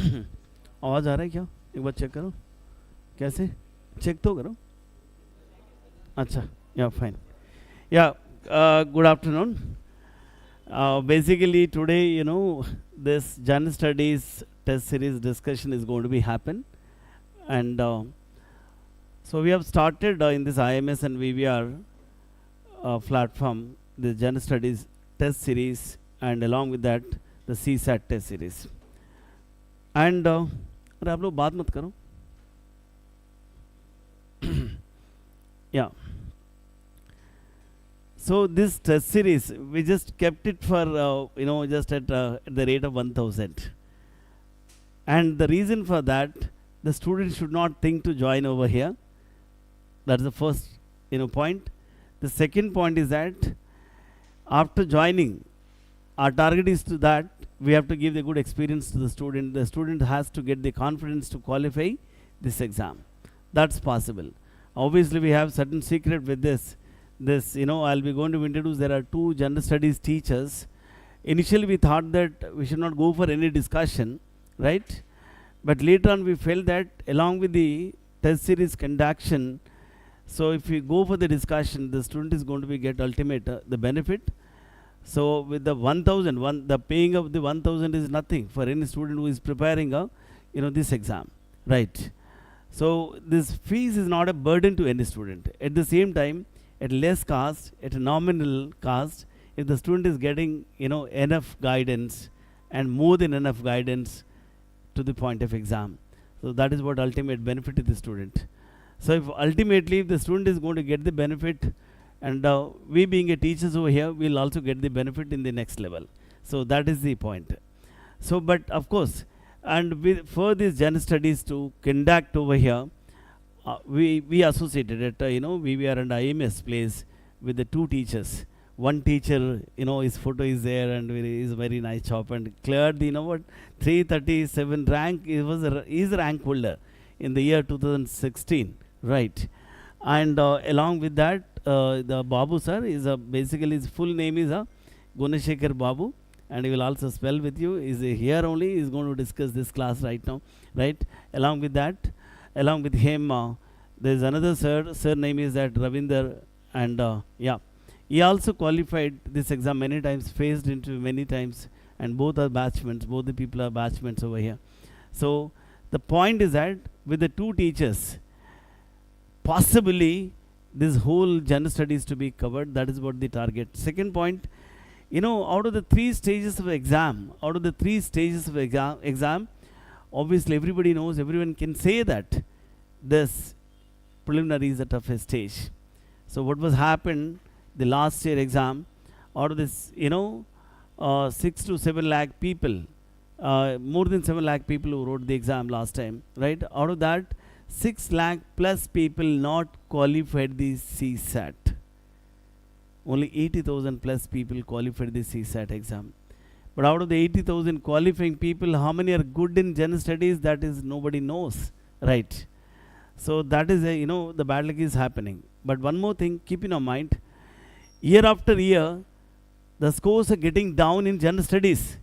आवाज़ आ रहा है क्या? एक बार चेक करो कैसे, चेक तो करो. अच्छा, yeah, fine. Yeah, good afternoon. Basically today, this General Studies test series discussion is going to be happen, and so we have started in this IMS and VVR platform the General Studies test series, and along with that the CSAT test series. And अरे आप लोग बात मत करो. Yeah. So this test series, we just kept it for just at the rate of 1000. And the reason for that, the students should not think to join over here. That's the first point. The second point is that after joining, our target is to that we have to give the good experience to the student. The student has to get the confidence to qualify this exam. That's possible. Obviously, we have certain secret with this. I'll be going to introduce. There are two general studies teachers. Initially, we thought that we should not go for any discussion, right? But later on, we felt that along with the test series conduction, so if we go for the discussion, the student is going to be get ultimate the benefit. So with the 1000, the paying of the 1000 is nothing for any student who is preparing this exam, right? So this fees is not a burden to any student. At the same time, at less cost, at a nominal cost, if the student is getting enough guidance and more than enough guidance to the point of exam, so that is what ultimate benefit to the student. So if ultimately if the student is going to get the benefit, and we being a teachers over here will also get the benefit in the next level. So that is the point. So but of course, and for these general studies to conduct over here, we associated at VVR and IMS place with the two teachers. One teacher, his photo is there and is very nice job and cleared the 337 rank. He's rank holder in the year 2016, right? And along with that, the BABU sir is basically his full name is Gunashekar BABU, and he will also spell with you. Is here only. He is going to discuss this class right now, right? Along with that, along with him, there is another sir. Sir name is that Ravindra, and he also qualified this exam many times, faced into many times, and both are batchmates. Both the people are batchmates over here. So the point is that with the two teachers, possibly this whole general studies to be covered. That is what the target. Second point, out of the three stages of exam, obviously everybody knows, everyone can say that this preliminary is the toughest stage. So what was happened the last year exam, out of this 6 to 7 lakh people, more than 7 lakh people who wrote the exam last time, right? Out of that, 6 lakh plus people not qualified the CSAT. Only 80,000 plus people qualified the CSAT exam. But out of the 80,000 qualifying people, how many are good in general studies? That is nobody knows, right? So that is the bad luck is happening. But one more thing, keep in your mind, year after year, the scores are getting down in general studies.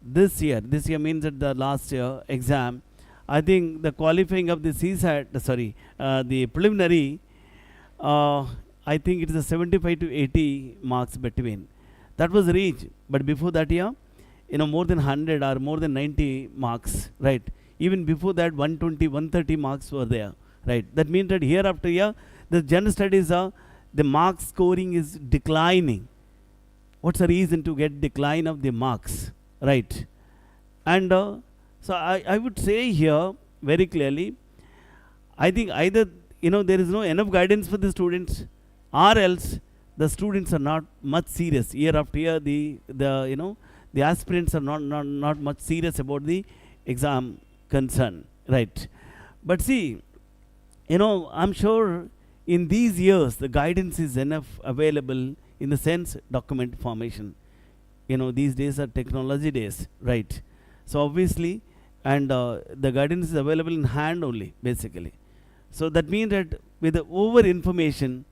This year means that the last year exam, I think the qualifying of the CSAT, the preliminary, I think it is a 75 to 80 marks between. That was reached, but before that year, more than 100 or more than 90 marks, right? Even before that, 120, 130 marks were there, right? That means that year after year, the general studies the mark scoring is declining. What's the reason to get decline of the marks? Right. And so I would say here very clearly, I think either there is no enough guidance for the students, or else the students are not much serious. Year after year, the aspirants are not much serious about the exam concern, right? But see, I'm sure in these years the guidance is enough available in the sense document formation. These days are technology days, right? So obviously, and the guidance is available in hand only, basically. So that means that with the over information,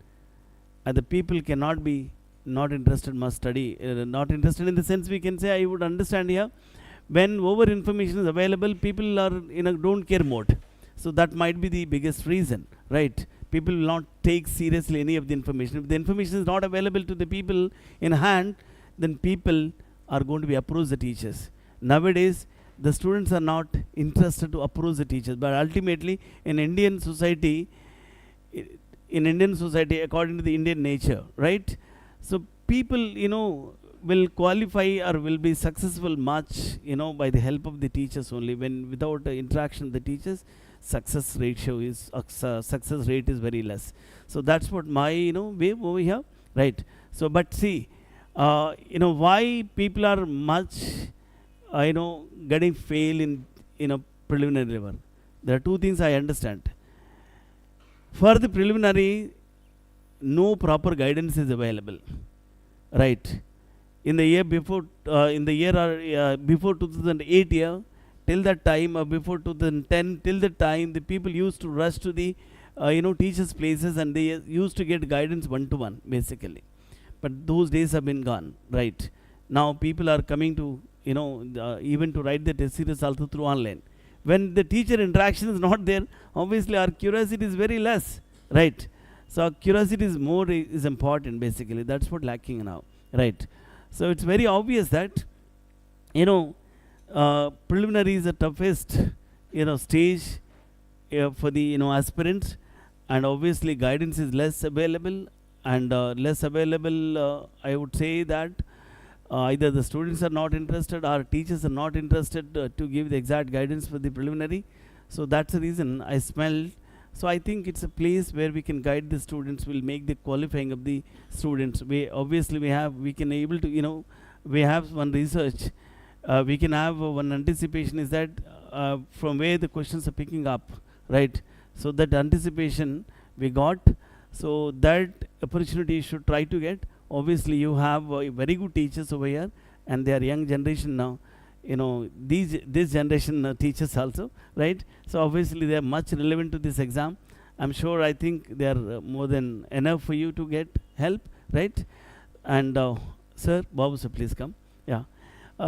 the people cannot be not interested must study. Not interested in the sense we can say, I would understand here, when over information is available, people are in a don't care mode. So that might be the biggest reason, right? People will not take seriously any of the information. If the information is not available to the people in hand, then people are going to be approach the teachers. Nowadays, the students are not interested to approach the teachers, but ultimately in Indian society, according to the Indian nature, right? So people, will qualify or will be successful much, by the help of the teachers only. When without the interaction of the teachers, success rate is very less. So that's what my, way over here, right? So, but see, why people are much, getting fail in, preliminary level. There are two things I understand. For the preliminary, no proper guidance is available, right? In the year before, before 2008 year, till that time, or before 2010, till the time, the people used to rush to the, teachers' places, and they used to get guidance one-to-one, basically. But those days have been gone, right? Now people are coming to, even to write the test series also through online. When the teacher interaction is not there, obviously our curiosity is very less, right? So our curiosity is more is important, basically. That's what lacking now, right? So it's very obvious that, preliminary is the toughest, stage for the, aspirants, and obviously guidance is less available, and I would say that either the students are not interested or teachers are not interested to give the exact guidance for the preliminary. So that's the reason I smelled. So I think it's a place where we can guide the students, will make the qualifying of the students. We can able to, we have one research, we can have one anticipation is that from where the questions are picking up, right? So that anticipation we got, so that opportunity you should try to get. Obviously you have very good teachers over here, and they are young generation now, this generation teachers also, right? So obviously they are much relevant to this exam. I'm sure, I think they are more than enough for you to get help, right? And sir, Babu sir, please come. Yeah,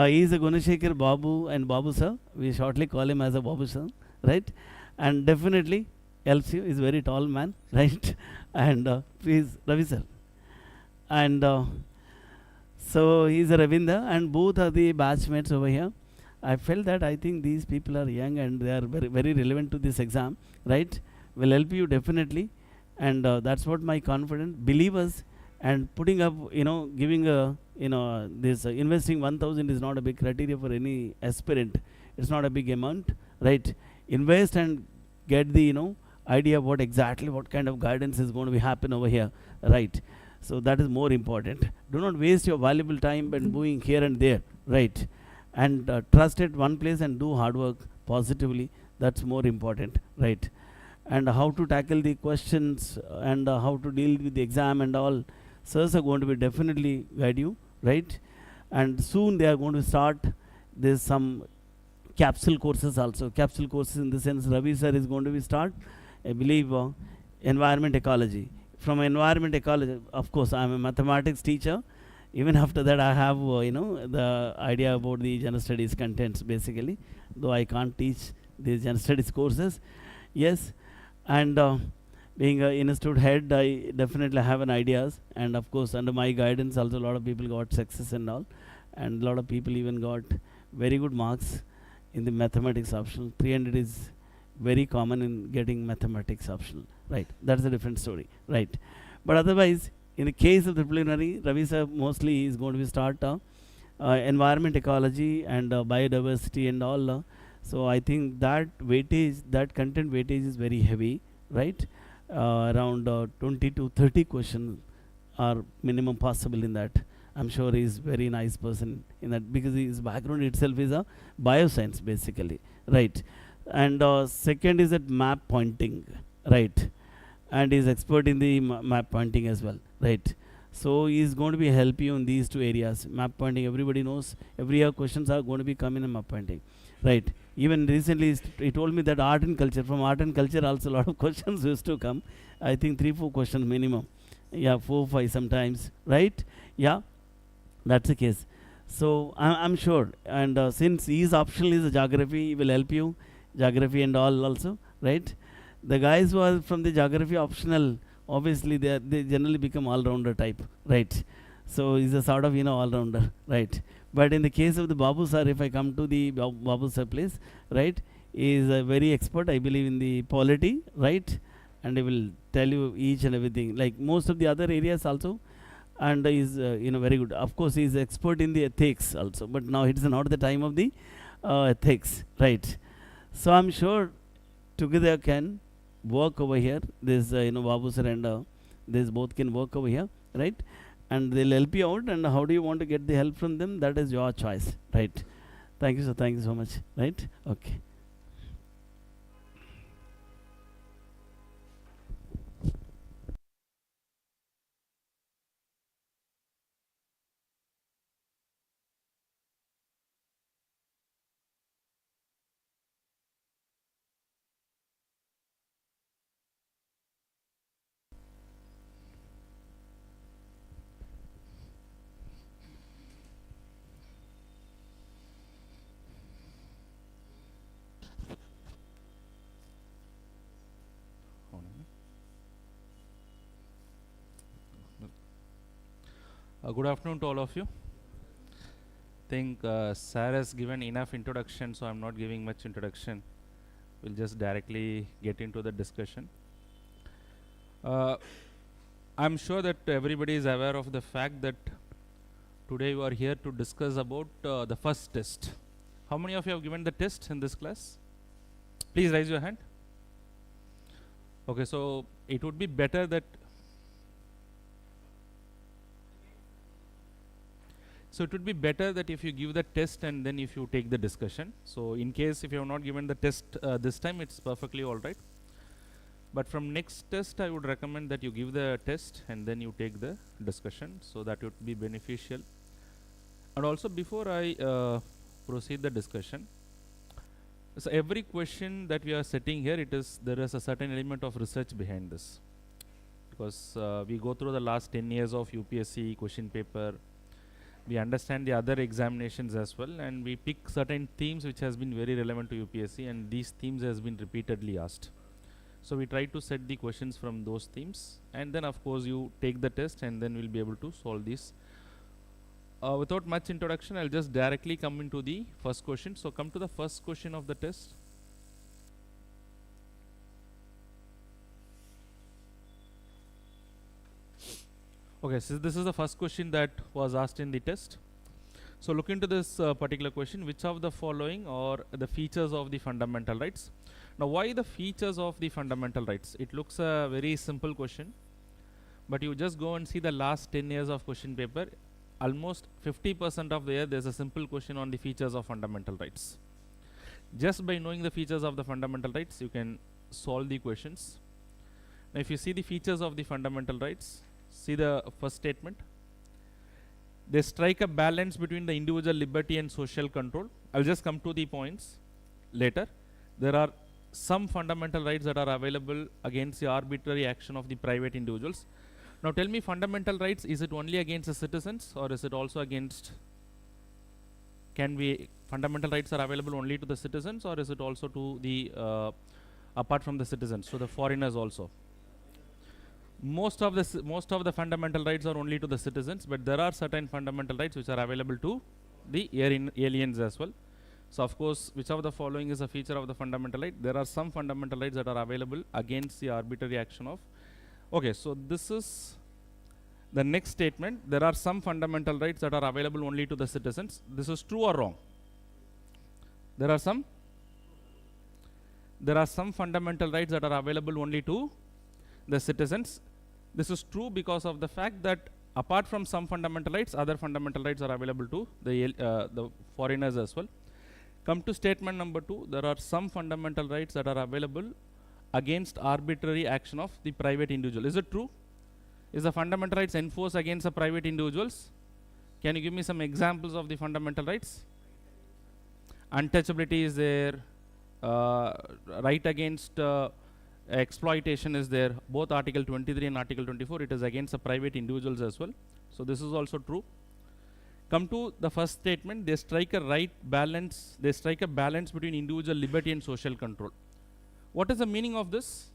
he is a Gunashekar Babu, and Babu sir, we shortly call him as a Babu sir, right? And definitely helps you. Is very tall man, right? And please, Ravi sir. And so he's a Ravinda, and both are the batchmates over here. I felt that I think these people are young and they are very, very relevant to this exam, right? Will help you definitely, and that's what my confidence. Believe us, and putting up, giving a, this investing 1,000 is not a big criteria for any aspirant. It's not a big amount, right? Invest and get the, idea of what kind of guidance is going to be happen over here, right? So that is more important. Do not waste your valuable time by going here and there, right? And trust at one place and do hard work positively. That's more important, right? And how to tackle the questions, and how to deal with the exam and all, sirs are going to be definitely guide you, right? And soon they are going to start. There's some capsule courses also. Capsule courses in the sense, Ravi sir is going to be start, I believe, environment ecology. From environment ecology, of course, I am a mathematics teacher. Even after that, I have, the idea about the general studies contents, basically. Though I can't teach these general studies courses. Yes, and being an institute head, I definitely have an ideas. And of course, under my guidance, also a lot of people got success and all. And a lot of people even got very good marks in the mathematics optional. 300 is very common in getting mathematics optional, right? That's a different story, right? But otherwise, in the case of the preliminary, Ravi sir mostly is going to be start environment ecology and biodiversity and all. So I think that weightage, that content weightage is very heavy, right? Around 20 to 30 questions are minimum possible in that. I'm sure he's very nice person in that, because his background itself is a bioscience, basically, right? And second is that map pointing, right? And he's expert in the map pointing as well, right? So he's going to be help you in these two areas. Map pointing, everybody knows, every year questions are going to be coming in map pointing, right? Even recently he told me that art and culture, from art and culture also a lot of questions used to come. I think 3-4 questions minimum, Yeah, 4, 5 sometimes, right? Yeah, that's the case. So I'm sure, and since his optional is geography, he will help you geography and all also, right? The guys who are from the geography optional, obviously they generally become all rounder type, right? So he's a sort of all rounder, right? But in the case of the Babu sir, if I come to the Babu sir place, right, he is a very expert, I believe, in the polity, right? And he will tell you each and everything, like most of the other areas also, and is very good. Of course, he is expert in the ethics also, but now it's not the time of the ethics, right? So I'm sure together can work over here. This Babu sir and this both can work over here, right? And they'll help you out. And how do you want to get the help from them? That is your choice, right? Thank you, sir. Thank you so much, right? Okay. Good afternoon to all of you. Think Sir has given enough introduction, so I'm not giving much introduction. We'll just directly get into the discussion. I'm sure that everybody is aware of the fact that today we are here to discuss about the first test. How many of you have given the test in this class? Please raise your hand. Okay, so it would be better that if you give the test and then if you take the discussion. So in case if you have not given the test this time, it's perfectly alright. But from next test, I would recommend that you give the test and then you take the discussion, so that would be beneficial. And also, before I proceed the discussion, so every question that we are setting here, there is a certain element of research behind this, because we go through the last 10 years of UPSC question paper. We understand the other examinations as well, and we pick certain themes which has been very relevant to UPSC, and these themes has been repeatedly asked. So we try to set the questions from those themes, and then of course you take the test, and then we'll be able to solve these. Without much introduction, I'll just directly come into the first question. So come to the first question of the test. Okay, so this is the first question that was asked in the test. So look into this particular question. Which of the following are the features of the fundamental rights? Now, why the features of the fundamental rights? It looks a very simple question, but you just go and see the last 10 years of question paper. Almost 50% of the year there's a simple question on the features of fundamental rights. Just by knowing the features of the fundamental rights, you can solve the questions. Now, if you see the features of the fundamental rights, see the first statement. They strike a balance between the individual liberty and social control. I'll just come to the points later. There are some fundamental rights that are available against the arbitrary action of the private individuals. Now tell me, fundamental rights, is it only against the citizens, or is it also against, fundamental rights are available only to the citizens, or is it also to the, apart from the citizens, so the foreigners also? Most of the fundamental rights are only to the citizens, but there are certain fundamental rights which are available to the aliens as well. So of course, which of the following is a feature of the fundamental right? There are some fundamental rights that are available against the arbitrary action of. Okay, so this is the next statement. There are some fundamental rights that are available only to the citizens. This is true or wrong? There are some fundamental rights that are available only to the citizens. This is true because of the fact that apart from some fundamental rights, other fundamental rights are available to the foreigners as well. Come to statement number 2. There are some fundamental rights that are available against arbitrary action of the private individual. Is it true? Is the fundamental rights enforced against the private individuals? Can you give me some examples of the fundamental rights? Untouchability is there. Right against exploitation is there, both Article 23 and Article 24, it is against the private individuals as well. So this is also true. Come to the first statement, they strike a balance between individual liberty and social control. What is the meaning of this?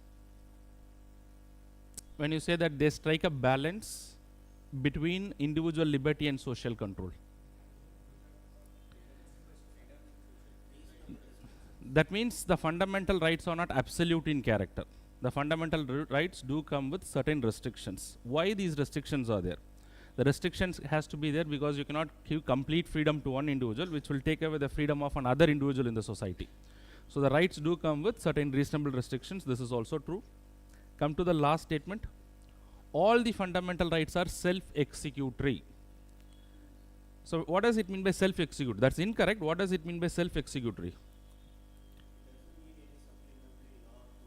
When you say that they strike a balance between individual liberty and social control. That means the fundamental rights are not absolute in character. The fundamental rights do come with certain restrictions. Why these restrictions are there? The restrictions has to be there because you cannot give complete freedom to one individual, which will take away the freedom of another individual in the society. So the rights do come with certain reasonable restrictions. This is also true. Come to the last statement. All the fundamental rights are self-executory. So what does it mean by self-executory? That's incorrect. What does it mean by self-executory?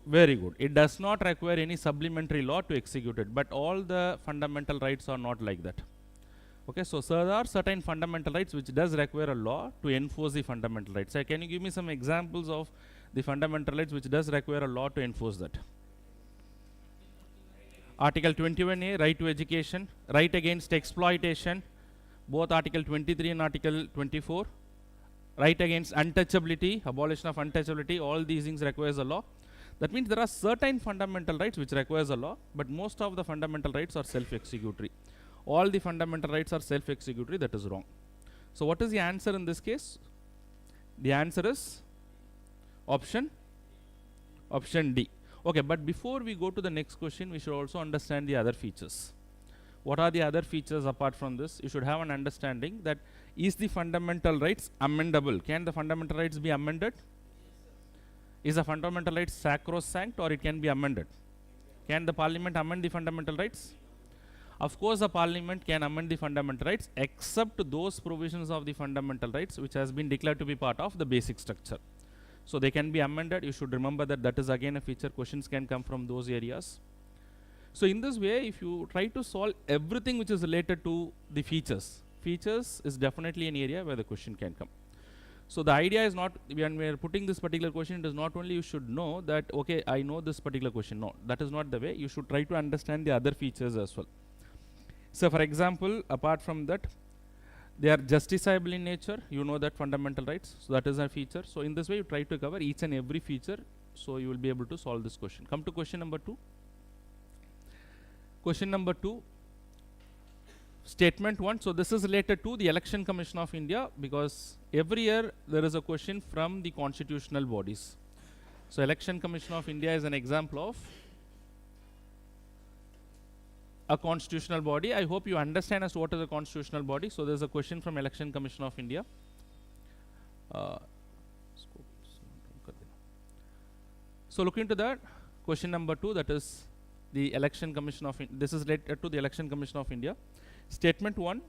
Very good. It does not require any supplementary law to execute it, but all the fundamental rights are not like that. Okay, so there are certain fundamental rights which does require a law to enforce the fundamental rights. So can you give me some examples of the fundamental rights which does require a law to enforce that? Article 21A, right to education, right against exploitation, both Article 23 and Article 24, right against untouchability, abolition of untouchability, all these things requires a law. That means there are certain fundamental rights which requires a law, but most of the fundamental rights are self-executory. All the fundamental rights are self-executory, that is wrong. So what is the answer in this case? The answer is option D. Okay, but before we go to the next question, we should also understand the other features. What are the other features apart from this? You should have an understanding that is the fundamental rights amendable? Can the fundamental rights be amended? Is the fundamental rights sacrosanct or it can be amended? Can the parliament amend the fundamental rights? Of course, the parliament can amend the fundamental rights except those provisions of the fundamental rights which has been declared to be part of the basic structure. So they can be amended. You should remember that that is again a feature. Questions can come from those areas. So in this way, if you try to solve everything which is related to the features is definitely an area where the question can come. So the idea is not, when we are putting this particular question, it is not only you should know that, okay, I know this particular question. No, that is not the way. You should try to understand the other features as well. So for example, apart from that, they are justiciable in nature. You know that fundamental rights. So that is a feature. So in this way, you try to cover each and every feature. So you will be able to solve this question. Come to question number 2. Question number 2. Statement 1. So this is related to the Election Commission of India because every year there is a question from the constitutional bodies. So Election Commission of India is an example of a constitutional body. I hope you understand as to what is a constitutional body. So there is a question from Election Commission of India. So look into that. Question number 2, that is the Election Commission of this is related to the Election Commission of India. Statement 1,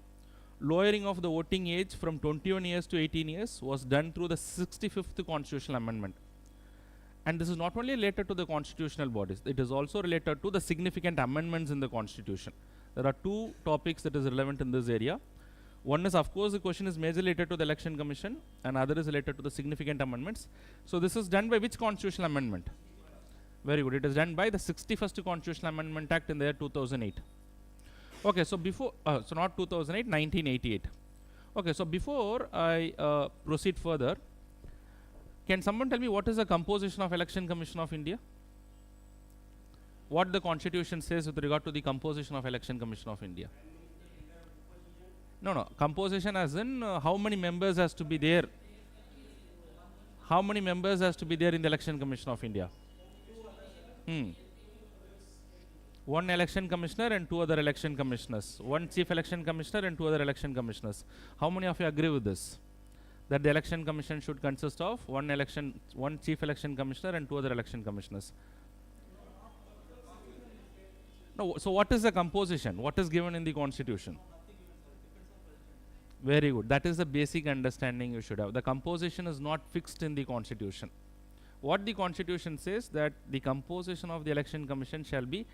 lowering of the voting age from 21 years to 18 years was done through the 65th constitutional amendment. And this is not only related to the constitutional bodies, it is also related to the significant amendments in the constitution. There are two topics that is relevant in this area. One is, of course, the question is majorly related to the Election Commission, and other is related to the significant amendments. So this is done by which constitutional amendment? Very good. It is done by the 61st Constitutional Amendment Act in the year 2008. Okay, so before, so not 2008, 1988. Okay, so before I proceed further, can someone tell me what is the composition of Election Commission of India? What the Constitution says with regard to the composition of Election Commission of India? No, composition as in how many members has to be there? How many members has to be there in the Election Commission of India? One election commissioner and 2 other election commissioners. One chief election commissioner and 2 other election commissioners. How many of you agree with this? That the election commission should consist of one chief election commissioner and 2 other election commissioners. No, so what is the composition? What is given in the Constitution? Very good. That is the basic understanding you should have. The composition is not fixed in the Constitution. What the Constitution says, that the composition of the Election Commission shall be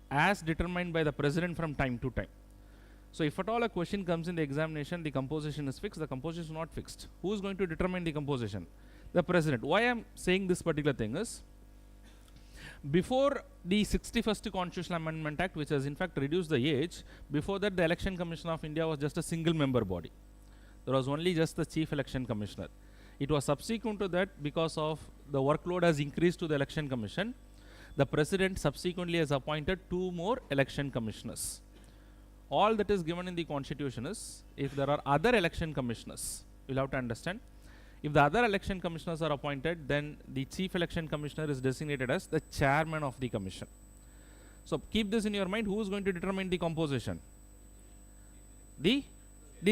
as determined by the President from time to time. So if at all a question comes in the examination, the composition is fixed, the composition is not fixed. Who is going to determine the composition? The President. Why I am saying this particular thing is, Before the 61st Constitutional Amendment Act, which has in fact reduced the age, before that the Election Commission of India was just a single member body. There was only just the Chief Election Commissioner. It was subsequent to that, because of the workload has increased to the Election Commission, the President subsequently has appointed 2 more Election Commissioners. All that is given in the Constitution is, if there are other Election Commissioners, you'll have to understand, if the other Election Commissioners are appointed, then the Chief Election Commissioner is designated as the Chairman of the Commission. So keep this in your mind. Who is going to determine the composition? The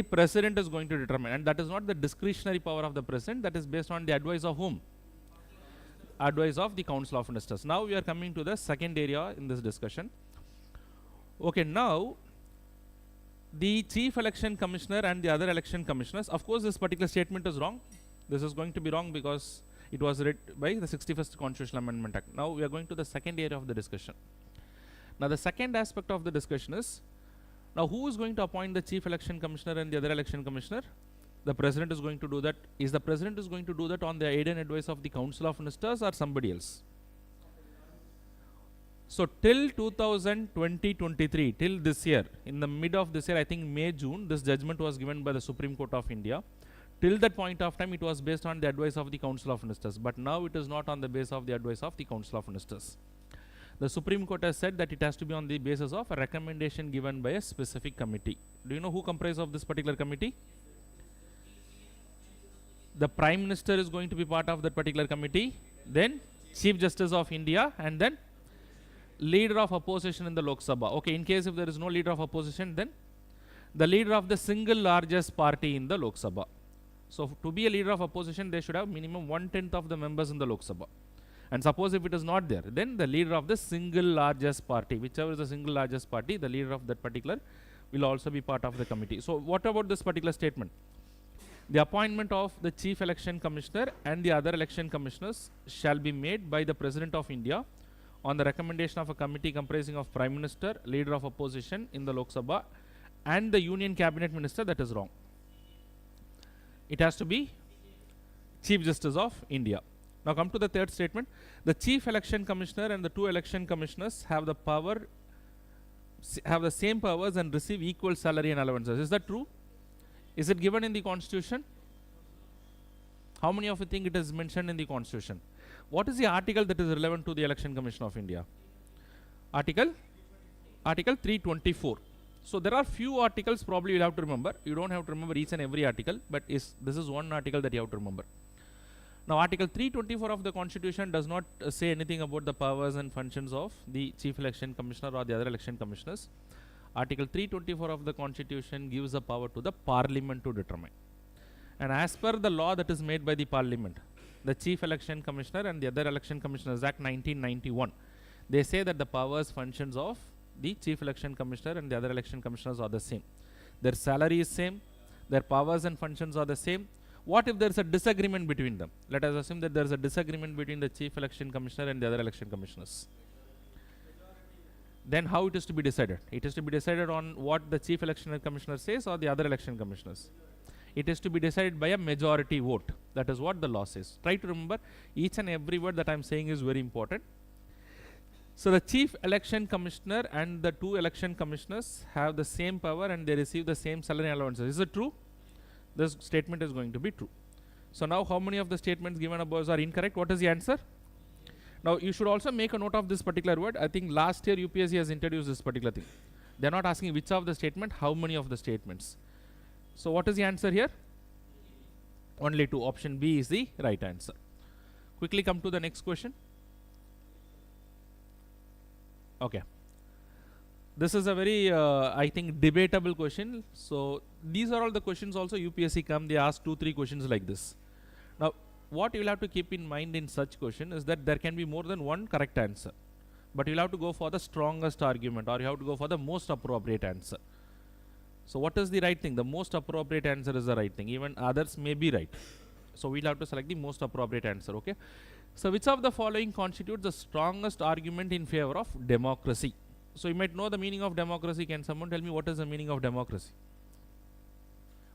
President is going to determine, and that is not the discretionary power of the President. That is based on the advice of whom? Advice of the Council of Ministers. Now we are coming to the second area in this discussion. Okay, now the Chief Election Commissioner and the other Election Commissioners, of course this particular statement is wrong. This is going to be wrong because it was read by the 61st Constitutional Amendment Act. Now we are going to the second area of the discussion. Now the second aspect of the discussion is, now who is going to appoint the Chief Election Commissioner and the other Election Commissioner? The President is going to do that. Is the President is going to do that on the aid and advice of the Council of Ministers or somebody else? So till 2023, till this year, in the mid of this year, I think May, June, this judgment was given by the Supreme Court of India. Till that point of time, it was based on the advice of the Council of Ministers. But now it is not on the basis of the advice of the Council of Ministers. The Supreme Court has said that it has to be on the basis of a recommendation given by a specific committee. Do you know who comprises of this particular committee? The Prime Minister is going to be part of that particular committee, then Chief Justice of India, and then Leader of Opposition in the Lok Sabha. Okay, in case if there is no Leader of Opposition, then the Leader of the single largest party in the Lok Sabha. So to be a Leader of Opposition, they should have minimum 1/10 of the members in the Lok Sabha. And suppose if it is not there, then the Leader of the single largest party, whichever is the single largest party, the Leader of that particular will also be part of the committee. So what about this particular statement? The appointment of the Chief Election Commissioner and the other Election Commissioners shall be made by the President of India on the recommendation of a committee comprising of Prime Minister, Leader of Opposition in the Lok Sabha, and the Union Cabinet Minister. That is wrong. It has to be Chief Justice of India. Now come to the third statement. The Chief Election Commissioner and the 2 Election Commissioners have the power, have the same powers and receive equal salary and allowances. Is that true? Is it given in the Constitution? How many of you think it is mentioned in the Constitution? What is the article that is relevant to the Election Commission of India? Article 324. So there are few articles probably you'll have to remember. You don't have to remember each and every article, but this is one article that you have to remember. Now Article 324 of the Constitution does not say anything about the powers and functions of the Chief Election Commissioner or the other Election Commissioners. Article 324 of the Constitution gives the power to the Parliament to determine. And as per the law that is made by the Parliament, the Chief Election Commissioner and the other Election Commissioners Act 1991, they say that the powers, functions of the Chief Election Commissioner and the other Election Commissioners are the same. Their salary is same, their powers and functions are the same. What if there is a disagreement between them? Let us assume that there is a disagreement between the Chief Election Commissioner and the other Election Commissioners. Then how it is to be decided? It is to be decided on what the Chief Election Commissioner says or the other Election Commissioners. It is to be decided by a majority vote. That is what the law says. Try to remember each and every word that I am saying is very important. So the Chief Election Commissioner and the 2 Election Commissioners have the same power and they receive the same salary allowances. Is it true? This statement is going to be true. So now how many of the statements given above are incorrect? What is the answer? Now you should also make a note of this particular word. I think last year UPSC has introduced this particular thing. They are not asking which of the statement, how many of the statements. So what is the answer here? Only 2. Option B is the right answer. Quickly come to the next question. Okay. This is a very, I think, debatable question. So these are all the questions also UPSC come, they ask 2-3 questions like this. Now what you will have to keep in mind in such question is that there can be more than one correct answer. But you will have to go for the strongest argument or you have to go for the most appropriate answer. So what is the right thing? The most appropriate answer is the right thing. Even others may be right. So we will have to select the most appropriate answer. Okay. So which of the following constitutes the strongest argument in favor of democracy? So you might know the meaning of democracy. Can someone tell me what is the meaning of democracy?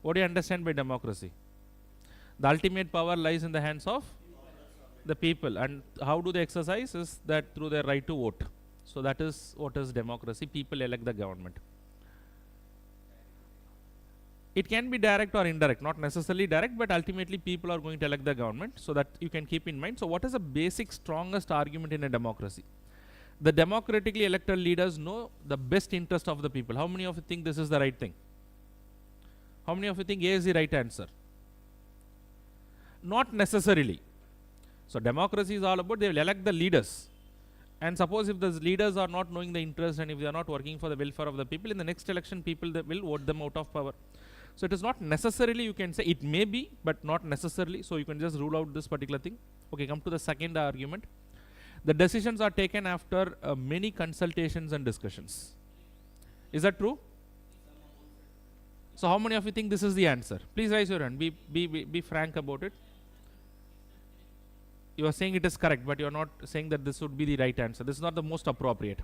What do you understand by democracy? The ultimate power lies in the hands of the people. And how do they exercise? Is that through their right to vote. So that is what is democracy. People elect the government. It can be direct or indirect, not necessarily direct, but ultimately people are going to elect the government, so that you can keep in mind. So what is the basic strongest argument in a democracy? The democratically elected leaders know the best interest of the people. How many of you think this is the right thing? How many of you think A is the right answer? Not necessarily. So democracy is all about they will elect the leaders. And suppose if the leaders are not knowing the interest and if they are not working for the welfare of the people, in the next election people will vote them out of power. So it is not necessarily, you can say it may be, but not necessarily. So you can just rule out this particular thing. Okay, come to the second argument. The decisions are taken after many consultations and discussions. Is that true? So how many of you think this is the answer? Please raise your hand. Be frank about it. You are saying it is correct, but you are not saying that this would be the right answer. This is not the most appropriate.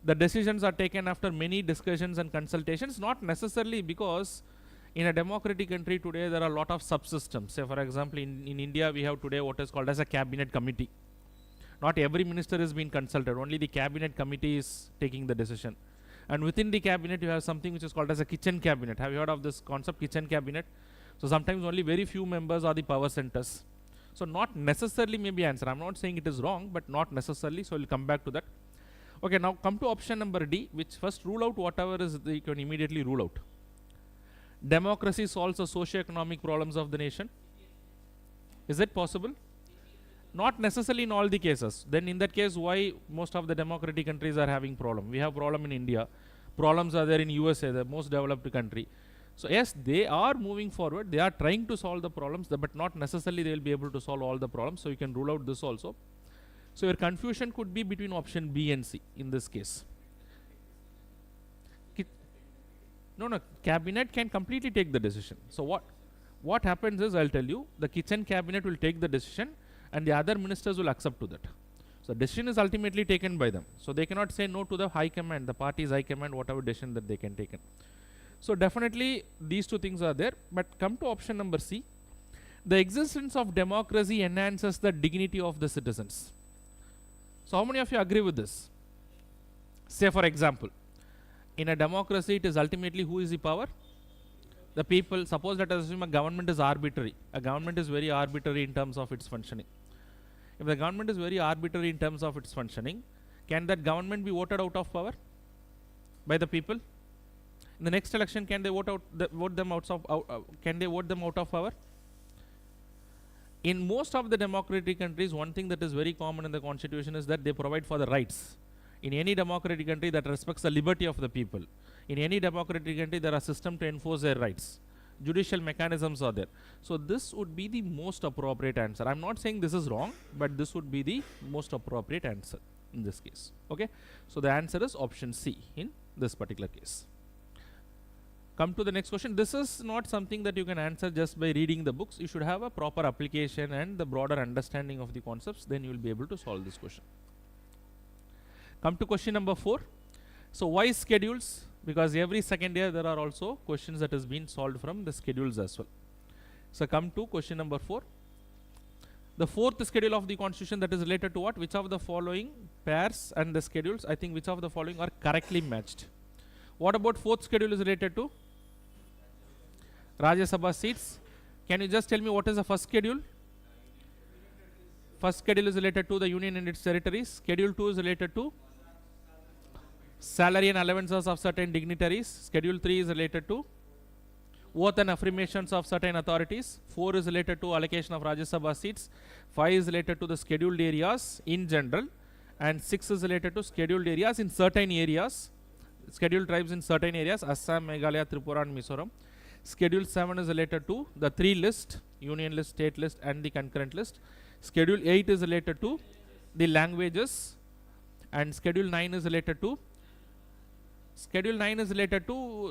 The decisions are taken after many discussions and consultations, not necessarily, because in a democratic country today there are a lot of subsystems. Say for example in India we have today what is called as a cabinet committee. Not every minister is being consulted, only the cabinet committee is taking the decision. And within the cabinet you have something which is called as a kitchen cabinet. Have you heard of this concept, kitchen cabinet? So sometimes only very few members are the power centers. So not necessarily may be answer. I'm not saying it is wrong, but not necessarily. So we'll come back to that. Okay, now come to option number D, which first rule out whatever is you can immediately rule out. Democracy solves the socio-economic problems of the nation. Is it possible? Not necessarily in all the cases. Then in that case, why most of the democratic countries are having problem? We have problem in India. Problems are there in USA, the most developed country. So yes, they are moving forward. They are trying to solve the problems, but not necessarily they will be able to solve all the problems. So you can rule out this also. So your confusion could be between option B and C in this case. No, cabinet can completely take the decision. So what happens is, I'll tell you, the kitchen cabinet will take the decision and the other ministers will accept to that. So decision is ultimately taken by them. So they cannot say no to the high command, the party's high command, whatever decision that they can take in. So definitely these two things are there. But come to option number C. The existence of democracy enhances the dignity of the citizens. So how many of you agree with this? Say for example, in a democracy it is ultimately who is the power? The people. Suppose let us assume a government is arbitrary. A government is very arbitrary in terms of its functioning. If the government is very arbitrary in terms of its functioning, can that government be voted out of power by the people? In the next election, can they vote them out of power? In most of the democratic countries, one thing that is very common in the constitution is that they provide for the rights. In any democratic country that respects the liberty of the people. In any democratic country, there are systems to enforce their rights. Judicial mechanisms are there. So this would be the most appropriate answer. I'm not saying this is wrong, but this would be the most appropriate answer in this case. Okay. So the answer is option C in this particular case. Come to the next question. This is not something that you can answer just by reading the books. You should have a proper application and the broader understanding of the concepts. Then you will be able to solve this question. Come to question number 4. So why schedules? Because every second year there are also questions that has been solved from the schedules as well. So come to question number 4. The fourth schedule of the constitution, that is related to what? Which of the following pairs and the schedules, I think which of the following are correctly matched? What about fourth schedule is related to? Rajya Sabha seats. Can you just tell me what is the first schedule? First schedule is related to the union and its territories. Schedule 2 is related to salary and allowances of certain dignitaries. Schedule 3 is related to oath and affirmations of certain authorities. 4 is related to allocation of Rajya Sabha seats. 5 is related to the scheduled areas in general. And 6 is related to scheduled areas in certain areas. Scheduled tribes in certain areas, Assam, Meghalaya, Tripura and Mizoram. Schedule 7 is related to the 3 list, union list, state list and the concurrent list. Schedule 8 is related to the languages. And Schedule 9 is related to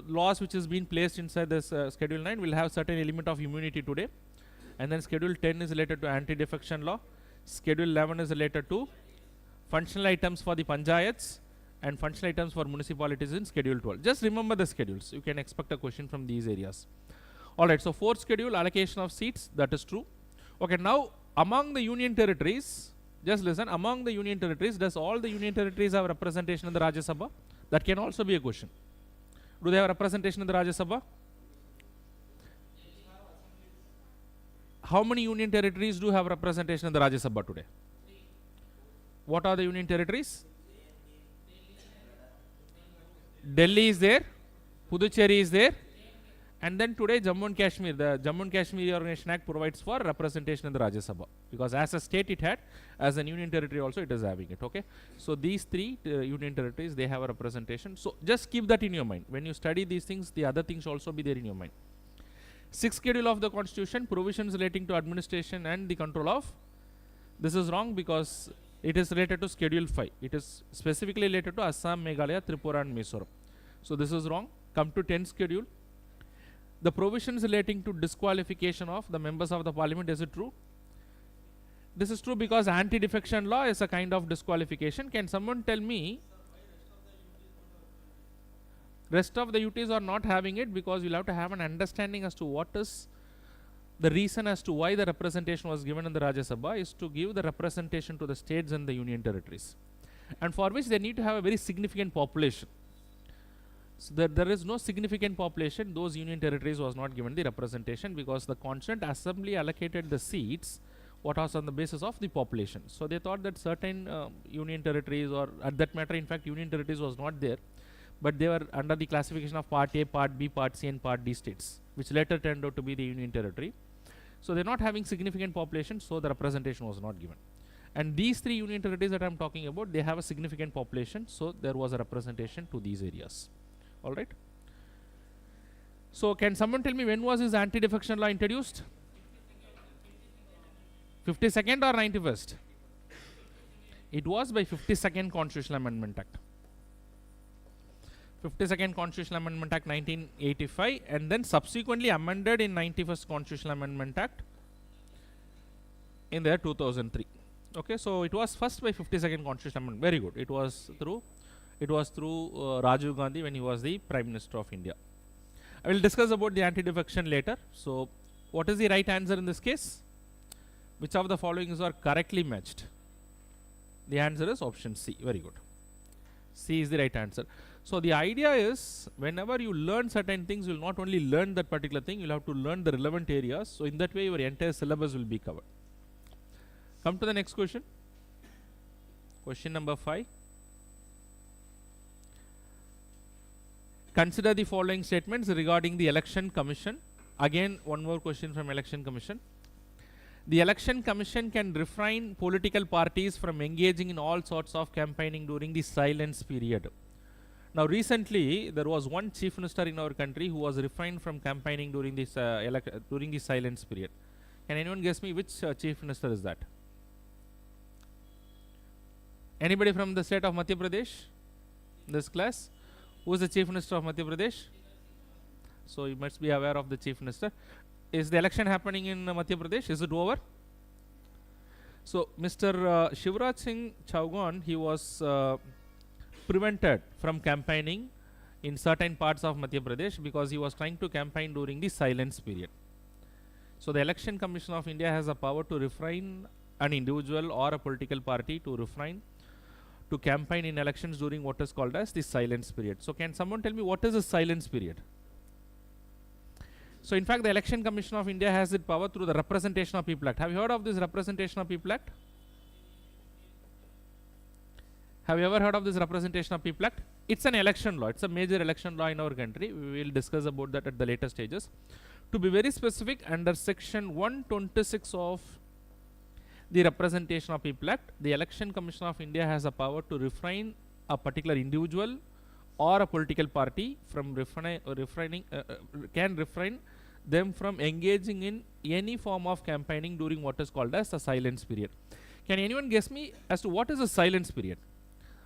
laws which has been placed inside this Schedule 9 will have certain element of immunity today. And then Schedule 10 is related to anti-defection law. Schedule 11 is related to functional items for the panchayats and functional items for municipalities in Schedule 12. Just remember the schedules. You can expect a question from these areas. Alright, so fourth schedule, allocation of seats, that is true. Okay, now among the union territories, just listen, among the union territories, does all the union territories have representation in the Rajya Sabha? That can also be a question. Do they have representation in the Rajya Sabha? How many union territories do have representation in the Rajya Sabha today? What are the union territories? Delhi is there, Puducherry is there, and then today Jammu and Kashmir, the Jammu and Kashmir Organization Act provides for representation in the Rajya Sabha, because as a state it had, as an union territory also it is having it. Okay, so these three union territories, they have a representation. So just keep that in your mind when you study these things. The other things also be there in your mind. Sixth schedule of the constitution, provisions relating to administration and the control of. This is wrong because it is related to schedule 5. It is specifically related to Assam, Meghalaya, Tripura and Mizoram. So this is wrong. Come to 10th schedule. The provisions relating to disqualification of the members of the parliament, is it true? This is true because anti-defection law is a kind of disqualification. Can someone tell me? Rest of the UTs are not having it because you'll have to have an understanding as to what is the reason as to why the representation was given in the Rajya Sabha is to give the representation to the states and the union territories, and for which they need to have a very significant population. So there is no significant population, those union territories was not given the representation because the Constituent Assembly allocated the seats what was on the basis of the population. So they thought that certain union territories, or at that matter in fact union territories was not there, but they were under the classification of Part A, Part B, Part C and Part D states, which later turned out to be the union territory. So they're not having significant population, so the representation was not given. And these three union territories that I'm talking about, they have a significant population, so there was a representation to these areas. Alright. So can someone tell me when was this anti-defection law introduced? 52nd or 91st? It was by 52nd Constitutional Amendment Act. 52nd Constitutional Amendment Act 1985, and then subsequently amended in 91st Constitutional Amendment Act in the year 2003. Okay, so it was first by 52nd Constitutional Amendment. Very good. It was through Rajiv Gandhi when he was the Prime Minister of India. I will discuss about the anti-defection later. So what is the right answer in this case? Which of the following are correctly matched? The answer is option C. Very good. C is the right answer. So the idea is, whenever you learn certain things, you will not only learn that particular thing, you will have to learn the relevant areas. So in that way your entire syllabus will be covered. Come to the next question. Question number 5. Consider the following statements regarding the Election Commission. Again, one more question from Election Commission. The Election Commission can refrain political parties from engaging in all sorts of campaigning during the silence period. Now recently there was one chief minister in our country who was refrained from campaigning during this during the silence period. Can anyone guess me which chief minister is that? Anybody from the state of Madhya Pradesh in this class? Who is the chief minister of Madhya Pradesh? So you must be aware of the chief minister. Is the election happening in Madhya Pradesh? Is it over? So Mr. Shivraj Singh Chauhan, he was prevented from campaigning in certain parts of Madhya Pradesh because he was trying to campaign during the silence period. So the Election Commission of India has a power to refrain an individual or a political party to refrain to campaign in elections during what is called as the silence period. So can someone tell me what is the silence period? So in fact the Election Commission of India has its power through the Representation of People Act. Have you heard of this Representation of People Act? Have you ever heard of this Representation of People Act? It's an election law. It's a major election law in our country. We will discuss about that at the later stages. To be very specific, under section 126 of the Representation of People Act, the Election Commission of India has a power to refrain a particular individual or a political party from can refrain them from engaging in any form of campaigning during what is called as the silence period. Can anyone guess me as to what is the silence period,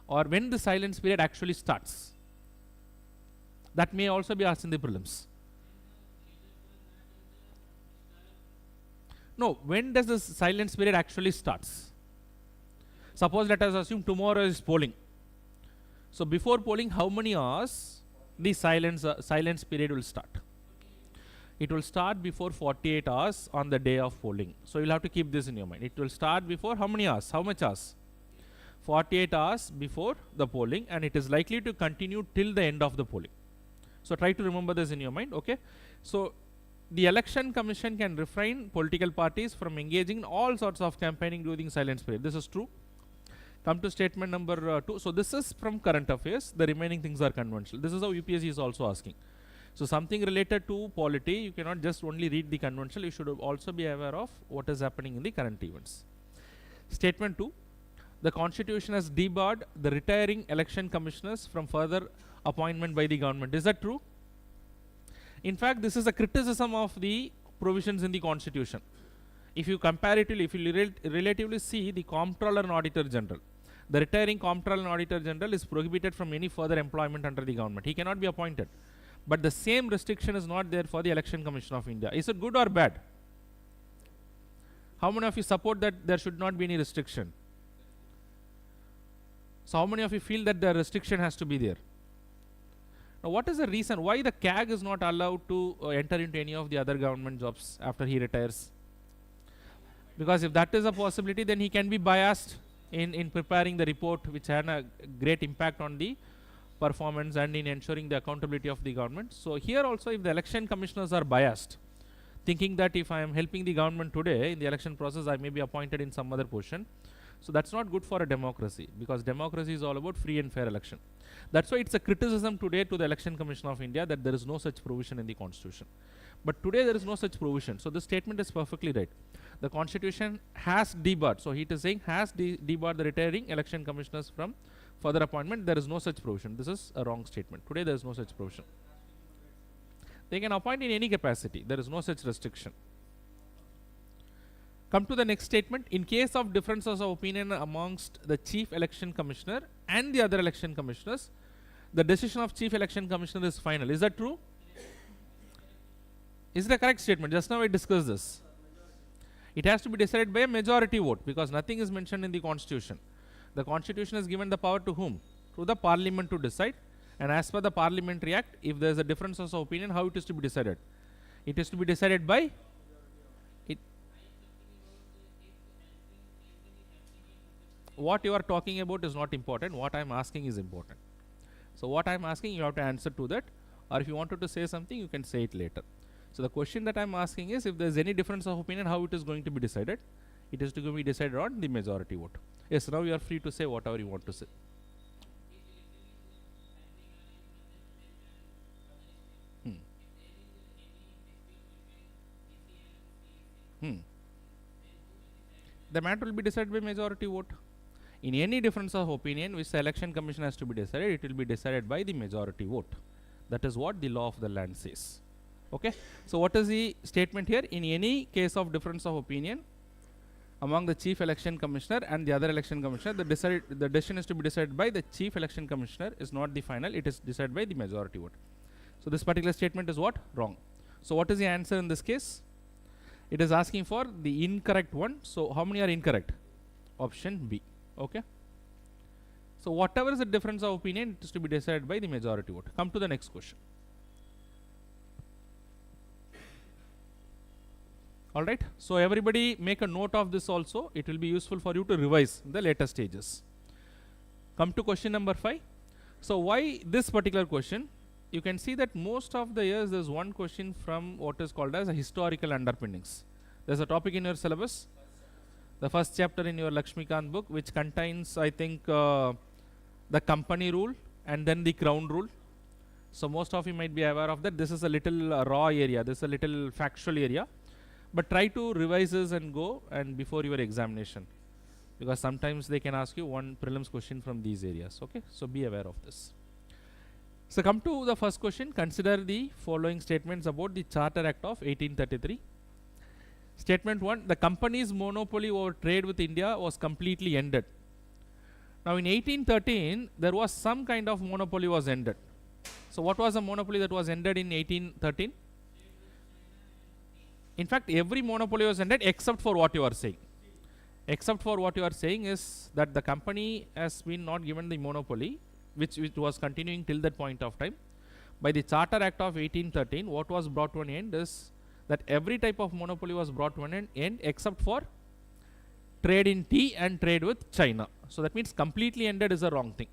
or when the silence period actually starts? That may also be asked in the prelims. No, when does the silence period actually starts? Suppose let us assume tomorrow is polling. So before polling, how many hours the silence period will start? it will start before 48 hours on the day of polling. So you'll have to keep this in your mind. It will start before how many hours? How much hours? 48 hours before the polling, and it is likely to continue till the end of the polling. So try to remember this in your mind, okay? So the election commission can refrain political parties from engaging in all sorts of campaigning during silence period. This is true. Come to statement number 2. So this is from current affairs. The remaining things are conventional. This is how UPSC is also asking. So something related to polity, you cannot just only read the conventional. You should also be aware of what is happening in the current events. Statement 2. The constitution has debarred the retiring election commissioners from further appointment by the government. Is that true? In fact, this is a criticism of the provisions in the constitution. If you comparatively, if you relatively see the comptroller and auditor general, the retiring comptroller and auditor general is prohibited from any further employment under the government. He cannot be appointed. But the same restriction is not there for the Election Commission of India. Is it good or bad? How many of you support that there should not be any restriction? So how many of you feel that the restriction has to be there? Now what is the reason why the CAG is not allowed to enter into any of the other government jobs after he retires? Because if that is a possibility, then he can be biased in preparing the report, which had a great impact on the performance and in ensuring the accountability of the government. So here also, if the election commissioners are biased, thinking that if I am helping the government today in the election process, I may be appointed in some other position. So that's not good for a democracy, because democracy is all about free and fair election. That's why it's a criticism today to the Election Commission of India that there is no such provision in the constitution. But today there is no such provision. So this statement is perfectly right. The constitution has debarred. So he is saying has debarred the retiring election commissioners from further appointment. There is no such provision. This is a wrong statement. Today there is no such provision. They can appoint in any capacity. There is no such restriction. Come to the next statement. In case of differences of opinion amongst the chief election commissioner and the other election commissioners, the decision of chief election commissioner is final. Is that true? Is it a correct statement? Just now I discussed this. It has to be decided by a majority vote, because nothing is mentioned in the constitution. The constitution has given the power to whom? To the parliament to decide. And as per the parliamentary act, if there is a difference of opinion, how it is to be decided? It is to be decided by it. What you are talking about is not important. What I am asking is important. So what I am asking, you have to answer to that. Or if you wanted to say something, you can say it later. So the question that I am asking is, if there is any difference of opinion, how it is going to be decided? It is to be decided on the majority vote. Yes, now you are free to say whatever you want to say. The matter will be decided by majority vote. In any difference of opinion which the election commission has to be decided, it will be decided by the majority vote. That is what the law of the land says. Okay. So what is the statement here? In any case of difference of opinion among the chief election commissioner and the other election commissioner, the decision is to be decided by the chief election commissioner, is not the final. It is decided by the majority vote. So this particular statement is what? Wrong. So what is the answer in this case? It is asking for the incorrect one. So how many are incorrect? Option B. Okay. So whatever is the difference of opinion, it is to be decided by the majority vote. Come to the next question. Alright. So everybody make a note of this also. It will be useful for you to revise in the later stages. Come to question number 5. So why this particular question? You can see that most of the years there is one question from what is called as a historical underpinnings. There is a topic in your syllabus, the first chapter in your Lakshmikant book, which contains, I think, the company rule and then the crown rule. So most of you might be aware of that. This is a little raw area. This is a little factual area. But try to revise this and go and before your examination, because sometimes they can ask you one prelims question from these areas. Okay, so be aware of this. So come to the first question. Consider the following statements about the Charter Act of 1833. Statement 1. The company's monopoly over trade with India was completely ended. Now in 1813, there was some kind of monopoly was ended. So what was the monopoly that was ended in 1813? In fact, every monopoly was ended except for what you are saying. Except for what you are saying is that the company has been not given the monopoly, which was continuing till that point of time. by the Charter Act of 1813, what was brought to an end is that every type of monopoly was brought to an end except for trade in tea and trade with China. So that means completely ended is a wrong thing.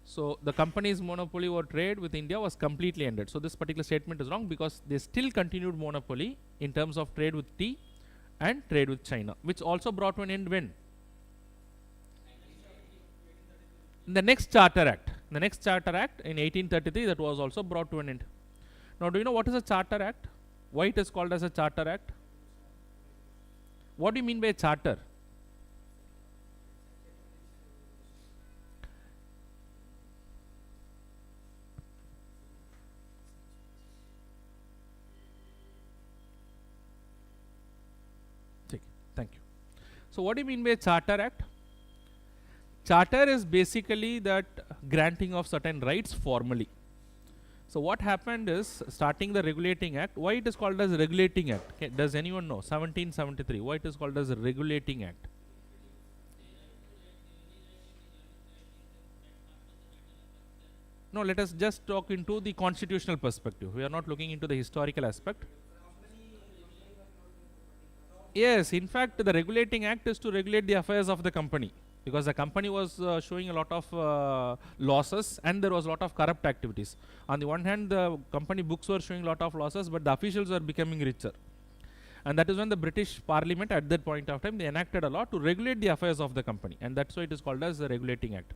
So the company's monopoly or trade with India was completely ended. So this particular statement is wrong because they still continued monopoly in terms of trade with tea and trade with China, which also brought to an end when? In the next Charter Act. The next Charter Act in 1833, that was also brought to an end. Now do you know what is a Charter Act? Why it is called as a Charter Act? What do you mean by a charter? Thank you. So what do you mean by a Charter Act? Charter is basically that granting of certain rights formally. So what happened is, starting the Regulating Act, why it is called as Regulating Act? Okay, does anyone know? 1773, why it is called as a Regulating Act? No, let us just talk into the constitutional perspective. We are not looking into the historical aspect. Yes, in fact, the Regulating Act is to regulate the affairs of the company, because the company was showing a lot of losses and there was a lot of corrupt activities. On the one hand, the company books were showing a lot of losses, but the officials were becoming richer. And that is when the British Parliament at that point of time, they enacted a law to regulate the affairs of the company, and that's why it is called as the Regulating Act.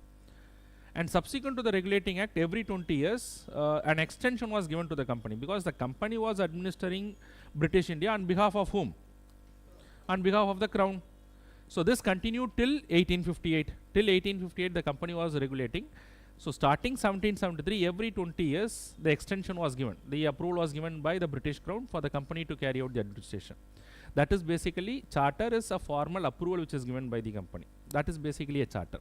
And subsequent to the Regulating Act, every 20 years, an extension was given to the company, because the company was administering British India on behalf of whom? On behalf of the Crown. So this continued till 1858. Till 1858 the company was regulating. So starting 1773, every 20 years the extension was given. The approval was given by the British Crown for the company to carry out the administration. That is basically, charter is a formal approval which is given by the company. That is basically a charter.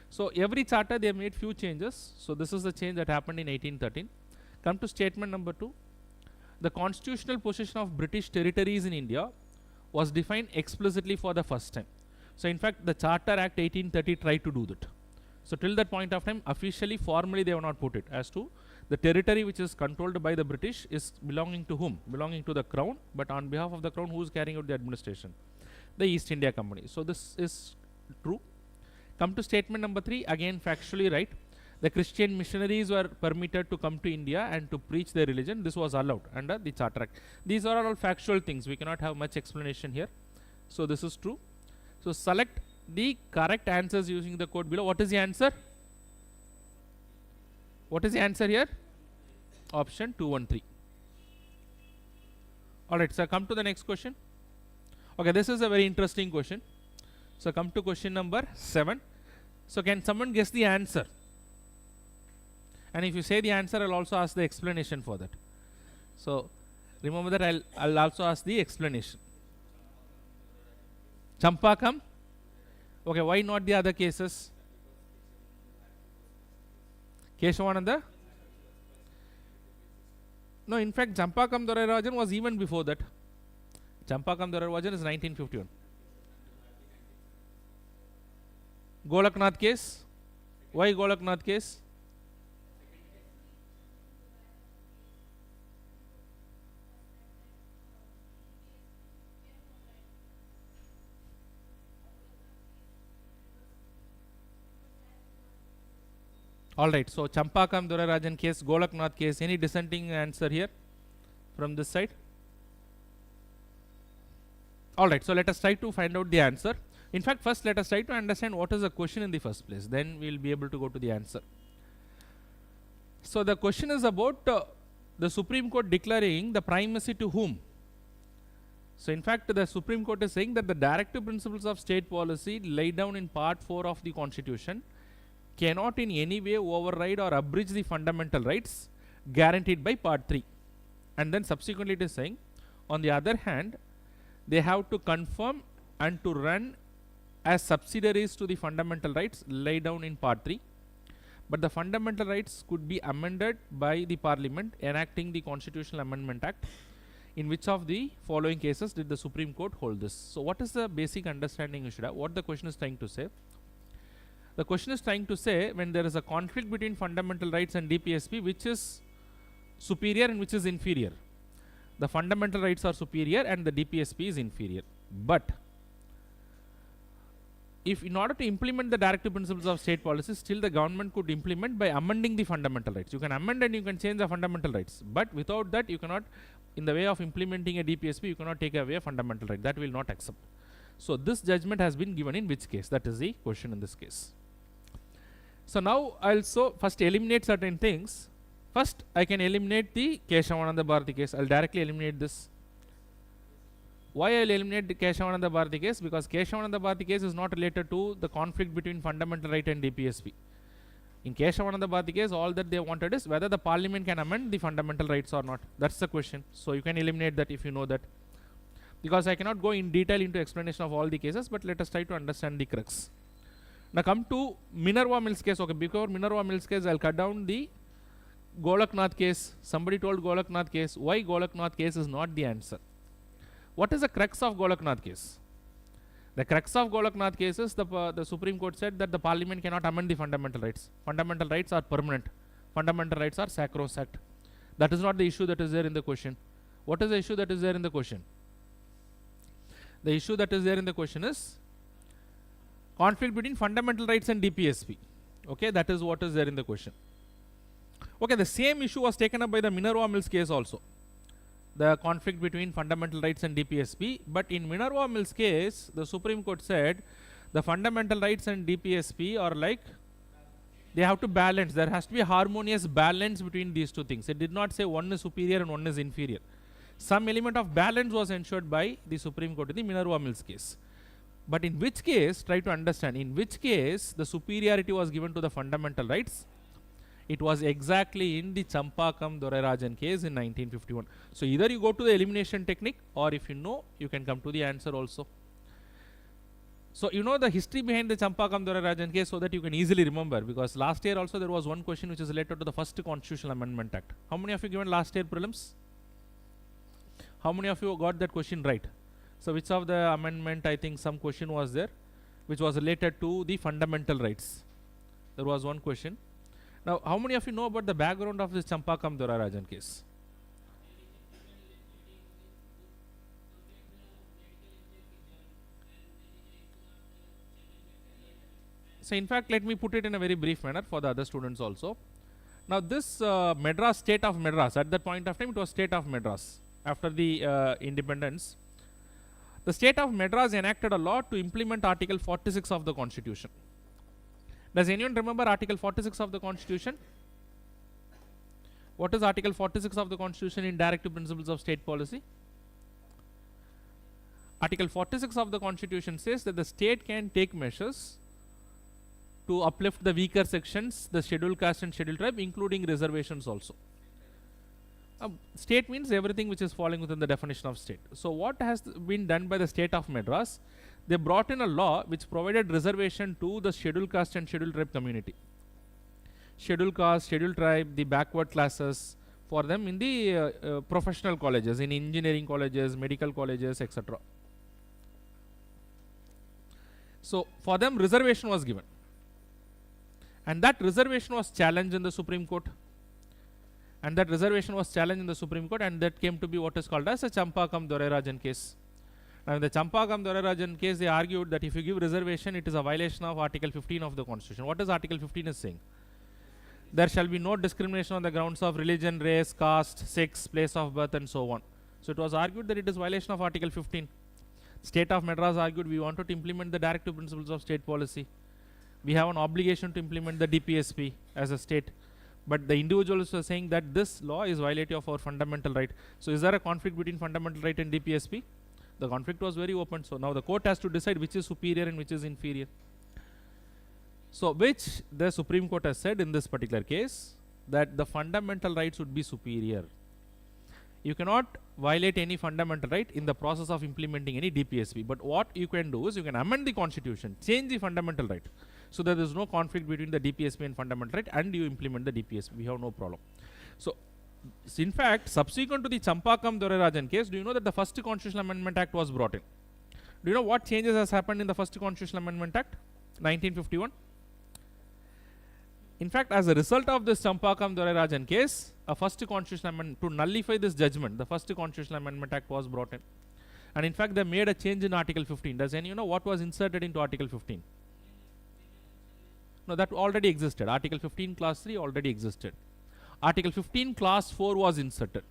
So every charter they made few changes. So this is the change that happened in 1813. Come to statement number 2. The constitutional position of British territories in India was defined explicitly for the first time. So in fact, the Charter Act 1830 tried to do that. So till that point of time, officially, formally they have not put it as to the territory which is controlled by the British is belonging to whom? Belonging to the Crown, but on behalf of the Crown, who is carrying out the administration? The East India Company. So this is true. Come to statement number 3, again factually right. The Christian missionaries were permitted to come to India and to preach their religion. This was allowed under the Charter Act. These are all factual things. We cannot have much explanation here. So this is true. So select the correct answers using the code below. What is the answer? What is the answer here? Option 213. Alright, so come to the next question. Okay, this is a very interesting question. So come to question number 7. So can someone guess the answer? And if you say the answer, I'll also ask the explanation for that. So remember that I'll also ask the explanation. Champakam? Okay, why not the other cases? Keshavananda? No, in fact, Champakam Dorarajan was even before that. Champakam Dorarajan is 1951. Golaknath case? Why Golaknath case? Alright, so Champakam Dorarajan case, Golaknath case, any dissenting answer here from this side? Alright, so let us try to find out the answer. In fact, first let us try to understand what is the question in the first place. Then we will be able to go to the answer. So the question is about the Supreme Court declaring the primacy to whom? So in fact, the Supreme Court is saying that the directive principles of state policy laid down in Part 4 of the Constitution cannot in any way override or abridge the fundamental rights guaranteed by Part 3. And then subsequently it is saying, on the other hand, they have to confirm and to run as subsidiaries to the fundamental rights laid down in Part 3. But the fundamental rights could be amended by the Parliament enacting the Constitutional Amendment Act. In which of the following cases did the Supreme Court hold this? So what is the basic understanding you should have? What the question is trying to say? The question is trying to say, when there is a conflict between fundamental rights and DPSP, which is superior and which is inferior. The fundamental rights are superior and the DPSP is inferior. But if in order to implement the directive principles of state policy, still the government could implement by amending the fundamental rights. You can amend and you can change the fundamental rights, but without that you cannot, in the way of implementing a DPSP, you cannot take away a fundamental right. That will not accept. So this judgment has been given in which case? That is the question in this case. So now I'll first eliminate certain things. First I can eliminate the Keshavananda Bharati case. I'll directly eliminate this. Why I'll eliminate the Keshavananda Bharati case? Because Keshavananda Bharati case is not related to the conflict between fundamental right and DPSP. In Keshavananda Bharati case, all that they wanted is whether the parliament can amend the fundamental rights or not. That's the question. So you can eliminate that if you know that. Because I cannot go in detail into explanation of all the cases, but let us try to understand the crux. Now come to Minerva Mills case. Okay, before Minerva Mills case, I'll cut down the Golaknath case. Somebody told Golaknath case. Why Golaknath case is not the answer? What is the crux of Golaknath case? The crux of Golaknath case is the Supreme Court said that the parliament cannot amend the fundamental rights. Fundamental rights are permanent. Fundamental rights are sacrosanct. That is not the issue that is there in the question. What is the issue that is there in the question? The issue that is there in the question is conflict between fundamental rights and DPSP. Okay, that is what is there in the question. Okay, the same issue was taken up by the Minerva Mills case also. The conflict between fundamental rights and DPSP, but in Minerva Mills case, the Supreme Court said the fundamental rights and DPSP are like, they have to balance. There has to be a harmonious balance between these two things. It did not say one is superior and one is inferior. Some element of balance was ensured by the Supreme Court in the Minerva Mills case. But in which case, try to understand, in which case the superiority was given to the fundamental rights? It was exactly in the Champakam Dorairajan case in 1951. So either you go to the elimination technique, or if you know, you can come to the answer also. So you know the history behind the Champakam Dorairajan case so that you can easily remember, because last year also there was one question which is related to the first Constitutional Amendment Act. How many of you given last year prelims? How many of you got that question right? So which of the amendment, I think some question was there which was related to the fundamental rights. There was one question. Now, how many of you know about the background of this Champakam Dorairajan case? So, in fact, let me put it in a very brief manner for the other students also. Now, this Madras, state of Madras, at that point of time, it was state of Madras. After the independence, the state of Madras enacted a law to implement Article 46 of the Constitution. Does anyone remember Article 46 of the Constitution? What is Article 46 of the Constitution in Directive Principles of State Policy? Article 46 of the Constitution says that the state can take measures to uplift the weaker sections, the scheduled caste and scheduled tribe, including reservations also. State means everything which is falling within the definition of state. So what has been done by the state of Madras? They brought in a law which provided reservation to the scheduled caste and scheduled tribe community. Scheduled caste, scheduled tribe, the backward classes, for them in the professional colleges, in engineering colleges, medical colleges, etc. So for them reservation was given. And that reservation was challenged in the Supreme Court. And that reservation was challenged in the Supreme Court, and that came to be what is called as a Champakam Dorairajan case. Now in the Champakam Dorairajan case, they argued that if you give reservation, it is a violation of Article 15 of the Constitution. What is Article 15 is saying? There shall be no discrimination on the grounds of religion, race, caste, sex, place of birth, and so on. So it was argued that it is violation of Article 15. State of Madras argued we wanted to implement the directive principles of state policy. We have an obligation to implement the DPSP as a state. But the individuals were saying that this law is violative of our fundamental right. So is there a conflict between fundamental right and DPSP? The conflict was very open. So now the court has to decide which is superior and which is inferior. So which the Supreme Court has said in this particular case, that the fundamental rights would be superior. You cannot violate any fundamental right in the process of implementing any DPSP. But what you can do is you can amend the Constitution, change the fundamental right, so that there is no conflict between the DPSP and fundamental right, and you implement the DPSP. We have no problem. So in fact, subsequent to the Champakam Dorairajan case, do you know that the first Constitutional Amendment Act was brought in? Do you know what changes has happened in the first Constitutional Amendment Act, 1951? In fact, as a result of this Champakam Dorairajan case, a first constitutional amendment to nullify this judgment, the first constitutional amendment act was brought in. And in fact, they made a change in Article 15. Does anyone know what was inserted into Article 15? No, that already existed. Article 15 class 3 already existed. Article 15 class 4 was inserted.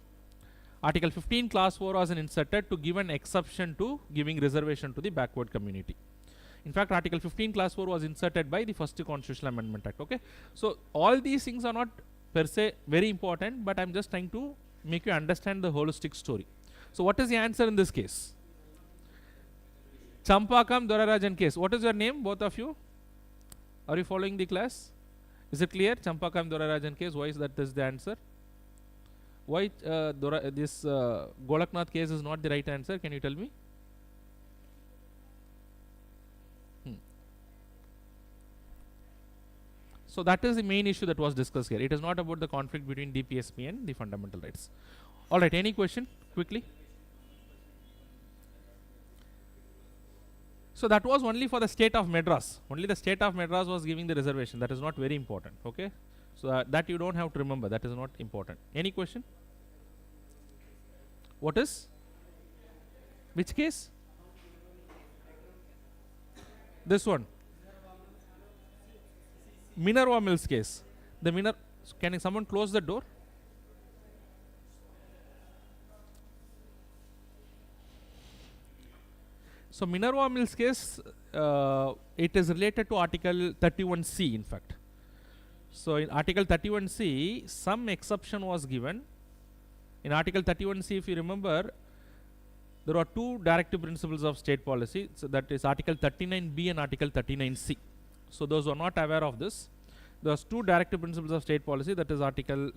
Article 15 class 4 was inserted to give an exception to giving reservation to the backward community. In fact, Article 15 class 4 was inserted by the first constitutional amendment act. Okay, so all these things are not per se very important, but I'm just trying to make you understand the holistic story. So what is the answer in this case? Champakam Dorairajan case. What is your name, both of you? Are you following the class? Is it clear? Champakam Dorairajan case. Why is that is the answer? Why this Golaknath case is not the right answer? Can you tell me? So that is the main issue that was discussed here. It is not about the conflict between DPSP and the fundamental rights. All right. Any question? Quickly. So that was only for the state of Madras. Only the state of Madras was giving the reservation. That is not very important. Okay. So that you don't have to remember. That is not important. Any question? What is? Which case? This one. Minerva Mills case. The can someone close the door? So Minerva Mills case, it is related to Article 31C in fact. So in Article 31C, some exception was given. In Article 31C, if you remember, there are two directive principles of state policy. So that is Article 39B and Article 39C. So those who are not aware of this, there are two directive principles of state policy, that is Article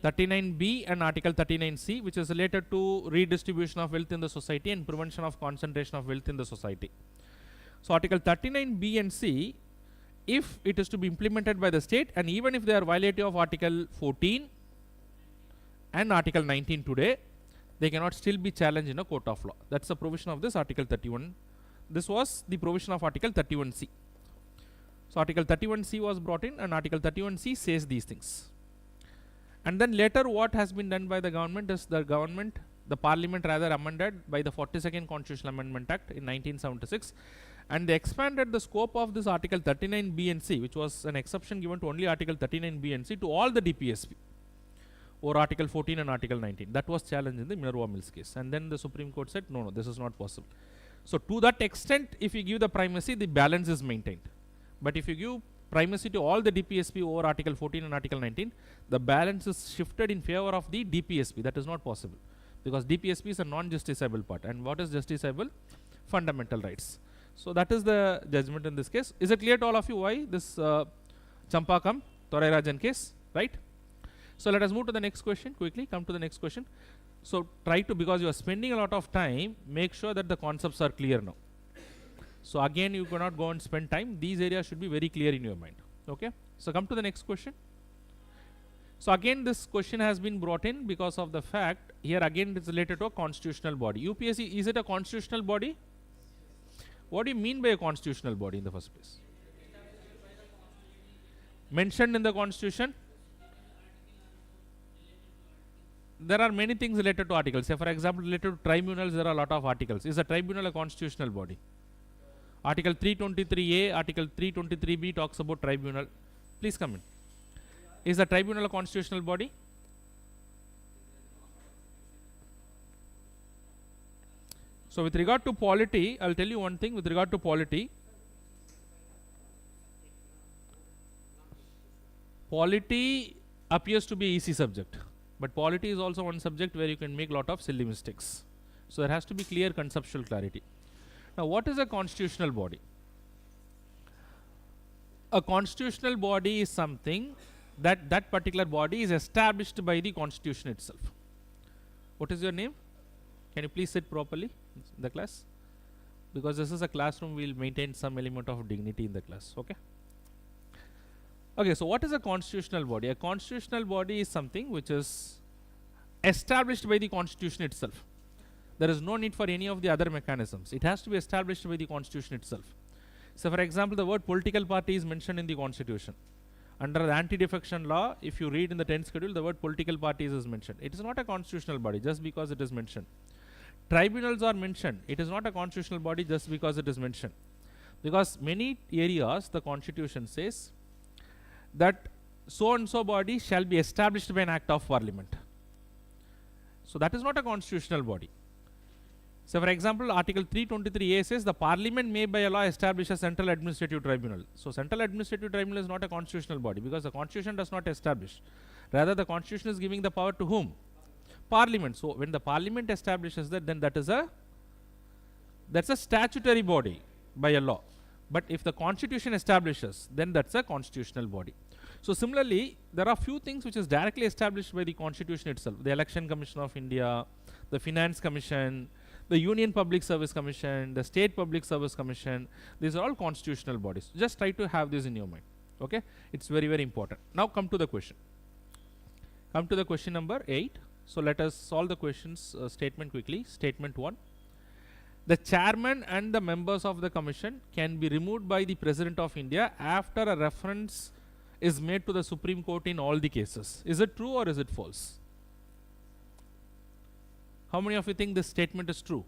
39B and Article 39C, which is related to redistribution of wealth in the society and prevention of concentration of wealth in the society. So Article 39B and C, if it is to be implemented by the state, and even if they are violative of Article 14 and Article 19 today, they cannot still be challenged in a court of law. That's the provision of this Article 31. This was the provision of Article 31C. So Article 31C was brought in, and Article 31C says these things. And then later what has been done by the government is the parliament rather amended by the 42nd Constitutional Amendment Act in 1976, and they expanded the scope of this Article 39B and C, which was an exception given to only Article 39B and C, to all the DPSP or Article 14 and Article 19. That was challenged in the Minerva Mills case, and then the Supreme Court said no, this is not possible. So to that extent, if you give the primacy, the balance is maintained. But if you give primacy to all the DPSP over Article 14 and Article 19, the balance is shifted in favor of the DPSP. That is not possible, because DPSP is a non-justiciable part. And what is justiciable? Fundamental rights. So that is the judgment in this case. Is it clear to all of you why this Champakam Dorairajan case? Right? So let us move to the next question quickly. Come to the next question. So try to, because you are spending a lot of time, make sure that the concepts are clear now. So again, you cannot go and spend time. These areas should be very clear in your mind. Okay. So come to the next question. So again, this question has been brought in because of the fact here again it's related to a constitutional body. UPSC, is it a constitutional body? What do you mean by a constitutional body in the first place? Mentioned in the constitution? There are many things related to articles. Say for example, related to tribunals, there are a lot of articles. Is a tribunal a constitutional body? Article 323A, Article 323B talks about tribunal. Please come in. Is the tribunal a constitutional body? So with regard to polity, I'll tell you one thing with regard to polity. Polity appears to be easy subject, but polity is also one subject where you can make a lot of silly mistakes. So there has to be clear conceptual clarity. Now, what is a constitutional body? A constitutional body is something that particular body is established by the constitution itself. What is your name? Can you please sit properly in the class? Because this is a classroom, we will maintain some element of dignity in the class. Okay. Okay, so what is a constitutional body? A constitutional body is something which is established by the constitution itself. There is no need for any of the other mechanisms. It has to be established by the constitution itself. So for example, the word political party is mentioned in the constitution. Under the anti-defection law, if you read in the 10th schedule, the word political parties is mentioned. It is not a constitutional body just because it is mentioned. Tribunals are mentioned. It is not a constitutional body just because it is mentioned. Because many areas the constitution says that so and so body shall be established by an act of parliament. So that is not a constitutional body. So for example, article 323A says the parliament may by a law establish a central administrative tribunal. So central administrative tribunal is not a constitutional body because the constitution does not establish. Rather, the constitution is giving the power to whom? Parliament. So when the parliament establishes that, then that's a statutory body by a law. But if the constitution establishes, then that's a constitutional body. So similarly, there are few things which is directly established by the constitution itself. The Election Commission of India, the Finance Commission, the Union Public Service Commission, the State Public Service Commission. These are all constitutional bodies. Just try to have this in your mind. Okay? It's very, very important. Now come to the question. Come to the question number 8. So let us solve the questions statement quickly. Statement 1. The chairman and the members of the commission can be removed by the President of India after a reference is made to the Supreme Court in all the cases. Is it true or is it false? How many of you think this statement is true?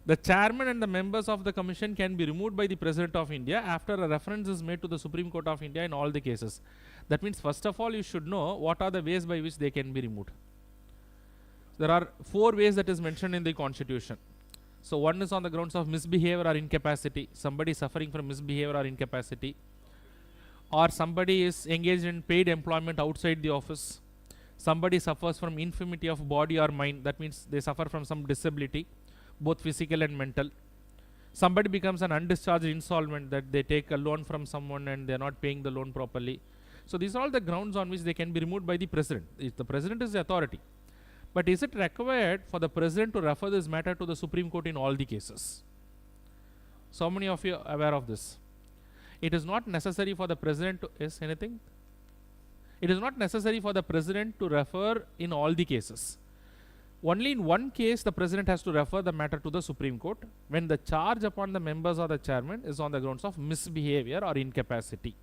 The chairman and the members of the commission can be removed by the President of India after a reference is made to the Supreme Court of India in all the cases. That means first of all you should know what are the ways by which they can be removed. There are 4 ways that is mentioned in the constitution. So one is on the grounds of misbehavior or incapacity. Somebody suffering from misbehavior or incapacity. Or somebody is engaged in paid employment outside the office. Somebody suffers from infirmity of body or mind. That means they suffer from some disability, both physical and mental. Somebody becomes an undischarged insolvent, that they take a loan from someone and they are not paying the loan properly. So these are all the grounds on which they can be removed by the president. If the president is the authority. But is it required for the president to refer this matter to the Supreme Court in all the cases? So many of you are aware of this. It is not necessary for the president to, yes, anything? It is not necessary for the president to refer in all the cases. Only in one case the president has to refer the matter to the Supreme Court, when the charge upon the members or the chairman is on the grounds of misbehavior or incapacity.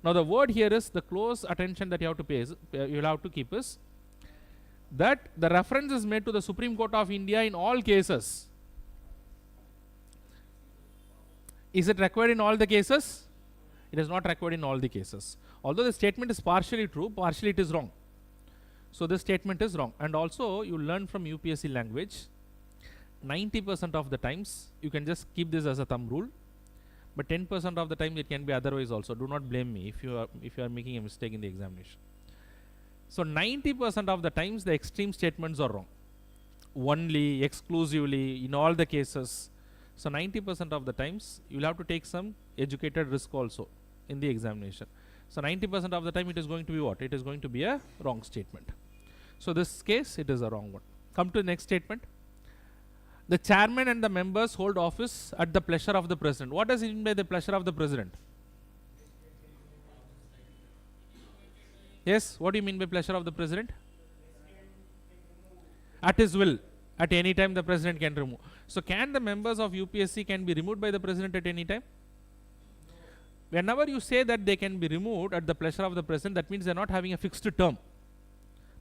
Now the word here is, the close attention that you have to pay is, you will have to keep is, that the reference is made to the Supreme Court of India in all cases. Is it required in all the cases? It is not required in all the cases. Although the statement is partially true, partially it is wrong. So this statement is wrong. And also you learn from UPSC language, 90% of the times, you can just keep this as a thumb rule, but 10% of the time it can be otherwise also. Do not blame me if you are making a mistake in the examination. So 90% of the times the extreme statements are wrong. Only, exclusively, in all the cases. So 90% of the times you will have to take some educated risk also in the examination. So 90% of the time it is going to be what? It is going to be a wrong statement. So this case, it is a wrong one. Come to the next statement. The chairman and the members hold office at the pleasure of the president. What does it mean by the pleasure of the president? Yes, what do you mean by pleasure of the president? At his will. At any time the president can remove. So can the members of UPSC can be removed by the president at any time? Whenever you say that they can be removed at the pleasure of the president, that means they are not having a fixed term.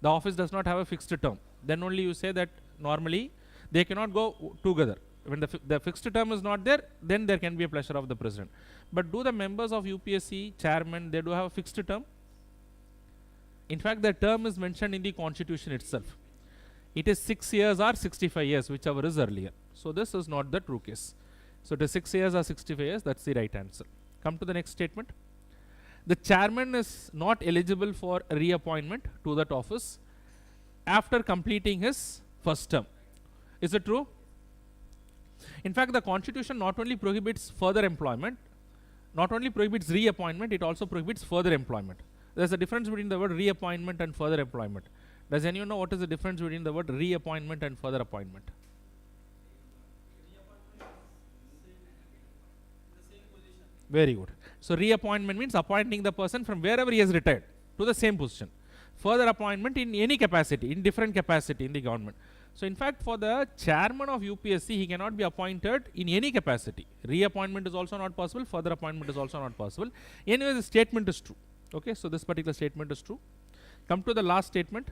The office does not have a fixed term. Then only you say that normally they cannot go together. When the fixed term is not there, then there can be a pleasure of the president. But do the members of UPSC, chairman, they do have a fixed term? In fact, the term is mentioned in the constitution itself. It is 6 years or 65 years, whichever is earlier. So this is not the true case. So it is 6 years or 65 years, that's the right answer. Come to the next statement. The chairman is not eligible for reappointment to that office after completing his first term. Is it true? In fact, the constitution not only prohibits further employment, not only prohibits reappointment, it also prohibits further employment. There is a difference between the word reappointment and further employment. Does anyone know what is the difference between the word reappointment and further appointment? Very good. So reappointment means appointing the person from wherever he has retired to the same position. Further appointment in any capacity, in different capacity in the government. So in fact, for the chairman of UPSC, he cannot be appointed in any capacity. Reappointment is also not possible. Further appointment is also not possible. Anyway, the statement is true. Okay, so this particular statement is true. Come to the last statement.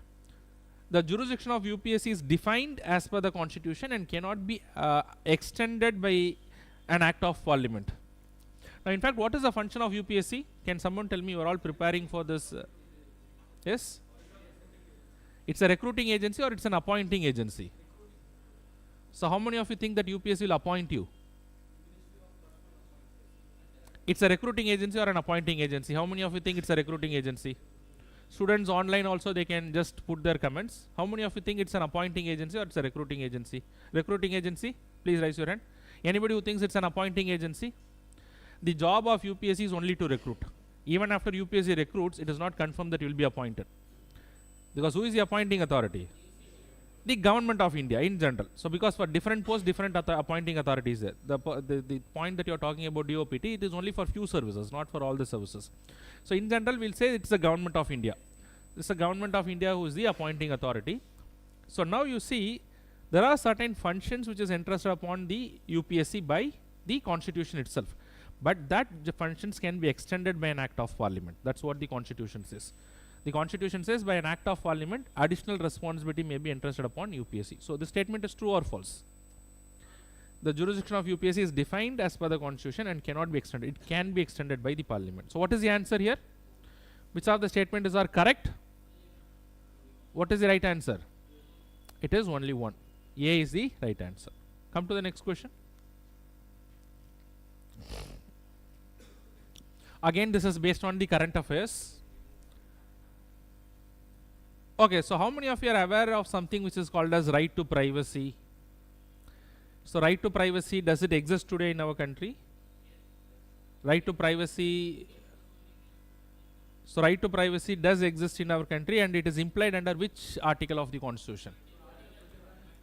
The jurisdiction of UPSC is defined as per the constitution and cannot be extended by an act of parliament. Now, in fact, what is the function of UPSC? Can someone tell me? You are all preparing for this. Yes? It's a recruiting agency or it's an appointing agency? So, how many of you think that UPSC will appoint you? It's a recruiting agency or an appointing agency? How many of you think it's a recruiting agency? Students online also, they can just put their comments. How many of you think it's an appointing agency or it's a recruiting agency? Recruiting agency? Please raise your hand. Anybody who thinks it's an appointing agency? The job of UPSC is only to recruit. Even after UPSC recruits, it is not confirmed that you will be appointed. Because who is the appointing authority? The government of India in general. So because for different posts, different appointing authorities there. The point that you are talking about DOPT, it is only for few services, not for all the services. So in general, we'll say it's the government of India. It's the government of India who is the appointing authority. So now you see, there are certain functions which is entrusted upon the UPSC by the constitution itself. But that functions can be extended by an act of parliament. That's what the constitution says. The constitution says by an act of parliament, additional responsibility may be entrusted upon UPSC. So this statement is true or false? The jurisdiction of UPSC is defined as per the constitution and cannot be extended. It can be extended by the parliament. So what is the answer here? Which of the statements are correct? What is the right answer? It is only one. A is the right answer. Come to the next question. Again, this is based on the current affairs. Okay, so how many of you are aware of something which is called as right to privacy? So right to privacy, does it exist today in our country? Right to privacy. So right to privacy does exist in our country, and it is implied under which article of the constitution?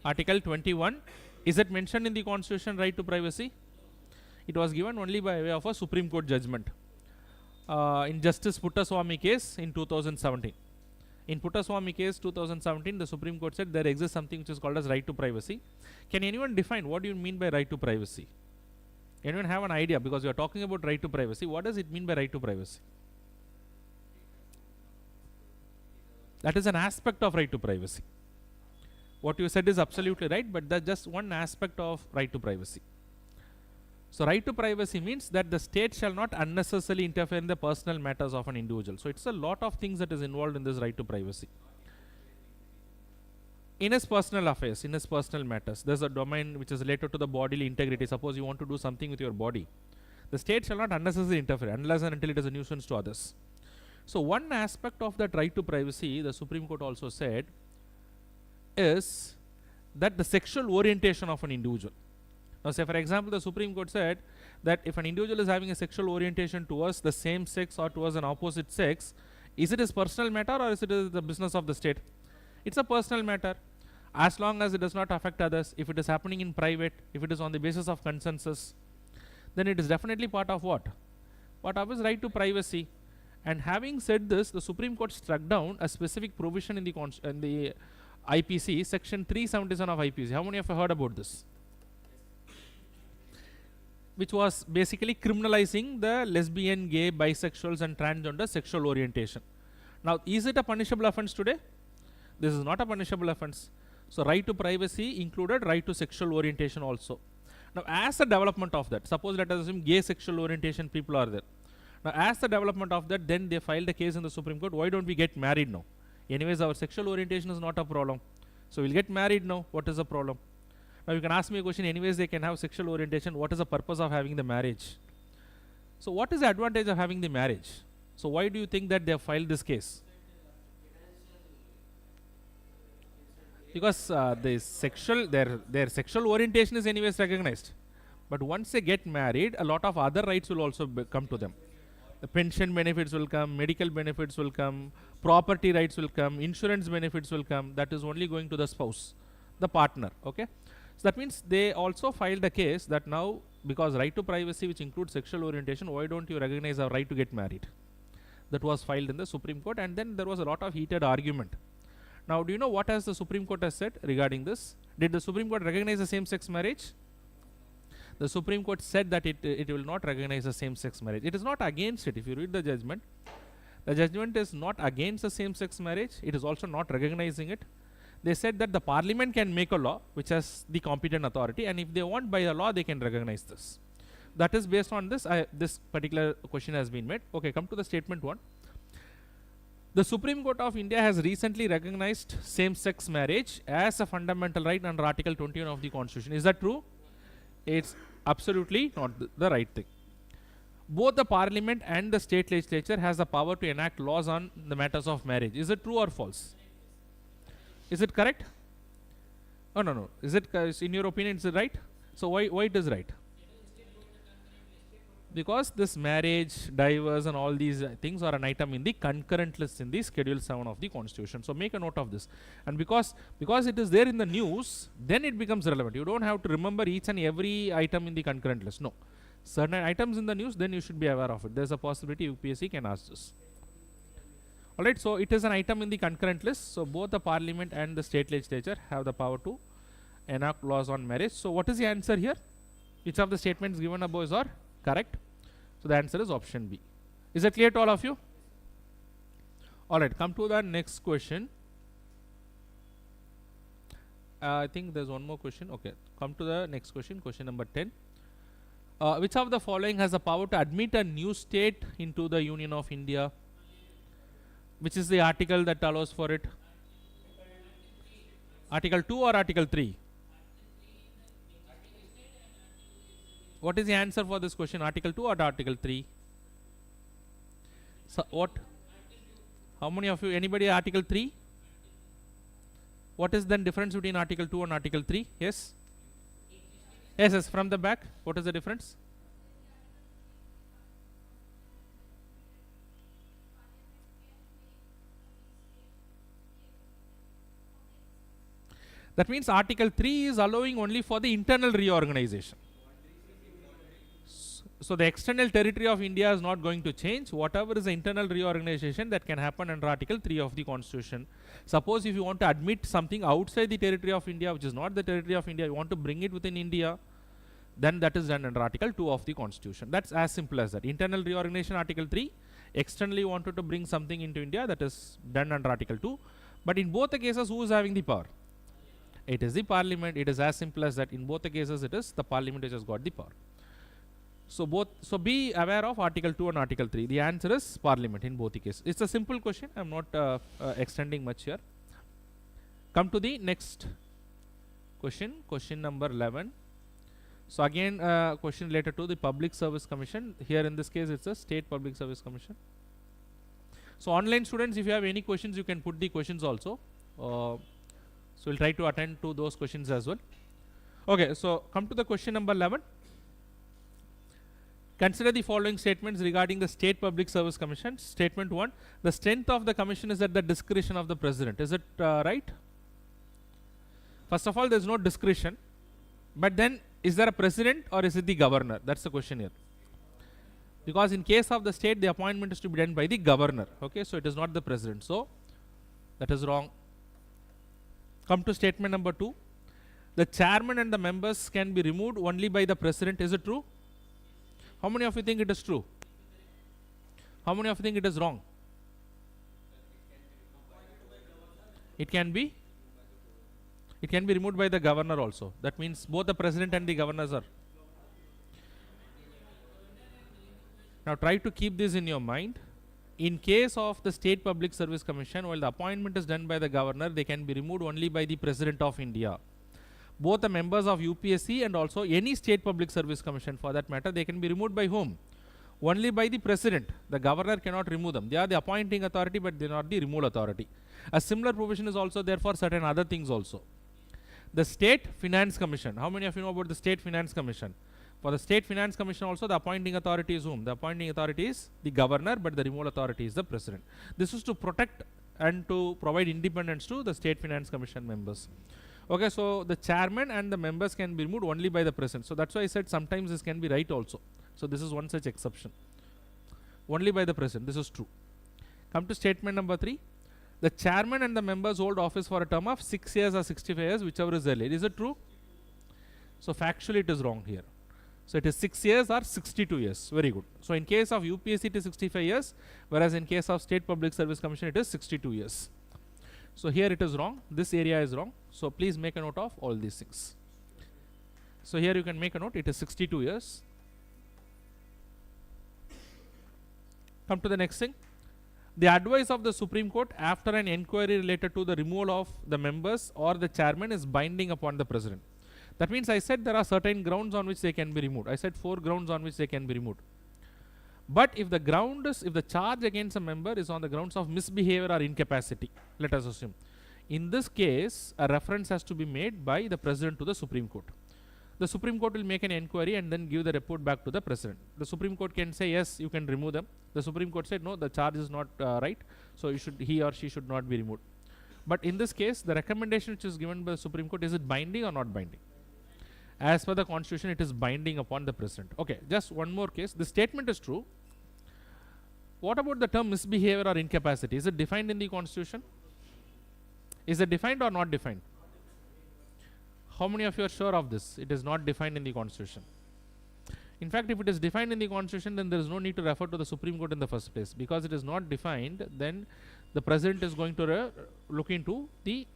Article 21. Is it mentioned in the constitution, right to privacy? It was given only by way of a Supreme Court judgment. In Justice Puttaswamy case in 2017. In Puttaswamy case 2017, the Supreme Court said there exists something which is called as right to privacy. Can anyone define what do you mean by right to privacy? Anyone have an idea? Because you are talking about right to privacy. What does it mean by right to privacy? That is an aspect of right to privacy. What you said is absolutely right, but that's just one aspect of right to privacy. So right to privacy means that the state shall not unnecessarily interfere in the personal matters of an individual. So it's a lot of things that is involved in this right to privacy. In his personal affairs, in his personal matters, there's a domain which is related to the bodily integrity. Suppose you want to do something with your body. The state shall not unnecessarily interfere unless and until it is a nuisance to others. So one aspect of that right to privacy, the Supreme Court also said, is that the sexual orientation of an individual. Now say for example, the Supreme Court said that if an individual is having a sexual orientation towards the same sex or towards an opposite sex, is it his personal matter or is it the business of the state? It's a personal matter. As long as it does not affect others, if it is happening in private, if it is on the basis of consensus, then it is definitely part of what? Part of his right to privacy. And having said this, the Supreme Court struck down a specific provision in the IPC, section 377 of IPC. How many of you heard about this? Which was basically criminalizing the lesbian, gay, bisexuals and transgender sexual orientation. Now, is it a punishable offense today? This is not a punishable offense. So, right to privacy included right to sexual orientation also. Now, as a development of that, suppose let us assume gay sexual orientation people are there. Now, as the development of that, then they filed a case in the Supreme Court. Why don't we get married now? Anyways, our sexual orientation is not a problem. So, we'll get married now. What is the problem? Now you can ask me a question, anyways they can have sexual orientation, what is the purpose of having the marriage? So what is the advantage of having the marriage? So why do you think that they have filed this case? Because their sexual orientation is anyways recognized. But once they get married, a lot of other rights will also come to them. The pension benefits will come, medical benefits will come, property rights will come, insurance benefits will come. That is only going to the spouse, the partner, okay? So that means they also filed a case that now, because right to privacy which includes sexual orientation, why don't you recognize our right to get married? That was filed in the Supreme Court, and then there was a lot of heated argument. Now, do you know what has the Supreme Court has said regarding this? Did the Supreme Court recognize the same-sex marriage? The Supreme Court said that it will not recognize the same-sex marriage. It is not against it. If you read the judgment is not against the same-sex marriage. It is also not recognizing it. They said that the Parliament can make a law which has the competent authority, and if they want by the law, they can recognize this. That is based on this. This particular question has been made. Okay, come to the statement 1. The Supreme Court of India has recently recognized same-sex marriage as a fundamental right under Article 21 of the Constitution. Is that true? It's absolutely not the right thing. Both the Parliament and the state legislature has the power to enact laws on the matters of marriage. Is it true or false? Is it correct? Oh, no. Is it, in your opinion, is it right? So why it is right? Because this marriage, divorce and all these things are an item in the concurrent list in the Schedule 7 of the Constitution. So make a note of this. And because it is there in the news, then it becomes relevant. You don't have to remember each and every item in the concurrent list. No. Certain items in the news, then you should be aware of it. There's a possibility UPSC can ask this. Alright, so it is an item in the concurrent list. So both the Parliament and the state legislature have the power to enact laws on marriage. So what is the answer here? Which of the statements given above are correct? So the answer is option B. Is it clear to all of you? Alright, come to the next question. I think there's one more question. Okay, come to the next question, question number 10. Which of the following has the power to admit a new state into the Union of India? Which is the article that allows for it? Article 2 or Article 3? What is the answer for this question? Article 2 or Article 3? So what? How many of you? Anybody Article 3? What is then difference between Article 2 and Article 3? Yes? Yes, from the back. What is the difference? That means Article 3 is allowing only for the internal reorganization. So the external territory of India is not going to change. Whatever is the internal reorganization that can happen under Article 3 of the Constitution. Suppose if you want to admit something outside the territory of India, which is not the territory of India, you want to bring it within India, then that is done under Article 2 of the Constitution. That's as simple as that. Internal reorganization, Article 3. Externally wanted to bring something into India, that is done under Article 2. But in both the cases, who is having the power? It is the Parliament. It is as simple as that. In both the cases, it is the Parliament which has got the power. So be aware of Article 2 and Article 3. The answer is Parliament in both the cases. It's a simple question. I'm not extending much here. Come to the next question, question number 11. So again, question related to the Public Service Commission. Here in this case, it's a State Public Service Commission. So online students, if you have any questions, you can put the questions also. So we'll try to attend to those questions as well. Okay, so come to the question number 11. Consider the following statements regarding the State Public Service Commission. Statement 1. The strength of the commission is at the discretion of the president. Is it right? First of all, there is no discretion. But then, is there a president or is it the governor? That's the question here. Because in case of the state, the appointment is to be done by the governor. Okay, so it is not the president. So, that is wrong. Come to statement number 2. The chairman and the members can be removed only by the president. Is it true? How many of you think it is true? How many of you think it is wrong? It can be removed by the governor also. That means both the president and the governors are. Now try to keep this in your mind. In case of the State Public Service Commission, while the appointment is done by the governor, they can be removed only by the President of India. Both the members of UPSC and also any State Public Service Commission for that matter, they can be removed by whom? Only by the President. The governor cannot remove them. They are the appointing authority, but they are not the removal authority. A similar provision is also there for certain other things also. The State Finance Commission. How many of you know about the State Finance Commission? For the State Finance Commission also, the appointing authority is whom? The appointing authority is the governor, but the removal authority is the president. This is to protect and to provide independence to the State Finance Commission members. Okay, so the chairman and the members can be removed only by the president. So that's why I said sometimes this can be right also. So this is one such exception. Only by the president. This is true. Come to statement number 3. the chairman and the members hold office for a term of 6 years or 65 years, whichever is earlier. Is it true? So factually it is wrong here. So it is 6 years or 62 years. Very good. So in case of UPSC it is 65 years, whereas in case of State Public Service Commission it is 62 years. So here it is wrong. This area is wrong. So please make a note of all these things. So here you can make a note. It is 62 years. Come to the next thing. The advice of the Supreme Court after an inquiry related to the removal of the members or the chairman is binding upon the president. That means I said there are certain grounds on which they can be removed. I said 4 grounds on which they can be removed. But if the ground is, if the charge against a member is on the grounds of misbehavior or incapacity, let us assume. In this case, a reference has to be made by the president to the Supreme Court. The Supreme Court will make an inquiry and then give the report back to the president. The Supreme Court can say, yes, you can remove them. The Supreme Court said, no, the charge is not right, so you should, he or she should not be removed. But in this case, the recommendation which is given by the Supreme Court, is it binding or not binding? As per the Constitution, it is binding upon the president. Okay, just one more case. The statement is true. What about the term misbehavior or incapacity? Is it defined in the Constitution? Is it defined or not defined? How many of you are sure of this? It is not defined in the Constitution. In fact, if it is defined in the Constitution, then there is no need to refer to the Supreme Court in the first place. Because it is not defined, then the President is going to look into the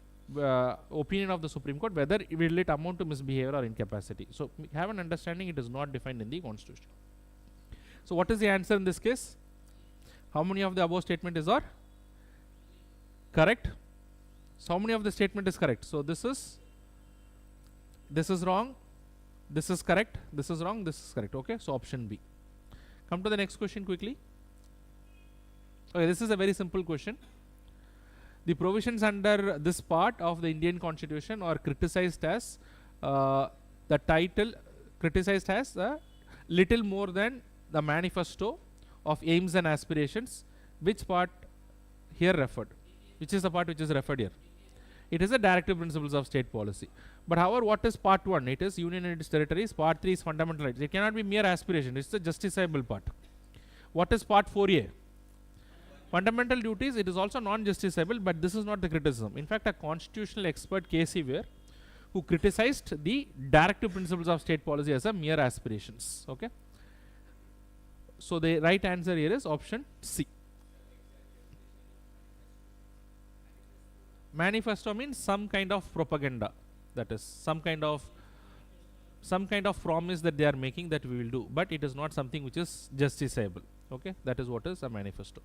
opinion of the Supreme Court, whether will it amount to misbehavior or incapacity. So, have an understanding, it is not defined in the Constitution. So, what is the answer in this case? How many of the above statement is or correct? So, how many of the statement is correct? So, this is wrong, this is correct, this is wrong, this is correct. Okay, so option B. Come to the next question quickly. Okay, this is a very simple question. The provisions under this part of the Indian Constitution are criticized as the title, criticized as little more than the manifesto of aims and aspirations. Which part here referred? Which is the part which is referred here? It is the directive principles of state policy. But however, what is part 1? It is union and its territories. Part 3 is fundamental rights. It cannot be mere aspiration. It's the justiciable part. What is part 4A? Fundamental duties. It is also non-justiciable, but this is not the criticism. In fact, a constitutional expert, K.C. Ware, who criticized the directive principles of state policy as a mere aspirations. Okay. So the right answer here is option C. Manifesto means some kind of propaganda, that is some kind of promise that they are making that we will do, but it is not something which is justiciable. Okay, that is what is a manifesto.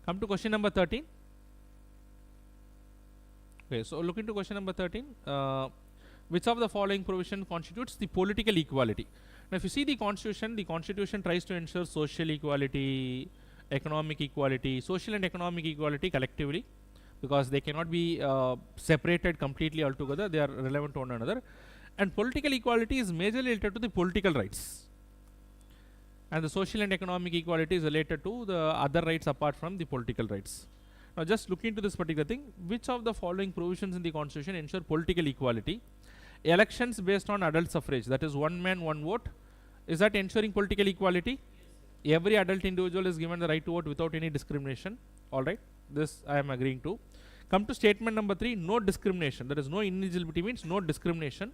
Come to question number 13. Okay, so look into question number 13. Which of the following provision constitutes the political equality? Now, if you see the Constitution tries to ensure social equality, economic equality, social and economic equality collectively, because they cannot be separated completely altogether. They are relevant to one another. And political equality is majorly related to the political rights. And the social and economic equality is related to the other rights apart from the political rights. Now, just look into this particular thing. Which of the following provisions in the Constitution ensure political equality? Elections based on adult suffrage, that is one man, one vote. Is that ensuring political equality? Every adult individual is given the right to vote without any discrimination. Alright, this I am agreeing to. Come to statement number 3, no discrimination. There is no ineligibility, means no discrimination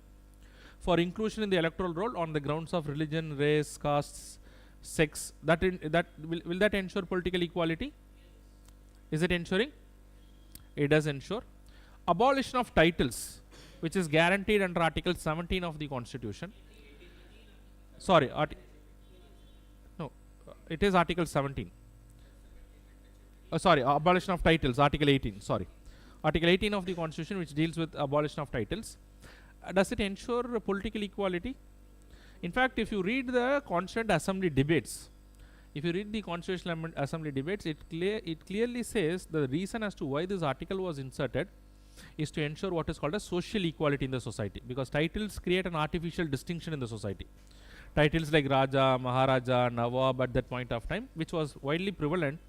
for inclusion in the electoral roll on the grounds of religion, race, castes, sex. Will that ensure political equality? Is it ensuring? It does ensure. Abolition of titles, which is guaranteed under Article 17 of the Constitution. Sorry, it is Article 17. Sorry, abolition of titles, Article 18. Sorry, Article 18 of the Constitution, which deals with abolition of titles. Does it ensure political equality? In fact, if you read the Constituent Assembly debates, it clearly says the reason as to why this article was inserted is to ensure what is called a social equality in the society, because titles create an artificial distinction in the society. Titles like Raja, Maharaja, Nawab at that point of time, which was widely prevalent,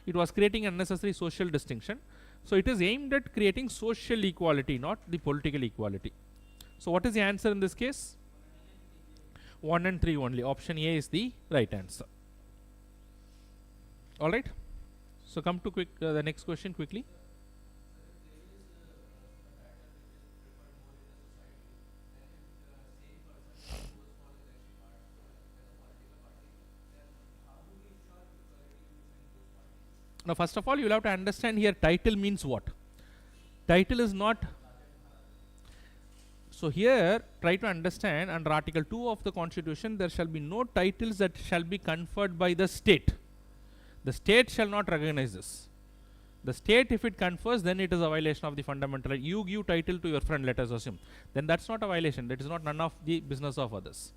it was creating unnecessary social distinction. So it is aimed at creating social equality, not the political equality. So what is the answer in this case? 1 and 3 only. Option A is the right answer. Alright. So come to the next question quickly. Now first of all, you will have to understand here title means what. Title is not. So here try to understand, under Article 2 of the Constitution there shall be no titles that shall be conferred by the state. The state shall not recognize this. The state, if it confers, then it is a violation of the fundamental right. You give title to your friend, let us assume, then that's not a violation. That is not none of the business of others.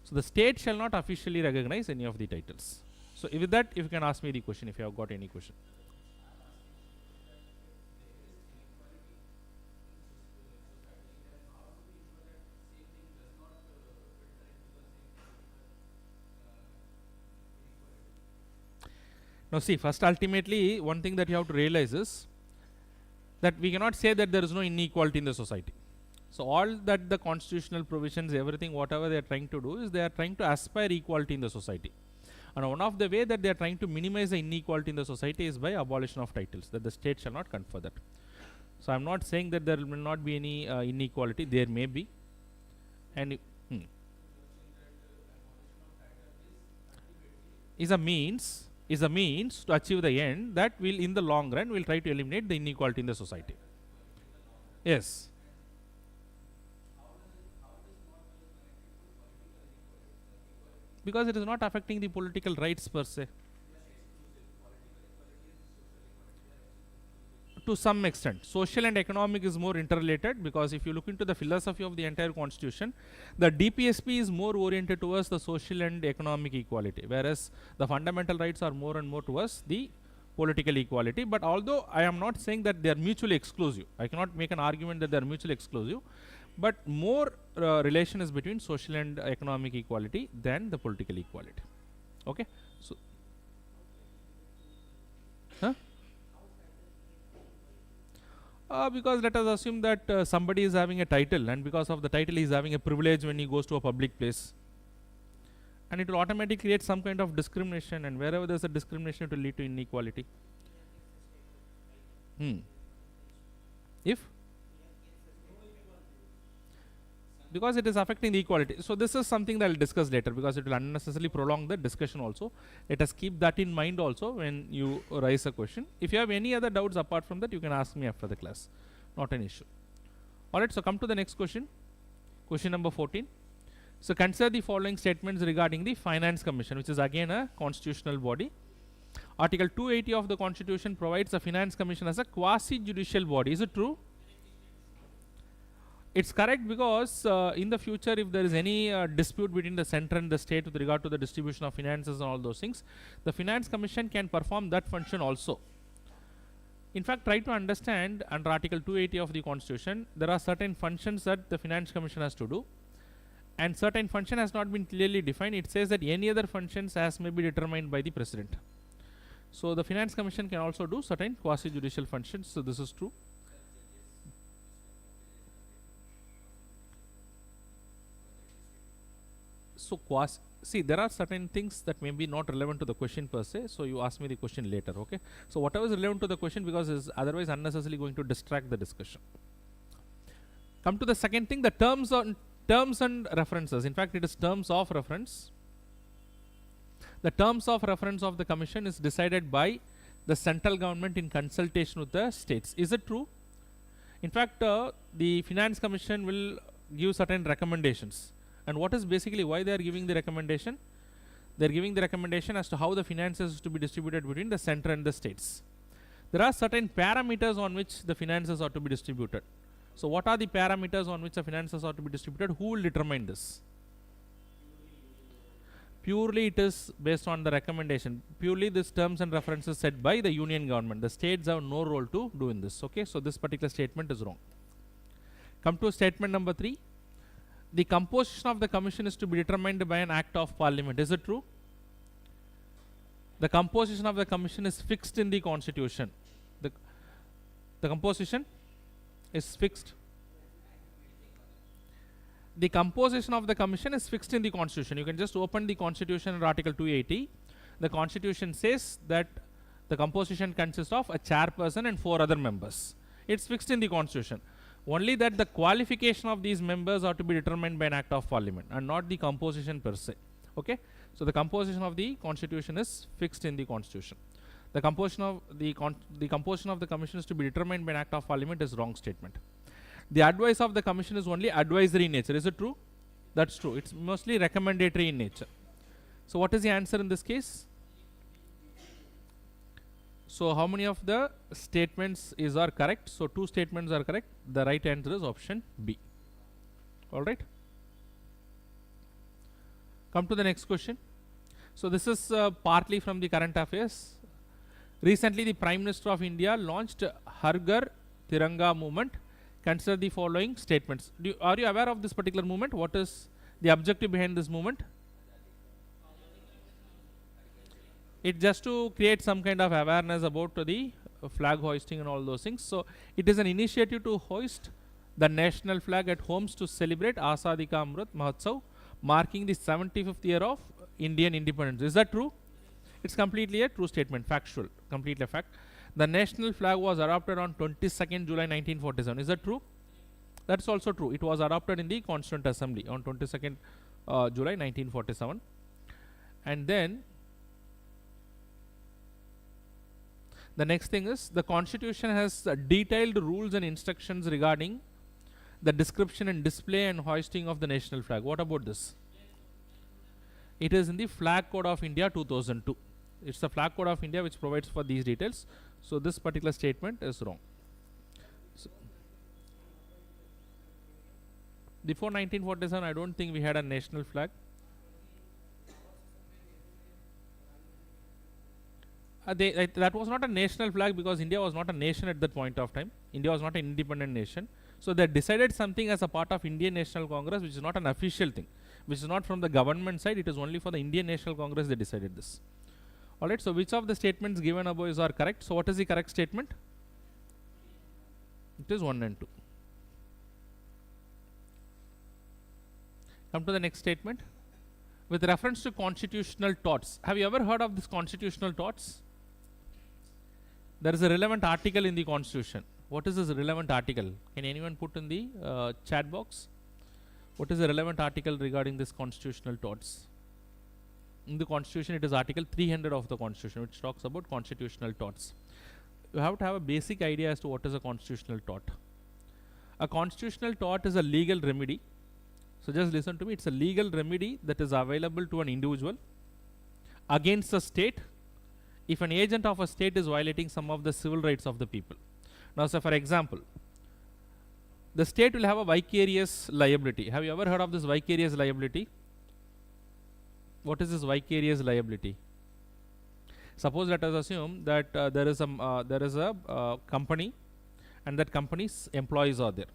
So the state shall not officially recognize any of the titles. So with that, if you can ask me the question, if you have got any question. Now see, first ultimately one thing that you have to realize is that we cannot say that there is no inequality in the society. So all that the constitutional provisions, everything, whatever they are trying to do is they are trying to aspire equality in the society. And one of the way that they are trying to minimize the inequality in the society is by abolition of titles, that the state shall not confer that. So I am not saying that there will not be any inequality, there may be. And is a means to achieve the end that will in the long run will try to eliminate the inequality in the society. Yes. Because it is not affecting the political rights per se. To some extent, social and economic is more interrelated, because if you look into the philosophy of the entire constitution, the DPSP is more oriented towards the social and economic equality, whereas the fundamental rights are more and more towards the political equality. But although I am not saying that they are mutually exclusive, I cannot make an argument that they are mutually exclusive, but more relation is between social and economic equality than the political equality. Okay, so because let us assume that somebody is having a title, and because of the title he is having a privilege when he goes to a public place, and it will automatically create some kind of discrimination, and wherever there is a discrimination it will lead to inequality. If because it is affecting the equality. So this is something that I will discuss later, because it will unnecessarily prolong the discussion also. Let us keep that in mind also when you raise a question. If you have any other doubts apart from that, you can ask me after the class. Not an issue. Alright, so come to the next question. Question number 14. So consider the following statements regarding the Finance Commission, which is again a constitutional body. Article 280 of the Constitution provides the Finance Commission as a quasi-judicial body. Is it true? It's correct, because in the future if there is any dispute between the center and the state with regard to the distribution of finances and all those things, the Finance Commission can perform that function also. In fact, try to understand under Article 280 of the Constitution, there are certain functions that the Finance Commission has to do, and certain function has not been clearly defined. It says that any other functions as may be determined by the President. So the Finance Commission can also do certain quasi-judicial functions. So this is true. So see, there are certain things that may be not relevant to the question per se, so you ask me the question later, okay? So whatever is relevant to the question, because is otherwise unnecessarily going to distract the discussion. Come to the second thing, the terms and references. In fact, it is terms of reference. The terms of reference of the commission is decided by the central government in consultation with the states. Is it true? In fact, the Finance Commission will give certain recommendations. And what is basically why they are giving the recommendation? They are giving the recommendation as to how the finances is to be distributed between the center and the states. There are certain parameters on which the finances are to be distributed. So what are the parameters on which the finances are to be distributed? Who will determine this? Purely it is based on the recommendation. Purely this terms and references set by the union government. The states have no role to do in this. Okay, so this particular statement is wrong. Come to statement number 3. The composition of the commission is to be determined by an act of parliament. Is it true? The composition of the commission is fixed in the constitution. The composition is fixed. The composition of the commission is fixed in the constitution. You can just open the constitution under Article 280. The constitution says that The composition consists of a chairperson and 4 other members. It's fixed in the constitution. Only that the qualification of these members are to be determined by an act of parliament and not the composition per se. Okay? So the composition of the constitution is fixed in the constitution. The composition of the commission is to be determined by an act of parliament is wrong statement. The advice of the commission is only advisory in nature. Is it true? That's true. It's mostly recommendatory in nature. So what is the answer in this case? So how many of the statements are correct? So 2 statements are correct. The right answer is option B. Alright. Come to the next question. So this is partly from the current affairs. Recently the Prime Minister of India launched Har Ghar Tiranga movement. Consider the following statements. Are you aware of this particular movement? What is the objective behind this movement? It's just to create some kind of awareness about the flag hoisting and all those things. So it is an initiative to hoist the national flag at homes to celebrate Azadi Ka Amrit Mahotsav, marking the 75th year of Indian independence. Is that true? It's completely a true statement, factual, completely a fact. The national flag was adopted on 22nd July 1947. Is that true? That's also true. It was adopted in the Constituent Assembly on 22nd July 1947. And then the next thing is the constitution has detailed rules and instructions regarding the description and display and hoisting of the national flag. What about this? It is in the Flag Code of India 2002. It's the Flag Code of India which provides for these details. So this particular statement is wrong. So before 1947, I don't think we had a national flag. That was not a national flag because India was not a nation at that point of time. India was not an independent nation. So they decided something as a part of Indian National Congress, which is not an official thing, which is not from the government side. It is only for the Indian National Congress they decided this. Alright, so which of the statements given above are correct? So what is the correct statement? It is 1 and 2. Come to the next statement. With reference to constitutional torts. Have you ever heard of this constitutional torts? There is a relevant article in the constitution. What is this relevant article? Can anyone put in the chat box? What is the relevant article regarding this constitutional torts? In the constitution, it is article 300 of the constitution, which talks about constitutional torts. You have to have a basic idea as to what is a constitutional tort. A constitutional tort is a legal remedy. So just listen to me. It's a legal remedy that is available to an individual against a state if an agent of a state is violating some of the civil rights of the people. Now, so for example, the state will have a vicarious liability. Have you ever heard of this vicarious liability? What is this vicarious liability? Suppose let us assume that there is a company, and that company's employees are there.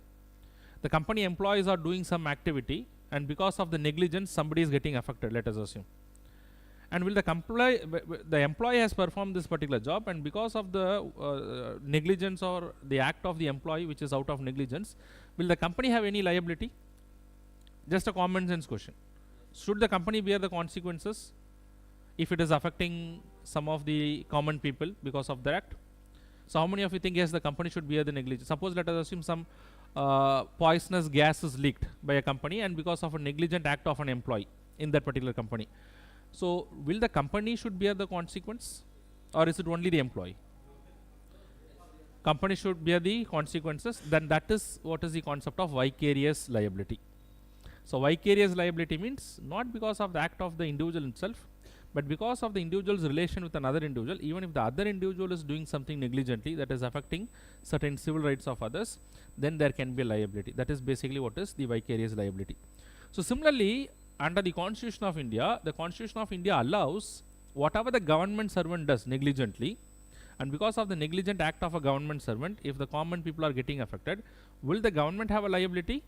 The company employees are doing some activity, and because of the negligence, somebody is getting affected. Let us assume. And will the employee has performed this particular job, and because of the negligence or the act of the employee, which is out of negligence, will the company have any liability? Just a common sense question. Should the company bear the consequences if it is affecting some of the common people because of that act? So how many of you think yes, the company should bear the negligence? Suppose let us assume some poisonous gas is leaked by a company, and because of a negligent act of an employee in that particular company. So will the company should bear the consequence, or is it only the employee? Company should bear the consequences. Then that is what is the concept of vicarious liability. So vicarious liability means not because of the act of the individual himself, but because of the individual's relation with another individual. Even if the other individual is doing something negligently that is affecting certain civil rights of others, then there can be a liability. That is basically what is the vicarious liability. So similarly, under the Constitution of India, the Constitution of India allows whatever the government servant does negligently, and because of the negligent act of a government servant, if the common people are getting affected, will the government have a liability?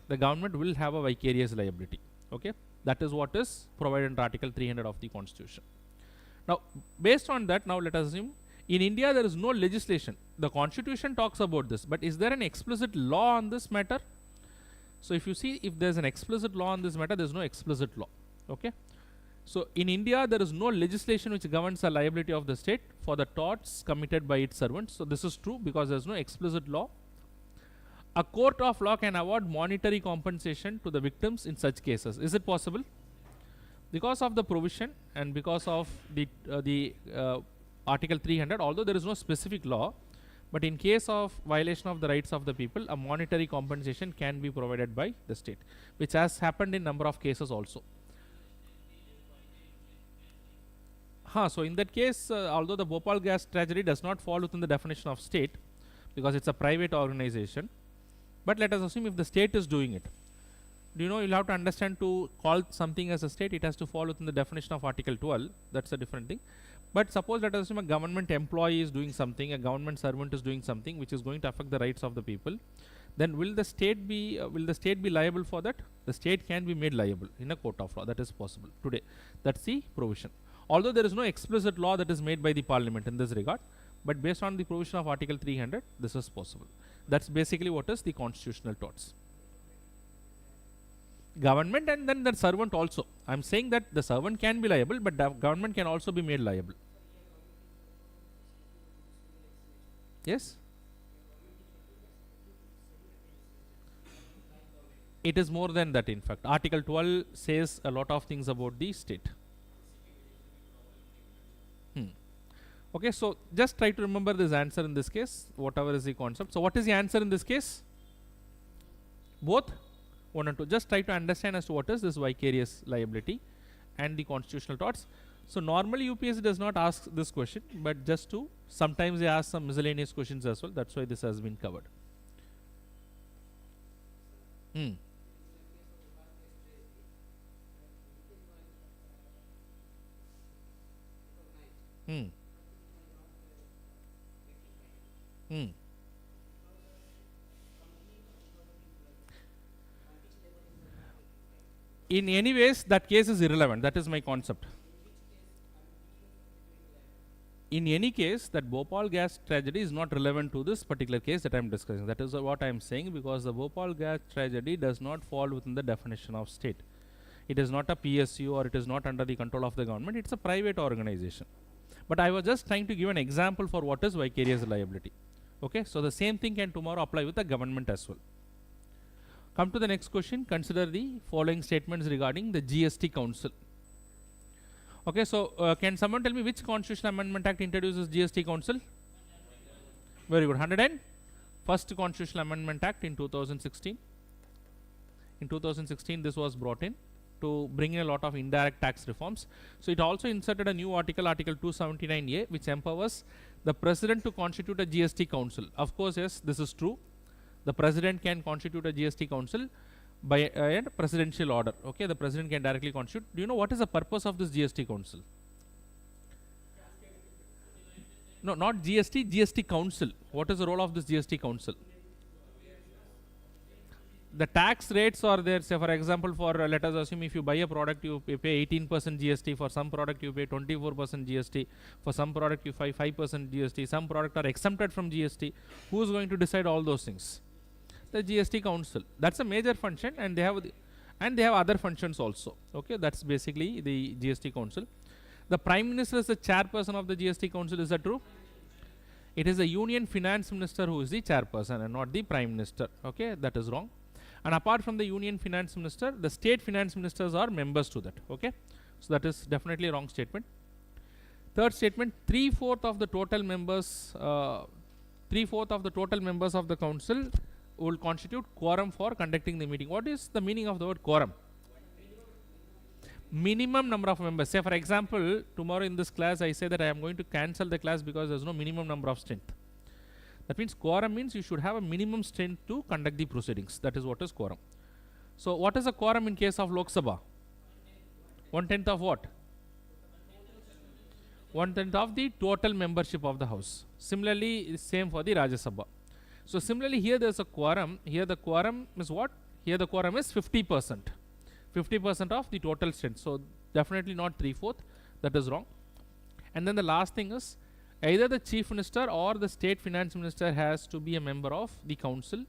The government will have a vicarious liability. Okay, that is what is provided under Article 300 of the Constitution. Now, based on that, now let us assume in India there is no legislation. The Constitution talks about this, but is there an explicit law on this matter? So if you see, if there is an explicit law on this matter, there is no explicit law. Okay, So in India, there is no legislation which governs the liability of the state for the torts committed by its servants. So this is true because there is no explicit law. A court of law can award monetary compensation to the victims in such cases. Is it possible? Because of the provision and because of the Article 300, although there is no specific law, but in case of violation of the rights of the people, a monetary compensation can be provided by the state, which has happened in number of cases also. So in that case, although the Bhopal gas tragedy does not fall within the definition of state, because it's a private organization, but let us assume if the state is doing it, do you know, you'll have to understand to call something as a state, it has to fall within the definition of Article 12. That's a different thing. But suppose let us assume a government employee is doing something, a government servant is doing something which is going to affect the rights of the people, then will the state be liable for that? The state can be made liable in a court of law. That is possible today. That's the provision. Although there is no explicit law that is made by the parliament in this regard, but based on the provision of Article 300, this is possible. That's basically what is the constitutional torts. Government and then the servant also. I'm saying that the servant can be liable, but the government can also be made liable. Yes? It is more than that, in fact. Article 12 says a lot of things about the state. Okay, so just try to remember this answer in this case, whatever is the concept. So what is the answer in this case? Both 1 and 2. Just try to understand as to what is this vicarious liability and the constitutional torts. So normally UPSC does not ask this question, but just to sometimes they ask some miscellaneous questions as well. That's why this has been covered. In any ways, that case is irrelevant. That is my concept. In any case, that Bhopal gas tragedy is not relevant to this particular case that I am discussing. That is what I am saying, because the Bhopal gas tragedy does not fall within the definition of state. It is not a PSU or it is not under the control of the government. It's a private organization. But I was just trying to give an example for what is vicarious liability. Okay, so the same thing can tomorrow apply with the government as well. Come to the next question. Consider the following statements regarding the GST Council. Okay, so can someone tell me which Constitutional Amendment Act introduces GST Council? Very good. 101st Constitutional Amendment Act in 2016. In 2016, this was brought in to bring in a lot of indirect tax reforms. So it also inserted a new article, Article 279A, which empowers the President to constitute a GST Council. Of course, yes, this is true. The President can constitute a GST Council by a presidential order. Okay, the President can directly constitute. Do you know what is the purpose of this GST Council? No, not GST, GST Council. What is the role of this GST Council? The tax rates are there. Say for example, for let us assume if you buy a product, you pay 18% GST. For some product, you pay 24% GST. For some product, you pay 5% GST. Some product are exempted from GST. Who is going to decide all those things? The GST Council. That's a major function, and they have other functions also. Okay, that's basically the GST Council. The Prime Minister is the chairperson of the GST Council. Is that true? It is the Union Finance Minister who is the chairperson and not the Prime Minister. Okay, that is wrong. And apart from the Union Finance Minister, the State Finance Ministers are members to that. Okay, so that is definitely a wrong statement. Third statement: 3/4 of the total members, 3/4 of the total members of the council will constitute quorum for conducting the meeting. What is the meaning of the word quorum? Minimum number of members. Say for example, tomorrow in this class I say that I am going to cancel the class because there is no minimum number of strength. That means quorum means you should have a minimum strength to conduct the proceedings. That is what is quorum. So what is a quorum in case of Lok Sabha? 1/10 of what? 1/10 of the total membership of the house. Similarly, same for the Rajya Sabha. So similarly here there is a quorum. Here the quorum is what? Here the quorum is 50%. 50% of the total strength. So definitely not 3/4. That is wrong. And then the last thing is either the Chief Minister or the State Finance Minister has to be a member of the council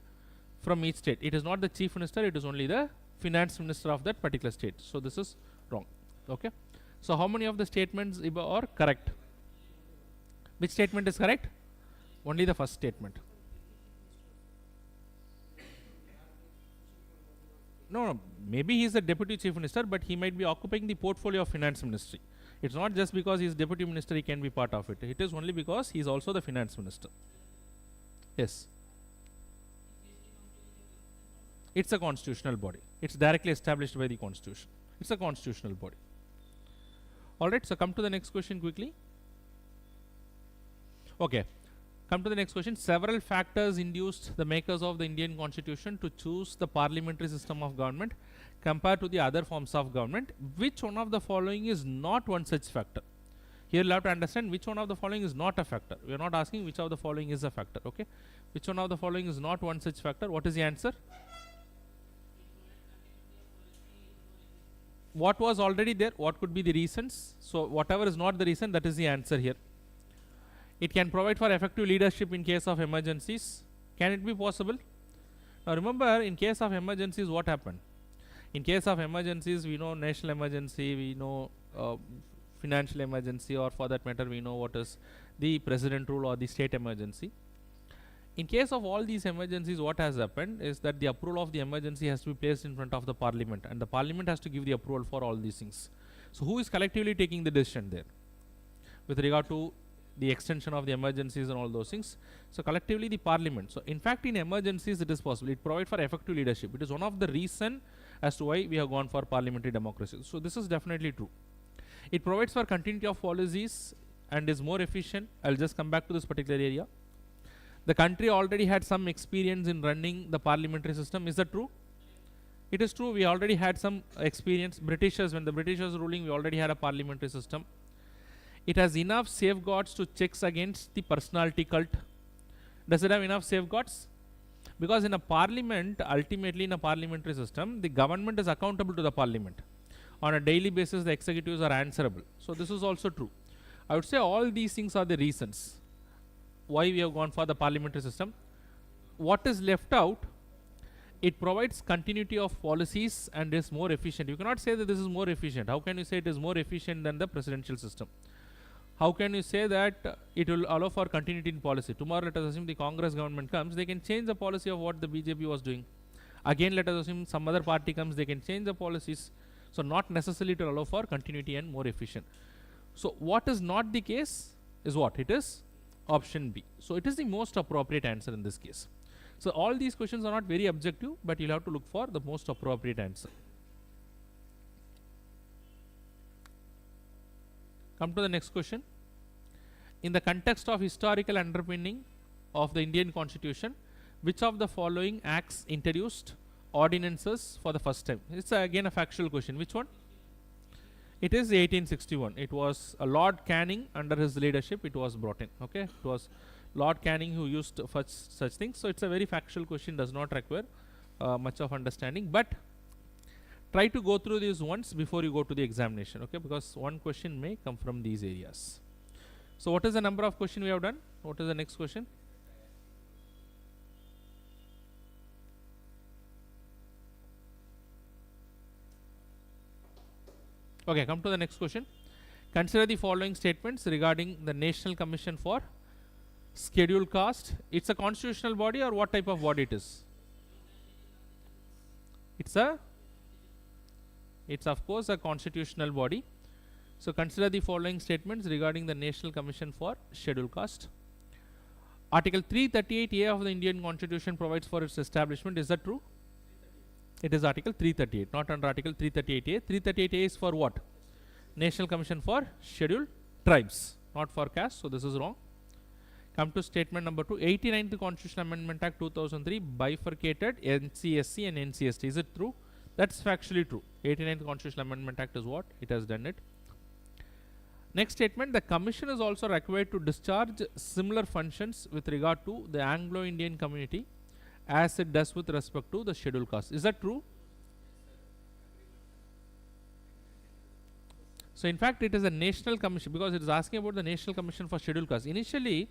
from each state. It is not the Chief Minister, it is only the Finance Minister of that particular state. So this is wrong. Okay. So how many of the statements are correct? Which statement is correct? Only the first statement. No, maybe he is the deputy chief minister, but he might be occupying the portfolio of finance ministry. It's not just because he is deputy minister he can be part of it. It is only because he is also the finance minister. Yes. It's a constitutional body. It's directly established by the constitution. It's a constitutional body. Alright, so come to the next question quickly. Okay. Come to the next question. Several factors induced the makers of the Indian constitution to choose the parliamentary system of government compared to the other forms of government. Which one of the following is not one such factor? Here you have to understand which one of the following is not a factor. We are not asking which of the following is a factor. Okay. Which one of the following is not one such factor? What is the answer? What was already there? What could be the reasons? So whatever is not the reason, that is the answer here. It can provide for effective leadership in case of emergencies. Can it be possible? Now remember, in case of emergencies, what happened? In case of emergencies, we know national emergency, we know financial emergency, or for that matter, we know what is the president rule or the state emergency. In case of all these emergencies, what has happened is that the approval of the emergency has to be placed in front of the parliament, and the parliament has to give the approval for all these things. So who is collectively taking the decision there with regard to the extension of the emergencies and all those things? So collectively the parliament. So in fact, in emergencies it is possible. It provides for effective leadership. It is one of the reason as to why we have gone for parliamentary democracy. So this is definitely true. It provides for continuity of policies and is more efficient. I'll just come back to this particular area. The country already had some experience in running the parliamentary system. Is that true? It is true. We already had some experience. Britishers, when the Britishers ruling, we already had a parliamentary system. It has enough safeguards to checks against the personality cult. Does it have enough safeguards? Because in a parliament, ultimately in a parliamentary system, the government is accountable to the parliament. On a daily basis, the executives are answerable. So this is also true. I would say all these things are the reasons why we have gone for the parliamentary system. What is left out? It provides continuity of policies and is more efficient. You cannot say that this is more efficient. How can you say it is more efficient than the presidential system? How can you say that it will allow for continuity in policy? Tomorrow, let us assume the Congress government comes, they can change the policy of what the BJP was doing. Again, let us assume some other party comes, they can change the policies. So not necessarily to allow for continuity and more efficient. So what is not the case is what? It is option B. So it is the most appropriate answer in this case. So all these questions are not very objective, but you'll have to look for the most appropriate answer. Come to the next question. In the context of historical underpinning of the Indian Constitution, which of the following acts introduced ordinances for the first time? It's again a factual question. Which one? It is 1861. It was Lord Canning, under his leadership it was brought in. Okay, it was Lord Canning who used such things. So it's a very factual question, does not require much of understanding, but try to go through these once before you go to the examination. Okay, because one question may come from these areas. So what is the number of questions we have done? What is the next question? Okay, come to the next question. Consider the following statements regarding the National Commission for Scheduled Caste. It's a constitutional body, or what type of body it is? It's of course a constitutional body. So consider the following statements regarding the National Commission for Scheduled Caste. Article 338A of the Indian Constitution provides for its establishment. Is that true? It is Article 338, not under Article 338A. 338A is for what? National Commission for Scheduled Tribes, not for caste. So this is wrong. Come to statement number 2. 89th Constitutional Amendment Act 2003 bifurcated NCSC and NCST. Is it true? That's factually true. 89th Constitutional Amendment Act is what? It has done it. Next statement. The Commission is also required to discharge similar functions with regard to the Anglo-Indian community as it does with respect to the scheduled caste. Is that true? So in fact, it is a national commission, because it is asking about the National Commission for Scheduled Caste. Initially,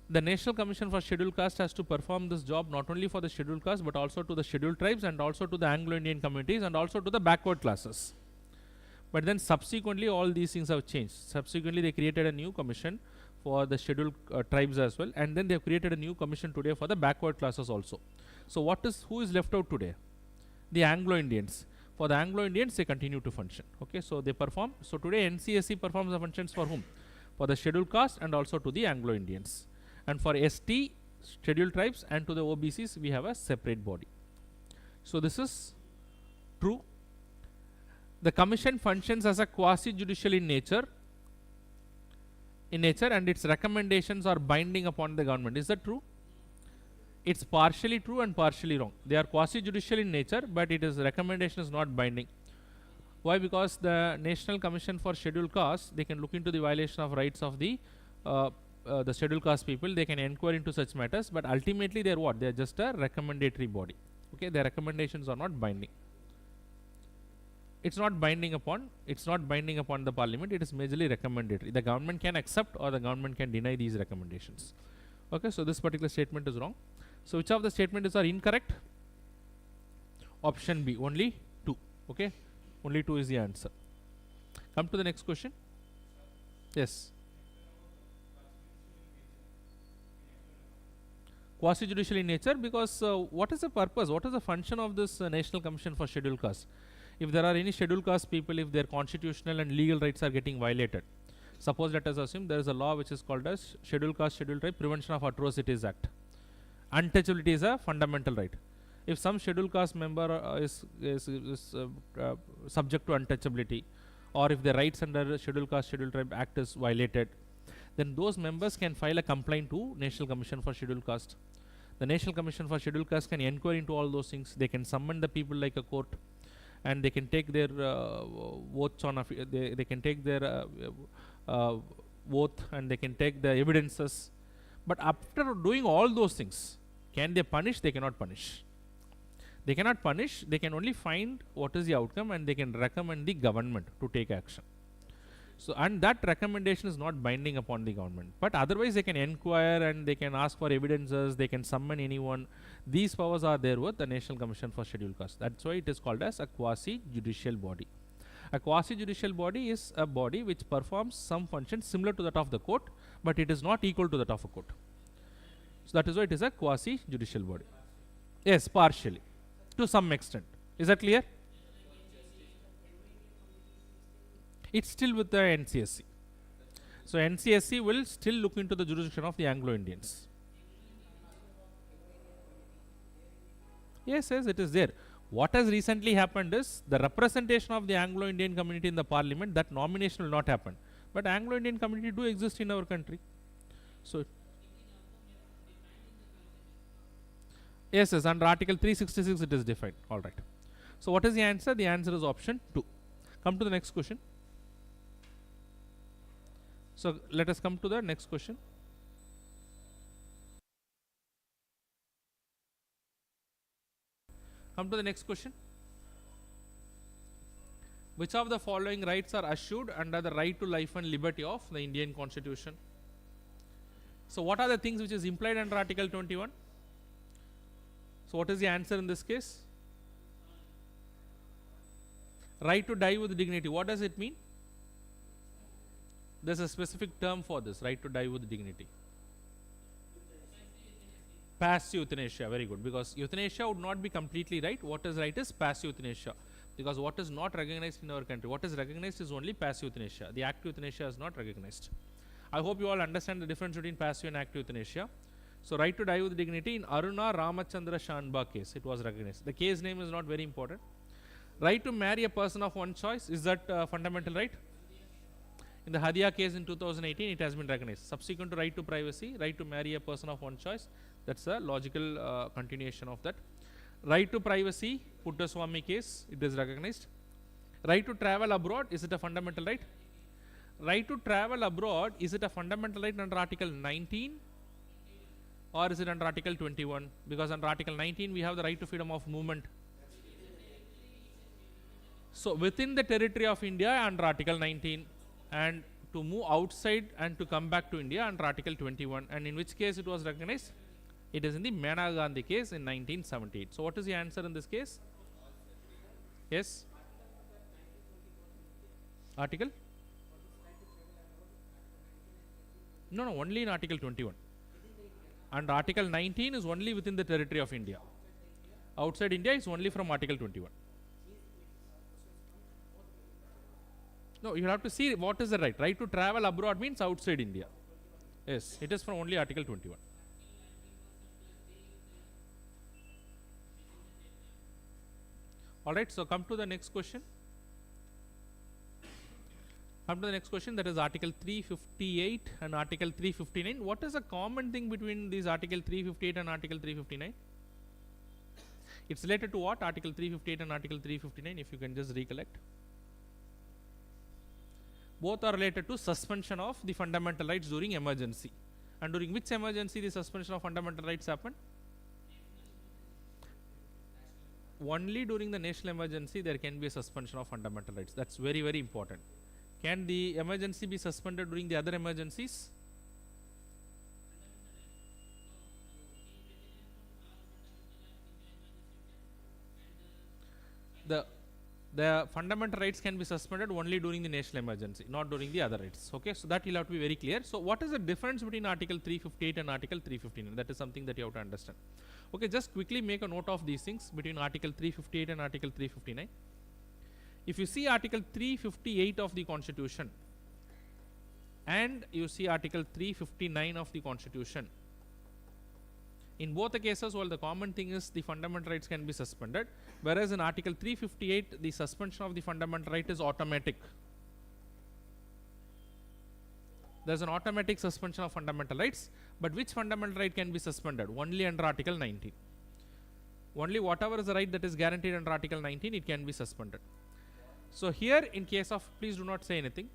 the National Commission for Scheduled Caste has to perform this job not only for the scheduled caste, but also to the scheduled tribes, and also to the Anglo-Indian communities, and also to the backward classes. But then subsequently all these things have changed. Subsequently they created a new commission for the scheduled tribes as well, and then they have created a new commission today for the backward classes also. So who is left out today? The Anglo-Indians. For the Anglo-Indians, they continue to function. Okay, so they perform. So today NCSC performs the functions for whom? For the scheduled caste and also to the Anglo-Indians. And for ST, scheduled tribes, and to the OBCs, we have a separate body. So this is true. The commission functions as a quasi-judicial in nature, and its recommendations are binding upon the government. Is that true? It's partially true and partially wrong. They are quasi-judicial in nature, but recommendation is not binding. Why? Because the National Commission for Scheduled Castes, they can look into the violation of rights of the scheduled caste people. They can inquire into such matters, but ultimately they are what? They are just a recommendatory body. Okay, their recommendations are not binding. It's not binding upon the parliament. It is majorly recommendatory. The government can accept or the government can deny these recommendations. Okay, so this particular statement is wrong. So which of the statements are incorrect? Option B, only 2. Okay, only 2 is the answer. Come to the next question. Yes. Quasi-judicial in nature, because what is the purpose? What is the function of this National Commission for Scheduled Castes? If there are any scheduled caste people, if their constitutional and legal rights are getting violated, suppose let us assume there is a law which is called as Scheduled Caste Scheduled Tribe Prevention of Atrocities Act. Untouchability is a fundamental right. If some scheduled caste member is subject to untouchability, or if their rights under Scheduled Caste Scheduled Tribe Act is violated, then those members can file a complaint to National Commission for Scheduled Caste. The National Commission for Scheduled Caste can inquire into all those things. They can summon the people like a court, and they can take their oaths on they can take their oath, and they can take the evidences. But after doing all those things, can they punish? They cannot punish. They cannot punish. They can only find what is the outcome, and they can recommend the government to take action. So, and that recommendation is not binding upon the government. But otherwise they can inquire and they can ask for evidences, they can summon anyone. These powers are there with the National Commission for Scheduled Castes. That's why it is called as a quasi-judicial body. A quasi-judicial body is a body which performs some function similar to that of the court, but it is not equal to that of a court. So that is why it is a quasi-judicial body. Yes, partially, to some extent. Is that clear? It's still with the NCSC. So NCSC will still look into the jurisdiction of the Anglo-Indians. Yes, it is there. What has recently happened is the representation of the Anglo-Indian community in the parliament, that nomination will not happen. But Anglo-Indian community do exist in our country. So yes, under Article 366 it is defined. Alright. So what is the answer? The answer is option 2. Come to the next question. So let us come to the next question. Come to the next question. Which of the following rights are assured under the right to life and liberty of the Indian Constitution? So what are the things which is implied under Article 21? So what is the answer in this case? Right to die with dignity. What does it mean? There's a specific term for this, right to die with dignity. Passive euthanasia, very good, because euthanasia would not be completely right. What is right is passive euthanasia, because what is not recognized in our country, what is recognized is only passive euthanasia. The active euthanasia is not recognized. I hope you all understand the difference between passive and active euthanasia. So right to die with dignity in Aruna Ramachandra Shanba case, it was recognized. The case name is not very important. Right to marry a person of one choice, is that fundamental right? In the Hadia case in 2018, it has been recognized. Subsequent to right to privacy, right to marry a person of one choice, that's a logical continuation of that. Right to privacy, Puttaswamy case, it is recognized. Right to travel abroad, is it a fundamental right? Right to travel abroad, is it a fundamental right under Article 19 or is it under Article 21? Because under Article 19 we have the right to freedom of movement. So within the territory of India under Article 19, and to move outside and to come back to India under Article 21, and in which case it was recognized? It is in the Mena Gandhi case in 1978. So what is the answer in this case? Yes? Article? No, no, only in Article 21. And Article 19 is only within the territory of India. Outside India is only from Article 21. No, you have to see what is the right. Right to travel abroad means outside India. Yes, it is from only Article 21. Alright, so come to the next question. Come to the next question, that is Article 358 and Article 359. What is the common thing between these Article 358 and Article 359? It's related to what? Article 358 and Article 359, if you can just recollect. Both are related to suspension of the fundamental rights during emergency. And during which emergency the suspension of fundamental rights happened? Only during the national emergency there can be a suspension of fundamental rights. That's very, very important. Can the emergency be suspended during the other emergencies? The fundamental rights can be suspended only during the national emergency, not during the other rights. Okay, so that will have to be very clear. So what is the difference between Article 358 and Article 359? That is something that you have to understand. Okay, just quickly make a note of these things between Article 358 and Article 359. If you see Article 358 of the Constitution and you see Article 359 of the Constitution, in both the cases, well, the common thing is the fundamental rights can be suspended, whereas in Article 358 the suspension of the fundamental right is automatic. There is an automatic suspension of fundamental rights, but which fundamental right can be suspended? Only under Article 19. Only whatever is the right that is guaranteed under Article 19, it can be suspended. So here, in case of, please do not say anything,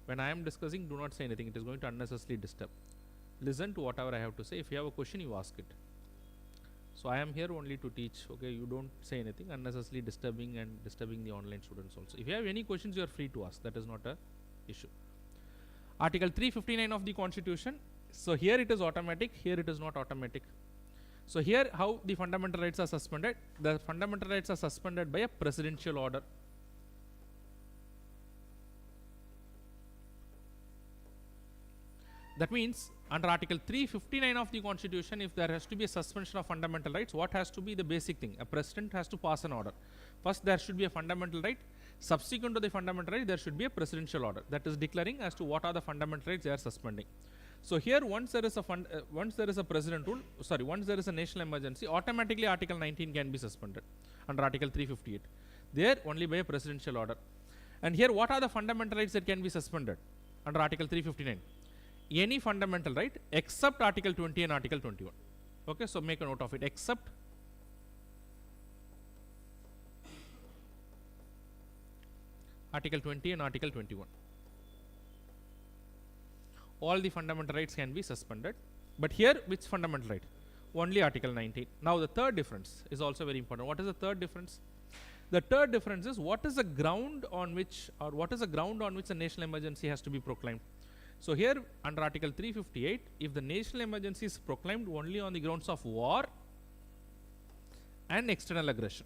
when I am discussing, do not say anything, it is going to unnecessarily disturb. Listen to whatever I have to say. If you have a question, you ask it. So I am here only to teach, okay? You don't say anything, unnecessarily disturbing the online students also. If you have any questions, you are free to ask. That is not a issue. Article 359 of the Constitution. So here it is automatic, here it is not automatic. So here how the fundamental rights are suspended? The fundamental rights are suspended by a presidential order. That means under Article 359 of the Constitution, if there has to be a suspension of fundamental rights, what has to be the basic thing? A president has to pass an order. First there should be a fundamental right. Subsequent to the fundamental right, there should be a presidential order that is declaring as to what are the fundamental rights they are suspending. So here once there is a president rule, once there is a national emergency, automatically Article 19 can be suspended under Article 358. There only by a presidential order. And here what are the fundamental rights that can be suspended under Article 359? Any fundamental right except Article 20 and Article 21. Okay, so make a note of it, except Article 20 and Article 21. All the fundamental rights can be suspended. But here, which fundamental right? Only Article 19. Now the third difference is also very important. What is the third difference? The third difference is what is the ground on which a national emergency has to be proclaimed. So here under Article 358, if the national emergency is proclaimed only on the grounds of war and external aggression,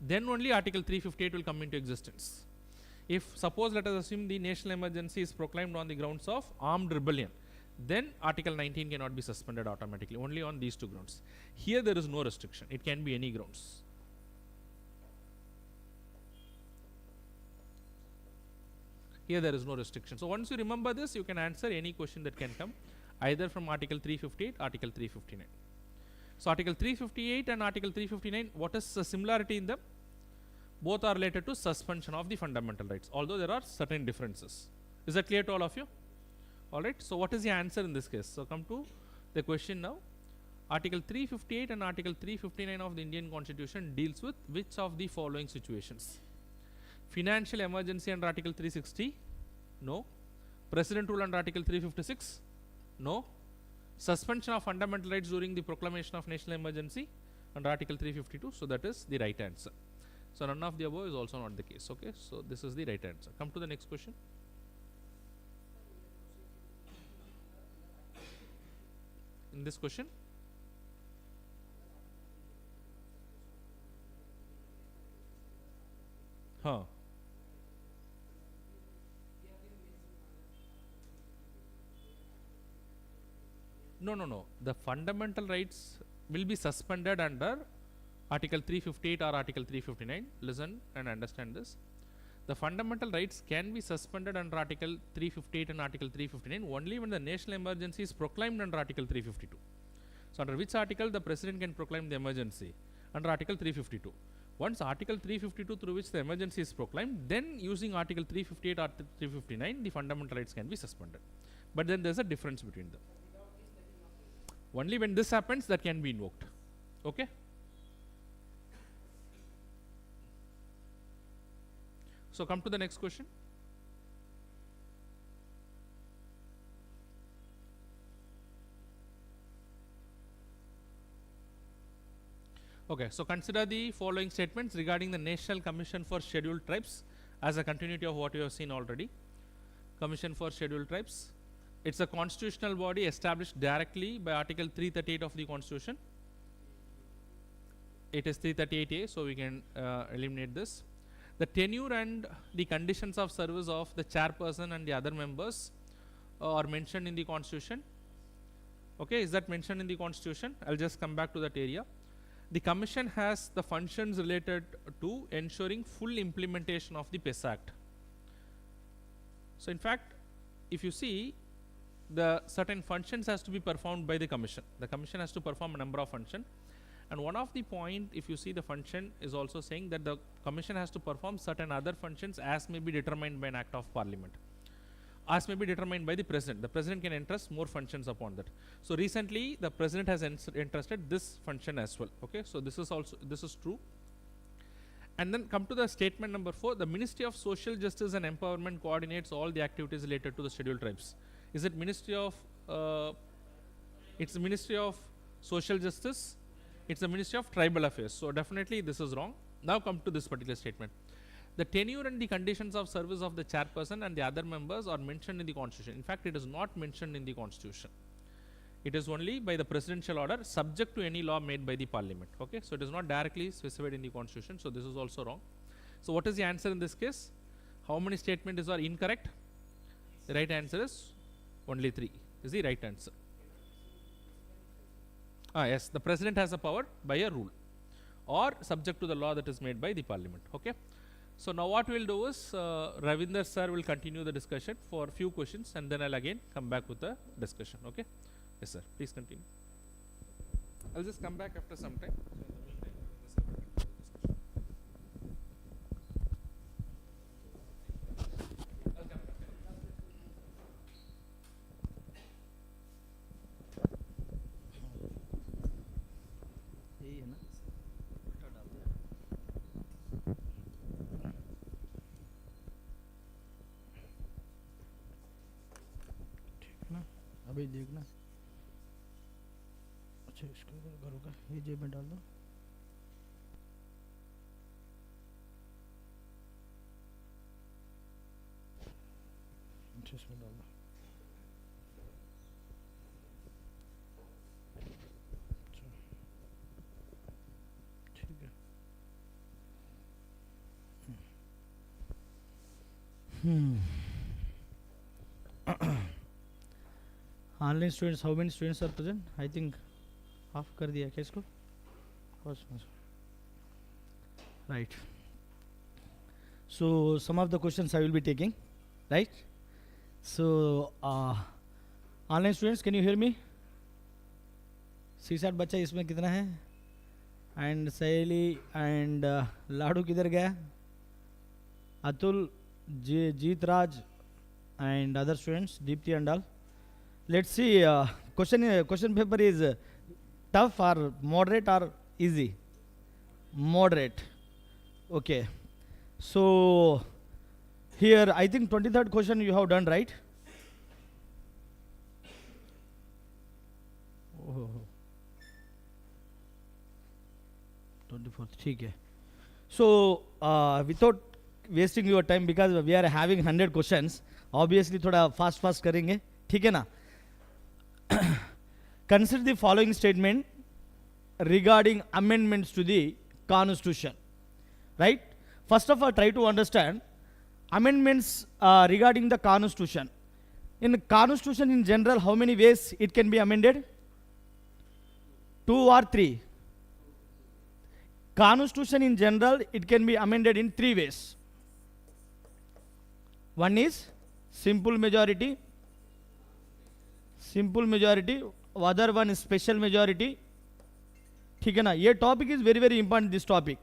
then only Article 358 will come into existence. If suppose let us assume the national emergency is proclaimed on the grounds of armed rebellion, then Article 19 cannot be suspended automatically, only on these two grounds. Here there is no restriction, it can be any grounds. Here there is no restriction. So once you remember this, you can answer any question that can come either from Article 358, Article 359. So Article 358 and Article 359, what is the similarity in them? Both are related to suspension of the fundamental rights, although there are certain differences. Is that clear to all of you? Alright, so what is the answer in this case? So come to the question now. Article 358 and Article 359 of the Indian Constitution deals with which of the following situations? Financial emergency under Article 360? No. President rule under Article 356? No. Suspension of fundamental rights during the proclamation of national emergency under Article 352? So that is the right answer. So none of the above is also not the case. Okay, so this is the right answer. Come to the next question. In this question, Huh. No. The fundamental rights will be suspended under Article 358 or Article 359. Listen and understand this. The fundamental rights can be suspended under Article 358 and Article 359 only when the national emergency is proclaimed under Article 352. So under which article the President can proclaim the emergency? Under Article 352. Once Article 352 through which the emergency is proclaimed, then using Article 358 or 359, the fundamental rights can be suspended. But then there's a difference between them. Only when this happens, that can be invoked. Okay? So come to the next question. Okay, so consider the following statements regarding the National Commission for Scheduled Tribes as a continuity of what you have seen already. Commission for Scheduled Tribes. It's a constitutional body established directly by Article 338 of the Constitution. It is 338A, so we can eliminate this. The tenure and the conditions of service of the chairperson and the other members are mentioned in the Constitution. Okay, is that mentioned in the Constitution? I'll just come back to that area. The Commission has the functions related to ensuring full implementation of the PES Act. So in fact, if you see, the certain functions has to be performed by the Commission. The Commission has to perform a number of functions. And one of the point, if you see the function, is also saying that the Commission has to perform certain other functions as may be determined by an Act of Parliament, as may be determined by the President. The President can entrust more functions upon that. So recently, the President has entrusted this function as well. Okay, so this is true. And then come to the statement number 4. The Ministry of Social Justice and Empowerment coordinates all the activities related to the scheduled tribes. Is it Ministry of? It's the Ministry of Social Justice. It's the Ministry of Tribal Affairs. So definitely this is wrong. Now come to this particular statement. The tenure and the conditions of service of the chairperson and the other members are mentioned in the Constitution. In fact, it is not mentioned in the Constitution. It is only by the presidential order, subject to any law made by the Parliament. Okay, so it is not directly specified in the Constitution. So this is also wrong. So what is the answer in this case? How many statements are incorrect? The right answer is only 3. Is the right answer. Yes, the President has a power by a rule or subject to the law that is made by the Parliament. Okay. So now what we will do is Ravindra sir will continue the discussion for few questions and then I'll again come back with the discussion. Okay. Yes sir, please continue. I'll just come back after some time. अभी देखना अच्छा इसको क्या करूँगा ये जेब में डाल दो अच्छा इसमें डाल दो अच्छा ठीक है online students how many students are present I think half कर दिया क्या इसको right so some of the questions I will be taking right so online students can you hear me 60 बच्चा इसमें कितना है एंड सहेली एंड लाडू किधर गया Atul Jeet Raj and other students Deepti and all. Let's see, question paper is tough or moderate or easy? Moderate. Okay. So here I think 23rd question you have done, right? Oh. 24th, ठीक है. So without wasting your time, because we are having 100 questions, obviously थोड़ा fast करेंगे, ठीक है ना? Consider the following statement regarding amendments to the Constitution. Right? First of all, try to understand amendments regarding the constitution. In constitution in general, how many ways it can be amended? 2 or 3? Constitution in general, it can be amended in 3 ways. One is simple majority, other one is special majority. ठीक है ना, ये topic is very very important, this topic.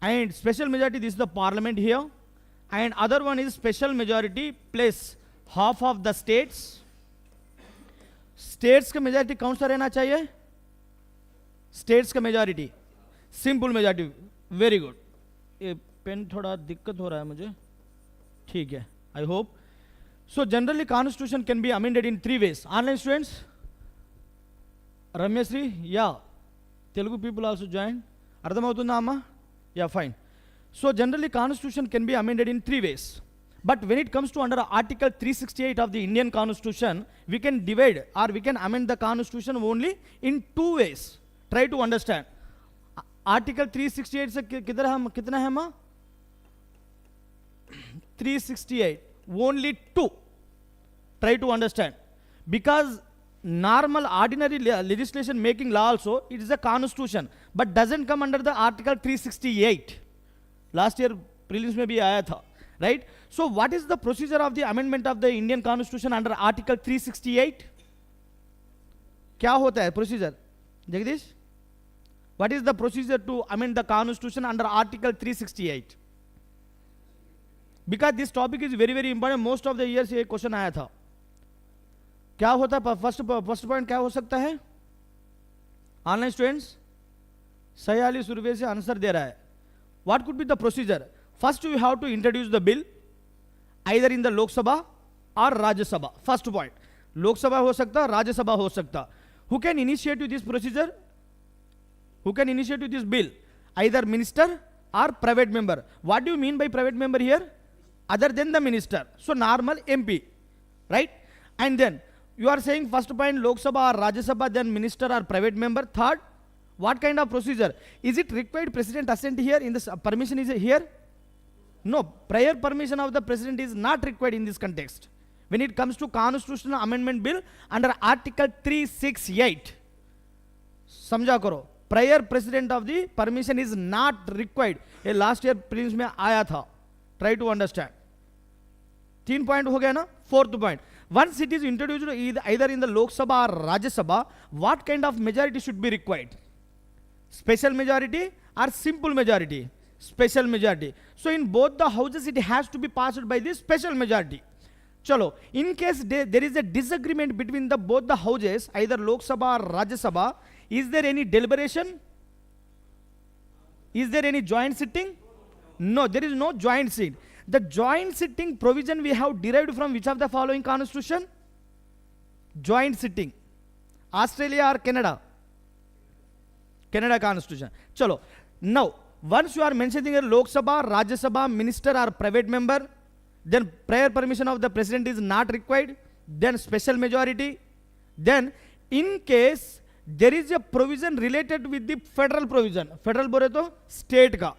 And special majority, this is the parliament here, and other one is special majority plus half of the states. States का majority कौन सा रहना चाहिए? States का majority simple majority. Very good. ये pen थोड़ा दिक्कत हो रहा है मुझे, ठीक है, I hope. So generally constitution can be amended in 3 ways. Online students, Ramyasri, yeah, Telugu people also join. అర్థమవుతుందా అమ్మా? Yeah, fine. So generally constitution can be amended in 3 ways. But when it comes to under Article 368 of the Indian Constitution, we can divide or we can amend the constitution only in 2 ways. Try to understand. Article 368 से कितना है अम्मा? 368. Only 2. Try to understand. Because normal ordinary legislation making law also, it is a constitution, but doesn't come under the Article 368. Last year prelims में भी आया था, right? So what is the procedure of the amendment of the Indian Constitution under Article 368? क्या होता है procedure? Jagdish, what is the procedure to amend the Constitution under Article 368? Because this topic is very very important, most of the years ये question आया था. क्या होता है? First point क्या हो सकता है? ऑनलाइन स्टूडेंट्स 46 रुपये से आंसर दे रहा है. What could be the procedure? First you have to introduce the bill either in the Lok Sabha और राज्यसभा. फर्स्ट पॉइंट, लोकसभा हो सकता, राज्यसभा हो सकता. Who can initiate this procedure? Who can initiate this bill? Either minister और private member. What do you mean by private member here? Other than the minister. So normal MP, right? And then you are saying first point Lok Sabha or Rajya Sabha, then minister or private member. Third, what kind of procedure? Is it required president assent here in this permission is here? No, prior permission of the president is not required in this context. When it comes to constitutional amendment bill under Article 368, समझा करो, prior president of the permission is not required. ये last year prelims में आया था. Try to understand. 3 point हो गया ना? 4th point. Once it is introduced either in the Lok Sabha or Rajya Sabha, what kind of majority should be required? Special majority or simple majority? Special majority. So in both the houses it has to be passed by this special majority. Chalo, in case there is a disagreement between both the houses, either Lok Sabha or Rajya Sabha, is there any deliberation? Is there any joint sitting? No, there is no joint seat. The joint sitting provision we have derived from which of the following constitution? Joint sitting. Australia or Canada? Canada constitution. Chalo. Now, once you are mentioning a Lok Sabha, Rajya Sabha, minister or private member, then prior permission of the president is not required, then special majority. Then, in case there is a provision related with the federal provision, federal बोले तो state का,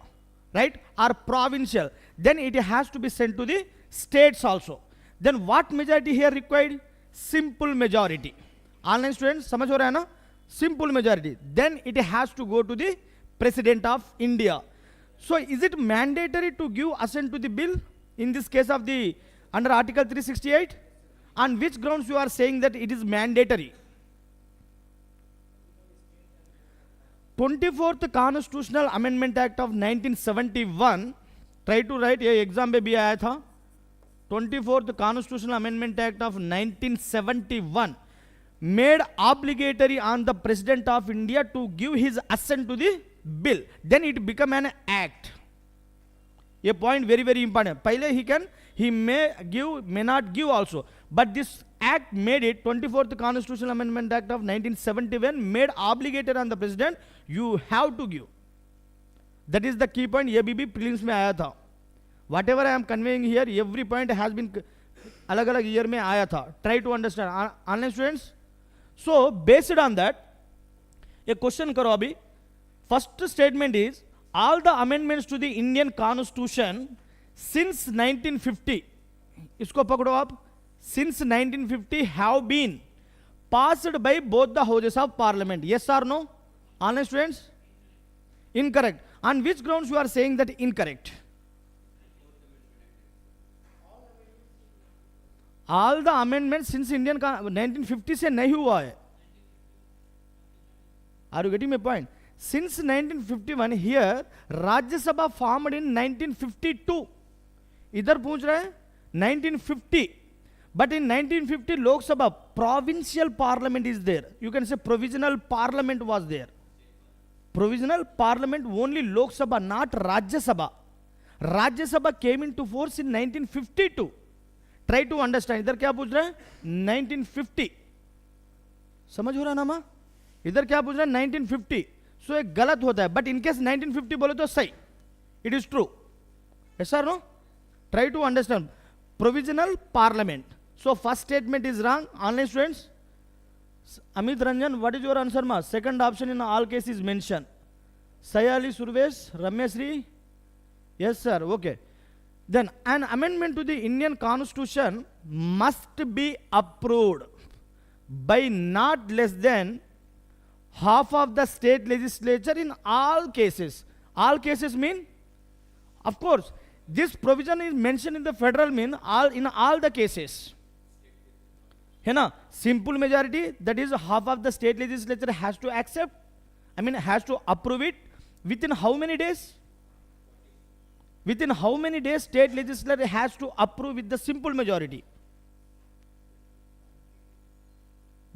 right, or provincial, then it has to be sent to the states also. Then what majority here required? Simple majority. Online students, समझ हो रहा है ना? Simple majority. Then it has to go to the President of India. So is it mandatory to give assent to the bill in this case of the under Article 368? On which grounds you are saying that it is mandatory? 24th Constitutional Amendment Act of 1971. Try to write, ये exam में भी आया था. 24th Constitutional Amendment Act of 1971 made obligatory on the President of India to give his assent to the bill. Then it become an act. ये point very very important. पहले he may give, may not give also. But this act made it, 24th Constitutional Amendment Act of 1971 made obligatory on the President, you have to give. That is the key point. ये भी prelims में आया था. Whatever I am conveying here, every point has been अलग अलग year में आया था. Try to understand. Online students. So based on that, एक question करो अभी. First statement is all the amendments to the Indian Constitution since 1950, इसको पकड़ो आप, since 1950 have been passed by both the houses of parliament. Yes or no? Honest students? Incorrect. On which grounds you are saying that incorrect? All the amendments since Indian 1950 से नहीं हुआ है. Are you getting my point? Since 1951 here, Rajya Sabha formed in 1952. इधर पूछ रहे हैं 1950. But in 1950 Lok Sabha, provincial parliament is there. You can say provisional parliament was there. Provisional parliament, only Lok Sabha, not Rajya Sabha. Rajya Sabha came into force in 1952. Try to understand. इधर क्या पूछ रहे हैं? 1950. समझ हो रहा ना माँ? इधर क्या पूछ रहे हैं? 1950. So एक गलत होता है. But in case 1950 बोले तो सही. It is true. Yes or no? Try to understand. Provisional parliament. So first statement is wrong. Online students. Amit Ranjan, what is your answer, ma? Second option in all cases mentioned. Sayali Survesh, Rameshri. Yes, sir. Okay. Then an amendment to the Indian Constitution must be approved by not less than half of the state legislature in all cases. All cases mean, of course, this provision is mentioned in the federal mean all in all the cases. है ना? Simple majority, that is half of the state legislature has to accept, has to approve it within how many days? Within how many days state legislature has to approve with the simple majority?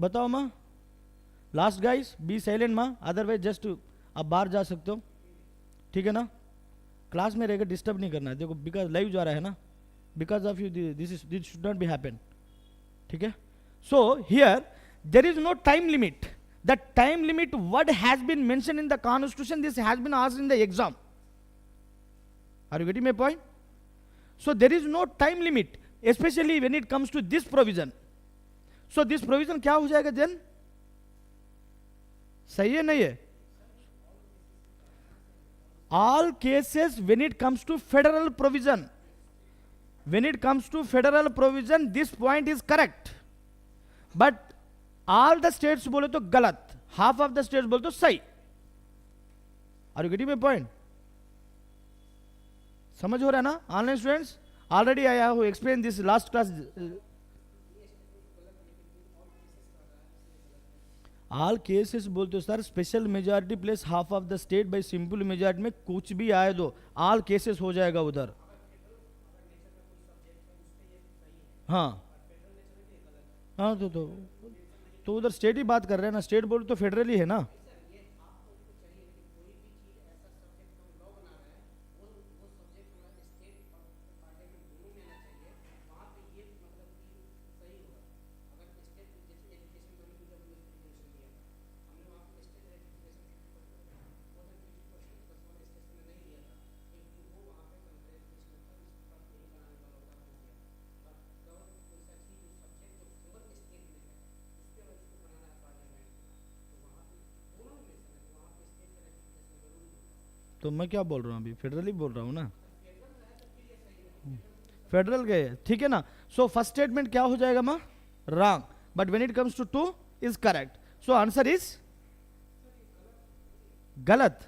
बताओ माँ. Last guys, be silent माँ. Otherwise just आप बाहर जा सकते हो. ठीक है ना? क्लास में रहेगा, डिस्टर्ब नहीं करना है. देखो बिकॉज लाइव जा रहा है ना. Because of you this should not be happen. ठीक है? So here there is no time limit. The time limit what has been mentioned in the constitution, this has been asked in the exam. Are you getting my point? So there is no time limit, especially when it comes to this provision. So this provision क्या हो जाएगा then? सही है नहीं है? All cases when it comes to federal provision. When it comes to federal provision, this point is correct. But all the states बोले तो गलत. Half of the states बोले तो सही. Are you getting my point? समझ हो रहा है ना? Online students, already I have explained this last class. All cases बोलते हो sir, special majority plus half of the state by simple majority में कुछ भी आए दो, ऑल केसेस हो जाएगा उधर. हाँ हाँ तो उधर स्टेट ही बात कर रहे हैं ना. स्टेट बोल तो फेडरल ही है ना. तो मैं क्या बोल रहा हूँ अभी? फेडरल ही बोल रहा हूँ ना. फेडरल गए, ठीक है ना. सो फर्स्ट स्टेटमेंट क्या हो जाएगा माँ? Wrong. But when it comes to two is correct. So answer is गलत.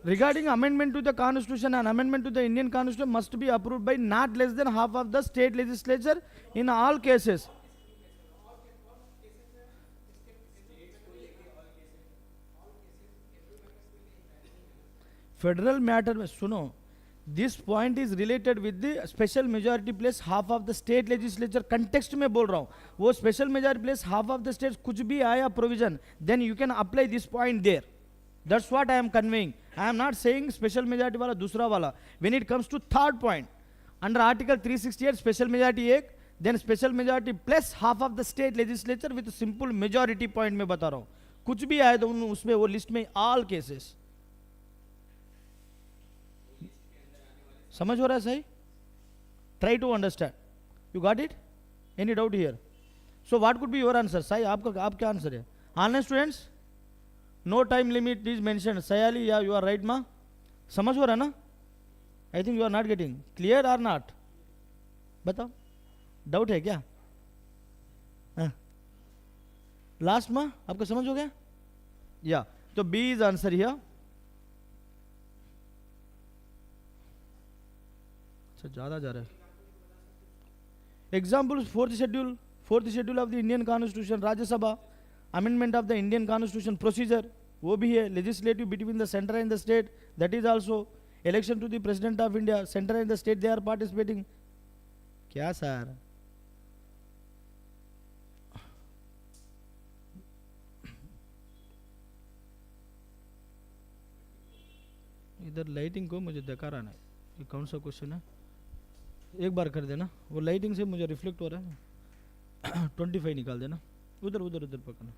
Regarding amendment to the constitution, and amendment to the Indian constitution must be approved by not less than half of the state legislature in all cases. Federal matter में सुनो, this point is related with the special majority plus half of the state legislature. Context में बोल रहा हूं. वो special majority plus half of the state कुछ भी आया provision, then you can apply this point there. That's what I am conveying. I am not saying special majority वाला दूसरा वाला. When it comes to third point under article 368 special majority एक, then special majority plus half of the state legislature with simple majority. Point में बता रहा हूं, कुछ भी आए तो उसमें वो लिस्ट में ऑल केसेस. समझ हो रहा है सही? Try to understand. You got it? Any doubt here? So what could be your answer? सही आपका, आप क्या आंसर है? Online students, no time limit is mention. Sayali, yeah you are right मा. समझ हो रहा ना? I think you are not getting clear or not? बताओ, डाउट है क्या? लास्ट में आपको समझ हो गया? या तो बी इज आंसर हियर. अच्छा ज्यादा जा रहा है. Example fourth schedule of the Indian constitution, Rajya Sabha amendment of the Indian constitution procedure, वो भी है. Legislative between the centre and the state, that is also. Election to the president of India, centre and the state they are participating. क्या sir? इधर lighting को मुझे दिखा रहा है, ये कौन सा क्वेश्चन है? एक बार कर देना, वो लाइटिंग से मुझे रिफ्लेक्ट हो रहा है. 25 निकाल देना. उधर उधर उधर पकड़ना.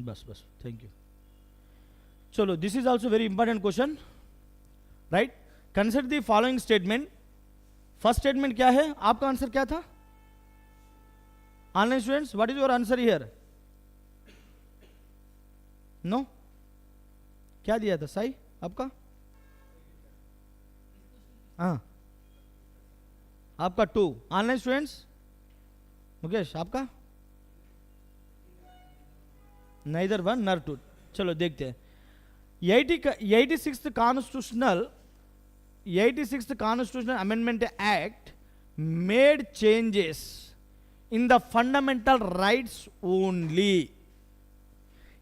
बस बस, थैंक यू. चलो, this is also very important question, right? Consider the following statement. First statement क्या है? आपका आंसर क्या था? Online students, what is your answer here? No? क्या दिया था साई आपका? हाँ, आपका 2. ऑनलाइन स्टूडेंट्स, मुकेश आपका? नाइदर 1 नर 2. चलो देखते हैं. 86th Constitutional Amendment Act made changes in the fundamental rights only.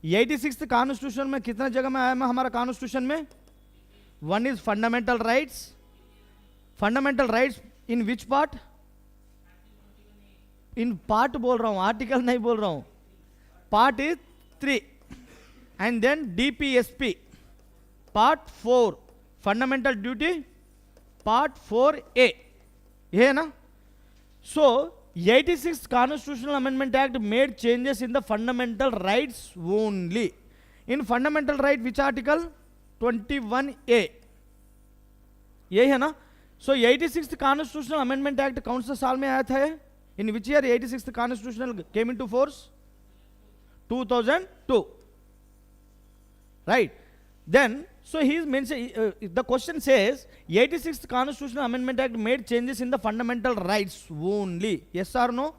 86th constitution में कितना जगह में आया मैं हमारा कॉन्स्टिट्यूशन में? 1 is fundamental rights. Fundamental rights in which part? In part बोल रहा हूं, आर्टिकल नहीं बोल रहा हूं. Part is 3 and then DPSP part 4, fundamental duty part 4A, ये है ना? सो 86th Constitutional Amendment Act made changes in the fundamental rights only. In fundamental right, which article? 21A. यही है ना? So 86th Constitutional Amendment Act कौन सा साल में आया था? In which year 86th Constitutional came into force? 2002. Right? Then, so he is mentioning, the question says 86th Constitutional Amendment Act made changes in the fundamental rights only. Yes or no?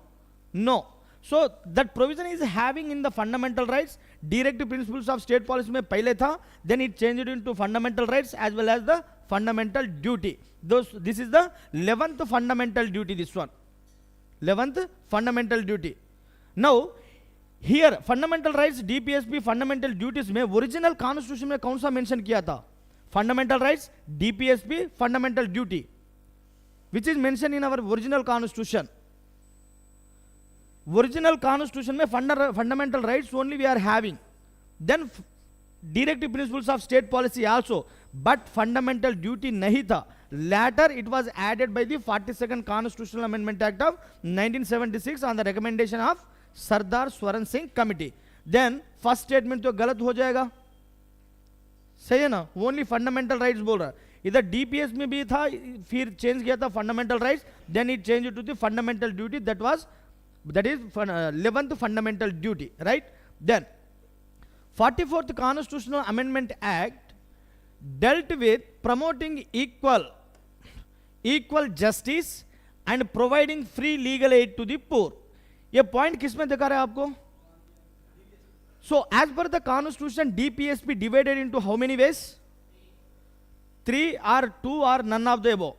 No. So that provision is having in the fundamental rights. Directive principles of state policy में पहले था, then it changed into fundamental rights as well as the fundamental duty. This is the 11th fundamental duty, this one. 11th fundamental duty. Now, here fundamental rights DPSP fundamental duties में original constitution में कौन सा mention किया था? Fundamental rights, DPSP, fundamental duty, which is mention in our original constitution. Original constitution में fundamental rights only we are having, then directive principles of state policy also, but fundamental duty नहीं था. Later it was added by the 42nd Constitutional Amendment Act of 1976 on the recommendation of Sardar Swaran Singh committee. Then first statement तो गलत हो जाएगा, सही है ना? Only fundamental rights बोल रहा है. इधर डीपीएस में भी था, फिर चेंज किया था fundamental rights, then it change to the fundamental duty, that is 11th fundamental duty, right? Then 44th Constitutional Amendment Act dealt with promoting equal justice and providing free legal aid to the poor. ये point किस में दिखा रहा है आपको? So as per the constitution DPSP divided into how many ways? 3 or 2 or none of the above.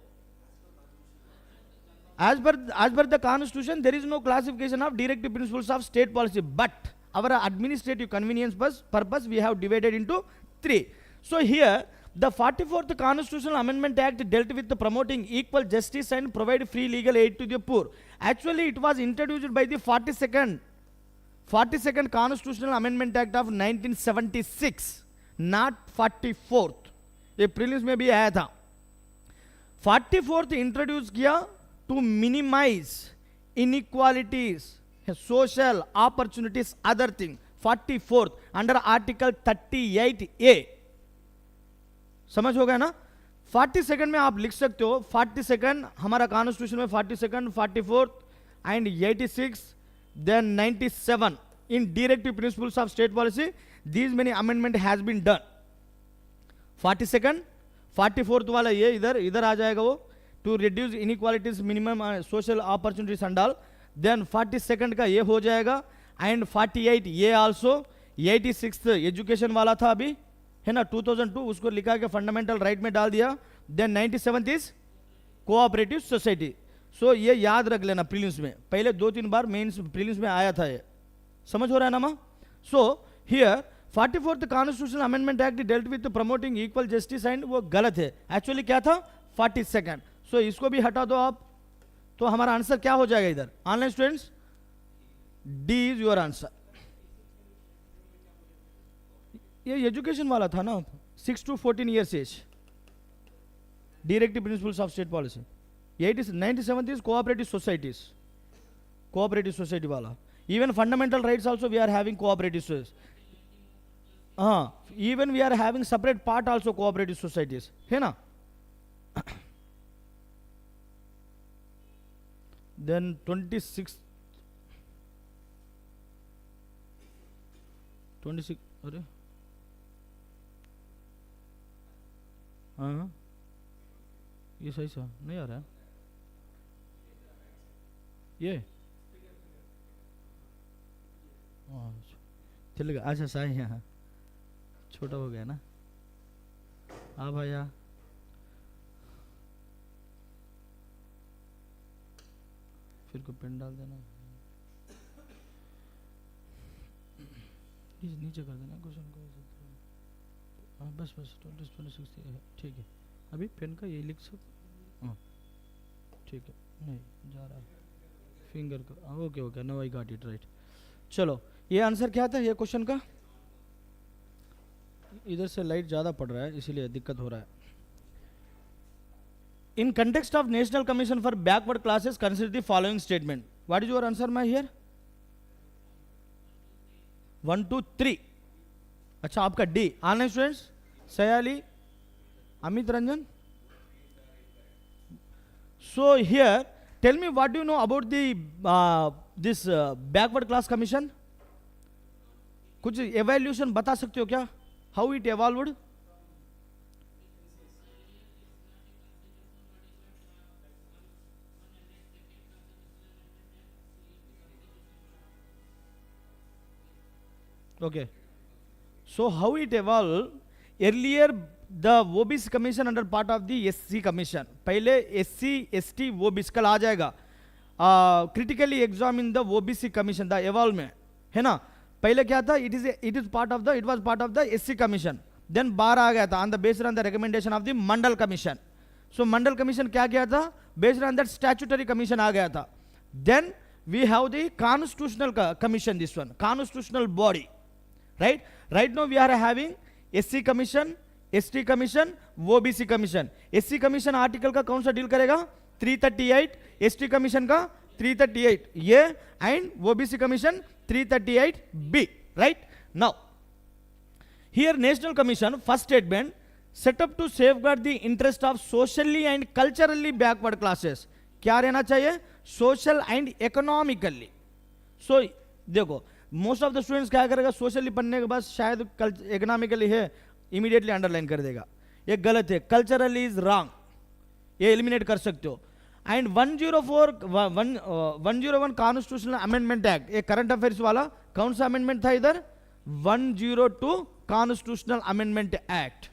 As per the constitution there is no classification of directive principles of state policy, but our administrative convenience purpose we have divided into 3. So here the 44th Constitutional Amendment Act dealt with promoting equal justice and provide free legal aid to the poor. Actually it was introduced by the 42nd Constitutional Amendment Act of 1976, not 44th. ये prelims में भी आया था. 44th introduce किया to minimise inequalities, social opportunities, other thing. 44th under article 38A. समझ हो गया ना? 42nd में आप लिख सकते हो. 42nd हमारा कॉन्स्टिट्यूशन में 42nd, 44th and 86 then 97 in directive principles of state policy these many amendment has been done. 42nd 44th वाला ये इधर इधर आ जाएगा वो, to reduce inequalities minimum social opportunities and all. then 42nd का ये हो जाएगा, and 48 ये also. 86th एजुकेशन वाला था अभी है ना 2002, उसको लिखा के फंडामेंटल राइट में डाल दिया. Then 97th is cooperative society. So ये याद रख लेना प्रीलिम्स में, पहले 2-3 बार मेंस प्रीलिम्स में आया था ये, समझ हो रहा है ना माँ. So here 44th constitutional amendment act dealt with promoting equal justice and वो गलत है, एक्चुअली क्या था 42nd. सो इसको भी हटा दो आप, तो हमारा आंसर क्या हो जाएगा इधर online students, D is your answer. ये एजुकेशन वाला था ना 6 to 14 years age, directive principles of state policy. 97th is cooperative societies, cooperative society वाला. Even fundamental rights also we are having cooperative societies. हाँ, even we are having separate part also cooperative societies, है ना. Then 26 अरे हाँ ये सही सा नहीं आ रहा है ये. चल गया, अच्छा सही है, छोटा हो गया ना. हाँ भैया फिर को पेन डाल देना, नीचे कर देना क्वेश्चन को. हाँ बस 26 ठीक है. अभी पेन का ये लिख सब, हाँ ठीक है, नहीं जा रहा है फिंगर का. Okay okay, no I got it right. चलो ये आंसर क्या था ये क्वेश्चन का. इधर से लाइट ज़्यादा पड़ रहा है इसीलिए दिक्कत हो रहा है. In context of national commission for backward classes consider the following statement. What is your answer my here, 1 2 3. अच्छा आपका D. Online students Sayali Amit Ranjan. So here tell me what do you know about the this backward class commission. कुछ evaluation बता सकते हो क्या, how it evolved. Okay, so how it evolved earlier, the OBC commission under part of the SC commission. पहले SC ST OBC कल आ जाएगा, critically examine the OBC commission the evolve में, है ना. पहले क्या था, it was part of the SC commission. then बार आ गया था on the based on the recommendation of the Mandal commission. so Mandal commission क्या किया था, based on that statutory commission आ गया था. then we have the constitutional commission, this one constitutional body. right now we are having SC commission, ST commission, OBC commission. SC commission article का कौन सा deal करेगा 338, ST commission का 338 ये, and OBC commission 338B. right now here national commission first statement set up to safeguard the interest of socially and culturally backward classes. क्या रहना चाहिए, social and economically. so देखो मोस्ट ऑफ द स्टूडेंट्स क्या करेगा, socially पढ़ने के बाद शायद इकोनॉमिकली है इमीडिएटली अंडरलाइन कर देगा, ये गलत है. कल्चरली इज रॉन्ग, ये एलिमिनेट कर सकते हो. एंड 101 कॉन्स्टिट्यूशनल अमेंडमेंट एक्ट, ये करंट अफेयर्स वाला कौन सा अमेंडमेंट था इधर, 102 कॉन्स्टिट्यूशनल अमेंडमेंट एक्ट.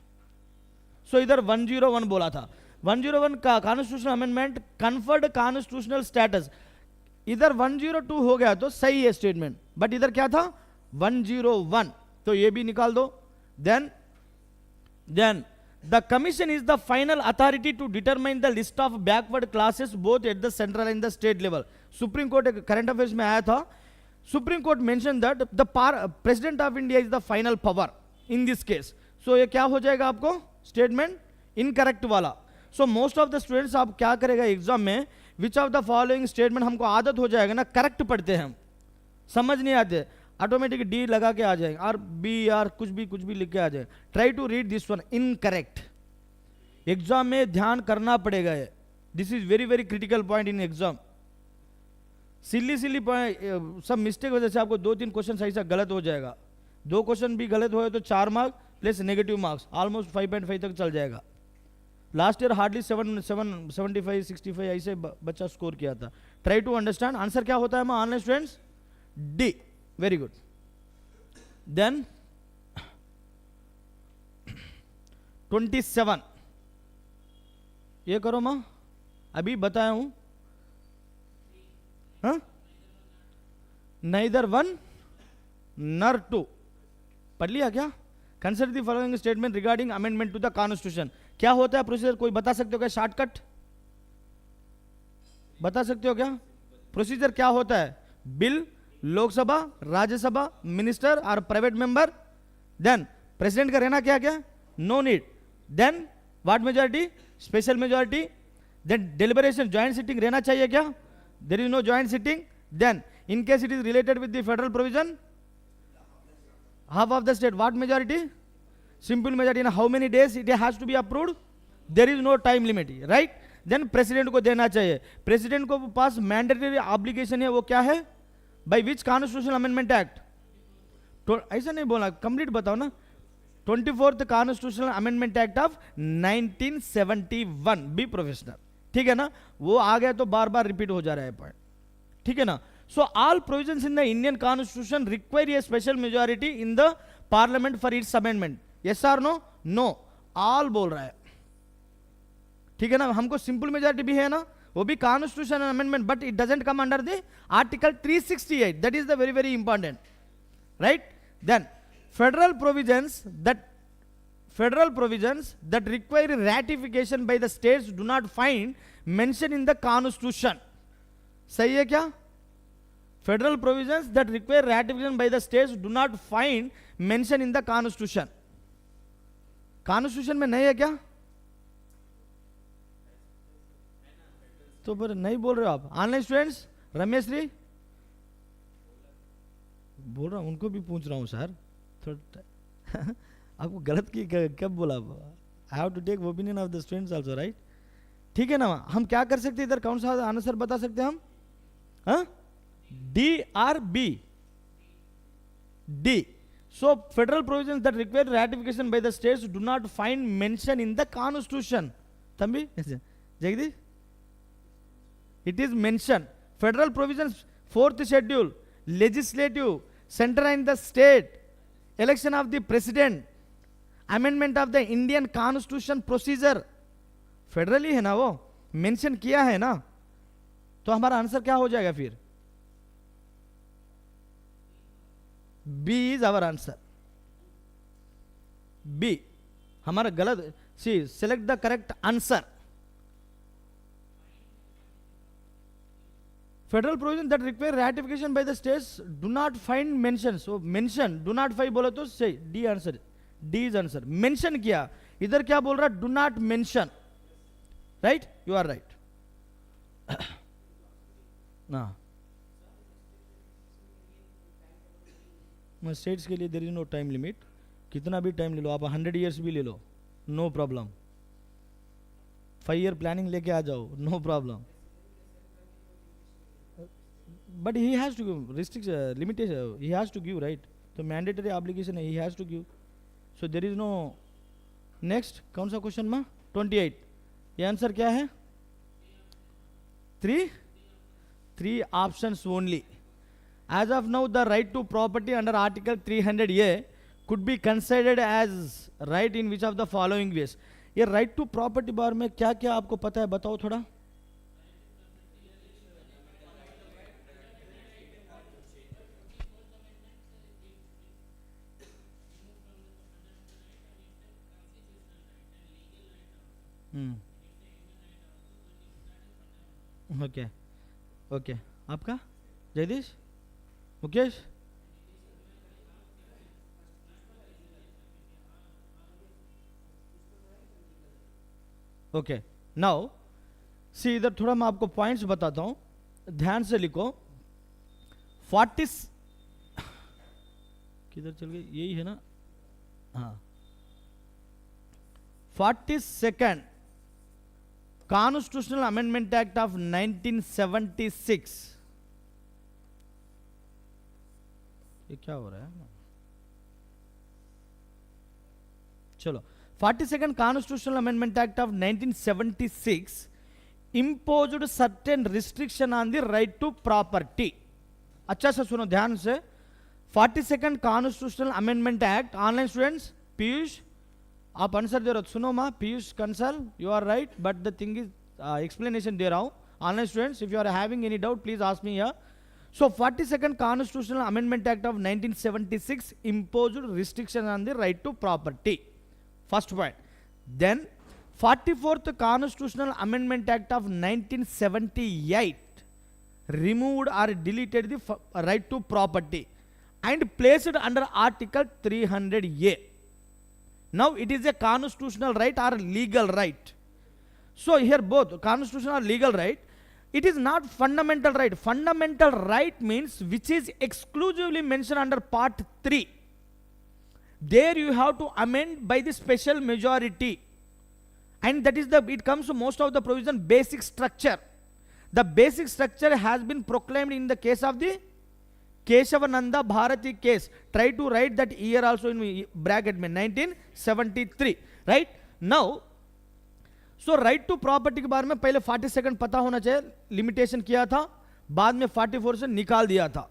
सो इधर 101 बोला था. 101 का constitutional amendment conferred constitutional status. इधर 102 हो गया तो सही है स्टेटमेंट, बट इधर क्या था 101, तो ये भी निकाल दो. Then the commission is the final authority to determine the list of backward classes both at the central and the state level. Supreme court current affairs में आया था, supreme court mention that the president of India is the final power in this case. So ये क्या हो जाएगा आपको statement incorrect वाला. So most of the students आप क्या करेगा एग्जाम में, which of the following statement, हमको आदत हो जाएगा ना करेक्ट पढ़ते हैं हम, समझ नहीं आते, ऑटोमेटिक डी लगा के आ जाएंगे, आर बी आर कुछ भी लिख के आ जाए. Try to read this one incorrect. Exam में ध्यान करना पड़ेगा ये, this is very very critical point in exam. Silly सब मिस्टेक वजह से आपको 2-3 क्वेश्चन सही से गलत हो जाएगा. 2 क्वेश्चन भी गलत हुए तो 4 mark plus negative marks, almost 5.5 तक चल जाएगा. लास्ट ईयर हार्डली 75 65 ऐसे बच्चा स्कोर किया था. Try to understand. आंसर क्या होता है माँ online students? D. Very good. Then 27 ये करो माँ, अभी बताया हूं. हाँ, neither 1 nor 2 पढ़ लिया क्या? Consider the following statement regarding amendment to the constitution. क्या होता है प्रोसीजर? कोई बता सकते हो क्या? शॉर्टकट बता सकते हो क्या? प्रोसीजर क्या होता है? बिल, लोकसभा, राज्यसभा, मिनिस्टर और प्राइवेट मेंबर. देन प्रेसिडेंट का रहना क्या क्या? No need. Then what majority? Special majority. Then deliberation, joint sitting रहना चाहिए क्या? There is no joint sitting. Then in case it is related with the federal provision, half of the state, what majority? Simple majority. In how many days it has to be approved? There is no time limit, right? Then president को देना चाहिए. president को पास mandatory obligation है, वो क्या है? By which constitutional amendment act? तो ऐसा नहीं बोला, complete बताओ ना. 24th constitutional amendment act of 1971. Be professional. ठीक है ना? वो आ गया तो बार बार रिपीट हो जा रहा है पॉइंट. ठीक है ना? So all provisions in the Indian Constitution require a special majority in the Parliament for its amendment. Yes or no? No. All बोल रहा है. ठीक है ना? हमको सिंपल मेजॉरिटी भी है ना, वो भी Constitution amendment, but it doesn't come under the Article 368. That is the very very important, right? Then federal provisions that require ratification by the states do not find mention in the Constitution. सही है क्या? Federal provisions that require ratification by the states do not find mention in the Constitution. Constitution में नहीं है क्या? तो फिर नहीं बोल रहे हो आप. ऑनलाइन स्टूडेंट्स, रमेश जी बोल रहा हूं, उनको भी पूछ रहा हूं सर. आपको गलत की कब बोला? I have to take opinion of the students also, right? ठीक है ना? हम क्या कर सकते हैं इधर? कौन सा आंसर बता सकते हैं हम? हाँ, D or B? D. So federal provisions that require ratification by the states do not find mention in the Constitution. Thambi, Jagdish, it is mentioned. Federal provisions, 4th schedule, legislative, center and the state, election of the president, amendment of the Indian Constitution procedure. Federal ही है ना, वो mention किया है ना, तो हमारा answer क्या हो जाएगा फिर? B is our answer. B हमारा गलत. See, select the correct answer. Federal provision that require ratification by the states do not find mention. So mention do not find बोला तो सही. D answer. D is answer. Mention किया, इधर क्या बोल रहा? Do not mention. Right? You are right. ना states के लिए there is no time limit. कितना भी टाइम ले लो आप, 100 years भी ले लो, नो प्रॉब्लम. 5 year प्लानिंग लेके आ जाओ, no problem. But he has to give restrict limitation, he has to give, right? तो मैंडेटरी ऑब्लिगेशन है, he has to give. So there is no. Next कौन सा क्वेश्चन में? 28. ये आंसर क्या है? 3 options only. As of now, the right to property under Article 300A could be considered as right in which of the following ways? ये right to property बार में क्या क्या आपको पता है, बताओ थोड़ा. Okay okay. आपका Jagdish, Mukesh? Okay. Now see, इधर थोड़ा मैं आपको पॉइंट्स बताता हूं, ध्यान से लिखो. 40 किधर चल गई? यही है ना? हाँ. 42nd Constitutional Amendment Act of 1976 ये क्या हो रहा है? चलो, 42nd Constitutional Amendment Act of 1976 imposed certain restriction on the right to property. अच्छा से सुनो ध्यान से. 42nd Constitutional Amendment Act, online students, Piyush आप आंसर दे रहे हो, सुनो माँ, Piyush Kansal, you are right, but the thing is explanation दे रहा हूँ. Online students, if you are having any doubt please ask me here. So 42nd Constitutional Amendment Act of 1976 imposed restriction on the right to property. First point. Then 44th Constitutional Amendment Act of 1978 removed or deleted the right to property and placed under Article 300A. Now it is a constitutional right or legal right. So here both constitutional or legal right. It is not fundamental right. Fundamental right means which is exclusively mentioned under part 3. There you have to amend by the special majority. And that is it comes to most of the provision basic structure. The basic structure has been proclaimed in the case of the Keshavananda Bharati case. Try to write that year also in bracket में 1973. Right? Now, so right to property के बारे में पहले 42nd पता होना चाहिए, limitation किया था, बाद में 44 से निकाल दिया था.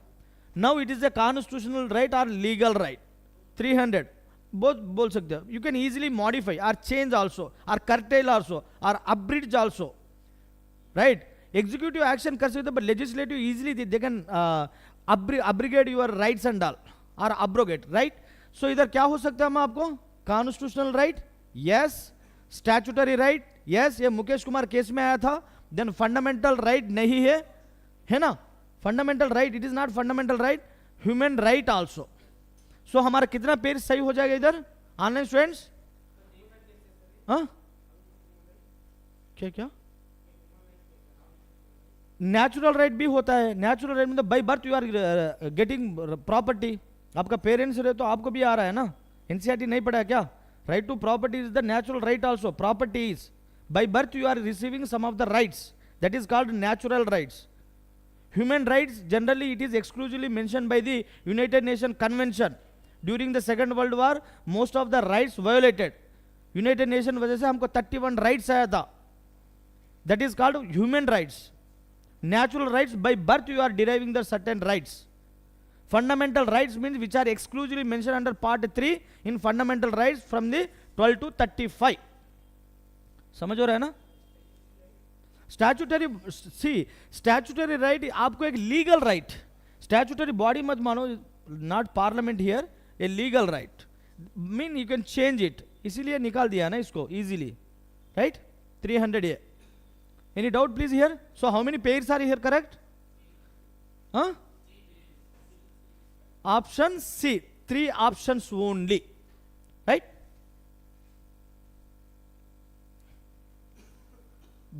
Now it is a constitutional right और लीगल राइट. 300 बोथ बोल सकते हो. यू कैन इजीली मॉडिफाई और चेंज आल्सो और कर्टेल आल्सो और abridge also. Right, executive action कर सकते हो, but legislative easily they can abrogate your rights and all और अब्रोगेट. राइट, सो इधर क्या हो सकता है हम आपको? Constitutional right, yes. Statutory right, yes, ये मुकेश कुमार केस में आया था. देन फंडामेंटल राइट नहीं है ना? Fundamental right, it is not fundamental right. Human right also. So हमारा कितना पेज सही हो जाएगा इधर ऑनलाइन स्टूडेंट्स? हाँ क्या नेचुरल राइट भी होता है. नेचुरल राइट मतलब by birth you are getting property. आपका पेरेंट्स रहे तो आपको भी आ रहा है ना. एनसीईआरटी नहीं पढ़ा क्या? Right to property is the natural right also. Property is by birth you are receiving some of the rights. That is called natural rights. Human rights generally it is exclusively mentioned by the United Nations Convention. During the Second World War most of the rights violated. United Nations वजह से हमको 31 rights आया था. That is called human rights. Natural rights by birth you are deriving the certain rights. Fundamental rights means which are exclusively mentioned under part 3 in fundamental rights from the 12 to 35. समझ हो रहा है ना? Statutory, सी statutory right आपको एक legal right. Statutory body मत मानो, not parliament here. A legal right mean you can change it, इसीलिए निकाल दिया ना इसको easily. Right, 300A. Any doubt please here? So how many pairs are here correct? हाँ, option C, 3 options only. Right?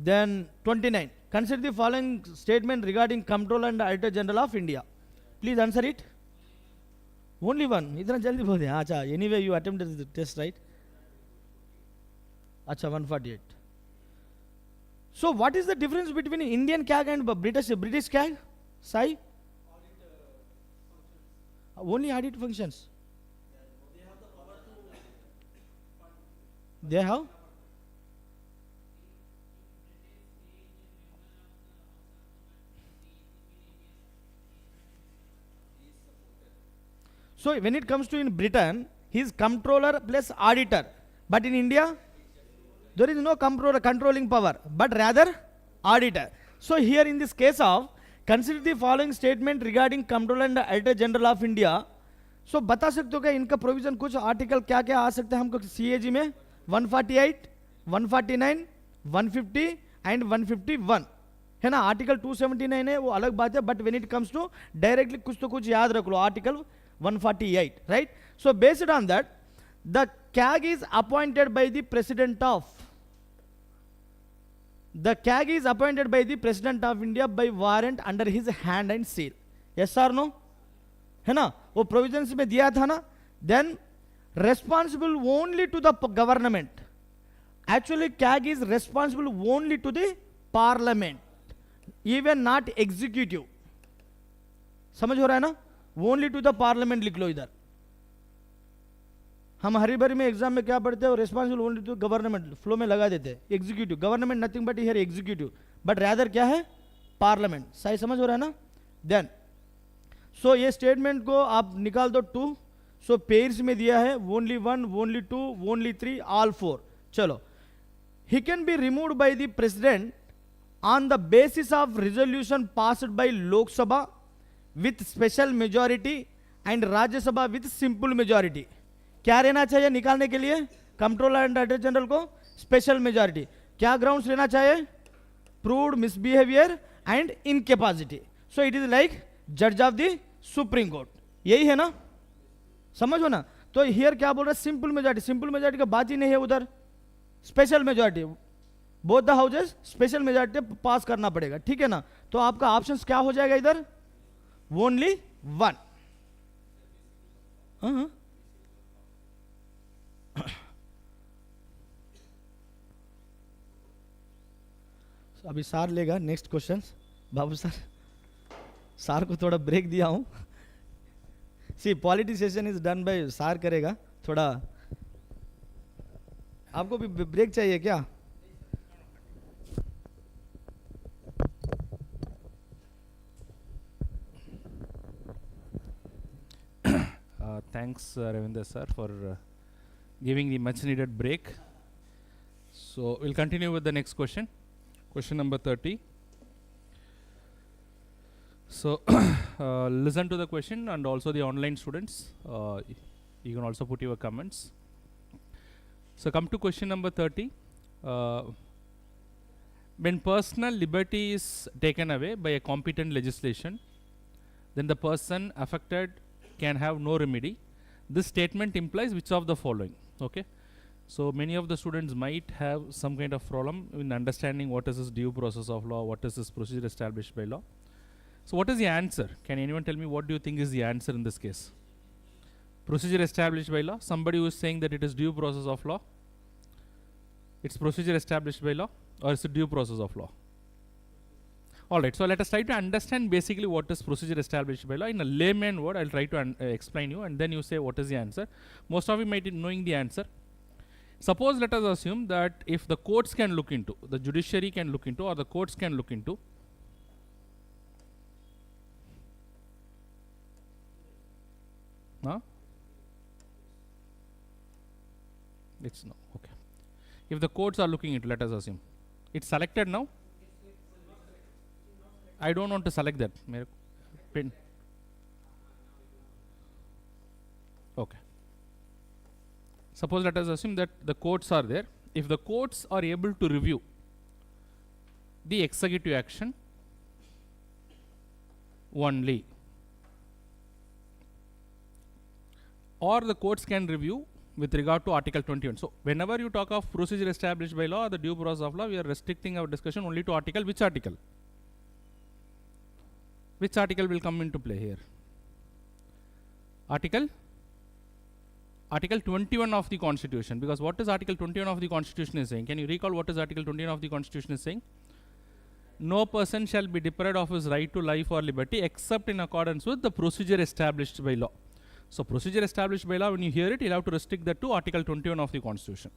Then 29. Consider the following statement regarding Comptroller and Auditor General of India. Please answer it. Only one. इतना जल्दी बोल दिया. अच्छा, anyway you attempted the test, right? अच्छा, 148. So what is the difference between Indian CAG and British CAG? Sai? Only audit functions. They have? So when it comes to in Britain, he is comptroller plus auditor. But in India, there is no comptroller controlling power, but rather auditor. So here in this case of consider the following statement regarding Comptroller and Auditor General of India. So बता सकते हो क्या इनका provision कुछ article क्या क्या आ सकते हैं हमको CAG में? 148, 149, 150 एंड 151 है ना. आर्टिकल 279 है वो अलग बात है, but when it comes to directly कुछ तो कुछ याद रख लो. Article 148, right. So based on that the CAG is appointed by the President of The CAG is appointed by the President of India by warrant under his hand and seal. Yes or no? है ना, वो provisions में दिया था ना. Then responsible only to the government. Actually CAG is responsible only to the parliament, even not executive. समझ हो रहा है ना? ओनली टू द पार्लियामेंट लिख लो इधर. हम हरी भरी में एग्जाम में क्या पढ़ते हैं, responsible only to government flow में लगा देते हैं. Executive, government nothing but here executive, but rather क्या है, पार्लियामेंट. सही समझ हो रहा है ना. देन सो ये स्टेटमेंट को आप निकाल दो 2. सो पेयर्स में दिया है ओनली 1, ओनली 2, ओनली 3, ऑल 4. चलो, he can be removed by the president on the basis of resolution passed by Lok Sabha with special majority and Rajya Sabha with simple majority. क्या रहना चाहिए निकालने के लिए कंट्रोलर एंड डायरेक्टर जनरल को, special majority. क्या grounds लेना चाहिए, proved misbehaviour and incapacity. So it is like जज ऑफ द सुप्रीम कोर्ट. यही है ना, समझो ना. तो हियर क्या बोल रहा है, सिंपल मेजॉरिटी. सिंपल मेजॉरिटी का बात ही नहीं है उधर, special majority. Both the houses special majority pass करना पड़ेगा. ठीक है ना. तो आपका ऑप्शंस क्या हो जाएगा इधर, ओनली 1. अभी सार लेगा नेक्स्ट क्वेश्चन. बाबू सार को थोड़ा ब्रेक दिया हूं. See polity session is done by sir करेगा. थोड़ा आपको भी ब्रेक चाहिए क्या? Thanks, Ravindra sir, for giving the much needed break. So we'll continue with the next question. Question number 30. So listen to the question, and also the online students, you can also put your comments. So come to question number 30. When personal liberty is taken away by a competent legislation, then the person affected can have no remedy. This statement implies which of the following? Okay. So many of the students might have some kind of problem in understanding what is this due process of law, what is this procedure established by law. So what is the answer? Can anyone tell me what do you think is the answer in this case? Procedure established by law. Somebody who is saying that it is due process of law. It's procedure established by law, or is it due process of law? Alright, so let us try to understand basically what is procedure established by law. In a layman word, I'll try to explain you, and then you say what is the answer. Most of you might be knowing the answer. Suppose let us assume that if the courts can look into, the judiciary can look into, or the courts can look into, it's no, okay. If the courts are looking into, let us assume, it's selected now. I don't want to select that. Pin. Okay. Suppose let us assume that the courts are there. If the courts are able to review the executive action only, or the courts can review with regard to Article 21. So whenever you talk of procedure established by law or the due process of law, we are restricting our discussion only to article. Which article? Which article will come into play here? Article 21 of the Constitution. Because what is Article 21 of the Constitution is saying? Can you recall what is Article 21 of the Constitution is saying? No person shall be deprived of his right to life or liberty except in accordance with the procedure established by law. So procedure established by law, when you hear it, you'll have to restrict that to Article 21 of the Constitution.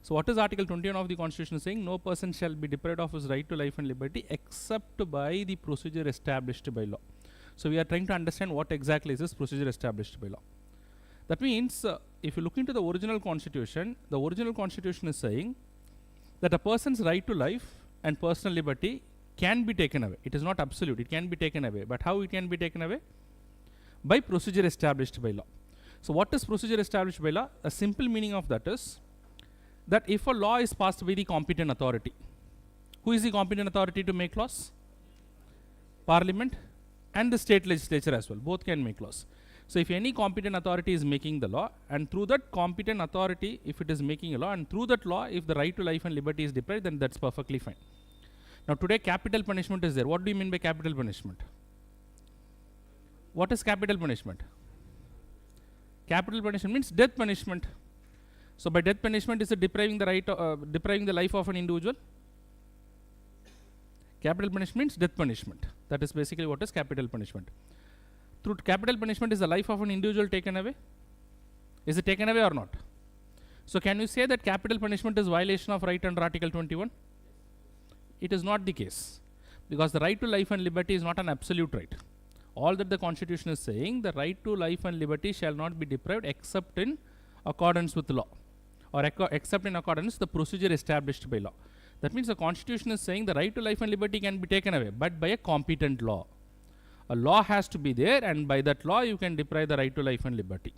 So what is Article 21 of the Constitution saying? No person shall be deprived of his right to life and liberty except by the procedure established by law. So we are trying to understand what exactly is this procedure established by law. That means if you look into the original Constitution is saying that a person's right to life and personal liberty can be taken away. It is not absolute, it can be taken away. But how it can be taken away? By procedure established by law. So what is procedure established by law? A simple meaning of that is that if a law is passed by the competent authority, who is the competent authority to make laws? Parliament and the state legislature as well, both can make laws. So if any competent authority is making the law, and through that competent authority, if it is making a law, and through that law, if the right to life and liberty is deprived, then that's perfectly fine. Now today capital punishment is there. What do you mean by capital punishment? What is capital punishment? Capital punishment means death punishment. So by death punishment, is it depriving the right, depriving the life of an individual? Capital punishment means death punishment. That is basically what is capital punishment. through capital punishment is the life of an individual taken away? Is it taken away or not? So can you say that capital punishment is violation of right under Article 21? It is not the case, because the right to life and liberty is not an absolute right. All that the Constitution is saying, the right to life and liberty shall not be deprived except in accordance with law, or except in accordance with the procedure established by law. That means the Constitution is saying the right to life and liberty can be taken away, but by a competent law. A law has to be there, and by that law you can deprive the right to life and liberty.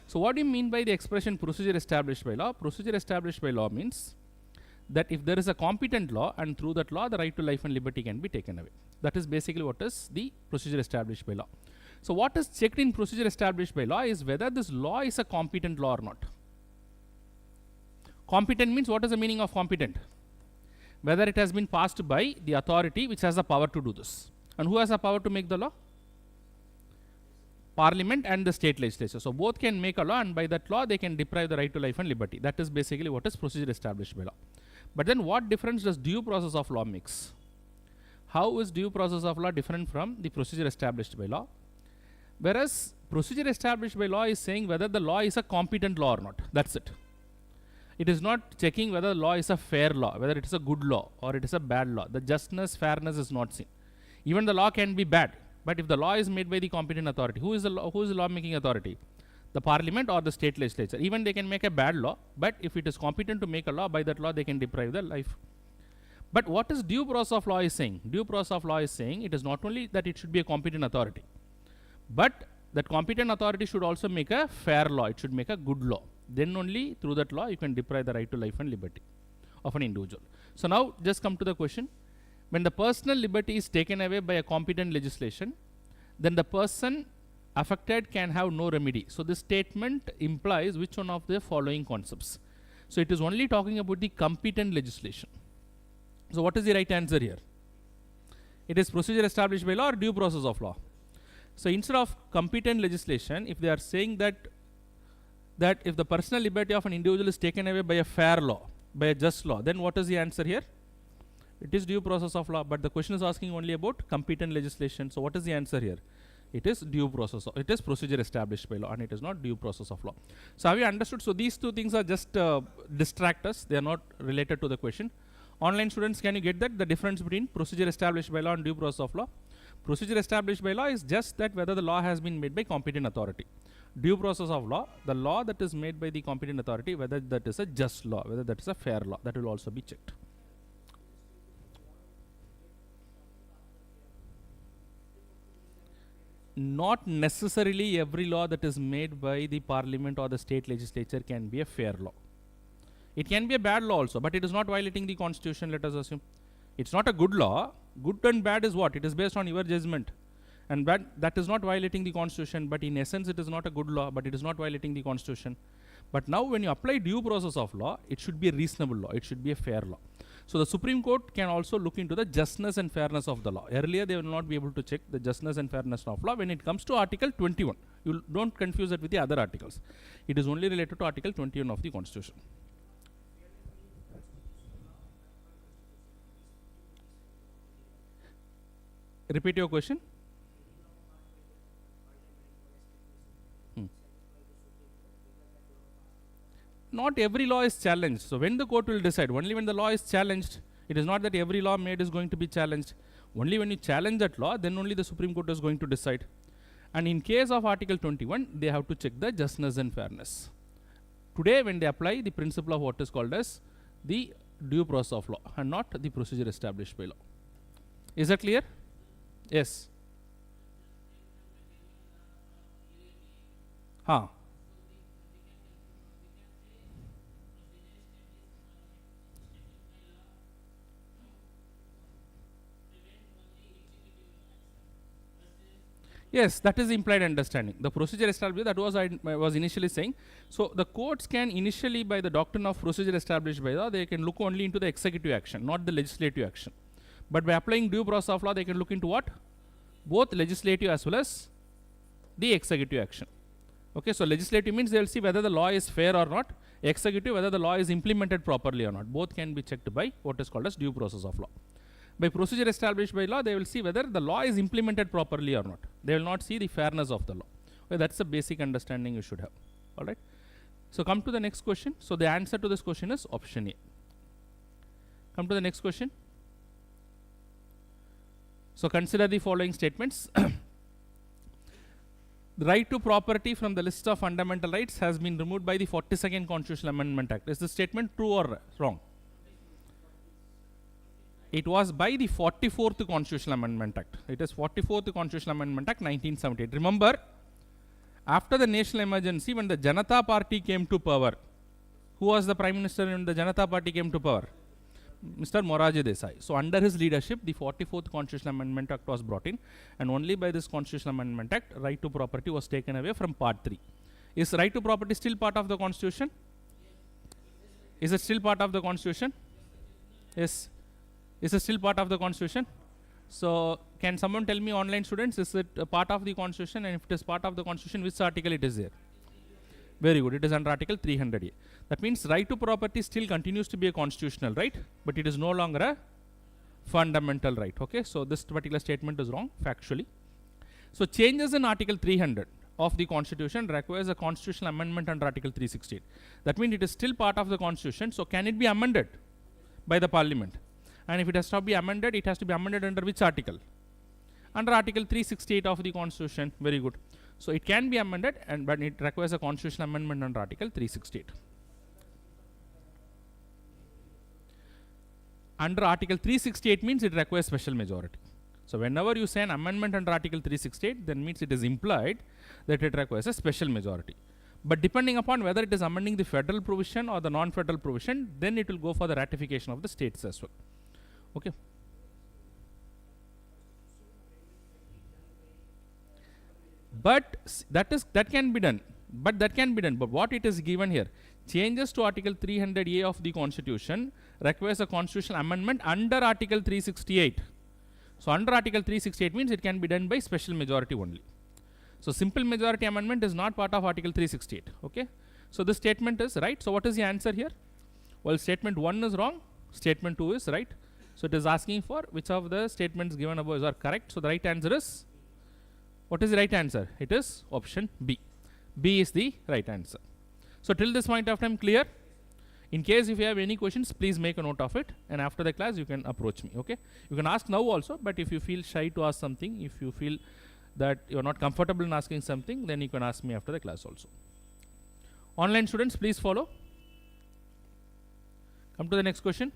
So what do you mean by the expression procedure established by law? Procedure established by law means that if there is a competent law, and through that law the right to life and liberty can be taken away. That is basically what is the procedure established by law. So what is checked in procedure established by law is whether this law is a competent law or not. Competent means, what is the meaning of competent? Whether it has been passed by the authority which has the power to do this. And who has the power to make the law? Parliament and the state legislature. So both can make a law, and by that law they can deprive the right to life and liberty. That is basically what is procedure established by law. But then what difference does due process of law makes? How is due process of law different from the procedure established by law? Whereas procedure established by law is saying whether the law is a competent law or not. That's it. It is not checking whether the law is a fair law, whether it is a good law or it is a bad law. The justness, fairness is not seen. Even the law can be bad, but if the law is made by the competent authority, who is the law-making authority? The Parliament or the state legislature. Even they can make a bad law, but if it is competent to make a law, by that law they can deprive the life. But what is due process of law is saying? Due process of law is saying it is not only that it should be a competent authority, but that competent authority should also make a fair law. It should make a good law. Then only through that law you can deprive the right to life and liberty of an individual. So now just come to the question. When the personal liberty is taken away by a competent legislation, then the person affected can have no remedy. So this statement implies which one of the following concepts? So it is only talking about the competent legislation. So what is the right answer here? It is procedure established by law or due process of law? So instead of competent legislation, if they are saying that if the personal liberty of an individual is taken away by a fair law, by a just law, then what is the answer here? It is due process of law, but the question is asking only about competent legislation. So what is the answer here? It is due process. It is procedure established by law, and it is not due process of law. So have you understood? So these two things are just distractors. They are not related to the question. Online students, can you get that? The difference between procedure established by law and due process of law? Procedure established by law is just that whether the law has been made by competent authority. Due process of law, the law that is made by the competent authority, whether that is a just law, whether that is a fair law, that will also be checked. Not necessarily every law that is made by the Parliament or the state legislature can be a fair law. It can be a bad law also, but it is not violating the Constitution, let us assume. It's not a good law. Good and bad is what? It is based on your judgment. And that is not violating the Constitution, but in essence it is not a good law, but it is not violating the Constitution. But now when you apply due process of law, it should be a reasonable law. It should be a fair law. So the Supreme Court can also look into the justness and fairness of the law. Earlier they will not be able to check the justness and fairness of law when it comes to Article 21. You don't confuse it with the other articles. It is only related to Article 21 of the Constitution. Repeat your question. Not every law is challenged. So when the court will decide, only when the law is challenged, it is not that every law made is going to be challenged. Only when you challenge that law, then only the Supreme Court is going to decide. And in case of Article 21, they have to check the justness and fairness. Today, when they apply the principle of what is called as the due process of law and not the procedure established by law. Is that clear? Yes. Huh. Yes, that is implied understanding. The procedure established, that was I was initially saying. So the courts can initially, by the doctrine of procedure established by law, they can look only into the executive action, not the legislative action. But by applying due process of law, they can look into what? Both legislative as well as the executive action. Okay, so legislative means they will see whether the law is fair or not. Executive, whether the law is implemented properly or not. Both can be checked by what is called as due process of law. By procedure established by law, they will see whether the law is implemented properly or not. They will not see the fairness of the law. Okay, that's the basic understanding you should have. All right. So come to the next question. So the answer to this question is option A. Come to the next question. So consider the following statements. The right to property from the list of fundamental rights has been removed by the 42nd Constitutional Amendment Act. Is this statement true or wrong? It was by the 44th Constitutional Amendment Act. It is 44th Constitutional Amendment Act 1978. Remember, after the national emergency, when the Janata Party came to power, who was the Prime Minister when the Janata Party came to power? Mr. Morarji Desai. So under his leadership, the 44th Constitutional Amendment Act was brought in, and only by this Constitutional Amendment Act, right to property was taken away from Part 3. Is right to property still part of the Constitution? Is it still part of the Constitution? Yes. Is it still part of the Constitution? So can someone tell me, online students, is it a part of the Constitution? And if it is part of the Constitution, which article it is there? Very good. It is under Article 300A. That means right to property still continues to be a constitutional right, but it is no longer a fundamental right. Okay, so this particular statement is wrong factually. So changes in Article 300 of the Constitution requires a constitutional amendment under Article 368. That means it is still part of the Constitution. So can it be amended by the Parliament? And if it has to be amended, it has to be amended under which article? Under Article 368 of the Constitution. Very good. So it can be amended, but it requires a constitutional amendment under Article 368. Under Article 368 means it requires special majority. So whenever you say an amendment under Article 368, then means it is implied that it requires a special majority. But depending upon whether it is amending the federal provision or the non-federal provision, then it will go for the ratification of the states as well. Okay. But that can be done. But what it is given here, changes to Article 300A of the Constitution requires a constitutional amendment under Article 368. So under Article 368 means it can be done by special majority only. So simple majority amendment is not part of Article 368. Okay. So this statement is right. So what is the answer here? Well, statement 1 is wrong. Statement 2 is right. So it is asking for which of the statements given above are correct. So the right answer is, what is the right answer? It is option B. B is the right answer. So till this point of time, clear? In case if you have any questions, please make a note of it, and after the class you can approach me. Okay, you can ask now also, but if you feel shy to ask something, if you feel that you are not comfortable in asking something, then you can ask me after the class also. Online students, please follow. Come to the next question.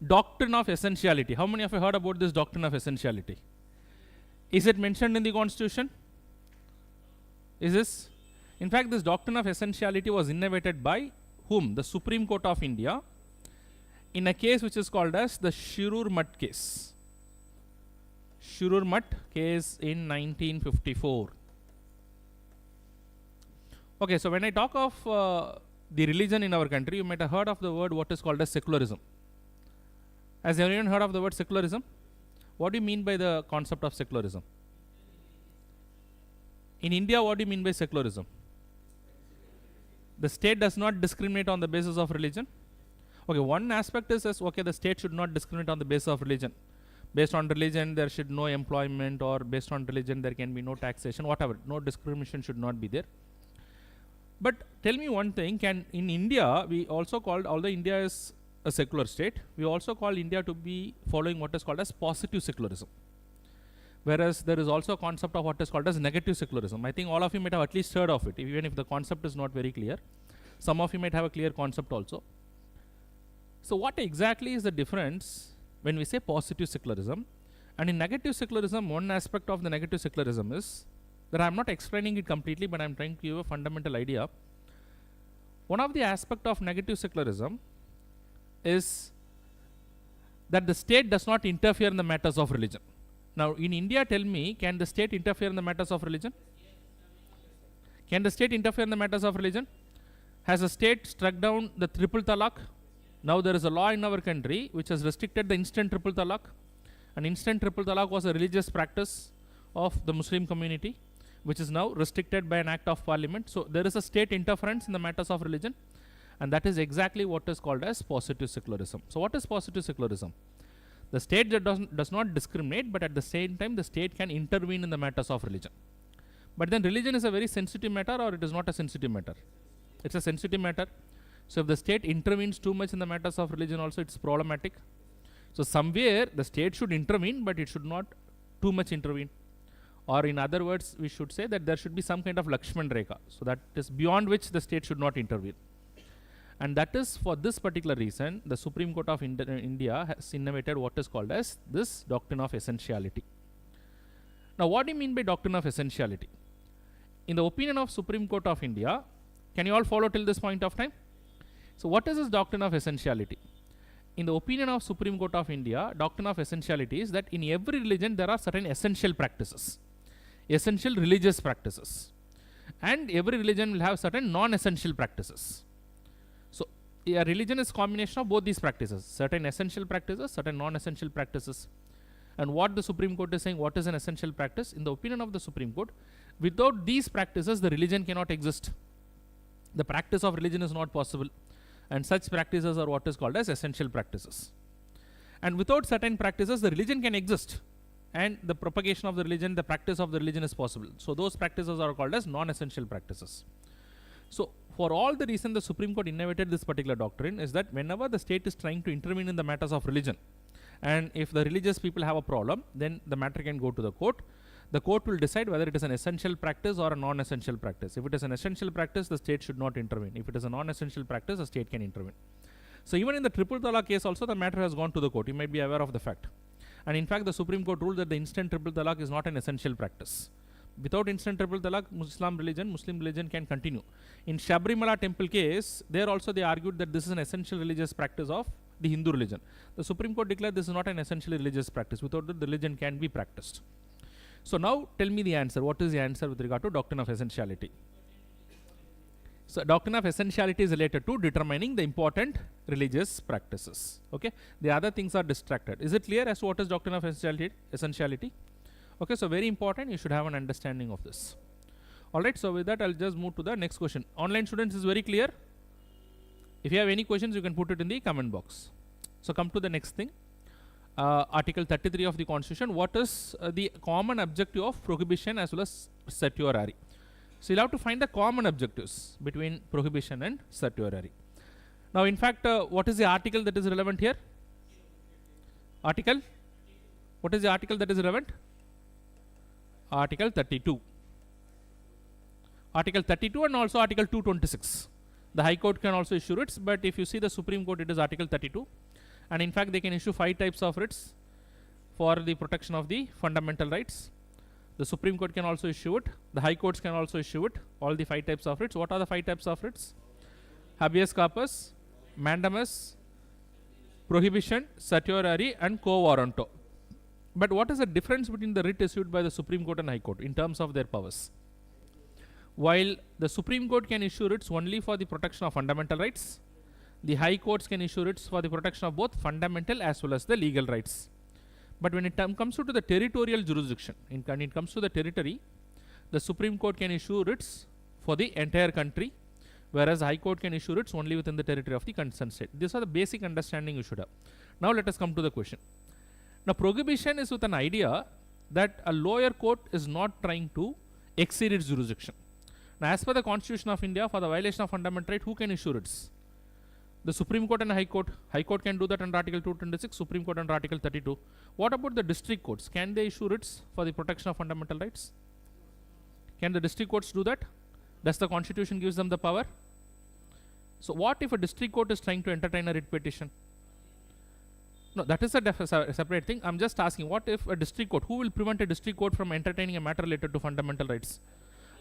Doctrine of essentiality. How many of you heard about this doctrine of essentiality? Is it mentioned in the Constitution? Is this? In fact, this doctrine of essentiality was innovated by whom? The Supreme Court of India, in a case which is called as the Shirur Mutt case. Shirur Mutt case in 1954. Okay, so when I talk of the religion in our country, you might have heard of the word what is called as secularism. Has anyone heard of the word secularism? What do you mean by the concept of secularism? In India, what do you mean by secularism? The state does not discriminate on the basis of religion. Okay, one aspect is as, okay, the state should not discriminate on the basis of religion. Based on religion, there should no employment, or based on religion, there can be no taxation, whatever. No discrimination should not be there. But tell me one thing, in India, we also called, although India is a secular state, we also call India to be following what is called as positive secularism. Whereas there is also a concept of what is called as negative secularism. I think all of you might have at least heard of it, even if the concept is not very clear. Some of you might have a clear concept also. So what exactly is the difference when we say positive secularism? And in negative secularism, one aspect of the negative secularism is that I am not explaining it completely, but I am trying to give a fundamental idea. One of the aspects of negative secularism is that the state does not interfere in the matters of religion. Now in India, tell me, can the state interfere in the matters of religion? Can the state interfere in the matters of religion? Has the state struck down the triple talaq? Now there is a law in our country which has restricted the instant triple talaq. And instant triple talaq was a religious practice of the Muslim community, which is now restricted by an act of parliament. So there is a state interference in the matters of religion, and that is exactly what is called as positive secularism. So what is positive secularism? The state that does not discriminate, but at the same time the state can intervene in the matters of religion. But then religion is a very sensitive matter, or it is not a sensitive matter? It's a sensitive matter. So if the state intervenes too much in the matters of religion also, it's problematic. So somewhere the state should intervene, but it should not too much intervene. Or in other words, we should say that there should be some kind of Lakshman Rekha. So that is beyond which the state should not intervene. And that is for this particular reason, the Supreme Court of India has innovated what is called as this doctrine of essentiality. Now what do you mean by doctrine of essentiality? In the opinion of Supreme Court of India, can you all follow till this point of time? So what is this doctrine of essentiality? In the opinion of Supreme Court of India, doctrine of essentiality is that in every religion there are certain essential practices, essential religious practices, and every religion will have certain non-essential practices. So a religion is combination of both these practices, certain essential practices, certain non-essential practices. And what the Supreme Court is saying, what is an essential practice? In the opinion of the Supreme Court, without these practices the religion cannot exist. The practice of religion is not possible, and such practices are what is called as essential practices. And without certain practices the religion can exist, and the propagation of the religion, the practice of the religion is possible. So those practices are called as non-essential practices. So for all the reason the Supreme Court innovated this particular doctrine is that whenever the state is trying to intervene in the matters of religion, and if the religious people have a problem, then the matter can go to the court. The court will decide whether it is an essential practice or a non-essential practice. If it is an essential practice, the state should not intervene. If it is a non-essential practice, the state can intervene. So even in the triple talaq case also, the matter has gone to the court. You might be aware of the fact. And in fact, the Supreme Court ruled that the instant triple talaq is not an essential practice. Without instant triple talaq, Muslim religion can continue. In Sabrimala temple case, there also they argued that this is an essential religious practice of the Hindu religion. The Supreme Court declared this is not an essentially religious practice. Without it, the religion can be practiced. So now tell me the answer. What is the answer with regard to doctrine of essentiality? So doctrine of essentiality is related to determining the important religious practices. Okay, the other things are distracted. Is it clear as to what is doctrine of essentiality? Okay, so very important, you should have an understanding of this. Alright, so with that I'll just move to the next question. Online students, is very clear? If you have any questions, you can put it in the comment box. So come to the next thing. Article 33 of the Constitution. What is the common objective of prohibition as well as certiorari? So you'll have to find the common objectives between prohibition and certiorari. Now in fact, what is the article that is relevant here? Article? What is the article that is relevant? Article 32. Article 32 and also Article 226. The High Court can also issue writs, but if you see the Supreme Court, it is Article 32. And in fact, they can issue 5 types of writs for the protection of the fundamental rights. The Supreme Court can also issue it. The High Courts can also issue it. All the 5 types of writs. What are the 5 types of writs? Habeas corpus, mandamus, prohibition, certiorari, and quo warranto. But what is the difference between the writ issued by the Supreme Court and High Court in terms of their powers? While the Supreme Court can issue writs only for the protection of fundamental rights, the High Courts can issue writs for the protection of both fundamental as well as the legal rights. But when it comes to the territorial jurisdiction, when it comes to the territory, the Supreme Court can issue writs for the entire country, whereas the High Court can issue writs only within the territory of the concerned state. These are the basic understanding you should have. Now let us come to the question. Now prohibition is with an idea that a lower court is not trying to exceed its jurisdiction. Now as per the Constitution of India, for the violation of fundamental right, who can issue writs? The Supreme Court and High Court. High Court can do that under Article 226, Supreme Court under Article 32. What about the district courts? Can they issue writs for the protection of fundamental rights? Can the district courts do that? Does the Constitution gives them the power? So what if a district court is trying to entertain a writ petition? No, that is a separate thing. I'm just asking, what if a district court, who will prevent a district court from entertaining a matter related to fundamental rights?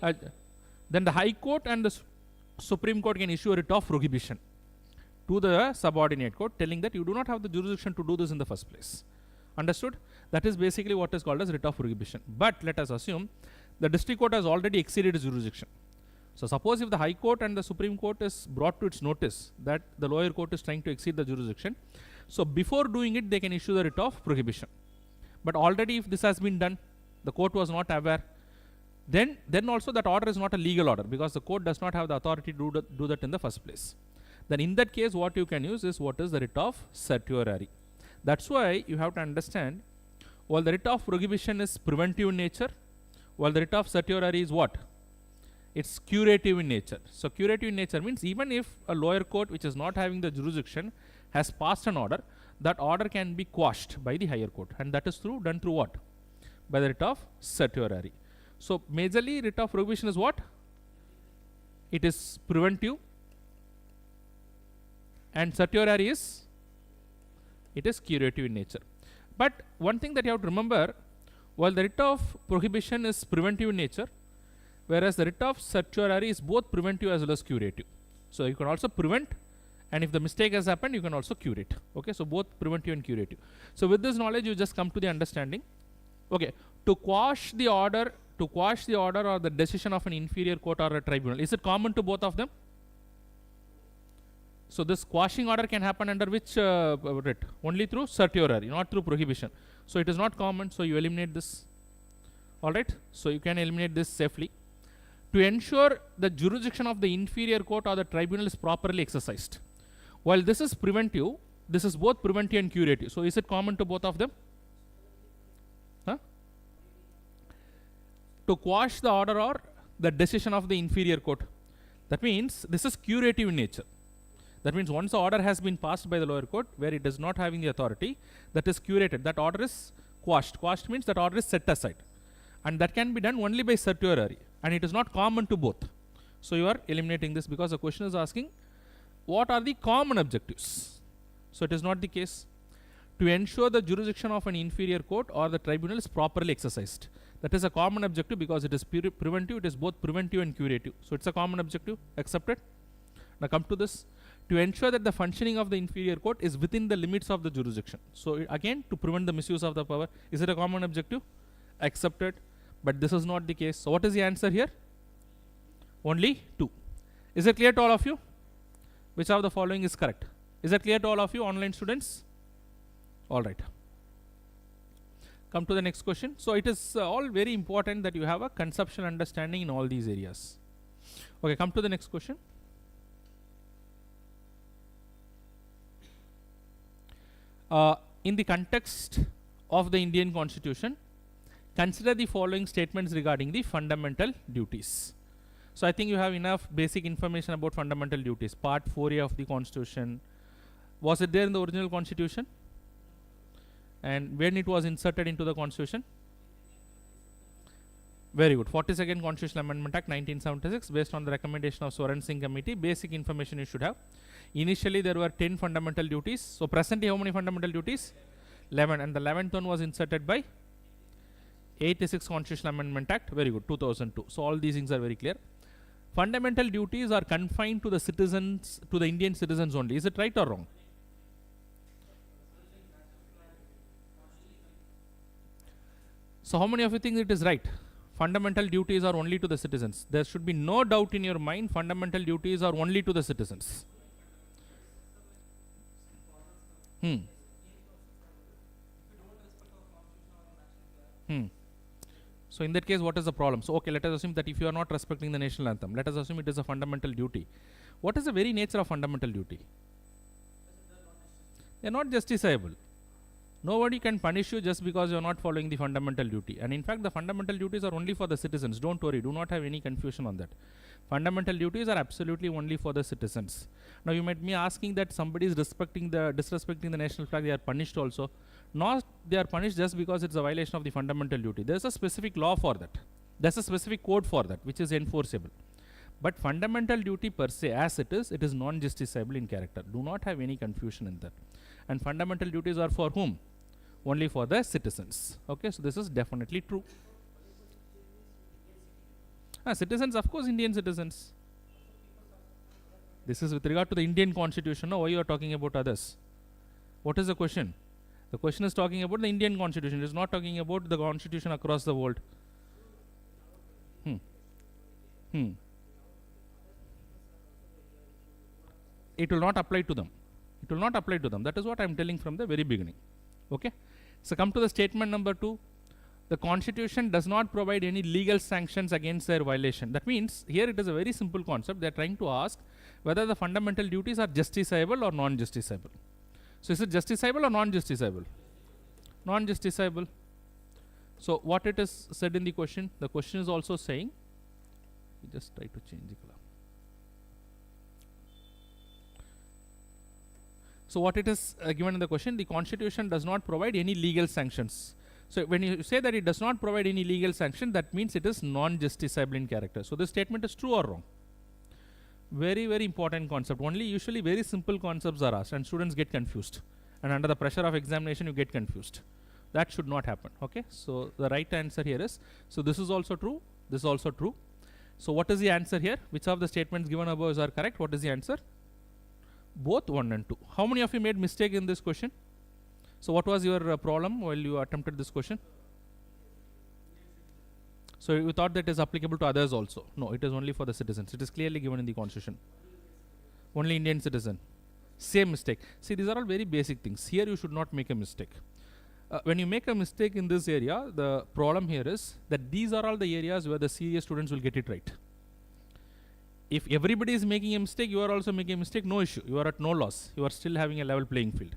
Then the High Court and the Supreme Court can issue a writ of prohibition to the subordinate court, telling that you do not have the jurisdiction to do this in the first place. Understood? That is basically what is called as writ of prohibition. But let us assume the district court has already exceeded its jurisdiction. So suppose if the High Court and the Supreme Court is brought to its notice that the lower court is trying to exceed the jurisdiction, so before doing it, they can issue the writ of prohibition. But already if this has been done, the court was not aware, then also that order is not a legal order, because the court does not have the authority to do that in the first place. Then in that case, what you can use is what is the writ of certiorari. That's why you have to understand, while the writ of prohibition is preventive in nature, while the writ of certiorari is what? It's curative in nature. So curative in nature means even if a lower court which is not having the jurisdiction has passed an order, that order can be quashed by the higher court, and that is done through what? By the writ of certiorari. So majorly writ of prohibition is what? It is preventive, and certiorari is, it is curative in nature. But one thing that you have to remember, while the writ of prohibition is preventive in nature, whereas the writ of certiorari is both preventive as well as curative. So you can also prevent, and if the mistake has happened, you can also cure it. Okay, so both preventive and curative. So with this knowledge, you just come to the understanding. Okay, to quash the order or the decision of an inferior court or a tribunal, is it common to both of them? So this quashing order can happen under which writ? Only through certiorari, not through prohibition. So it is not common, so you eliminate this. Alright, so you can eliminate this safely. To ensure the jurisdiction of the inferior court or the tribunal is properly exercised. While this is preventive, this is both preventive and curative. So is it common to both of them? Huh? To quash the order or the decision of the inferior court. That means this is curative in nature. That means once the order has been passed by the lower court where it is not having the authority, that is curated. That order is quashed. Quashed means that order is set aside. And that can be done only by certiorari. And it is not common to both. So you are eliminating this because the question is asking, what are the common objectives? So it is not the case. To ensure the jurisdiction of an inferior court or the tribunal is properly exercised. That is a common objective because it is preventive. It is both preventive and curative. So it's a common objective. Accepted? Now come to this. To ensure that the functioning of the inferior court is within the limits of the jurisdiction. So again, to prevent the misuse of the power. Is it a common objective? Accepted. But this is not the case. So what is the answer here? Only 2. Is it clear to all of you? Which of the following is correct? Is it clear to all of you, online students? Alright. Come to the next question. So it is all very important that you have a conceptual understanding in all these areas. Okay, come to the next question. In the context of the Indian Constitution, consider the following statements regarding the fundamental duties. So I think you have enough basic information about fundamental duties. Part 4A of the Constitution. Was it there in the original Constitution? And when it was inserted into the Constitution? Very good. 42nd Constitutional Amendment Act 1976, based on the recommendation of Swaran Singh Committee. Basic information you should have. Initially there were 10 fundamental duties. So presently how many fundamental duties? 11. And the 11th one was inserted by 86th Constitutional Amendment Act. Very good. 2002. So all these things are very clear. Fundamental duties are confined to the citizens, to the Indian citizens only. Is it right or wrong? So how many of you think it is right? Fundamental duties are only to the citizens. There should be no doubt in your mind, fundamental duties are only to the citizens. So in that case, what is the problem? So okay, let us assume that if you are not respecting the national anthem, let us assume it is a fundamental duty. What is the very nature of fundamental duty? They are not justiciable. Nobody can punish you just because you are not following the fundamental duty. And in fact, the fundamental duties are only for the citizens. Don't worry, do not have any confusion on that. Fundamental duties are absolutely only for the citizens. Now you might be asking that somebody is disrespecting the national flag, they are punished also. Not they are punished just because it's a violation of the fundamental duty. There's a specific law for that. There's a specific code for that, which is enforceable. But fundamental duty per se, as it is non-justiciable in character. Do not have any confusion in that. And fundamental duties are for whom? Only for the citizens. Okay, so this is definitely true. Citizens, of course, Indian citizens. This is with regard to the Indian Constitution. No, why you are talking about others? What is the question? The question is talking about the Indian Constitution. It is not talking about the Constitution across the world. It will not apply to them. It will not apply to them. That is what I am telling from the very beginning. Okay. So come to the statement number 2. The Constitution does not provide any legal sanctions against their violation. That means here it is a very simple concept. They are trying to ask whether the fundamental duties are justiciable or non-justiciable. So is it justiciable or non-justiciable? Non-justiciable. So what it is said in the question is also saying, we just try to change the color. So what it is given in the question, the constitution does not provide any legal sanctions. So when you say that it does not provide any legal sanction, that means it is non-justiciable in character. So this statement is true or wrong? Very, very important concept. Only usually very simple concepts are asked and students get confused. And under the pressure of examination, you get confused. That should not happen. Okay. So the right answer here is, so this is also true. This is also true. So what is the answer here? Which of the statements given above are correct? What is the answer? Both 1 and 2. How many of you made mistake in this question? So what was your problem while you attempted this question? So you thought that it is applicable to others also. No, it is only for the citizens. It is clearly given in the constitution. Only Indian citizen. Same mistake. See, these are all very basic things. Here you should not make a mistake. When you make a mistake in this area, the problem here is that these are all the areas where the serious students will get it right. If everybody is making a mistake, you are also making a mistake, no issue. You are at no loss. You are still having a level playing field.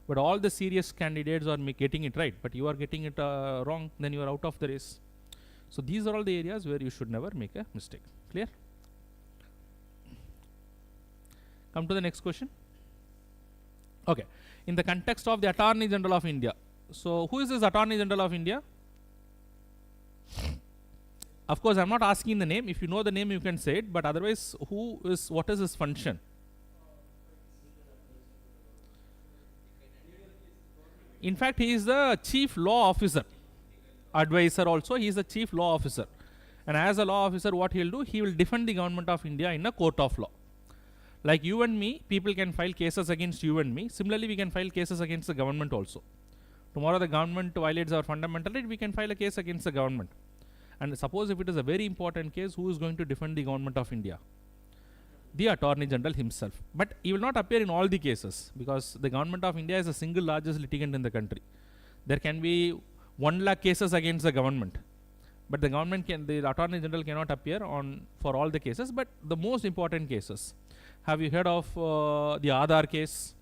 But all the serious candidates are getting it right, but you are getting it wrong, then you are out of the race. So these are all the areas where you should never make a mistake. Clear? Come to the next question. Okay. In the context of the Attorney General of India. So who is this Attorney General of India? Of course, I'm not asking the name. If you know the name, you can say it. But otherwise, what is his function? In fact, he is the chief law officer. Advisor also, he is the chief law officer. And as a law officer, what he will do? He will defend the government of India in a court of law. Like you and me, people can file cases against you and me. Similarly, we can file cases against the government also. Tomorrow the government violates our fundamental right, we can file a case against the government. And suppose if it is a very important case, who is going to defend the government of India? The Attorney General himself. But he will not appear in all the cases because the government of India is the single largest litigant in the country. There can be 1 lakh cases against the government. But the Attorney General cannot appear for all the cases, but the most important cases. Have you heard of the Aadhaar case,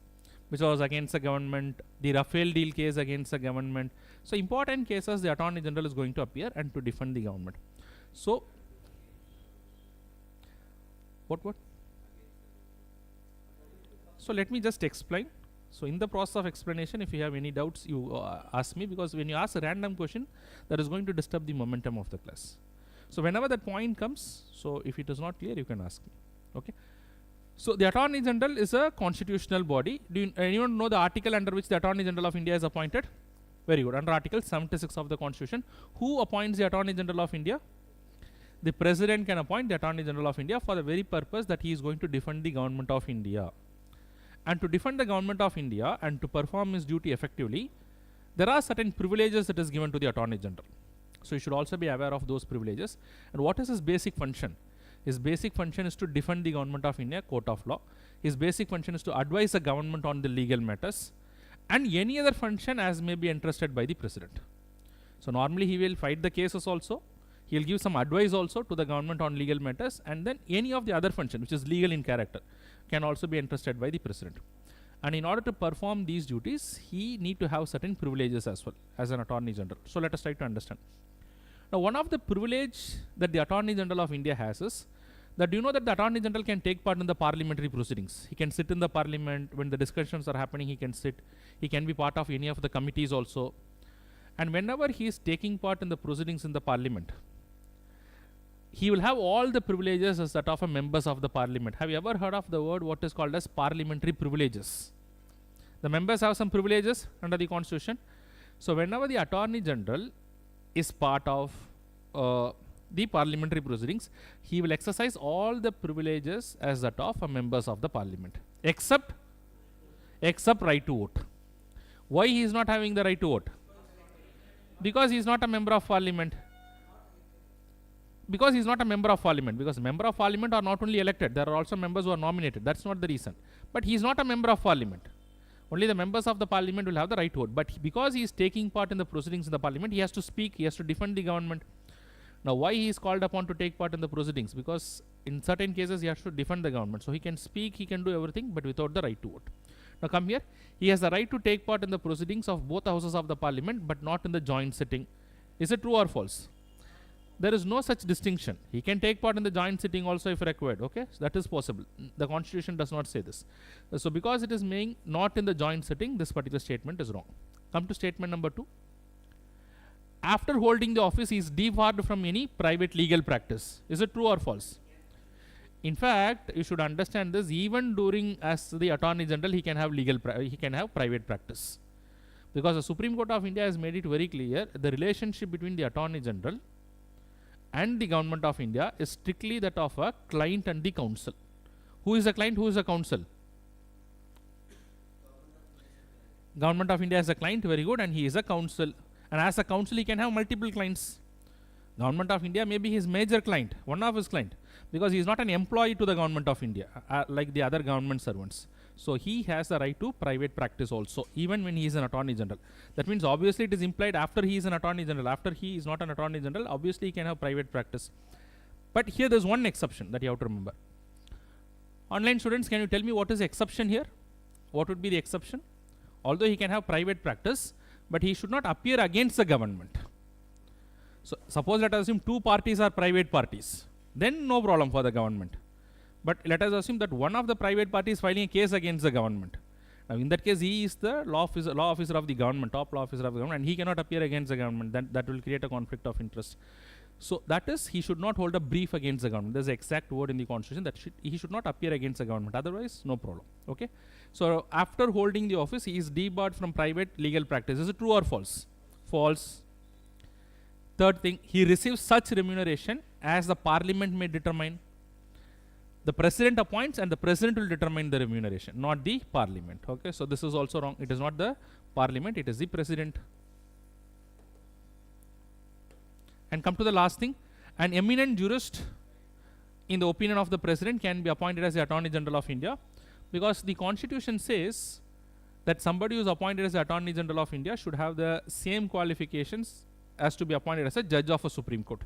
which was against the government, the Rafale deal case against the government? So important cases, the Attorney General is going to appear and to defend the government. So, what? So let me just explain. So in the process of explanation, if you have any doubts, you ask me, because when you ask a random question, that is going to disturb the momentum of the class. So whenever that point comes, so if it is not clear, you can ask me. Okay. So the Attorney General is a constitutional body. Do anyone know the article under which the Attorney General of India is appointed? Very good. Under Article 76 of the Constitution, who appoints the Attorney General of India? The President can appoint the Attorney General of India for the very purpose that he is going to defend the government of India. And to defend the government of India and to perform his duty effectively, there are certain privileges that is given to the Attorney General. So you should also be aware of those privileges. And what is his basic function? His basic function is to defend the government of India, court of law. His basic function is to advise the government on the legal matters, and any other function as may be entrusted by the President. So normally he will fight the cases also. He will give some advice also to the government on legal matters, and then any of the other function which is legal in character can also be entrusted by the President. And in order to perform these duties, he need to have certain privileges as well as an Attorney General. So let us try to understand. Now one of the privilege that the Attorney General of India has is that you know that the Attorney General can take part in the parliamentary proceedings. He can sit in the parliament when the discussions are happening, he can sit. He can be part of any of the committees also. And whenever he is taking part in the proceedings in the parliament, he will have all the privileges as that of a members of the parliament. Have you ever heard of the word what is called as parliamentary privileges? The members have some privileges under the Constitution. So whenever the Attorney General is part of the parliamentary proceedings, he will exercise all the privileges as that of a members of the parliament, except right to vote. Why he is not having the right to vote? Because he is not a member of parliament. Because he is not a member of parliament. Because member of parliament are not only elected, there are also members who are nominated. That's not the reason. But he is not a member of parliament. Only the members of the parliament will have the right to vote. But because he is taking part in the proceedings in the parliament, he has to speak, he has to defend the government. Now why he is called upon to take part in the proceedings? Because in certain cases he has to defend the government. So he can speak, he can do everything, but without the right to vote. Now come here. He has the right to take part in the proceedings of both houses of the parliament, but not in the joint sitting. Is it true or false? There is no such distinction. He can take part in the joint sitting also if required. Okay, so that is possible. The constitution does not say this. So because it is saying not in the joint sitting, this particular statement is wrong. Come to statement number 2. After holding the office, he is debarred from any private legal practice. Is it true or false? In fact, you should understand this. Even during as the Attorney General, he can have private practice, because the Supreme Court of India has made it very clear the relationship between the Attorney General and the Government of India is strictly that of a client and the counsel. Who is a client? Who is a counsel? Government of India is a client. Very good. And he is a counsel. And as a counsel, he can have multiple clients. Government of India may be his major client, one of his client, because he is not an employee to the Government of India like the other government servants. So he has the right to private practice also, even when he is an Attorney General. That means obviously it is implied after he is an Attorney General. After he is not an Attorney General, obviously he can have private practice. But here there is one exception that you have to remember. Online students, can you tell me what is the exception here? What would be the exception? Although he can have private practice, but he should not appear against the government. So suppose let us assume two parties are private parties, then no problem for the government. But let us assume that one of the private parties is filing a case against the government. Now in that case, he is the law officer of the government, top law officer of the government, and he cannot appear against the government. That will create a conflict of interest. So that is, he should not hold a brief against the government. There is an exact word in the constitution that he should not appear against the government. Otherwise, no problem. Okay. So after holding the office, he is debarred from private legal practice. Is it true or false? False. Third thing, he receives such remuneration as the parliament may determine. The president appoints and the president will determine the remuneration, not the parliament. Okay, so this is also wrong. It is not the parliament, it is the president. And come to the last thing, an eminent jurist in the opinion of the president can be appointed as the Attorney General of India, because the constitution says that somebody who is appointed as the Attorney General of India should have the same qualifications as to be appointed as a judge of a Supreme Court.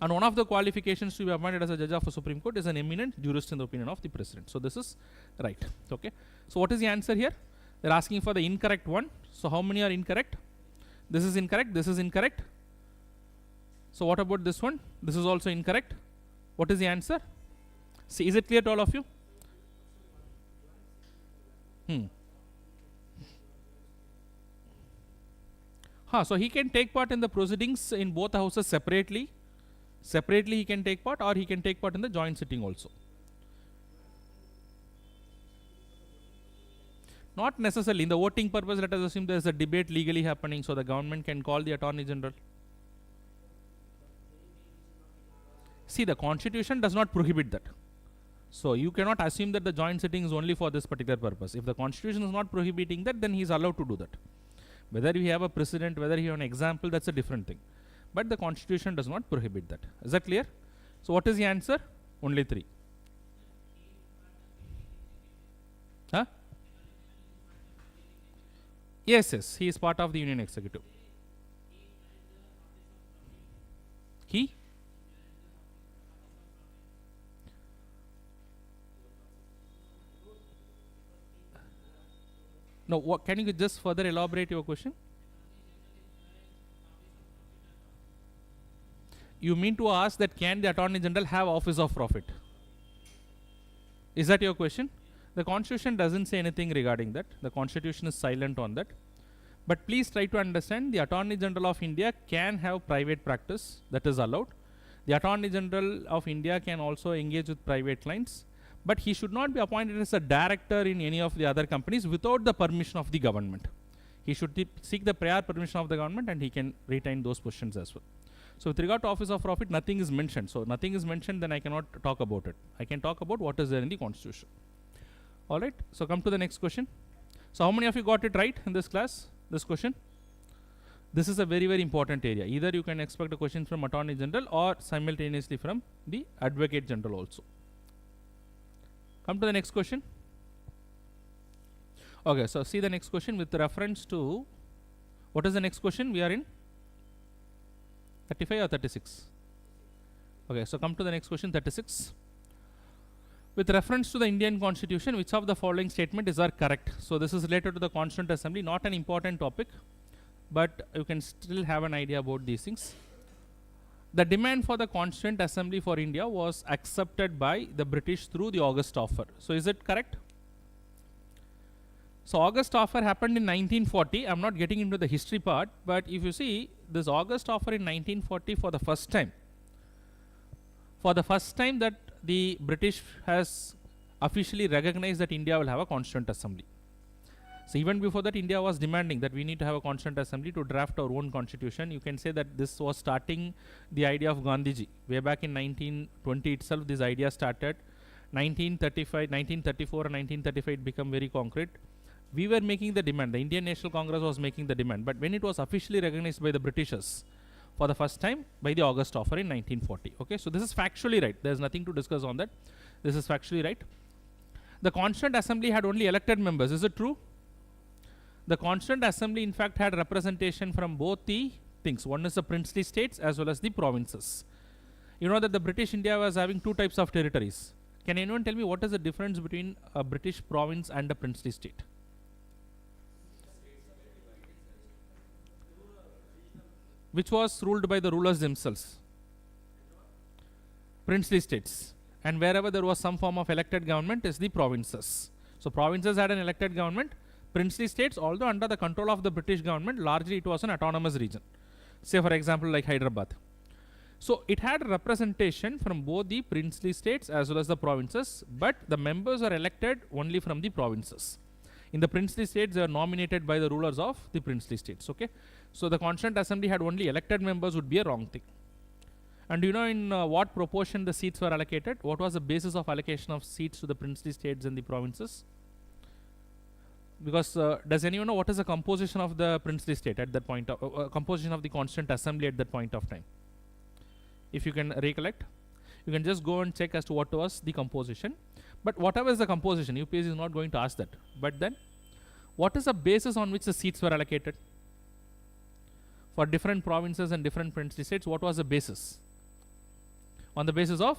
And one of the qualifications to be appointed as a judge of a Supreme Court is an eminent jurist in the opinion of the president. So this is right. Okay. So what is the answer here? They're asking for the incorrect one. So how many are incorrect? This is incorrect. This is incorrect. So what about this one? This is also incorrect. What is the answer? See, is it clear to all of you? So he can take part in the proceedings in both houses separately. Separately he can take part, or he can take part in the joint sitting also. Not necessarily. In the voting purpose, let us assume there is a debate legally happening, so the government can call the Attorney General. See, the constitution does not prohibit that. So you cannot assume that the joint sitting is only for this particular purpose. If the constitution is not prohibiting that, then he is allowed to do that. Whether you have a precedent, whether you have an example, that's a different thing. But the constitution does not prohibit that. Is that clear? So what is the answer? Only 3. Huh? Yes, he is part of the Union Executive. He? No, what, can you just further elaborate your question? You mean to ask that can the Attorney General have office of profit? Is that your question? The constitution doesn't say anything regarding that. The constitution is silent on that. But please try to understand, the Attorney General of India can have private practice, that is allowed. The Attorney General of India can also engage with private clients, but he should not be appointed as a director in any of the other companies without the permission of the government. He should seek the prior permission of the government, and he can retain those positions as well. So with regard to office of profit, nothing is mentioned. So nothing is mentioned, then I cannot talk about it. I can talk about what is there in the constitution. Alright, so come to the next question. So how many of you got it right in this class, this question? This is a very, very important area. Either you can expect a question from Attorney General or simultaneously from the Advocate General also. Come to the next question. Okay, so see the next question with reference to, what is the next question? We are in 35 or 36? Okay, so come to the next question, 36. With reference to the Indian Constitution, which of the following statement is correct? So this is related to the Constituent Assembly, not an important topic, but you can still have an idea about these things. The demand for the Constituent Assembly for India was accepted by the British through the August offer. So is it correct? So August offer happened in 1940. I'm not getting into the history part, but if you see this August offer in 1940 for the first time that the British has officially recognized that India will have a Constituent Assembly. So even before that, India was demanding that we need to have a Constituent Assembly to draft our own constitution. You can say that this was starting the idea of Gandhiji. Way back in 1920 itself, this idea started. 1935, 1934 and 1935 it became very concrete. We were making the demand. The Indian National Congress was making the demand. But when it was officially recognized by the Britishers for the first time by the August offer in 1940. Okay, so this is factually right. There is nothing to discuss on that. This is factually right. The Constituent Assembly had only elected members. Is it true? The Constituent Assembly in fact had representation from both the things. One is the princely states as well as the provinces. You know that the British India was having two types of territories. Can anyone tell me what is the difference between a British province and a princely state? Which was ruled by the rulers themselves? Princely states. And wherever there was some form of elected government is the provinces. So provinces had an elected government. Princely states, although under the control of the British government, largely it was an autonomous region. Say for example like Hyderabad. So it had representation from both the princely states as well as the provinces, but the members are elected only from the provinces. In the princely states, they are nominated by the rulers of the princely states. Okay, so the Constituent Assembly had only elected members would be a wrong thing. And do you know in what proportion the seats were allocated? What was the basis of allocation of seats to the princely states and the provinces? Because does anyone know what is the composition of the princely state at that point of composition of the Constituent Assembly at that point of time? If you can recollect, you can just go and check as to what was the composition. But whatever is the composition, UPSC is not going to ask that. But then, what is the basis on which the seats were allocated? For different provinces and different princely states, what was the basis? On the basis of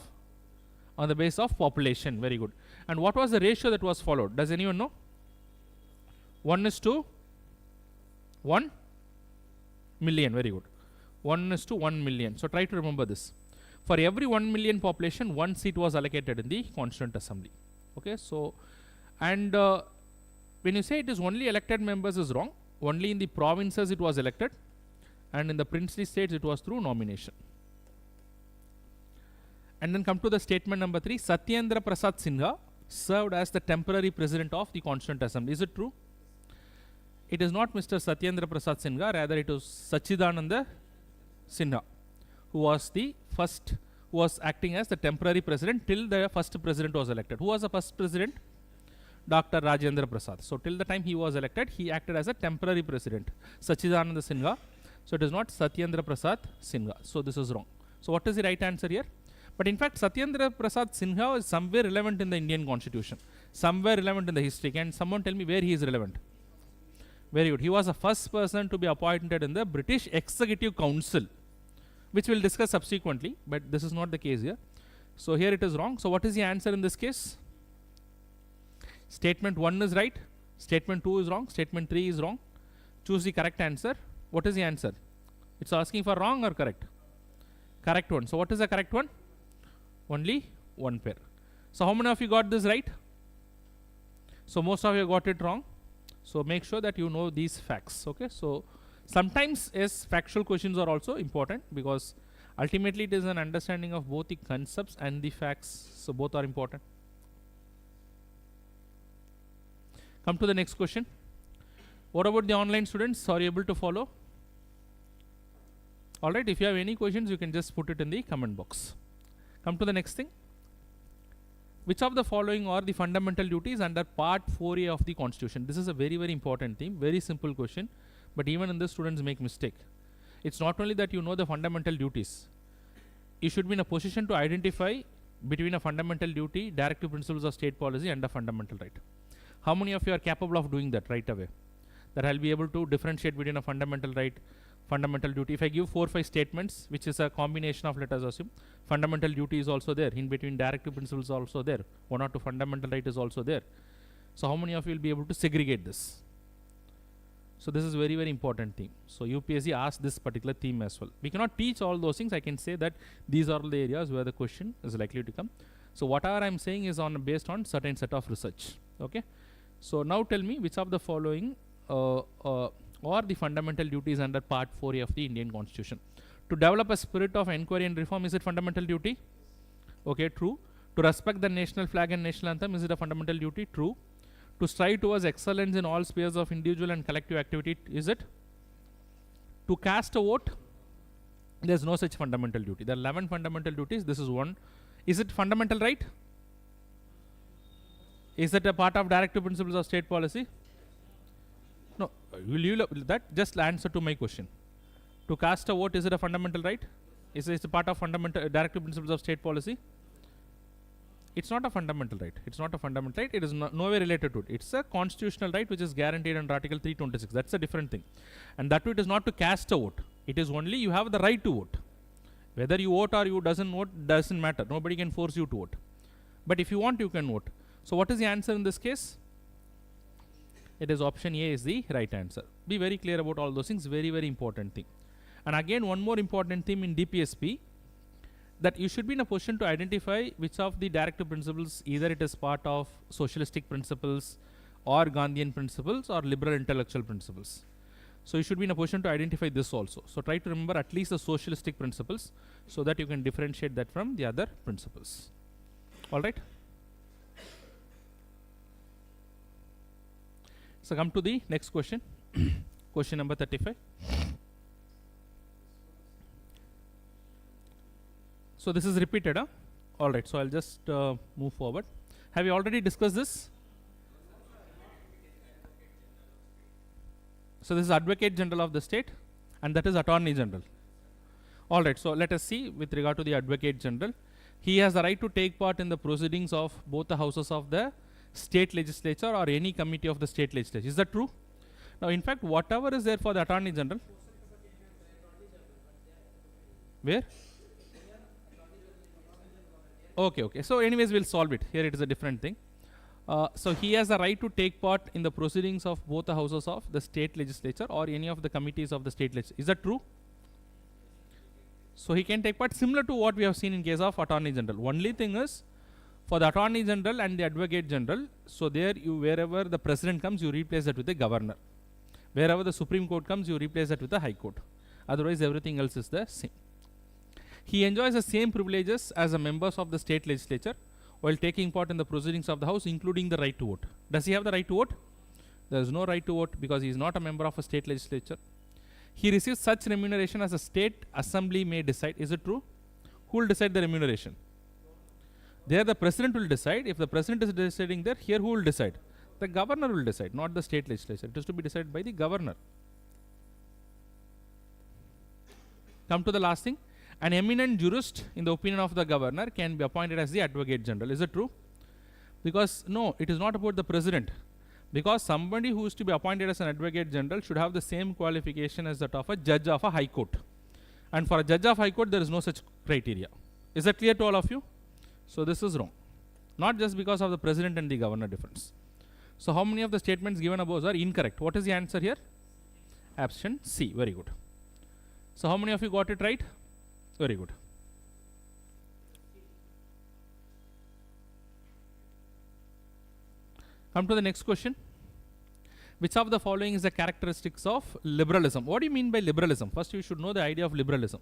population. Very good. And what was the ratio that was followed? Does anyone know? 1:1 million. Very good. 1:1 million. So try to remember this. For every 1 million population, one seat was allocated in the Constituent Assembly. Okay, so and when you say it is only elected members is wrong. Only in the provinces it was elected, and in the princely states it was through nomination. And then come to the statement number 3. Satyendra Prasad Sinha served as the temporary president of the Constituent Assembly. Is it true? It is not Mr. Satyendra Prasad Sinha, rather it was Sachidananda Sinha, who was the first, who was acting as the temporary president till the first president was elected. Who was the first president? Dr. Rajendra Prasad. So till the time he was elected, he acted as a temporary president, Sachidananda Sinha. So it is not Satyendra Prasad Sinha. So this is wrong. So what is the right answer here? But in fact, Satyendra Prasad Sinha is somewhere relevant in the Indian Constitution, somewhere relevant in the history. Can someone tell me where he is relevant? Very good. He was the first person to be appointed in the British Executive Council, which we'll discuss subsequently, but this is not the case here. So here it is wrong. So what is the answer in this case? Statement 1 is right, statement 2 is wrong, statement 3 is wrong. Choose the correct answer. What is the answer? It's asking for wrong or correct? Correct one. So what is the correct one? Only one pair. So how many of you got this right? So most of you got it wrong. So make sure that you know these facts. Okay, so sometimes yes, factual questions are also important, because ultimately it is an understanding of both the concepts and the facts. So both are important. Come to the next question. What about the online students? Are you able to follow? Alright, if you have any questions, you can just put it in the comment box. Come to the next thing. Which of the following are the fundamental duties under part 4A of the Constitution? This is a very, very important theme. Very simple question. But even in this, students make mistake. It's not only that you know the fundamental duties. You should be in a position to identify between a fundamental duty, directive principles of state policy, and a fundamental right. How many of you are capable of doing that right away? That I'll be able to differentiate between a fundamental right, Fundamental duty. If I give 4-5 statements, which is a combination of, let us assume, fundamental duty is also there. In between, directive principle is also there. 1 or 2 fundamental right is also there. So how many of you will be able to segregate this? So this is very, very important theme. So UPSC asked this particular theme as well. We cannot teach all those things. I can say that these are the areas where the question is likely to come. So whatever I'm saying is based on certain set of research. Okay. So now tell me which of the following or the fundamental duties under Part 4A of the Indian Constitution. To develop a spirit of inquiry and reform, is it fundamental duty? Okay, true. To respect the national flag and national anthem, is it a fundamental duty? True. To strive towards excellence in all spheres of individual and collective activity, is it? To cast a vote, there is no such fundamental duty. There are 11 fundamental duties. This is one. Is it fundamental right? Is it a part of directive principles of state policy? No, you leave that. Just answer to my question. To cast a vote, is it a fundamental right? Is it a part of fundamental directive principles of state policy? It's not a fundamental right. It's not a fundamental right. It is nowhere related to it. It's a constitutional right which is guaranteed under Article 326. That's a different thing. And that too, it is not to cast a vote. It is only you have the right to vote. Whether you vote or you doesn't vote doesn't matter. Nobody can force you to vote. But if you want, you can vote. So what is the answer in this case? It is option A is the right answer. Be very clear about all those things. Very, very important thing. And again, one more important thing in DPSP, that you should be in a position to identify which of the directive principles, either it is part of socialistic principles or Gandhian principles or liberal intellectual principles. So you should be in a position to identify this also. So try to remember at least the socialistic principles so that you can differentiate that from the other principles. All right. So come to the next question. Question number 35. So this is repeated, huh? All right. So I'll just move forward. Have you already discussed this? So this is Advocate General of the state, and that is Attorney General. All right. So let us see with regard to the Advocate General. He has the right to take part in the proceedings of both the houses of the state legislature or any committee of the state legislature. Is that true? Now, in fact, whatever is there for the Attorney General. Where? Okay, okay. So anyways, we'll solve it. Here it is a different thing. So he has the right to take part in the proceedings of both the houses of the state legislature or any of the committees of the state legislature. Is that true? So he can take part similar to what we have seen in case of Attorney General. Only thing is, for the Attorney General and the Advocate General, so there you, wherever the President comes, you replace that with the Governor. Wherever the Supreme Court comes, you replace that with the High Court. Otherwise, everything else is the same. He enjoys the same privileges as the members of the state legislature while taking part in the proceedings of the House, including the right to vote. Does he have the right to vote? There is no right to vote because he is not a member of a state legislature. He receives such remuneration as a state assembly may decide. Is it true? Who will decide the remuneration? There the President will decide. If the President is deciding there, here who will decide? The Governor will decide, not the state legislature. It is to be decided by the Governor. Come to the last thing. An eminent jurist, in the opinion of the Governor, can be appointed as the Advocate General. Is it true? Because no, it is not about the President. Because somebody who is to be appointed as an Advocate General should have the same qualification as that of a judge of a High Court. And for a judge of High Court, there is no such criteria. Is that clear to all of you? So this is wrong. Not just because of the President and the Governor difference. So how many of the statements given above are incorrect? What is the answer here? Option C. Very good. So how many of you got it right? Very good. Come to the next question. Which of the following is the characteristics of liberalism? What do you mean by liberalism? First, you should know the idea of liberalism.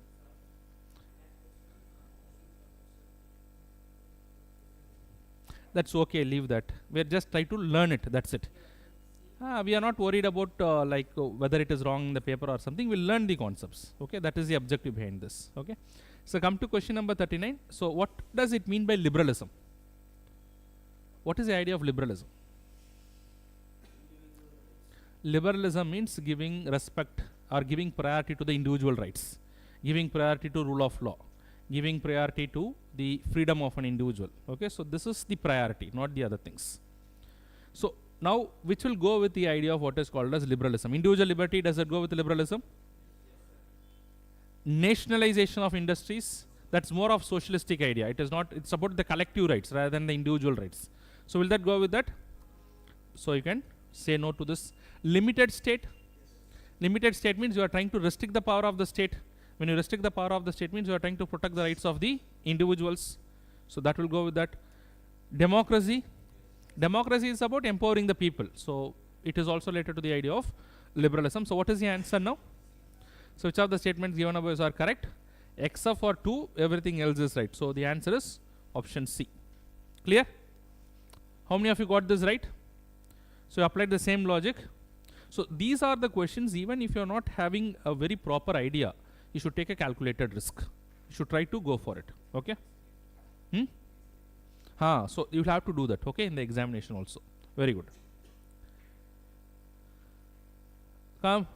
That's okay, leave that. We are just trying to learn it, that's it. We are not worried about whether it is wrong in the paper or something. We'll learn the concepts. Okay, that is the objective behind this. Okay. So come to question number 39. So what does it mean by liberalism? What is the idea of liberalism? Liberalism means giving respect or giving priority to the individual rights, giving priority to rule of law, giving priority to the freedom of an individual. Okay, so this is the priority, not the other things. So now, which will go with the idea of what is called as liberalism? Individual liberty, does it go with liberalism? nationalization of industries, that's more of socialistic idea. It is not, it's about the collective rights rather than the individual rights. So will that go with that? So you can say no to this. Limited state. Limited state means you are trying to restrict the power of the state. When you restrict the power of the state means you are trying to protect the rights of the individuals. So that will go with that. Democracy. Democracy is about empowering the people. So it is also related to the idea of liberalism. So what is the answer now? So which of the statements given above are correct? Except for 2, everything else is right. So the answer is option C. Clear? How many of you got this right? So you applied the same logic. So these are the questions, even if you are not having a very proper idea, you should take a calculated risk. You should try to go for it. Okay? So you will have to do that, okay, in the examination also. Very good. Come.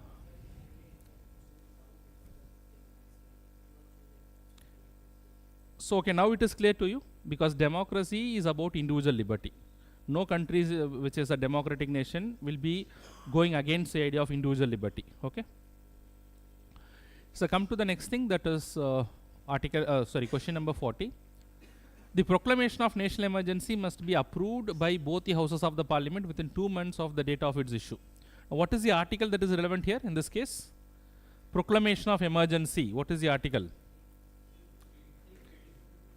So okay, now it is clear to you, because democracy is about individual liberty. No country which is a democratic nation will be going against the idea of individual liberty. Okay. So come to the next thing, that is question number 40. The proclamation of national emergency must be approved by both the houses of the parliament within 2 months of the date of its issue. Now, what is the article that is relevant here in this case? Proclamation of emergency. What is the article?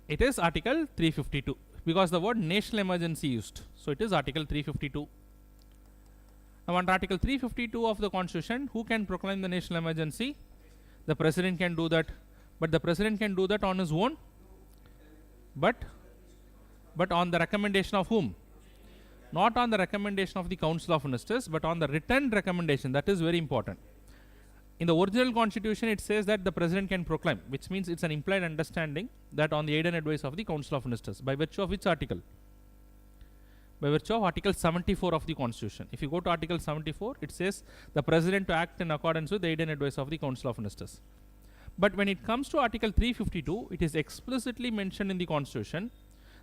It is article 352, because the word national emergency used. So it is article 352. Now under article 352 of the constitution, who can proclaim the national emergency? The president can do that. But the president can do that on his own. But on the recommendation of whom? Not on the recommendation of the Council of Ministers, but on the written recommendation. That is very important. In the original constitution, it says that the president can proclaim, which means it's an implied understanding that on the aid and advice of the Council of Ministers. By virtue of which article? By virtue of article 74 of the constitution. If you go to article 74, it says the president to act in accordance with the aid and advice of the Council of Ministers. But when it comes to article 352, it is explicitly mentioned in the constitution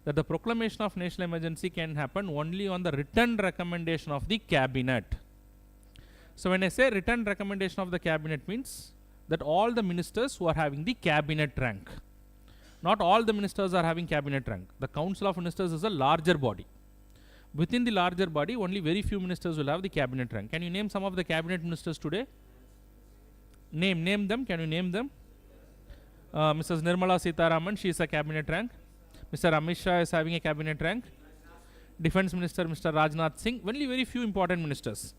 that the proclamation of national emergency can happen only on the written recommendation of the cabinet. So when I say written recommendation of the cabinet, means that all the ministers who are having the cabinet rank. Not all the ministers are having cabinet rank. The Council of Ministers is a larger body. Within the larger body, only very few ministers will have the cabinet rank. Can you name some of the cabinet ministers today? Name them. Can you name them? Mrs. Nirmala Sitharaman, she is a cabinet rank. Mr. Amit Shah is having a cabinet rank. Defense Minister, Mr. Rajnath Singh. Only very few important ministers.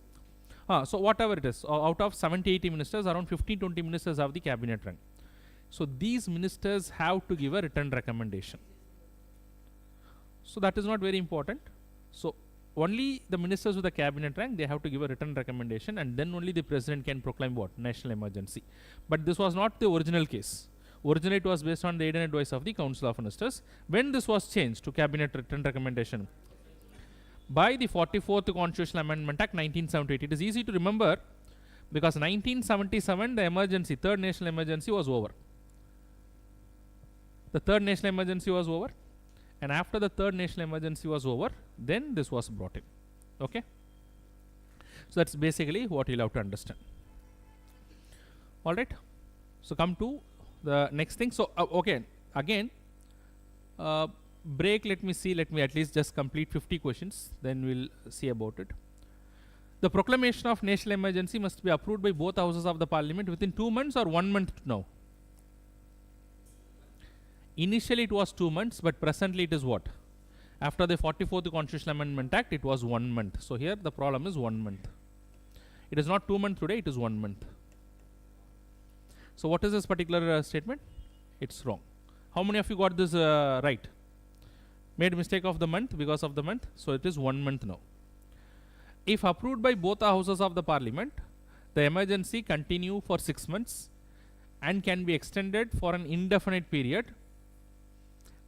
So whatever it is, out of 70-80 ministers, around 15-20 ministers have the cabinet rank. So these ministers have to give a written recommendation. So that is not very important. So only the ministers with the cabinet rank, they have to give a written recommendation, and then only the president can proclaim what? National emergency. But this was not the original case. Originally it was based on the aid and advice of the Council of Ministers. When this was changed to cabinet written recommendation? By the 44th Constitutional Amendment Act 1978. It is easy to remember because 1977 the emergency, third national emergency was over. The third national emergency was over, and after the third national emergency was over, then this was brought in. Okay. So that's basically what you'll have to understand. Alright. So come to the next thing. So okay, again break, let me at least just complete 50 questions, then we'll see about it. The proclamation of national emergency must be approved by both houses of the parliament within 2 months or 1 month now. Initially it was 2 months, but presently it is what? After the 44th Constitutional Amendment Act, it was 1 month. So here the problem is 1 month. It is not 2 months today, it is 1 month. So what is this particular statement? It's wrong. How many of you got this right? Made mistake of the month because of the month. So it is 1 month now. If approved by both the houses of the parliament, the emergency continue for 6 months and can be extended for an indefinite period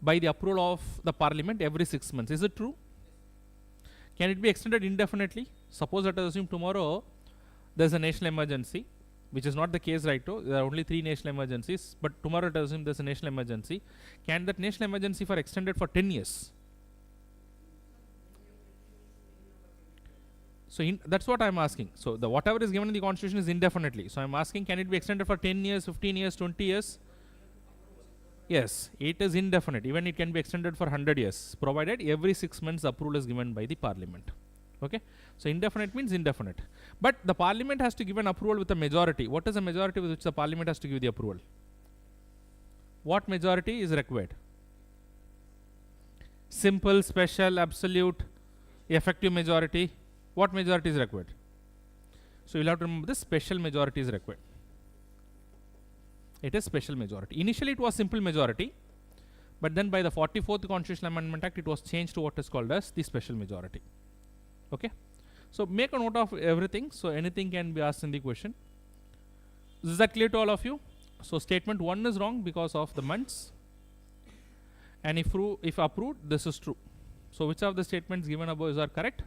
by the approval of the parliament every 6 months. Is it true? Can it be extended indefinitely? Suppose let us assume tomorrow there is a national emergency, which is not the case right now. There are only 3 national emergencies, but tomorrow let us assume there is a national emergency. Can that national emergency for extended for 10 years? So that's what I'm asking. So the whatever is given in the constitution is indefinitely. So I'm asking, can it be extended for 10 years, 15 years, 20 years? Yes, it is indefinite. Even it can be extended for 100 years, provided every 6 months approval is given by the parliament. Okay. So indefinite means indefinite. But the parliament has to give an approval with a majority. What is a majority with which the parliament has to give the approval? What majority is required? Simple, special, absolute, effective majority. What majority is required? So you'll have to remember this, special majority is required. It is special majority. Initially it was simple majority, but then by the 44th Constitutional Amendment Act it was changed to what is called as the special majority. Okay. So make a note of everything, so anything can be asked in the question. Is that clear to all of you? So statement 1 is wrong because of the months, and if approved, this is true. So which of the statements given above are correct?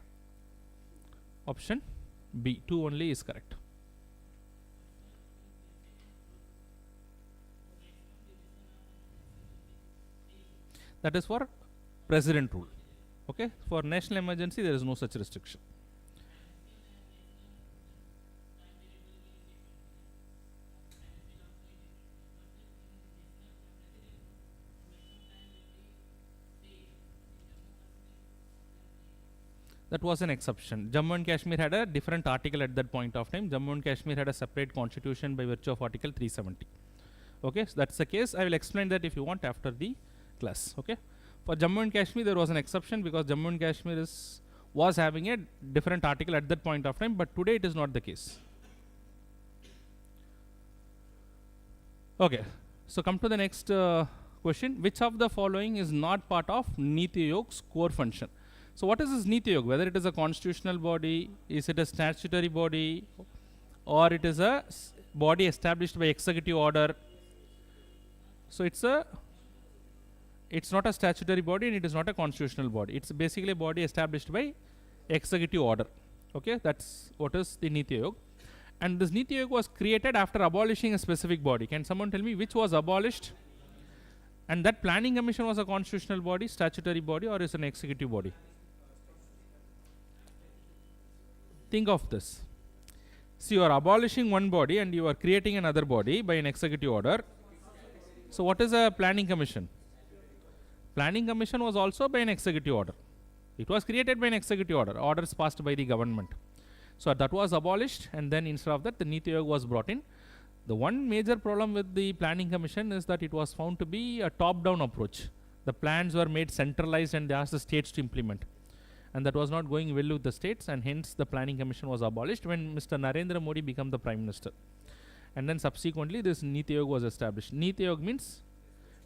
Option B, 2 only is correct. That is for president rule. Okay, for national emergency there is no such restriction. That was an exception. Jammu and Kashmir had a different article at that point of time. Jammu and Kashmir had a separate constitution by virtue of Article 370. Okay, so that's the case. I will explain that if you want after the class. Okay, for Jammu and Kashmir there was an exception because Jammu and Kashmir was having a different article at that point of time, but today it is not the case. Okay, so come to the next question. Which of the following is not part of Niti Ayog's core function? So what is this Niti Ayog? Whether it is a constitutional body, is it a statutory body, or it is a body established by executive order? So it's not a statutory body and it is not a constitutional body. It's basically a body established by executive order. Okay, that's what is the Niti Ayog. And this Niti Ayog was created after abolishing a specific body. Can someone tell me which was abolished? And that planning commission was a constitutional body, statutory body, or is an executive body? Think of this. See, you are abolishing one body and you are creating another body by an executive order. So what is a planning commission? Planning commission was also by an executive order. It was created by an executive order, orders passed by the government. So that was abolished, and then instead of that the Niti Ayog was brought in. The one major problem with the planning commission is that it was found to be a top-down approach. The plans were made centralized and they asked the states to implement. And that was not going well with the states, and hence the planning commission was abolished when Mr. Narendra Modi became the prime minister. And then subsequently this Niti Ayog was established. Niti Ayog means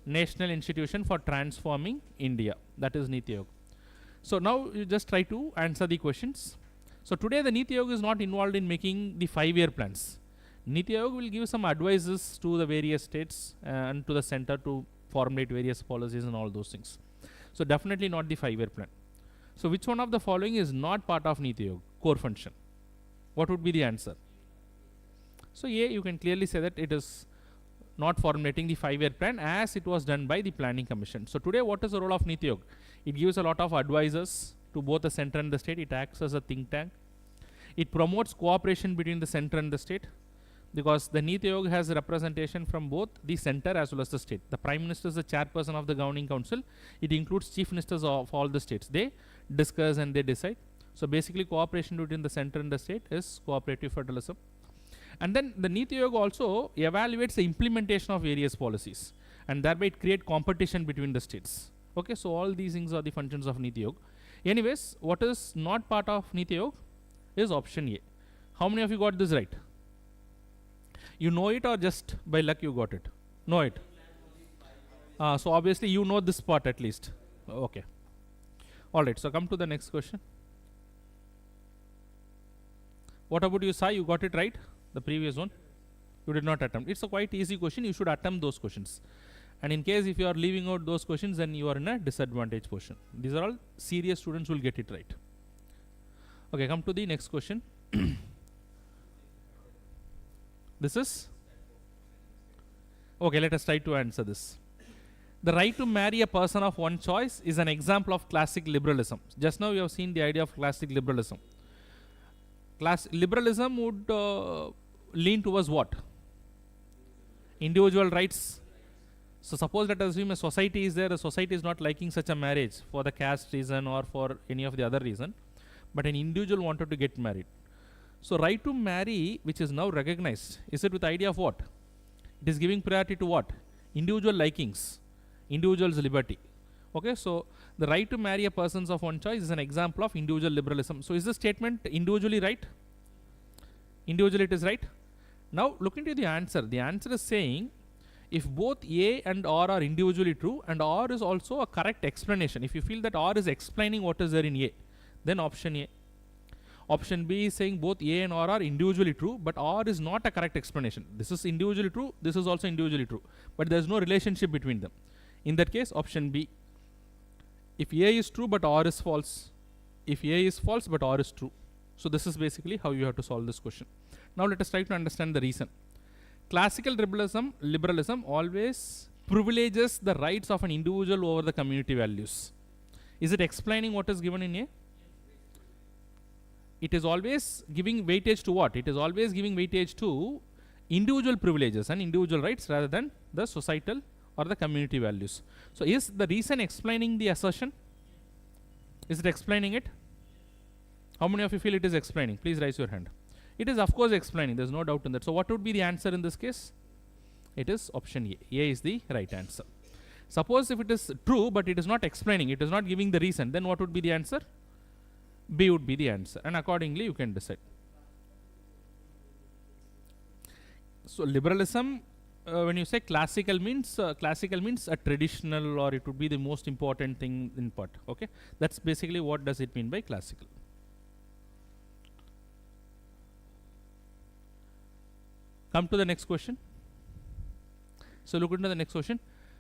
National Institution for Transforming India. That is Niti Ayog. So now you just try to answer the questions. So today the Niti Ayog is not involved in making the 5-year plans. Niti Ayog will give some advices to the various states and to the center to formulate various policies and all those things. So definitely not the 5-year plan. So which one of the following is not part of Niti Ayog core function? What would be the answer? So A, you can clearly say that it is not formulating the 5-year plan as it was done by the planning commission. So today what is the role of Niti Ayog? It gives a lot of advices to both the center and the state. It acts as a think tank. It promotes cooperation between the center and the state, because the Niti Ayog has representation from both the center as well as the state. The prime minister is the chairperson of the governing council. It includes chief ministers of all the states. They discuss and they decide. So basically cooperation between the center and the state is cooperative federalism. And then the Niti Ayog also evaluates the implementation of various policies, and thereby it creates competition between the states. Okay, so all these things are the functions of Niti Ayog. Anyways, what is not part of Niti Ayog is option A. How many of you got this right? You know it, or just by luck you got it? Know it. So obviously you know this part at least. Okay. Alright, so come to the next question. What about you, Sai? You got it right? The previous one? You did not attempt. It's a quite easy question. You should attempt those questions. And in case if you are leaving out those questions, then you are in a disadvantage position. These are all serious students who will get it right. Okay, come to the next question. This is? Okay, let us try to answer this. The right to marry a person of one choice is an example of classic liberalism. Just now we have seen the idea of classic liberalism. liberalism would lean towards what? Individual rights. So suppose let us assume a society is there, a society is not liking such a marriage for the caste reason or for any of the other reason, but an individual wanted to get married. So right to marry, which is now recognized, is it with the idea of what? It is giving priority to what? Individual likings, individual's liberty. Okay, so the right to marry a person of one choice is an example of individual liberalism. So is this statement individually right? Individually it is right. Now look into the answer. The answer is saying if both A and R are individually true and R is also a correct explanation. If you feel that R is explaining what is there in A, then option A. Option B is saying both A and R are individually true, but R is not a correct explanation. This is individually true, this is also individually true, but there is no relationship between them. In that case, option B. If A is true but R is false, if A is false but R is true. So this is basically how you have to solve this question. Now let us try to understand the reason. Classical liberalism always privileges the rights of an individual over the community values. Is it explaining what is given in A? It is always giving weightage to what? It is always giving weightage to individual privileges and individual rights rather than the societal or the community values. So is the reason explaining the assertion? Is it explaining it? How many of you feel it is explaining? Please raise your hand. It is of course explaining, there is no doubt in that. So what would be the answer in this case? It is option A. A is the right answer. Suppose if it is true but it is not explaining, it is not giving the reason, then what would be the answer? B would be the answer, and accordingly you can decide. So liberalism, when you say classical means a traditional, or it would be the most important thing in part. Okay, that's basically what does it mean by classical. Come to the next question. So look into the next question.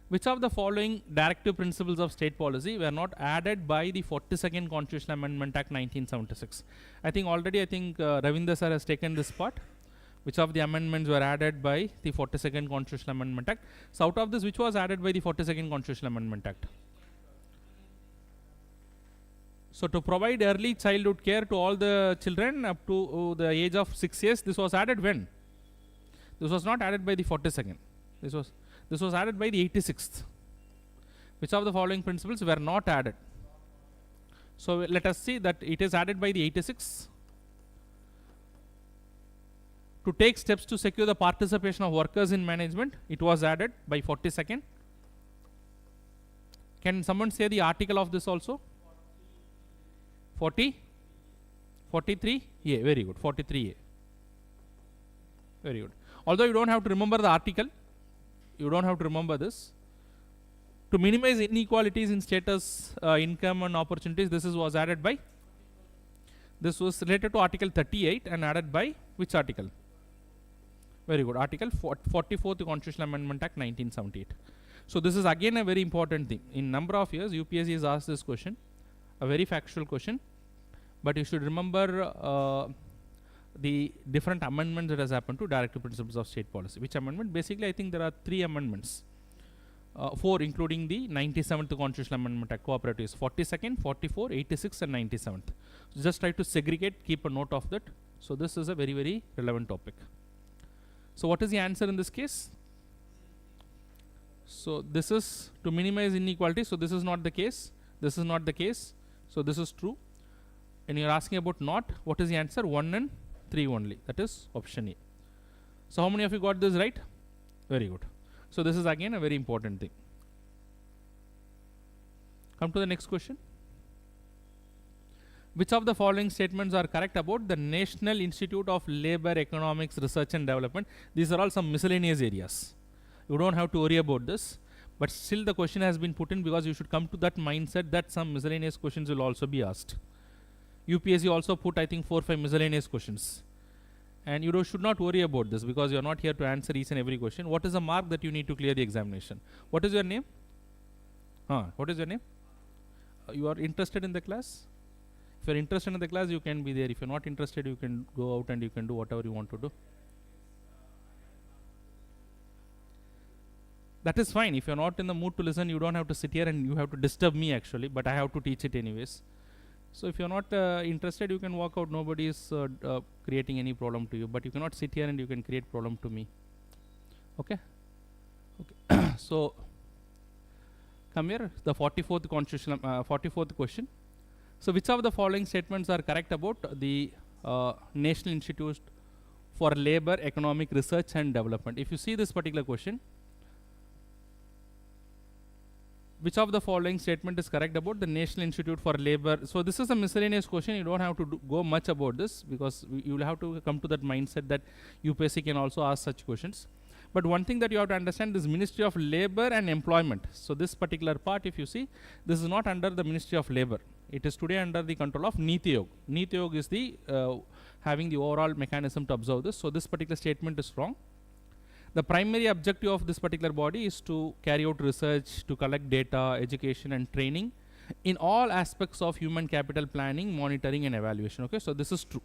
Which of the following directive principles of state policy were not added by the 42nd Constitutional Amendment Act 1976? I think Ravindra sir has taken this part. Which of the amendments were added by the 42nd Constitutional Amendment Act? So out of this, which was added by the 42nd Constitutional Amendment Act? So to provide early childhood care to all the children up to the age of 6 years, this was added when? This was not added by the 42nd. This was added by the 86th. Which of the following principles were not added? So let us see that it is added by the 86th. To take steps to secure the participation of workers in management, it was added by 42nd. Can someone say the article of this also? 40? 43? Yeah, very good. 43A. Very good. Although you don't have to remember the article, you don't have to remember this. To minimize inequalities in status, income and opportunities, this was added by? This was related to Article 38 and added by which article? Very good. Article 44th Constitutional Amendment Act 1978. So this is again a very important thing. In number of years, UPSC has asked this question, a very factual question, but you should remember the different amendments that has happened to directive principles of state policy. Which amendment? Basically, I think there are 3 amendments. 4 including the 97th Constitutional Amendment Act, cooperatives, 42nd, 44, 86 and 97th. So just try to segregate, keep a note of that. So this is a very, very relevant topic. So what is the answer in this case? So this is to minimize inequality. So this is not the case. This is not the case. So this is true. And you are asking about not. What is the answer? 1 and 3 only. That is option A. So how many of you got this right? Very good. So this is again a very important thing. Come to the next question. Which of the following statements are correct about the National Institute of Labour Economics Research and Development? These are all some miscellaneous areas. You don't have to worry about this, but still the question has been put in because you should come to that mindset that some miscellaneous questions will also be asked. UPSC also put, I think, 4 or 5 miscellaneous questions. And you should not worry about this because you are not here to answer each and every question. What is the mark that you need to clear the examination? What is your name? What is your name? You are interested in the class? If you are interested in the class, you can be there. If you are not interested, you can go out and you can do whatever you want to do. That is fine. If you are not in the mood to listen, you don't have to sit here and you have to disturb me actually, but I have to teach it anyways. So if you're not interested, you can walk out. Nobody is creating any problem to you. But you cannot sit here and you can create problem to me. Okay? Okay. So come here, the 44th constitutional 44th question. So which of the following statements are correct about the National Institute for Labor Economic Research and Development? If you see this particular question, which of the following statement is correct about the National Institute for Labor? So this is a miscellaneous question. You don't have to go much about this, because you will have to come to that mindset that UPSC can also ask such questions. But one thing that you have to understand is Ministry of Labor and Employment. So this particular part, if you see, this is not under the Ministry of Labor. It is today under the control of Niti Aayog. Niti Aayog is the having the overall mechanism to observe this. So this particular statement is wrong. The primary objective of this particular body is to carry out research, to collect data, education and training in all aspects of human capital planning, monitoring and evaluation. Okay, so this is true.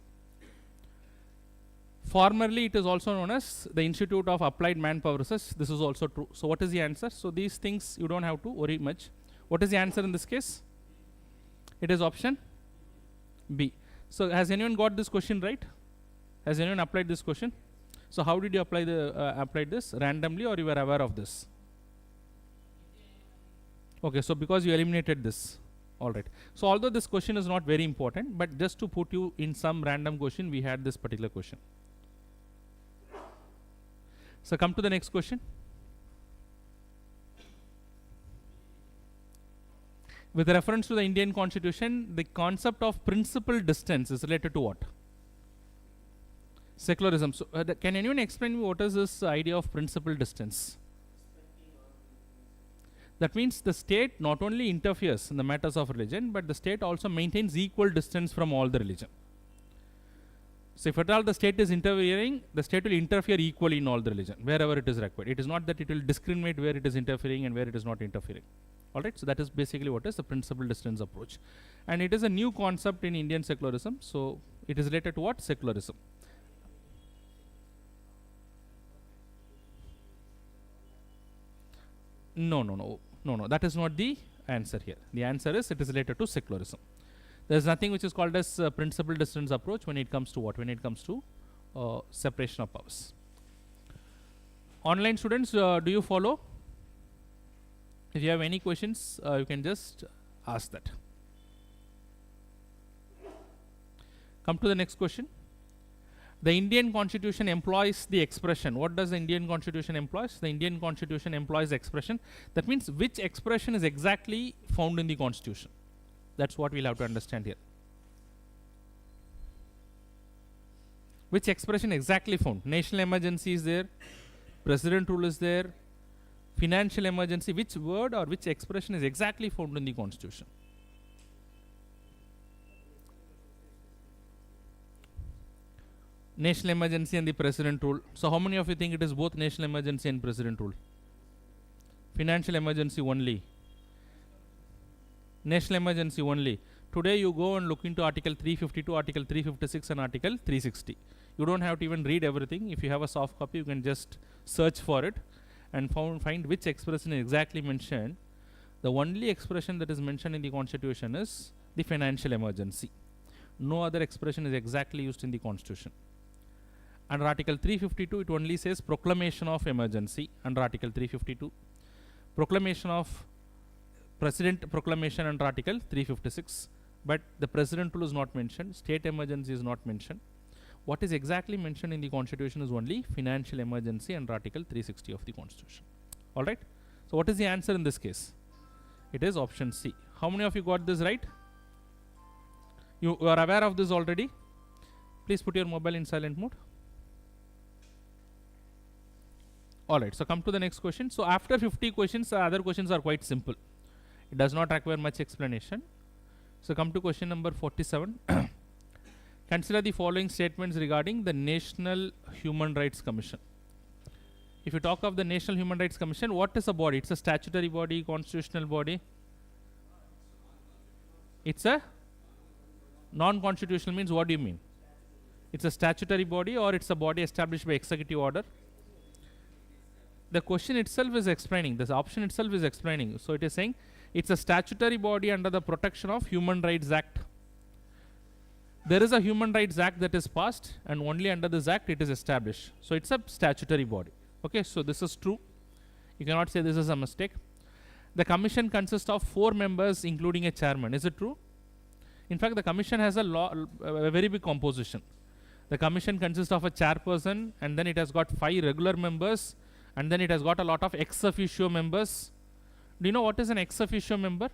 Formerly, it is also known as the Institute of Applied Manpower Research. This is also true. So what is the answer? So these things you don't have to worry much. What is the answer in this case? It is option B. So has anyone got this question right? Has anyone applied this question? So how did you apply this? Randomly, or you were aware of this? Okay, so because you eliminated this. All right. So although this question is not very important, but just to put you in some random question, we had this particular question. So come to the next question. With reference to the Indian Constitution, the concept of principal distance is related to what? Secularism. So can anyone explain me what is this idea of principal distance? That means the state not only interferes in the matters of religion, but the state also maintains equal distance from all the religion. So if at all the state is interfering, the state will interfere equally in all the religion, wherever it is required. It is not that it will discriminate where it is interfering and where it is not interfering. Alright, so that is basically what is the principal distance approach. And it is a new concept in Indian secularism. So it is related to what? Secularism. No. That is not the answer here. The answer is it is related to secularism. There is nothing which is called as principal distance approach when it comes to what? When it comes to separation of powers. Online students, do you follow? If you have any questions, you can just ask that. Come to the next question. The Indian Constitution employs the expression. What does the Indian Constitution employs? The Indian Constitution employs expression. That means which expression is exactly found in the Constitution. That's what we'll have to understand here. Which expression exactly found? National emergency is there. President rule is there. Financial emergency. Which word or which expression is exactly found in the Constitution? National emergency and the president rule. So how many of you think it is both national emergency and president rule? Financial emergency only. National emergency only. Today you go and look into Article 352, Article 356 and Article 360. You don't have to even read everything. If you have a soft copy, you can just search for it and find which expression is exactly mentioned. The only expression that is mentioned in the Constitution is the financial emergency. No other expression is exactly used in the Constitution. Under Article 352, it only says proclamation of emergency under Article 352. Proclamation of President proclamation under Article 356. But the President rule is not mentioned. State emergency is not mentioned. What is exactly mentioned in the Constitution is only financial emergency under Article 360 of the Constitution. Alright? So what is the answer in this case? It is option C. How many of you got this right? You are aware of this already? Please put your mobile in silent mode. Alright, so come to the next question. So after 50 questions, other questions are quite simple. It does not require much explanation. So come to question number 47. Consider the following statements regarding the National Human Rights Commission. If you talk of the National Human Rights Commission, what is a body? It's a statutory body, constitutional body. It's a non-constitutional means what do you mean? It's a statutory body or it's a body established by executive order? The question itself is explaining, this option itself is explaining. So it is saying it's a statutory body under the Protection of Human Rights Act. There is a Human Rights Act that is passed, and only under this act it is established. So it's a statutory body. Okay, so this is true. You cannot say this is a mistake. The commission consists of 4 members, including a chairman. Is it true? In fact, the commission has a very big composition. The commission consists of a chairperson, and then it has got 5 regular members, and then it has got a lot of ex officio members. Do you know what is an ex officio member?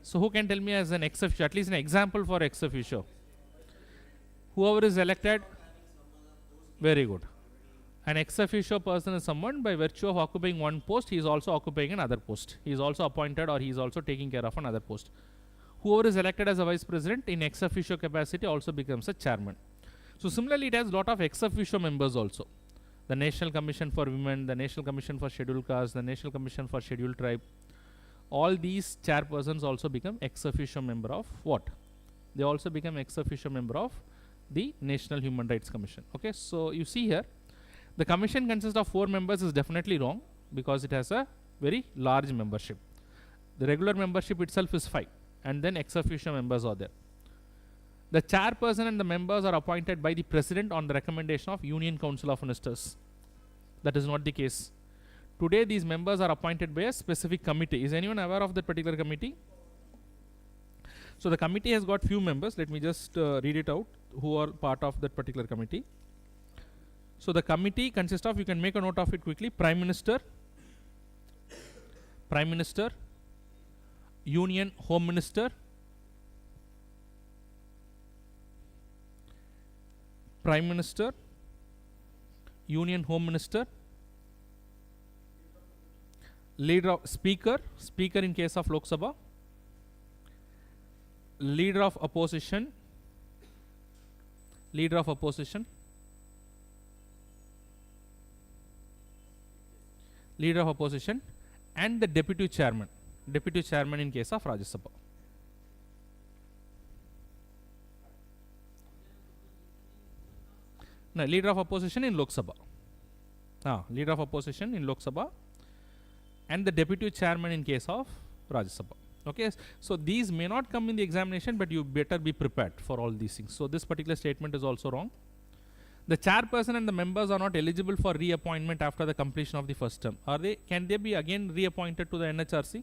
So who can tell me as an ex officio, at least an example for ex officio? Whoever is elected. Very good. An ex officio person is someone by virtue of occupying one post, he is also occupying another post. He is also appointed or he is also taking care of another post. Whoever is elected as a vice president in ex officio capacity also becomes a chairman. So similarly, it has a lot of ex officio members also. The National Commission for Women, the National Commission for Scheduled Castes, the National Commission for Scheduled Tribe. All these chairpersons also become ex officio member of what? They also become ex officio member of the National Human Rights Commission. Okay, so you see here, the commission consists of 4 members is definitely wrong because it has a very large membership. The regular membership itself is 5, and then ex officio members are there. The chairperson and the members are appointed by the president on the recommendation of Union Council of Ministers. That is not the case. Today these members are appointed by a specific committee. Is anyone aware of that particular committee? So the committee has got few members. Let me just read it out who are part of that particular committee. So the committee consists of, you can make a note of it quickly, Prime Minister, Union Home Minister, Prime Minister, Union Home Minister, leader of Speaker in case of Lok Sabha, leader of opposition, and the deputy chairman in case of Rajya Sabha. No, leader of opposition in Lok Sabha. Leader of opposition in Lok Sabha and the deputy chairman in case of Rajya Sabha. Okay, so these may not come in the examination, but you better be prepared for all these things. So this particular statement is also wrong. The chairperson and the members are not eligible for reappointment after the completion of the first term. Can they be again reappointed to the NHRC?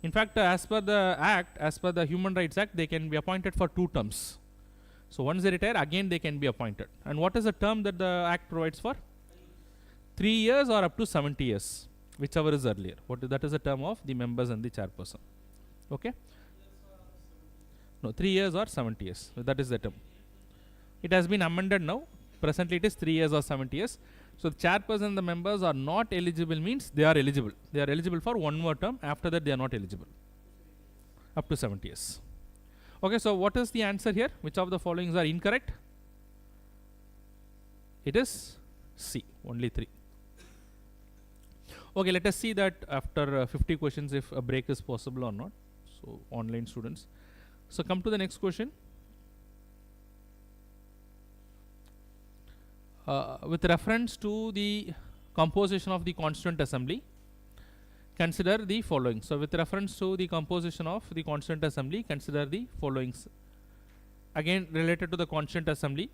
In fact, as per the Act, as per the Human Rights Act, they can be appointed for 2 terms. So once they retire, again they can be appointed. And what is the term that the Act provides for? 3 years or up to 70 years, whichever is earlier. That is the term of the members and the chairperson. Okay? No, 3 years or 70 years. That is the term. It has been amended now. Presently it is 3 years or 70 years. So the chairperson and the members are not eligible means they are eligible. They are eligible for 1 more term. After that they are not eligible. Up to 70 years. Okay, so what is the answer here? Which of the followings are incorrect? It is C, only 3. Okay, let us see that after 50 questions if a break is possible or not. So online students. So come to the next question. With reference to the composition of the Constituent Assembly, consider the following. So with reference to the composition of the Constituent Assembly, consider the followings. Again related to the Constituent Assembly,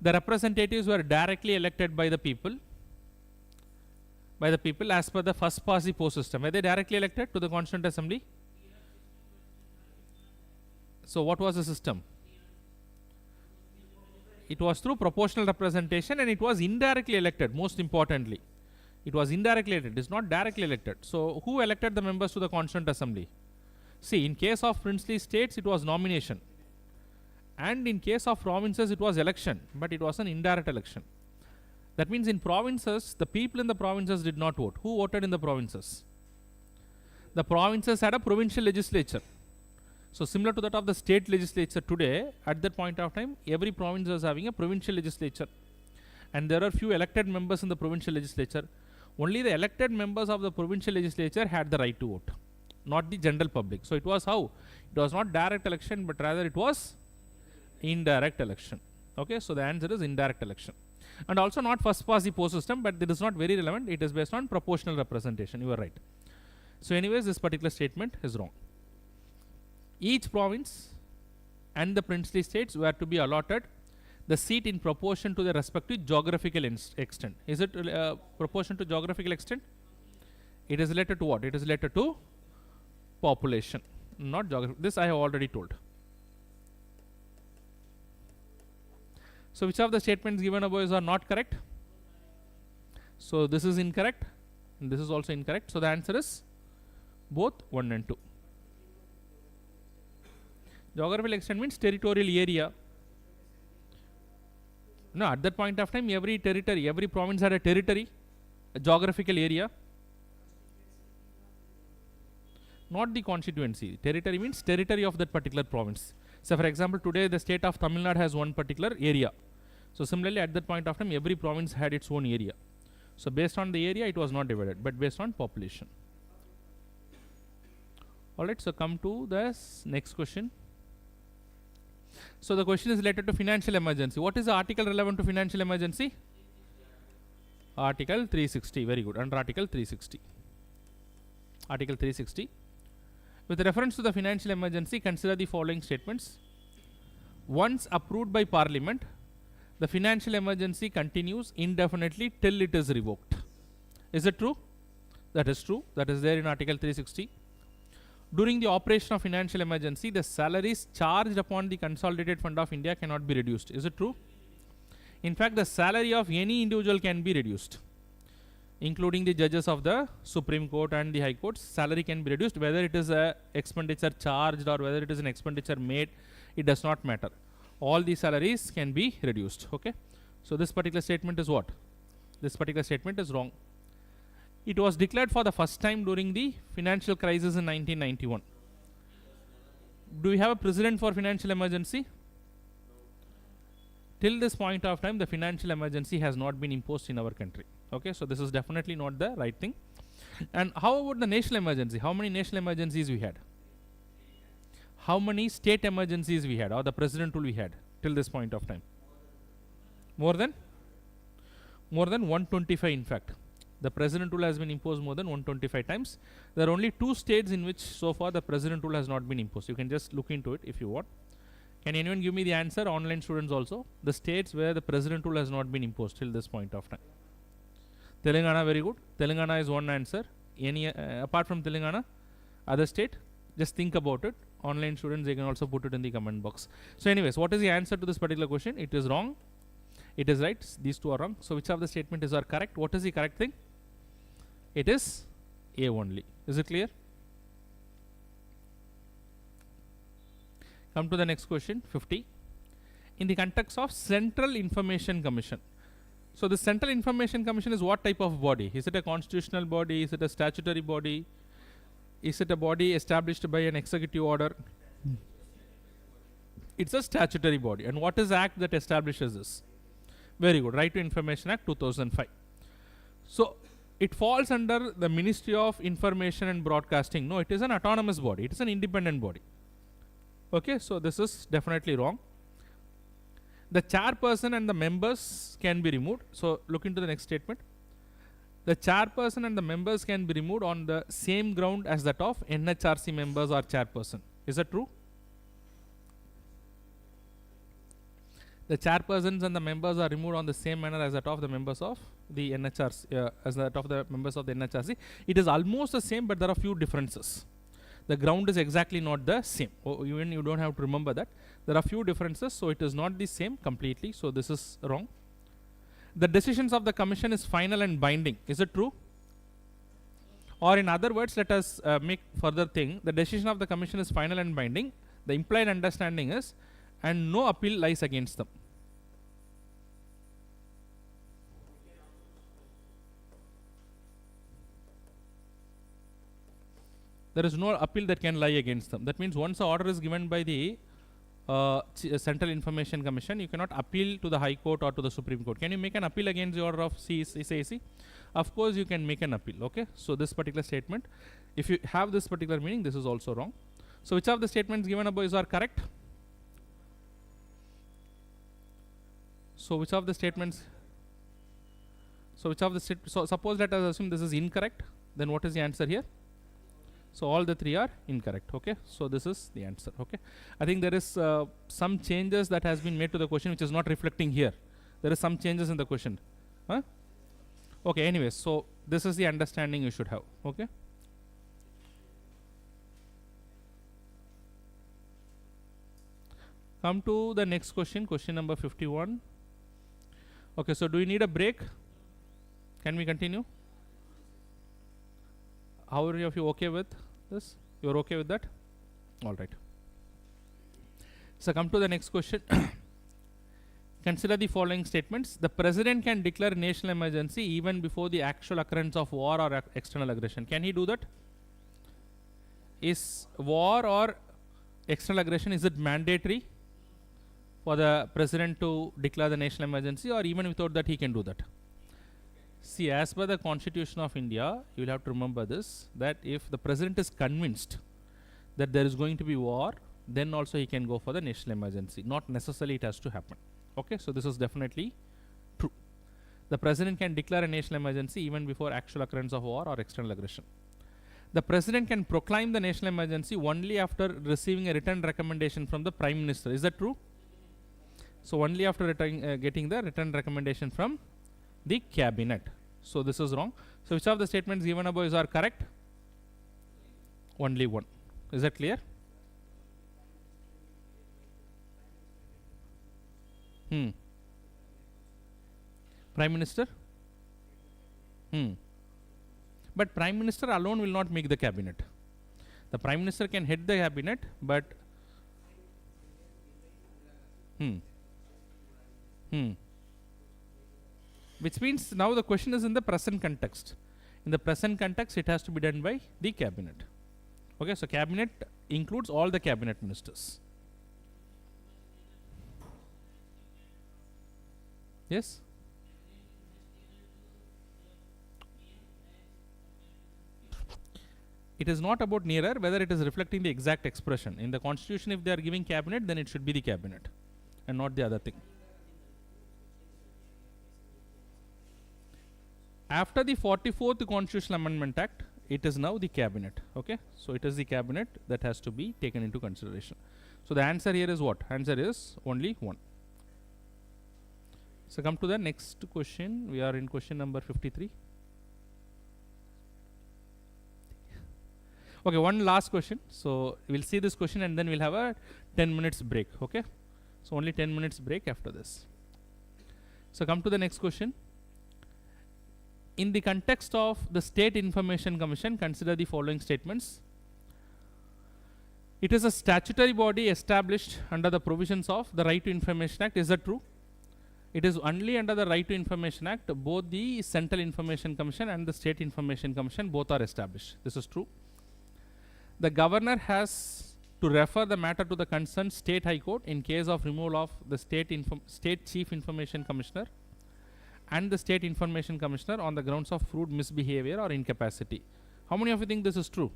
the representatives were directly elected by the people as per the first past the post system. Were they directly elected to the Constituent Assembly? So what was the system? It was through proportional representation and it was indirectly elected, most importantly. It was indirectly elected, it is not directly elected. So who elected the members to the Constituent Assembly? See, in case of princely states, it was nomination. And in case of provinces, it was election, but it was an indirect election. That means in provinces, the people in the provinces did not vote. Who voted in the provinces? The provinces had a provincial legislature. So similar to that of the state legislature today, at that point of time, every province was having a provincial legislature. And there are few elected members in the provincial legislature. Only the elected members of the provincial legislature had the right to vote, not the general public. So it was how? It was not direct election, but rather it was indirect election. Okay, so the answer is indirect election. And also not first past the post system, but it is not very relevant. It is based on proportional representation. You are right. So anyways, this particular statement is wrong. Each province and the princely states were to be allotted the seat in proportion to their respective geographical extent. Is it proportion to geographical extent? It is related to what? It is related to population, not geography. This I have already told. So which of the statements given above are not correct? So this is incorrect and this is also incorrect. So the answer is both 1 and 2. Geographical extent means territorial area. No, at that point of time, every territory, every province had a territory, a geographical area. Not the constituency. Territory means territory of that particular province. So for example, today the state of Tamil Nadu has one particular area. So similarly, at that point of time, every province had its own area. So based on the area, it was not divided, but based on population. Alright, so come to the next question. So the question is related to financial emergency. What is the article relevant to financial emergency? Article 360. Very good. Under Article 360. Article 360. With reference to the financial emergency, consider the following statements. Once approved by Parliament, the financial emergency continues indefinitely till it is revoked. Is it true? That is true. That is there in Article 360. During the operation of financial emergency, the salaries charged upon the Consolidated Fund of India cannot be reduced. Is it true? In fact, the salary of any individual can be reduced, including the judges of the Supreme Court and the High Courts. Salary can be reduced, whether it is a expenditure charged or whether it is an expenditure made, it does not matter. All the salaries can be reduced. Okay. So this particular statement is what? This particular statement is wrong. It was declared for the first time during the financial crisis in 1991. Do we have a precedent for financial emergency? Till this point of time, the financial emergency has not been imposed in our country. Okay, so this is definitely not the right thing. And how about the national emergency? How many national emergencies we had? How many state emergencies we had, or the president rule we had till this point of time? More than 125 in fact. The president rule has been imposed more than 125 times. There are only 2 states in which so far the president rule has not been imposed. You can just look into it if you want. Can anyone give me the answer? Online students also. The states where the president rule has not been imposed till this point of time. Telangana, very good. Telangana is one answer. Any apart from Telangana, other state? Just think about it. Online students, they can also put it in the comment box. So anyways, what is the answer to this particular question? It is wrong. It is right. These two are wrong. So which of the statement is correct? What is the correct thing? It is A only. Is it clear? Come to the next question, 50. In the context of Central Information Commission. So the Central Information Commission is what type of body? Is it a constitutional body? Is it a statutory body? Is it a body established by an executive order? It's a statutory body. And what is the act that establishes this? Very good. Right to Information Act 2005. So it falls under the Ministry of Information and Broadcasting. No, it is an autonomous body. It is an independent body. Okay, so this is definitely wrong. The chairperson and the members can be removed. So look into the next statement. The chairperson and the members can be removed on the same ground as that of NHRC members or chairperson. Is that true? The chairpersons and the members are removed on the same manner as that of the members of the NHRC, as that of the members of the NHRC. It is almost the same, but there are few differences. The ground is exactly not the same. Even you don't have to remember that. There are few differences, so it is not the same completely. So this is wrong. The decisions of the commission is final and binding. Is it true? Or in other words, let us make further thing. The decision of the commission is final and binding. The implied understanding is, and no appeal lies against them. There is no appeal that can lie against them. That means once an order is given by the Central Information Commission, you cannot appeal to the High Court or to the Supreme Court. Can you make an appeal against the order of CAC? Of course you can make an appeal. Okay, so this particular statement, if you have this particular meaning, this is also wrong. So which of the statements given above are correct? So which of the statements, so suppose let us assume this is incorrect, then what is the answer here? So all the three are incorrect. Okay, so this is the answer. Okay, I think there is some changes that has been made to the question which is not reflecting here. There is some changes in the question. Huh? Okay, anyways, so this is the understanding you should have. Okay. Come to the next question, question number 51. Okay, so do you need a break? Can we continue? How are you okay with this? You're okay with that? All right. So come to the next question. Consider the following statements. The president can declare national emergency even before the actual occurrence of war or external aggression. Can he do that? Is war or external aggression, is it mandatory for the president to declare the national emergency, or even without that he can do that? See, as per the Constitution of India, you will have to remember this, that if the president is convinced that there is going to be war, then also he can go for the national emergency. Not necessarily it has to happen. Okay, so this is definitely true. The president can declare a national emergency even before actual occurrence of war or external aggression. The president can proclaim the national emergency only after receiving a written recommendation from the Prime Minister. Is that true? So only after getting the written recommendation from the cabinet. So this is wrong. So which of the statements given above are correct? Only one. Is that clear? Prime Minister? But Prime Minister alone will not make the cabinet. The Prime Minister can head the cabinet, but which means now the question is in the present context. In the present context, it has to be done by the cabinet. Okay, so cabinet includes all the cabinet ministers. Yes? It is not about nearer, whether it is reflecting the exact expression. In the Constitution, if they are giving cabinet, then it should be the cabinet and not the other thing. After the 44th Constitutional Amendment Act, it is now the cabinet. Okay, so it is the cabinet that has to be taken into consideration. So the answer here is what? Answer is only one. So come to the next question. We are in question number 53. Okay, one last question. So we'll see this question and then we'll have a 10 minutes break. Okay, so only 10 minutes break after this. So come to the next question. In the context of the State Information Commission, consider the following statements. It is a statutory body established under the provisions of the Right to Information Act. Is that true? It is only under the Right to Information Act, both the Central Information Commission and the State Information Commission both are established. This is true. The governor has to refer the matter to the concerned State High Court in case of removal of the State Chief Information Commissioner and the State Information Commissioner on the grounds of proved misbehavior or incapacity. How many of you think this is true?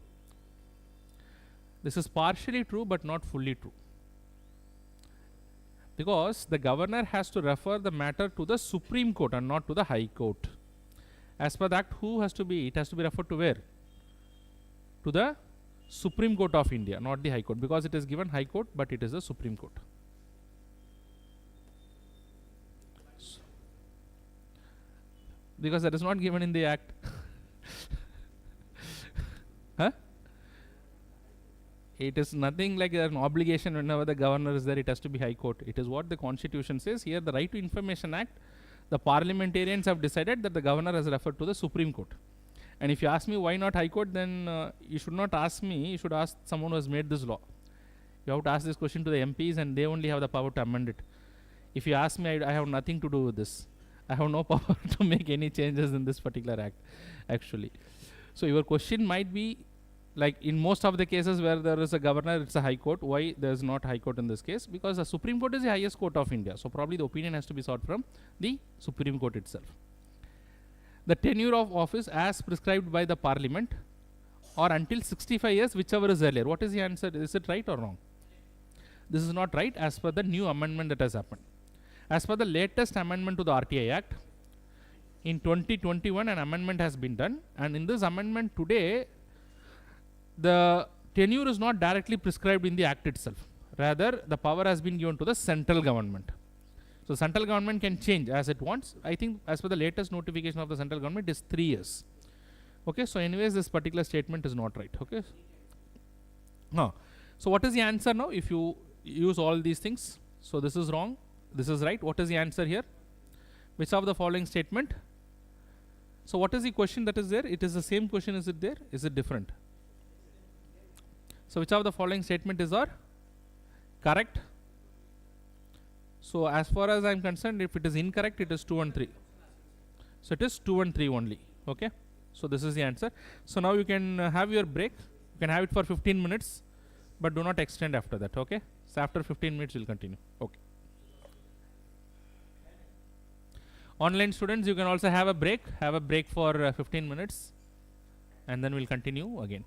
This is partially true but not fully true. Because the governor has to refer the matter to the Supreme Court and not to the High Court. As per that, who has to be? It has to be referred to where? To the Supreme Court of India, not the High Court, because it is given High Court, but it is the Supreme Court. Because that is not given in the Act. Huh? It is nothing like an obligation whenever the governor is there, it has to be High Court. It is what the Constitution says. Here, the Right to Information Act, the parliamentarians have decided that the governor has referred to the Supreme Court. And if you ask me why not High Court, then you should not ask me, you should ask someone who has made this law. You have to ask this question to the MPs and they only have the power to amend it. If you ask me, I have nothing to do with this. I have no power to make any changes in this particular act, actually. So your question might be, like in most of the cases where there is a governor, it's a High Court. Why there is not High Court in this case? Because the Supreme Court is the highest court of India. So probably the opinion has to be sought from the Supreme Court itself. The tenure of office as prescribed by the Parliament or until 65 years, whichever is earlier. What is the answer? Is it right or wrong? This is not right as per the new amendment that has happened. As per the latest amendment to the RTI Act, in 2021 an amendment has been done, and in this amendment today the tenure is not directly prescribed in the act itself. Rather, the power has been given to the central government. So central government can change as it wants. I think as per the latest notification of the central government is 3 years. Okay, so anyways, this particular statement is not right. Okay. Now, so what is the answer now? If you use all these things, so this is wrong, this is right. What is the answer here? Which of the following statement? So what is the question that is there? It is the same question. Is it there? Is it different? So which of the following statement is our correct? So as far as I am concerned, if it is incorrect, it is 2 and 3. So it is 2 and 3 only. Okay. So this is the answer. So now you can have your break. You can have it for 15 minutes, but do not extend after that. Okay. So after 15 minutes, we'll continue. Okay. Online students, you can also have a break. Have a break for 15 minutes, and then we'll continue again.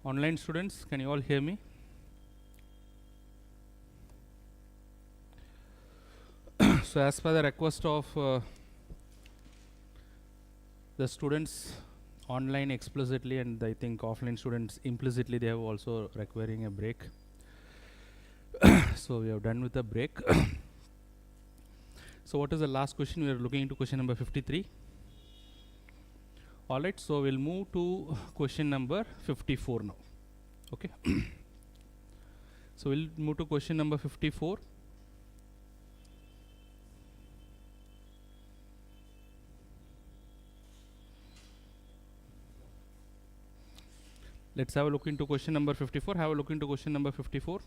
Online students, can you all hear me? So as per the request of the students online explicitly, and I think offline students implicitly, they have also requiring a break. So we have done with the break. So what is the last question? We are looking into question number 53. Alright, so we'll move to question number 54 now. Okay. So we'll move to question number 54. Let's have a look into question number 54. Have a look into question number 54.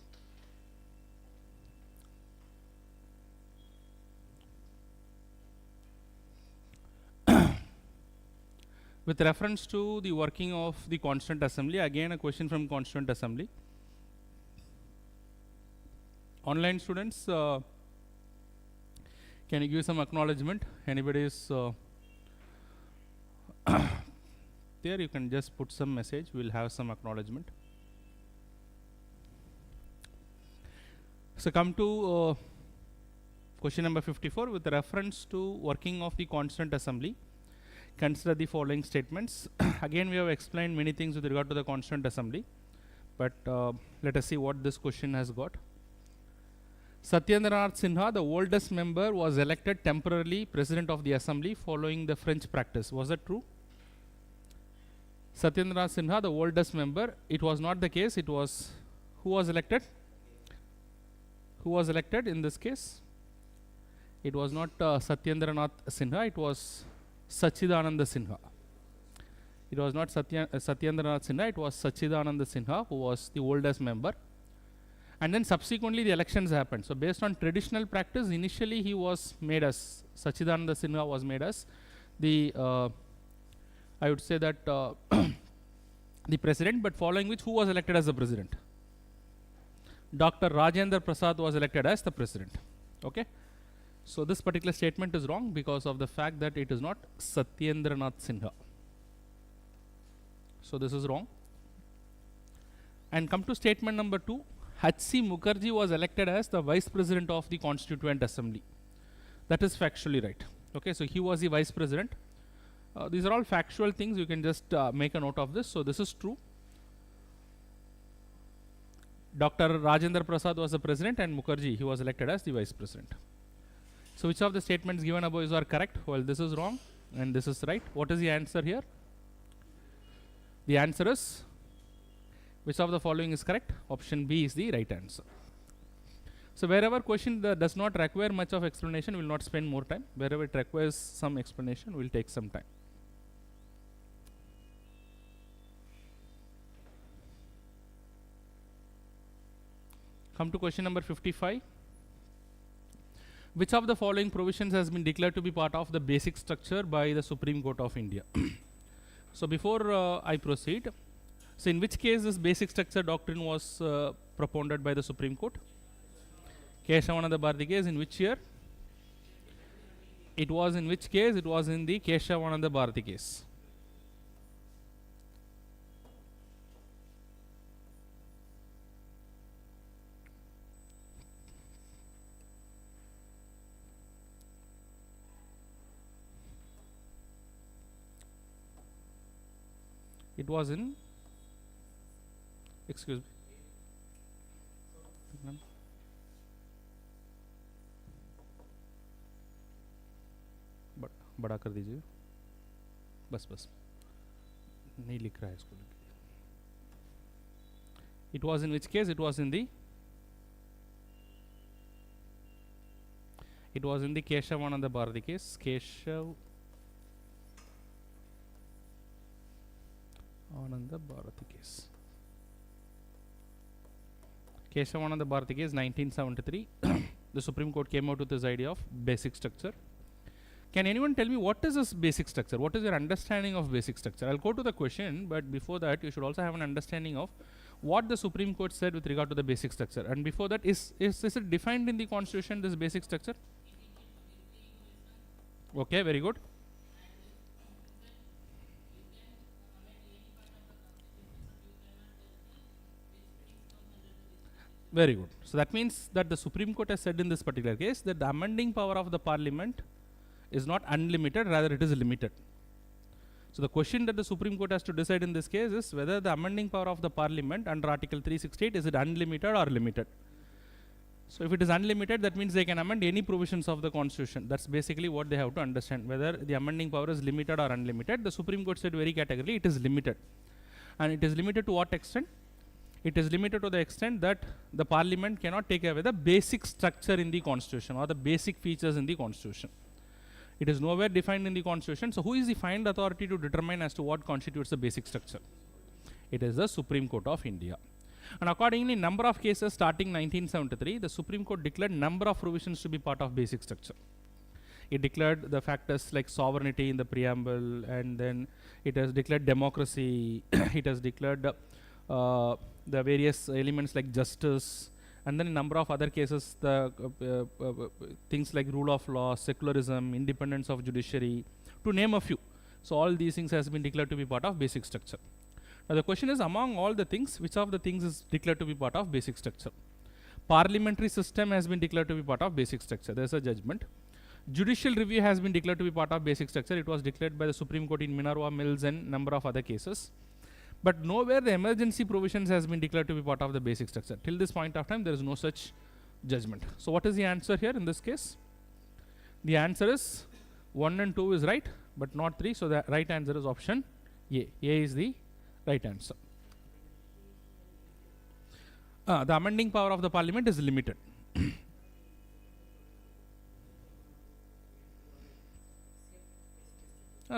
With reference to the working of the constant assembly, again a question from constant assembly. Online students, can you give some acknowledgement? Anybody is there? You can just put some message. We'll have some acknowledgement. So come to question number 54. With reference to working of the constant assembly, consider the following statements. Again, we have explained many things with regard to the constant assembly, but let us see what this question has got. Satyendranath Sinha, the oldest member, was elected temporarily president of the assembly following the French practice. Was that true? Satyendranath Sinha, the oldest member. It was not the case. It was, who was elected? Who was elected in this case? It was not Satyendranath Sinha. It was Sachidananda Sinha. It was not Satyendranath Sinha. It was Sachidananda Sinha who was the oldest member. And then subsequently the elections happened. So based on traditional practice, initially he was made as, Sachidananda Sinha was made as the, I would say that the president, but following which, who was elected as the president? Dr. Rajendra Prasad was elected as the president. Okay. So this particular statement is wrong because of the fact that it is not Satyendranath Sinha. So this is wrong. And come to statement number 2. H.C. Mukherjee was elected as the vice president of the Constituent Assembly. That is factually right. Okay, so he was the vice president. These are all factual things. You can just make a note of this. So this is true. Dr. Rajendra Prasad was the president, and Mukherjee, he was elected as the vice president. So which of the statements given above are correct? Well, this is wrong and this is right. What is the answer here? The answer is, which of the following is correct? Option B is the right answer. So wherever question does not require much of explanation, we will not spend more time. Wherever it requires some explanation, we will take some time. Come to question number 55. Which of the following provisions has been declared to be part of the basic structure by the Supreme Court of India? So before I proceed, so in which case this basic structure doctrine was propounded by the Supreme Court? Keshavananda Bharati case. In which year? It was in which case? It was in the Keshavananda Bharati case. It was in, excuse me, बड़ा कर दीजिए, बस नहीं लिख रहा है इसको. It was in which case? It was in the Keshavananda Bharati case. Keshavananda Bharati case. Keshavananda Bharati case, 1973. The Supreme Court came out with this idea of basic structure. Can anyone tell me what is this basic structure? What is your understanding of basic structure? I'll go to the question, but before that, you should also have an understanding of what the Supreme Court said with regard to the basic structure. And before that, is it defined in the Constitution, this basic structure? Okay, very good. Very good. So that means that the Supreme Court has said in this particular case that the amending power of the Parliament is not unlimited, rather it is limited. So the question that the Supreme Court has to decide in this case is whether the amending power of the Parliament under Article 368 is it unlimited or limited. So if it is unlimited, that means they can amend any provisions of the Constitution. That's basically what they have to understand, whether the amending power is limited or unlimited. The Supreme Court said very categorically it is limited. And it is limited to what extent? It is limited to the extent that the Parliament cannot take away the basic structure in the Constitution or the basic features in the Constitution. It is nowhere defined in the Constitution. So who is the final authority to determine as to what constitutes the basic structure? It is the Supreme Court of India. And accordingly, number of cases starting 1973, the Supreme Court declared number of provisions to be part of basic structure. It declared the factors like sovereignty in the preamble, and then it has declared democracy, it has declared the various elements like justice, and then a number of other cases, the things like rule of law, secularism, independence of judiciary, to name a few. So all these things has been declared to be part of basic structure. Now the question is, among all the things, which of the things is declared to be part of basic structure? Parliamentary system has been declared to be part of basic structure. There is a judgment. Judicial review has been declared to be part of basic structure. It was declared by the Supreme Court in Minerva Mills and number of other cases. But nowhere the emergency provisions has been declared to be part of the basic structure. Till this point of time, there is no such judgment. So what is the answer here in this case? The answer is 1 and 2 is right, but not 3. So the right answer is option A. A is the right answer. The amending power of the Parliament is limited.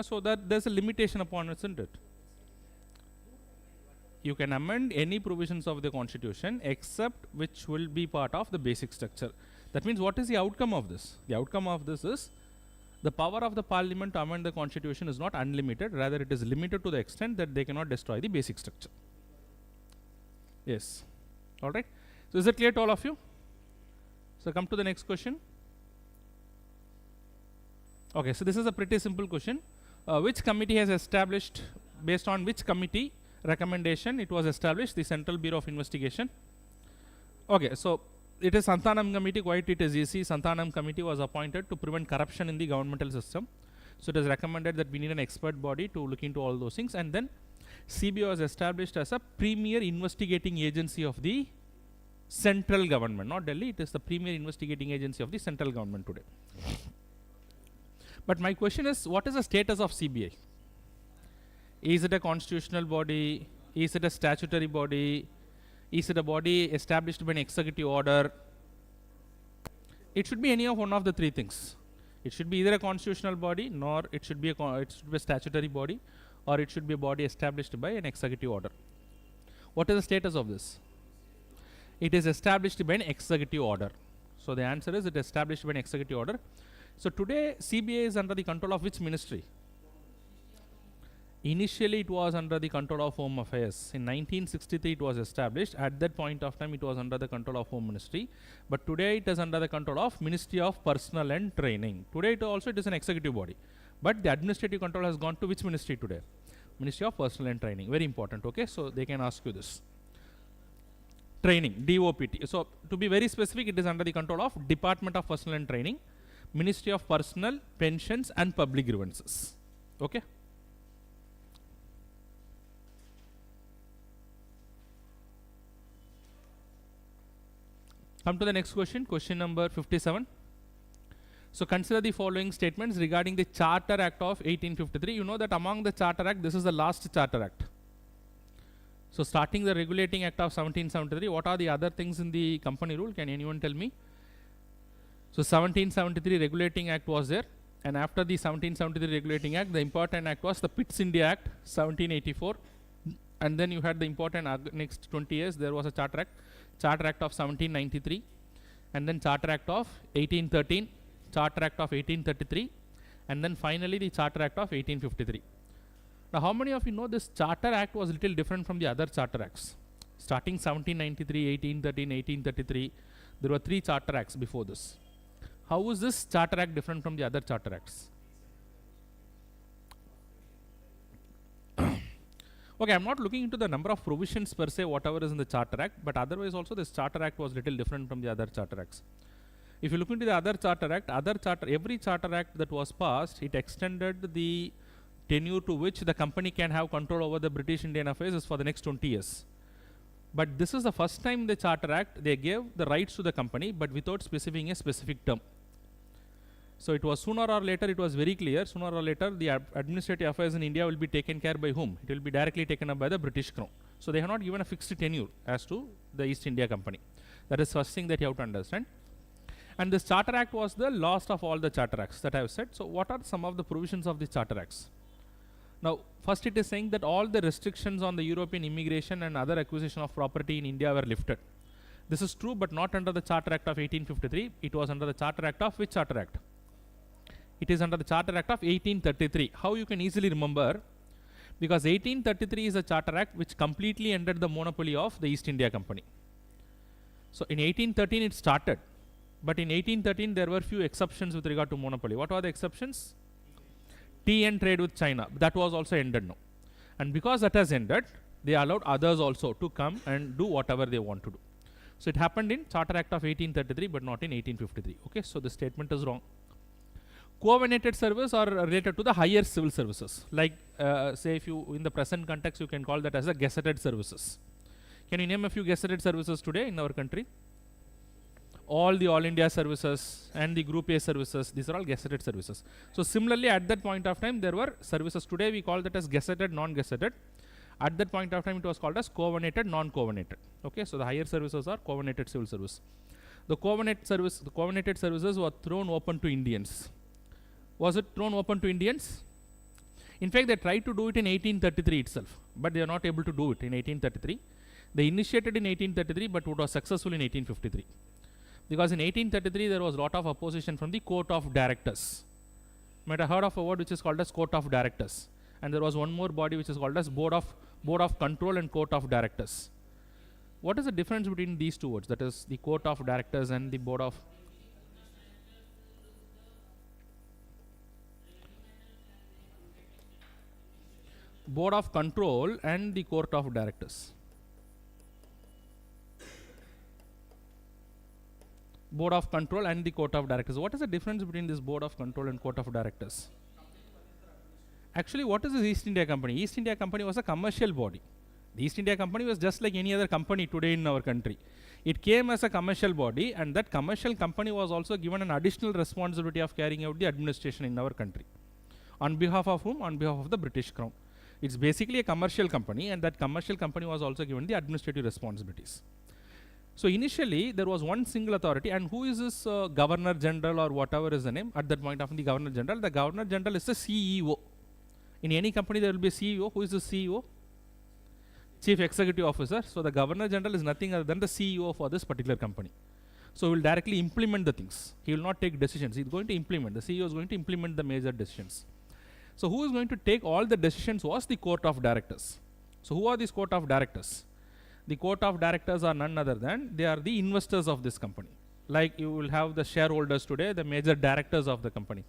So that there's a limitation upon it, isn't it? You can amend any provisions of the Constitution except which will be part of the basic structure. That means what is the outcome of this? The outcome of this is the power of the Parliament to amend the Constitution is not unlimited, rather it is limited to the extent that they cannot destroy the basic structure. Yes. Alright. So is it clear to all of you? So come to the next question. Okay, so this is a pretty simple question. Which committee has established, based on which committee recommendation it was established, the Central Bureau of Investigation? Okay, so it is Santhanam committee, quite it is easy. Santhanam committee was appointed to prevent corruption in the governmental system. So it is recommended that we need an expert body to look into all those things, and then CBI was established as a premier investigating agency of the central government, not Delhi, it is the premier investigating agency of the central government today. But my question is, what is the status of CBI? Is it a constitutional body? Is it a statutory body? Is it a body established by an executive order? It should be any of one of the three things. It should be either a constitutional body, nor it should be a statutory body, or it should be a body established by an executive order. What is the status of this? It is established by an executive order. So the answer is it is established by an executive order. So today CBI is under the control of which ministry? Initially it was under the control of Home Affairs. In 1963 it was established. At that point of time it was under the control of Home Ministry. But today it is under the control of Ministry of Personnel and Training. Today it is an executive body. But the administrative control has gone to which ministry today? Ministry of Personnel and Training. Very important, okay? So they can ask you this. Training, DOPT. So to be very specific, it is under the control of Department of Personnel and Training, Ministry of Personnel, Pensions and Public Grievances. Okay? Come to the next question, question number 57. So consider the following statements regarding the Charter Act of 1853. You know that among the Charter Act, this is the last Charter Act. So starting the Regulating Act of 1773, what are the other things in the company rule? Can anyone tell me? So 1773 Regulating Act was there, and after the 1773 Regulating Act, the important act was the Pitt's India Act 1784, and then you had the important next 20 years there was a Charter Act of 1793, and then Charter Act of 1813, Charter Act of 1833, and then finally the Charter Act of 1853. Now how many of you know this Charter Act was little different from the other Charter Acts? Starting 1793, 1813, 1833, there were 3 Charter Acts before this. How is this Charter Act different from the other Charter Acts? Okay, I'm not looking into the number of provisions per se, whatever is in the Charter Act, but otherwise also this Charter Act was little different from the other Charter Acts. If you look into the other Charter Act, every Charter Act that was passed, it extended the tenure to which the company can have control over the British Indian affairs is for the next 20 years. But this is the first time in the Charter Act they gave the rights to the company, but without specifying a specific term. So it was sooner or later, it was very clear, sooner or later the administrative affairs in India will be taken care by whom? It will be directly taken up by the British Crown. So they have not given a fixed tenure as to the East India Company. That is first thing that you have to understand. And this Charter Act was the last of all the Charter Acts that I have said. So what are some of the provisions of the Charter Acts? Now, first it is saying that all the restrictions on the European immigration and other acquisition of property in India were lifted. This is true, but not under the Charter Act of 1853. It was under the Charter Act of which Charter Act? It is under the Charter Act of 1833. How you can easily remember? Because 1833 is a Charter Act which completely ended the monopoly of the East India Company. So in 1813 it started, but in 1813 there were few exceptions with regard to monopoly. What were the exceptions? Tea and trade with China. That was also ended now. And because that has ended, they allowed others also to come and do whatever they want to do. So it happened in Charter Act of 1833, but not in 1853. Okay, so the statement is wrong. Covenanted service are related to the higher civil services. Like, say, if you, in the present context, you can call that as a gazetted services. Can you name a few gazetted services today in our country? All the All India services and the Group A services, these are all gazetted services. So similarly, at that point of time, there were services. Today, we call that as gazetted, non-gazetted. At that point of time, it was called as covenanted, non-covenanted. Okay, so the higher services are covenanted civil service. The covenanted services were thrown open to Indians. Was it thrown open to Indians? In fact, they tried to do it in 1833 itself, but they are not able to do it in 1833. They initiated in 1833, but it was successful in 1853. Because in 1833, there was a lot of opposition from the Court of Directors. You might have heard of a word which is called as Court of Directors. And there was one more body which is called as Board of Control and Court of Directors. What is the difference between these two words? That is the Court of Directors and the Board of... Board of Control and the Court of Directors. Board of Control and the Court of Directors. What is the difference between this Board of Control and Court of Directors? Actually, what is the East India Company? East India Company was a commercial body. The East India Company was just like any other company today in our country. It came as a commercial body, and that commercial company was also given an additional responsibility of carrying out the administration in our country. On behalf of whom? On behalf of the British Crown. It's basically a commercial company, and that commercial company was also given the administrative responsibilities. So initially, there was one single authority, and who is this Governor General or whatever is the name? At that point of time, the Governor General. The Governor General is the CEO. In any company, there will be a CEO. Who is the CEO? Chief Executive Officer. So the Governor General is nothing other than the CEO for this particular company. So he will directly implement the things. He will not take decisions. He is going to implement. The CEO is going to implement the major decisions. So who is going to take all the decisions was the Court of Directors. So who are these Court of Directors? The Court of Directors are none other than, they are the investors of this company. Like you will have the shareholders today, the major directors of the company.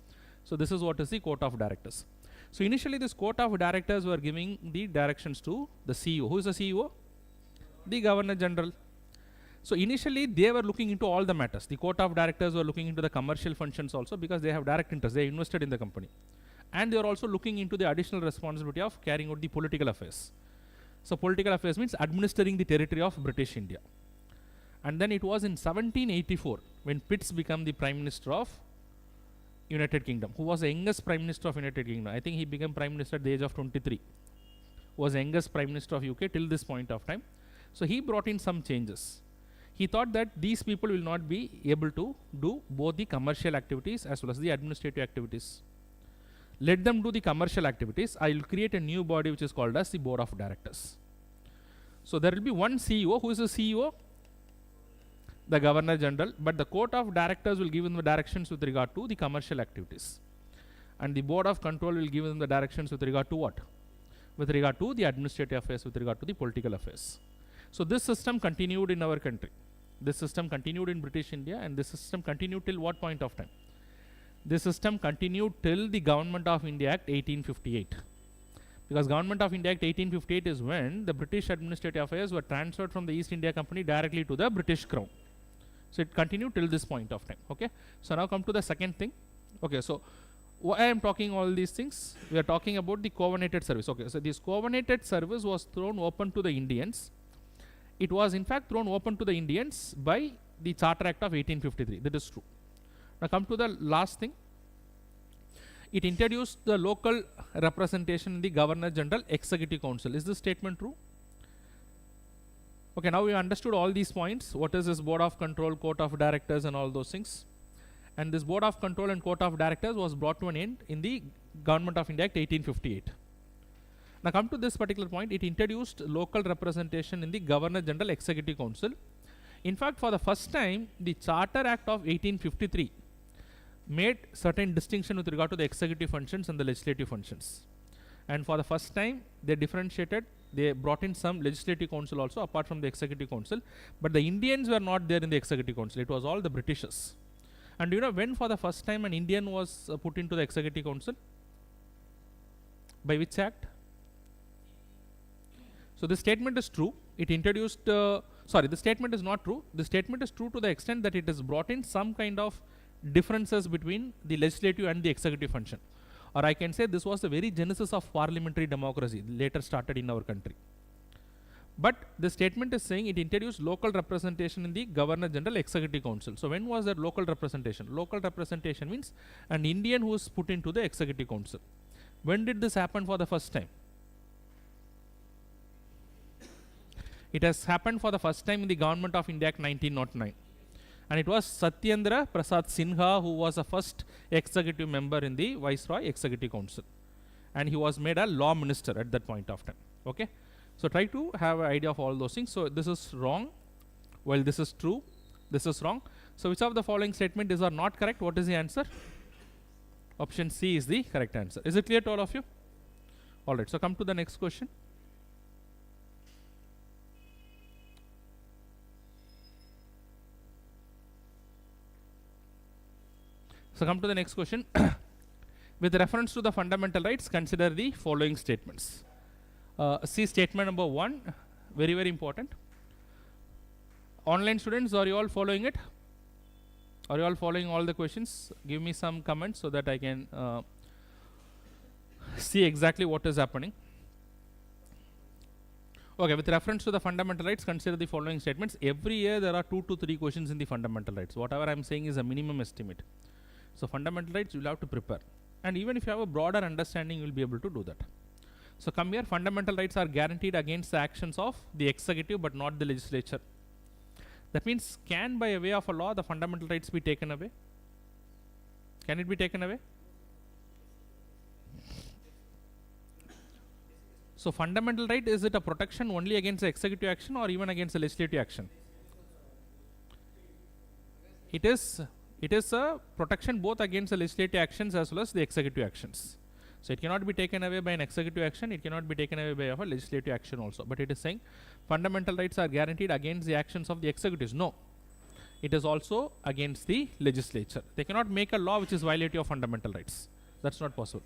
So this is what is the Court of Directors. So initially this Court of Directors were giving the directions to the CEO. Who is the CEO? The Governor General. So initially they were looking into all the matters. The Court of Directors were looking into the commercial functions also because they have direct interest. They invested in the company. And they are also looking into the additional responsibility of carrying out the political affairs. So political affairs means administering the territory of British India. And then it was in 1784 when Pitts became the Prime Minister of United Kingdom. Who was the youngest Prime Minister of United Kingdom? I think he became Prime Minister at the age of 23. Was the youngest Prime Minister of UK till this point of time. So he brought in some changes. He thought that these people will not be able to do both the commercial activities as well as the administrative activities. Let them do the commercial activities. I will create a new body which is called as the Board of Directors. So there will be one CEO. Who is the CEO? The Governor General. But the Court of Directors will give them the directions with regard to the commercial activities. And the Board of Control will give them the directions with regard to what? With regard to the administrative affairs, with regard to the political affairs. So this system continued in our country. This system continued in British India, and this system continued till what point of time? This system continued till the Government of India Act 1858. Because Government of India Act 1858 is when the British administrative affairs were transferred from the East India Company directly to the British Crown. So it continued till this point of time. Okay. So now come to the second thing. Okay. So why I am talking all these things? We are talking about the covenanted service. Okay. So this covenanted service was thrown open to the Indians. It was in fact thrown open to the Indians by the Charter Act of 1853. That is true. Now come to the last thing. It introduced the local representation in the Governor General Executive Council. Is this statement true? Okay, now we understood all these points. What is this Board of Control, Court of Directors and all those things. And this Board of Control and Court of Directors was brought to an end in the Government of India Act 1858. Now come to this particular point. It introduced local representation in the Governor General Executive Council. In fact, for the first time, the Charter Act of 1853 made certain distinction with regard to the executive functions and the legislative functions. And for the first time, they differentiated, they brought in some legislative council also apart from the executive council. But the Indians were not there in the executive council. It was all the Britishers. And do you know when for the first time an Indian was put into the executive council? By which act? So this statement is true. It introduced, the statement is not true. The statement is true to the extent that it has brought in some kind of differences between the legislative and the executive function. Or I can say this was the very genesis of parliamentary democracy, later started in our country. But the statement is saying it introduced local representation in the Governor General Executive Council. So when was that local representation? Local representation means an Indian who is put into the Executive Council. When did this happen for the first time? It has happened for the first time in the Government of India Act 1909. And it was Satyendra Prasad Sinha who was the first executive member in the Viceroy Executive Council. And he was made a law minister at that point of time. Okay. So try to have an idea of all those things. So this is wrong. Well, this is true. This is wrong. So which of the following statement is or not correct? What is the answer? Option C is the correct answer. Is it clear to all of you? Alright. So come to the next question. So come to the next question. With reference to the fundamental rights, consider the following statements. See statement number 1, very, very important. Online students, are you all following it? Are you all following all the questions? Give me some comments so that I can see exactly what is happening. Okay, with reference to the fundamental rights, consider the following statements. Every year there are 2 to 3 questions in the fundamental rights. Whatever I am saying is a minimum estimate. So fundamental rights you will have to prepare. And even if you have a broader understanding, you will be able to do that. So come here, fundamental rights are guaranteed against the actions of the executive but not the legislature. That means, can by a way of a law the fundamental rights be taken away? Can it be taken away? So fundamental right, is it a protection only against the executive action or even against the legislative action? It is a protection both against the legislative actions as well as the executive actions. So it cannot be taken away by an executive action, it cannot be taken away by a legislative action also. But it is saying fundamental rights are guaranteed against the actions of the executives. No. It is also against the legislature. They cannot make a law which is violative of fundamental rights. That's not possible.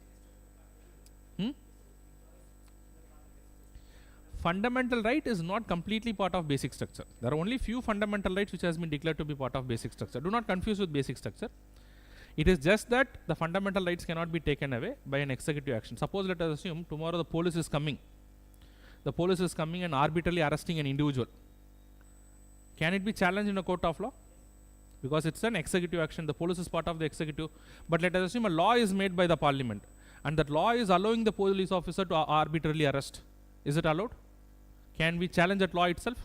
Fundamental right is not completely part of basic structure. There are only few fundamental rights which has been declared to be part of basic structure. Do not confuse with basic structure. It is just that the fundamental rights cannot be taken away by an executive action. Suppose let us assume tomorrow the police is coming. The police is coming and arbitrarily arresting an individual. Can it be challenged in a court of law? Because it's an executive action. The police is part of the executive. But let us assume a law is made by the parliament and that law is allowing the police officer to arbitrarily arrest. Is it allowed? Can we challenge that law itself?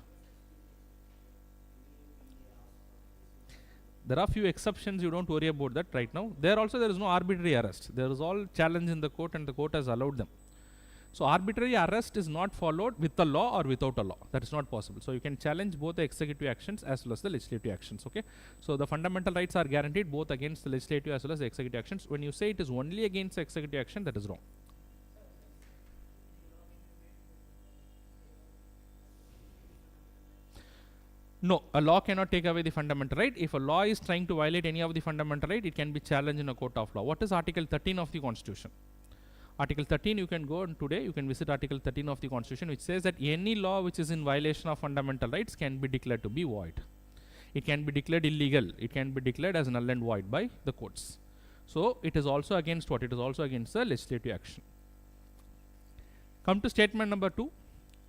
There are few exceptions, you don't worry about that right now. There also there is no arbitrary arrest. There is all challenge in the court and the court has allowed them. So arbitrary arrest is not followed with a law or without a law. That is not possible. So you can challenge both the executive actions as well as the legislative actions. Okay. So the fundamental rights are guaranteed both against the legislative as well as the executive actions. When you say it is only against the executive action, that is wrong. No, a law cannot take away the fundamental right. If a law is trying to violate any of the fundamental right, it can be challenged in a court of law. What is Article 13 of the Constitution? Article 13 you can go, and today you can visit Article 13 of the Constitution, which says that any law which is in violation of fundamental rights can be declared to be void. It can be declared illegal. It can be declared as null and void by the courts. So it is also against what? It is also against the legislative action. Come to statement number 2.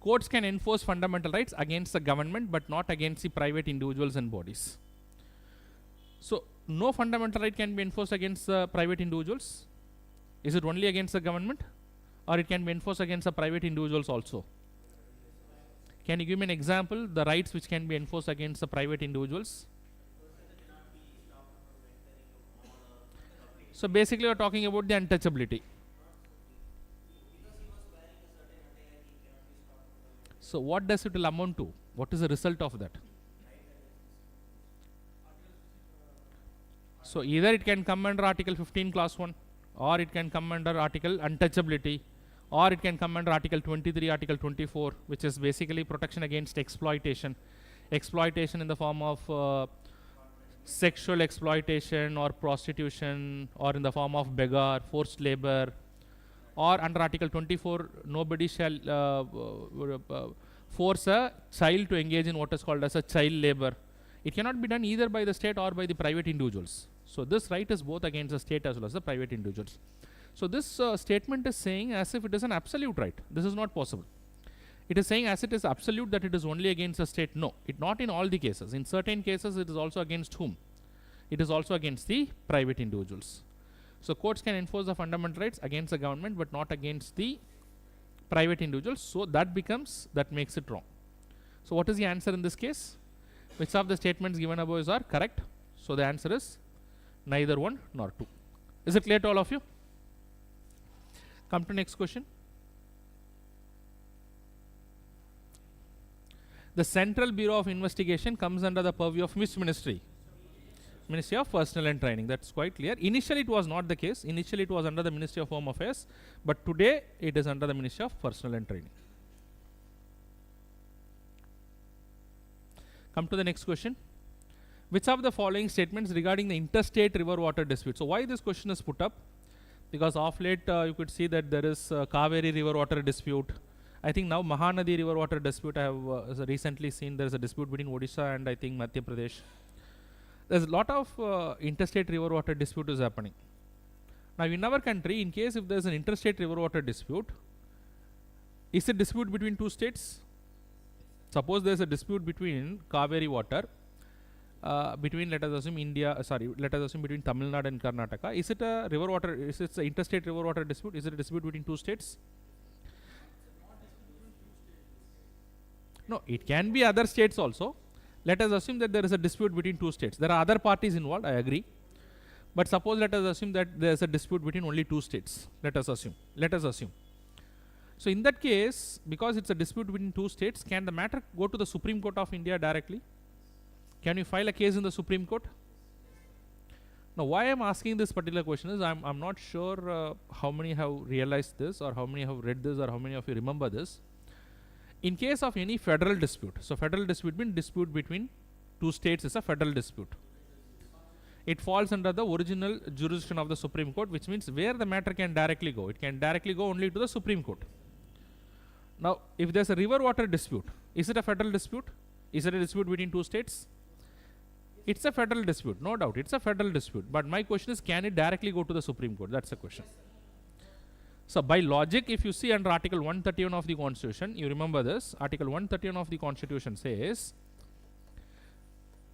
Courts can enforce fundamental rights against the government but not against the private individuals and bodies. So no fundamental right can be enforced against private individuals. Is it only against the government, or it can be enforced against the private individuals also? Can you give me an example, the rights which can be enforced against the private individuals? So basically we are talking about the untouchability. So what does it will amount to? What is the result of that? So either it can come under Article 15 Clause 1, or it can come under Article Untouchability, or it can come under Article 23, Article 24, which is basically protection against exploitation. Exploitation in the form of sexual exploitation or prostitution, or in the form of beggar, forced labor, or under Article 24, nobody shall force a child to engage in what is called as a child labor. It cannot be done either by the state or by the private individuals. So this right is both against the state as well as the private individuals. So this statement is saying as if it is an absolute right. This is not possible. It is saying as it is absolute that it is only against the state. No, it not in all the cases. In certain cases it is also against whom? It is also against the private individuals. So courts can enforce the fundamental rights against the government but not against the private individuals. So that makes it wrong. So what is the answer in this case? Which of the statements given above are correct? So the answer is neither 1 nor 2. Is it clear to all of you? Come to next question. The Central Bureau of Investigation comes under the purview of which ministry? Ministry of Personnel and Training. That's quite clear. Initially it was not the case. Initially it was under the Ministry of Home Affairs, but today it is under the Ministry of Personnel and Training. Come to the next question. Which of the following statements regarding the interstate river water dispute? So why this question is put up? Because of late you could see that there is Kaveri river water dispute. I think now Mahanadi river water dispute, I have recently seen there is a dispute between Odisha and I think Madhya Pradesh. There's a lot of interstate river water dispute is happening. Now in our country, in case if there is an interstate river water dispute, is it dispute between two states? Suppose there is a dispute between Kaveri water, between let us assume between Tamil Nadu and Karnataka. Is it a river water? Is it an interstate river water dispute? Is it a dispute between two states? No, it can be other states also. Let us assume that there is a dispute between two states. There are other parties involved, I agree. But suppose let us assume that there is a dispute between only two states. Let us assume. So in that case, because it's a dispute between two states, can the matter go to the Supreme Court of India directly? Can you file a case in the Supreme Court? Now why I am asking this particular question is I'm not sure how many have realized this, or how many have read this, or how many of you remember this. In case of any federal dispute, so federal dispute means dispute between two states is a federal dispute. It falls under the original jurisdiction of the Supreme Court, which means where the matter can directly go. It can directly go only to the Supreme Court. Now if there is a river water dispute, is it a federal dispute? Is it a dispute between two states? It's a federal dispute, no doubt. It's a federal dispute. But my question is, can it directly go to the Supreme Court? That's the question. So by logic, if you see under Article 131 of the Constitution, you remember this. Article 131 of the Constitution says,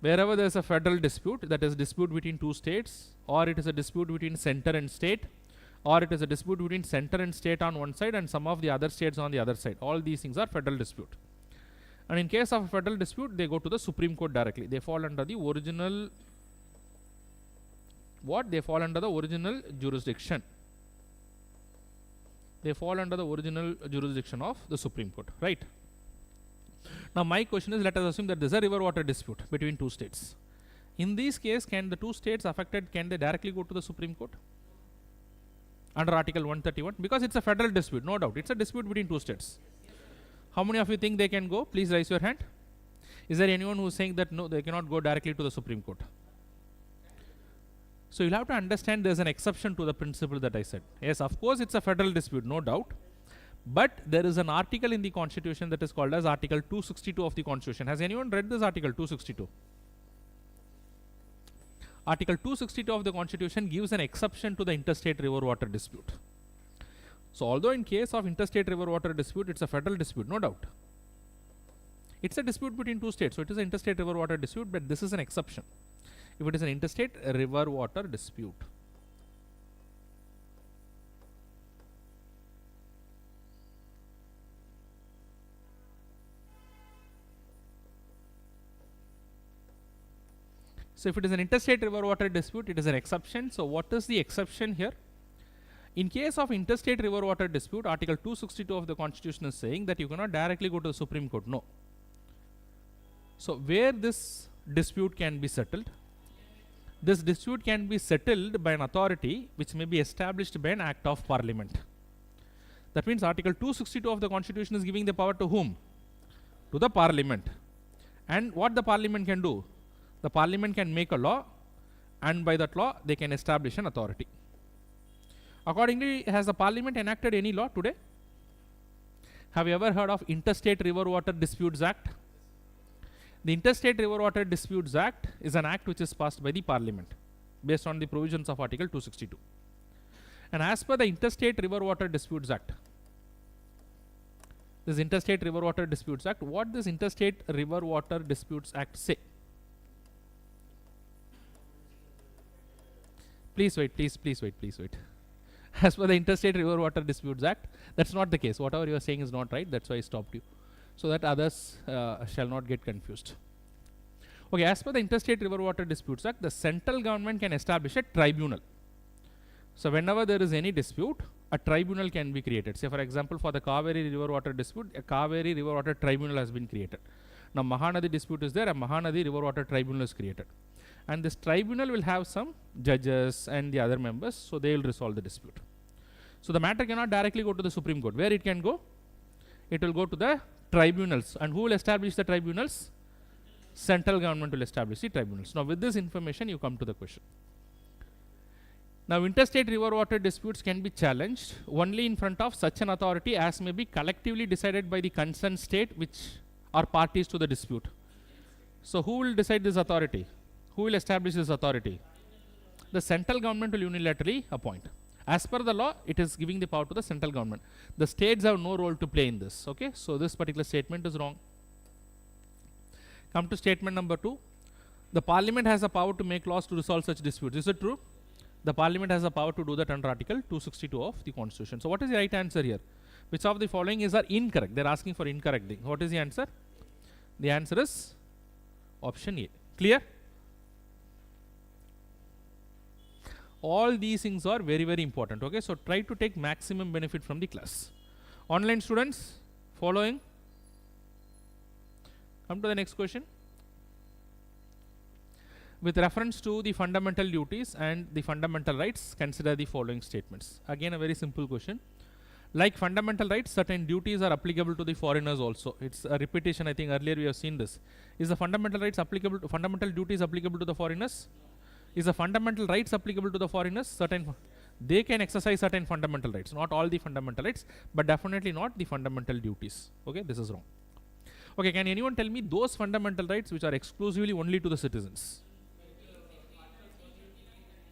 wherever there is a federal dispute, that is dispute between two states, or it is a dispute between center and state, or it is a dispute between center and state on one side and some of the other states on the other side. All these things are federal dispute. And in case of a federal dispute, they go to the Supreme Court directly. They fall under the original, what? They fall under the original jurisdiction. They fall under the original jurisdiction of the Supreme Court, right? Now my question is, let us assume that there is a river water dispute between two states. In this case, can the two states affected, can they directly go to the Supreme Court? Under Article 131? Because it's a federal dispute, no doubt. It's a dispute between two states. How many of you think they can go? Please raise your hand. Is there anyone who is saying that no, they cannot go directly to the Supreme Court? So you'll have to understand there's an exception to the principle that I said. Yes, of course it's a federal dispute, no doubt. But there is an article in the Constitution that is called as Article 262 of the Constitution. Has anyone read this Article 262? Article 262 of the Constitution gives an exception to the interstate river water dispute. So although in case of interstate river water dispute, it's a federal dispute, no doubt. It's a dispute between two states, so it is an interstate river water dispute, but this is an exception. If it is an interstate river water dispute. So if it is an interstate river water dispute, it is an exception. So what is the exception here? In case of interstate river water dispute, Article 262 of the Constitution is saying that you cannot directly go to the Supreme Court. No. So where this dispute can be settled? This dispute can be settled by an authority which may be established by an act of parliament. That means Article 262 of the Constitution is giving the power to whom? To the parliament. And what the parliament can do? The parliament can make a law, and by that law they can establish an authority. Accordingly, has the parliament enacted any law today? Have you ever heard of Interstate River Water Disputes Act? The Interstate River Water Disputes Act is an act which is passed by the parliament based on the provisions of Article 262. And as per the Interstate River Water Disputes Act, this Interstate River Water Disputes Act, what does Interstate River Water Disputes Act say? Please wait, please wait. As per the Interstate River Water Disputes Act, that's not the case. Whatever you are saying is not right. That's why I stopped you, so that others shall not get confused. Okay, as per the Interstate River Water Disputes Act, the central government can establish a tribunal. So whenever there is any dispute, a tribunal can be created. Say for example, for the Kaveri River Water dispute, a Kaveri River Water Tribunal has been created. Now Mahanadi dispute is there, a Mahanadi River Water Tribunal is created. And this tribunal will have some judges and the other members, so they will resolve the dispute. So the matter cannot directly go to the Supreme Court. Where it can go? It will go to the tribunals. And who will establish the tribunals? Central government will establish the tribunals. Now with this information you come to the question. Now interstate river water disputes can be challenged only in front of such an authority as may be collectively decided by the concerned state which are parties to the dispute. So who will decide this authority? Who will establish this authority? The central government will unilaterally appoint. As per the law, it is giving the power to the central government. The states have no role to play in this. Okay, so this particular statement is wrong. Come to statement number 2. The parliament has the power to make laws to resolve such disputes. Is it true? The parliament has the power to do that under Article 262 of the Constitution. So what is the right answer here? Which of the following is incorrect? They are asking for incorrect thing. What is the answer? The answer is option A. Clear? All these things are very, very important. Okay, so try to take maximum benefit from the class. Online students, following. Come to the next question. With reference to the fundamental duties and the fundamental rights, consider the following statements. Again, a very simple question. Like fundamental rights, certain duties are applicable to the foreigners also. It's a repetition. I think earlier we have seen this. Is the fundamental rights applicable to fundamental duties applicable to the foreigners? Is the fundamental rights applicable to the foreigners? Certain they can exercise certain fundamental rights, not all the fundamental rights, but definitely not the fundamental duties. Okay, this is wrong. Okay, can anyone tell me those fundamental rights which are exclusively only to the citizens?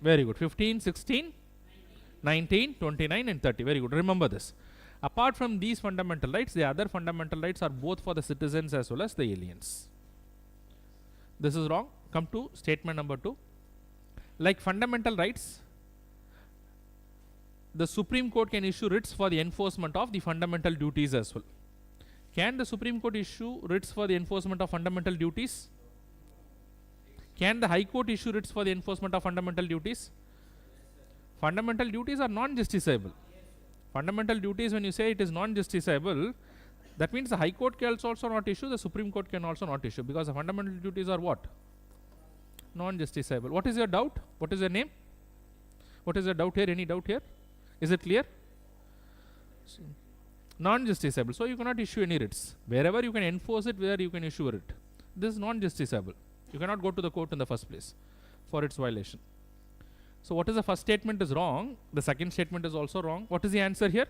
Very good. 15, 16, 19, 29 and 30. Very good. Remember this. Apart from these fundamental rights, the other fundamental rights are both for the citizens as well as the aliens. This is wrong. Come to statement number 2. Like fundamental rights, the Supreme Court can issue writs for the enforcement of the fundamental duties as well. Can the Supreme Court issue writs for the enforcement of fundamental duties? Can the High Court issue writs for the enforcement of fundamental duties? Fundamental duties are non-justiciable. Fundamental duties, when you say it is non-justiciable, that means the High Court can also not issue, the Supreme Court can also not issue, because the fundamental duties are what? Non-justiciable. What is your doubt? What is your name? What is your doubt here? Any doubt here? Is it clear? Non-justiciable. So you cannot issue any writs. Wherever you can enforce it, where you can issue a writ. This is non-justiciable. You cannot go to the court in the first place for its violation. So what is the first statement is wrong, the second statement is also wrong. What is the answer here?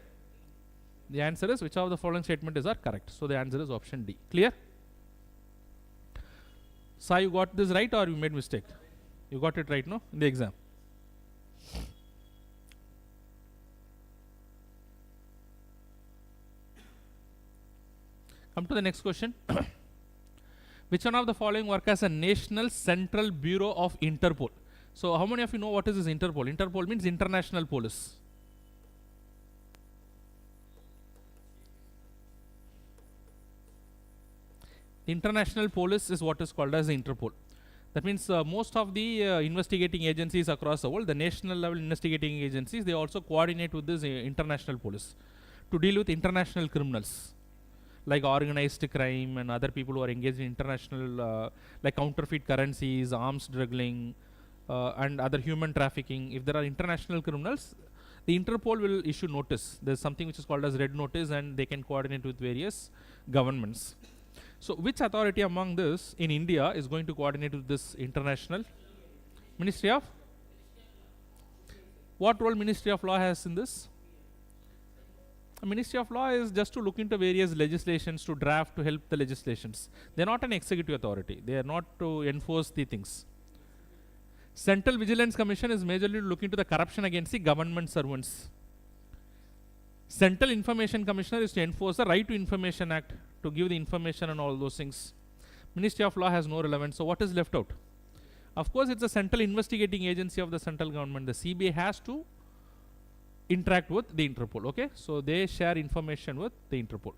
The answer is which of the following statement is are correct. So the answer is option D. Clear? Sai, you got this right or you made mistake? You got it right, no? In the exam. Come to the next question. Which one of the following work as a National Central Bureau of Interpol? So how many of you know what is this Interpol? Interpol means International Police. International Police is what is called as the Interpol. That means most of the investigating agencies across the world, the national level investigating agencies, they also coordinate with this international police to deal with international criminals like organized crime and other people who are engaged in international like counterfeit currencies, arms smuggling, and other human trafficking. If there are international criminals, the Interpol will issue notice. There is something which is called as red notice, and they can coordinate with various governments. So which authority among this in India is going to coordinate with this international? Ministry of? What role Ministry of Law has in this? Ministry of Law is just to look into various legislations, to draft, to help the legislations. They are not an executive authority. They are not to enforce the things. Central Vigilance Commission is majorly to look into the corruption against the government servants. Central Information Commissioner is to enforce the Right to Information Act, to give the information and all those things. Ministry of Law has no relevance. So what is left out? Of course, it's a central investigating agency of the central government. The CBI has to interact with the Interpol. Okay, so they share information with the Interpol.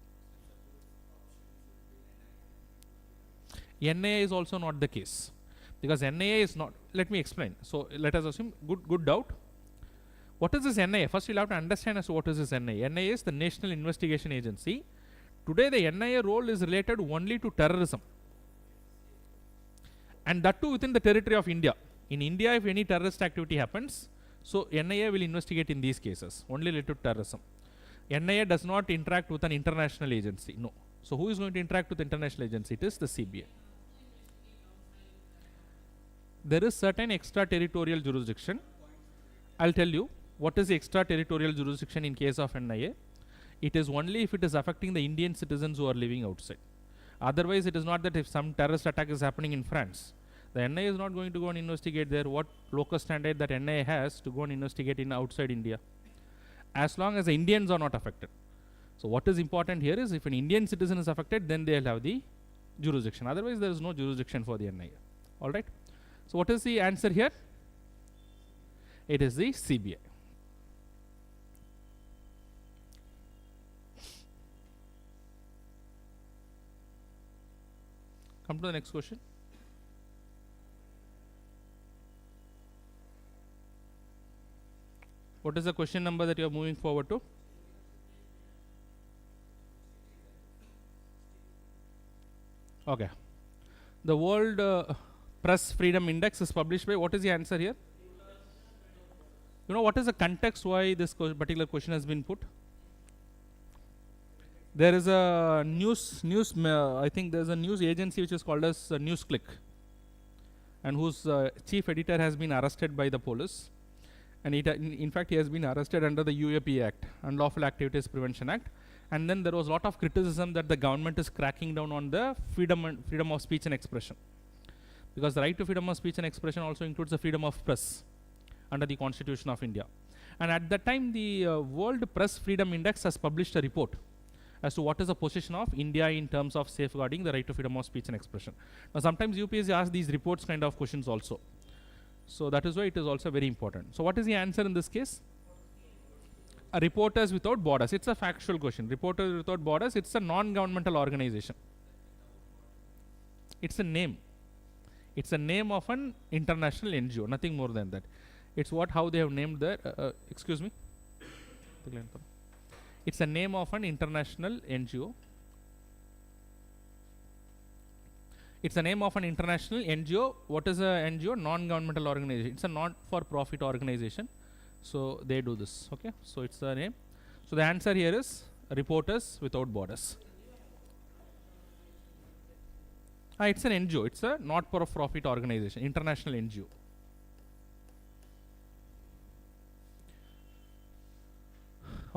NIA is also not the case, because NIA is not. Let me explain. So let us assume good doubt. What is this NIA? First, you'll have to understand as to what is this NIA. NIA is the National Investigation Agency. Today, the NIA role is related only to terrorism, and that too within the territory of India. In India, if any terrorist activity happens, so NIA will investigate in these cases, only related to terrorism. NIA does not interact with an international agency. No. So who is going to interact with the international agency? It is the CBI. There is certain extraterritorial jurisdiction. I'll tell you what is the extraterritorial jurisdiction in case of NIA. It is only if it is affecting the Indian citizens who are living outside. Otherwise, it is not that if some terrorist attack is happening in France, the NIA is not going to go and investigate there. What locus standard that NIA has to go and investigate in outside India, as long as the Indians are not affected. So what is important here is if an Indian citizen is affected, then they will have the jurisdiction. Otherwise, there is no jurisdiction for the NIA. All right. So what is the answer here? It is the CBI. Come to the next question. What is the question number that you are moving forward to? Okay. The World Press Freedom Index is published by, what is the answer here? You know what is the context why this particular question has been put? There is a I think there is a news agency which is called as NewsClick, and whose chief editor has been arrested by the police. And in fact, he has been arrested under the UAP Act, Unlawful Activities Prevention Act. And then there was a lot of criticism that the government is cracking down on the freedom of speech and expression, because the right to freedom of speech and expression also includes the freedom of press under the Constitution of India. And at that time, the World Press Freedom Index has published a report as to what is the position of India in terms of safeguarding the right to freedom of speech and expression. Now, sometimes UPSC asks these reports kind of questions also. So that is why it is also very important. So what is the answer in this case? Reporters Without Borders. It's a factual question. Reporters Without Borders, it's a non-governmental organization. It's a name. It's a name of an international NGO, nothing more than that. It's how they have named the, excuse me. It's a name of an international NGO. It's the name of an international NGO. What is a NGO? Non-governmental organization. It's a not-for-profit organization. So they do this. Okay. So it's the name. So the answer here is Reporters Without Borders. It's an NGO. It's a not-for-profit organization, international NGO.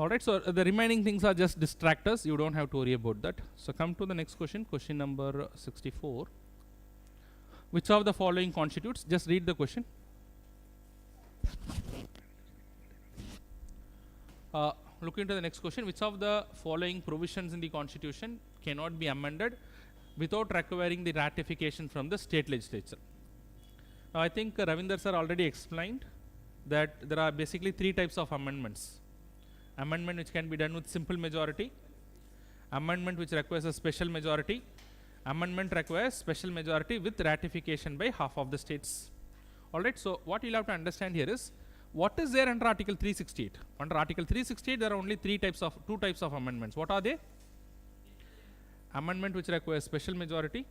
Alright, so the remaining things are just distractors. You don't have to worry about that. So come to the next question, question number 64. Which of the following constitutes? Just read the question. Look into the next question. Which of the following provisions in the constitution cannot be amended without requiring the ratification from the state legislature? Now I think Ravindra sir already explained that there are basically three types of amendments. Amendment which can be done with simple majority, amendment which requires a special majority, amendment requires special majority with ratification by half of the states. Alright, so what you'll have to understand here is, what is there under Article 368? Under Article 368 there are only two types of amendments. What are they? Amendment which requires special majority.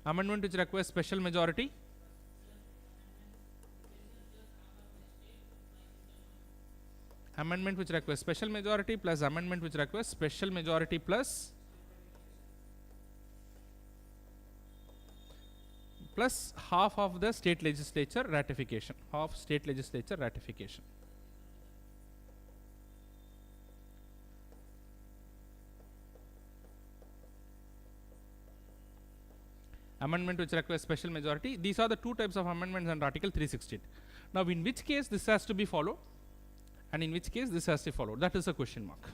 Amendment which requires special majority. Amendment which requires special majority plus amendment which requires special majority plus half of the state legislature ratification. Half state legislature ratification. Amendment which requires special majority. These are the two types of amendments under Article 368. Now in which case this has to be followed and in which case this has to be followed? That is a question mark.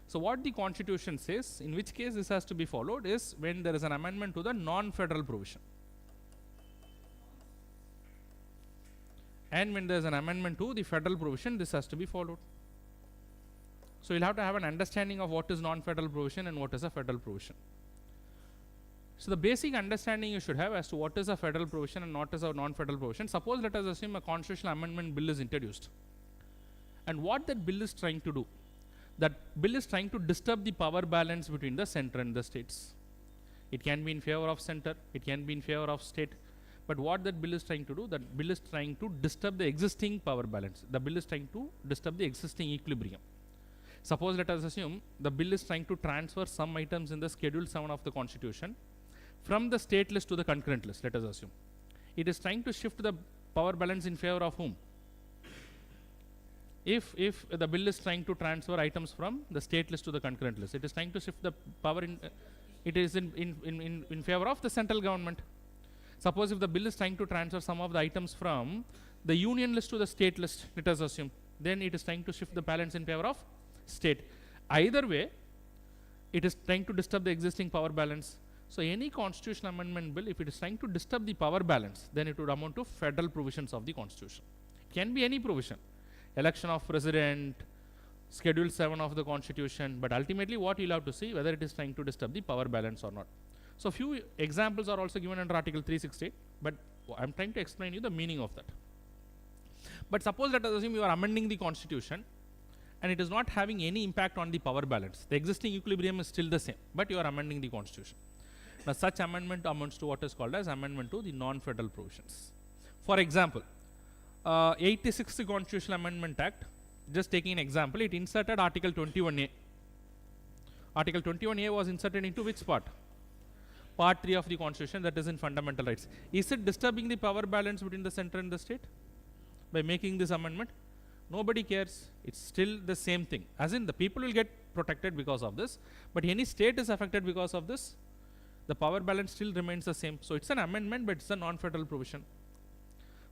So what the constitution says, in which case this has to be followed, is when there is an amendment to the non-federal provision. And when there is an amendment to the federal provision, this has to be followed. So you'll have to have an understanding of what is non-federal provision and what is a federal provision. So the basic understanding you should have as to what is a federal provision and what is a non-federal provision. Suppose let us assume a constitutional amendment bill is introduced. And what that bill is trying to do? That bill is trying to disturb the power balance between the center and the states. It can be in favor of center, it can be in favor of state. But what that bill is trying to do? That bill is trying to disturb the existing power balance. The bill is trying to disturb the existing equilibrium. Suppose let us assume the bill is trying to transfer some items in the Schedule 7 of the Constitution from the state list to the concurrent list, let us assume. It is trying to shift the power balance in favor of whom? If the bill is trying to transfer items from the state list to the concurrent list, it is trying to shift the power in favor of the central government. Suppose if the bill is trying to transfer some of the items from the union list to the state list, let us assume, then it is trying to shift the balance in favor of state. Either way, it is trying to disturb the existing power balance. So any constitutional amendment bill, if it is trying to disturb the power balance, then it would amount to federal provisions of the Constitution. It can be any provision. Election of president, Schedule 7 of the Constitution, but ultimately what you'll have to see whether it is trying to disturb the power balance or not. So few examples are also given under Article 368, but I'm trying to explain you the meaning of that. But suppose let us assume you are amending the Constitution and it is not having any impact on the power balance. The existing equilibrium is still the same, but you are amending the Constitution. Now such amendment amounts to what is called as amendment to the non-federal provisions. For example, 86th Constitutional Amendment Act, just taking an example, it inserted Article 21A. Article 21A was inserted into which part? Part 3 of the Constitution, that is in fundamental rights. Is it disturbing the power balance between the center and the state by making this amendment? Nobody cares. It's still the same thing. As in, the people will get protected because of this, but any state is affected because of this. The power balance still remains the same. So it's an amendment, but it's a non-federal provision.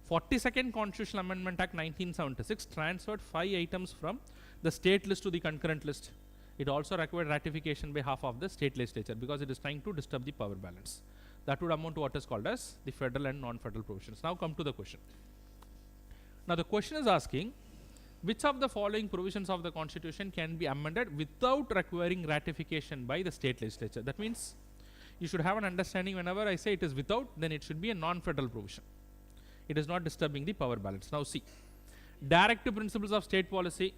42nd Constitutional Amendment Act 1976 transferred 5 items from the state list to the concurrent list. It also required ratification by half of the state legislature because it is trying to disturb the power balance. That would amount to what is called as the federal and non-federal provisions. Now come to the question. Now the question is asking, which of the following provisions of the Constitution can be amended without requiring ratification by the state legislature? That means you should have an understanding whenever I say it is without, then it should be a non-federal provision. It is not disturbing the power balance. Now see, directive principles of state policy.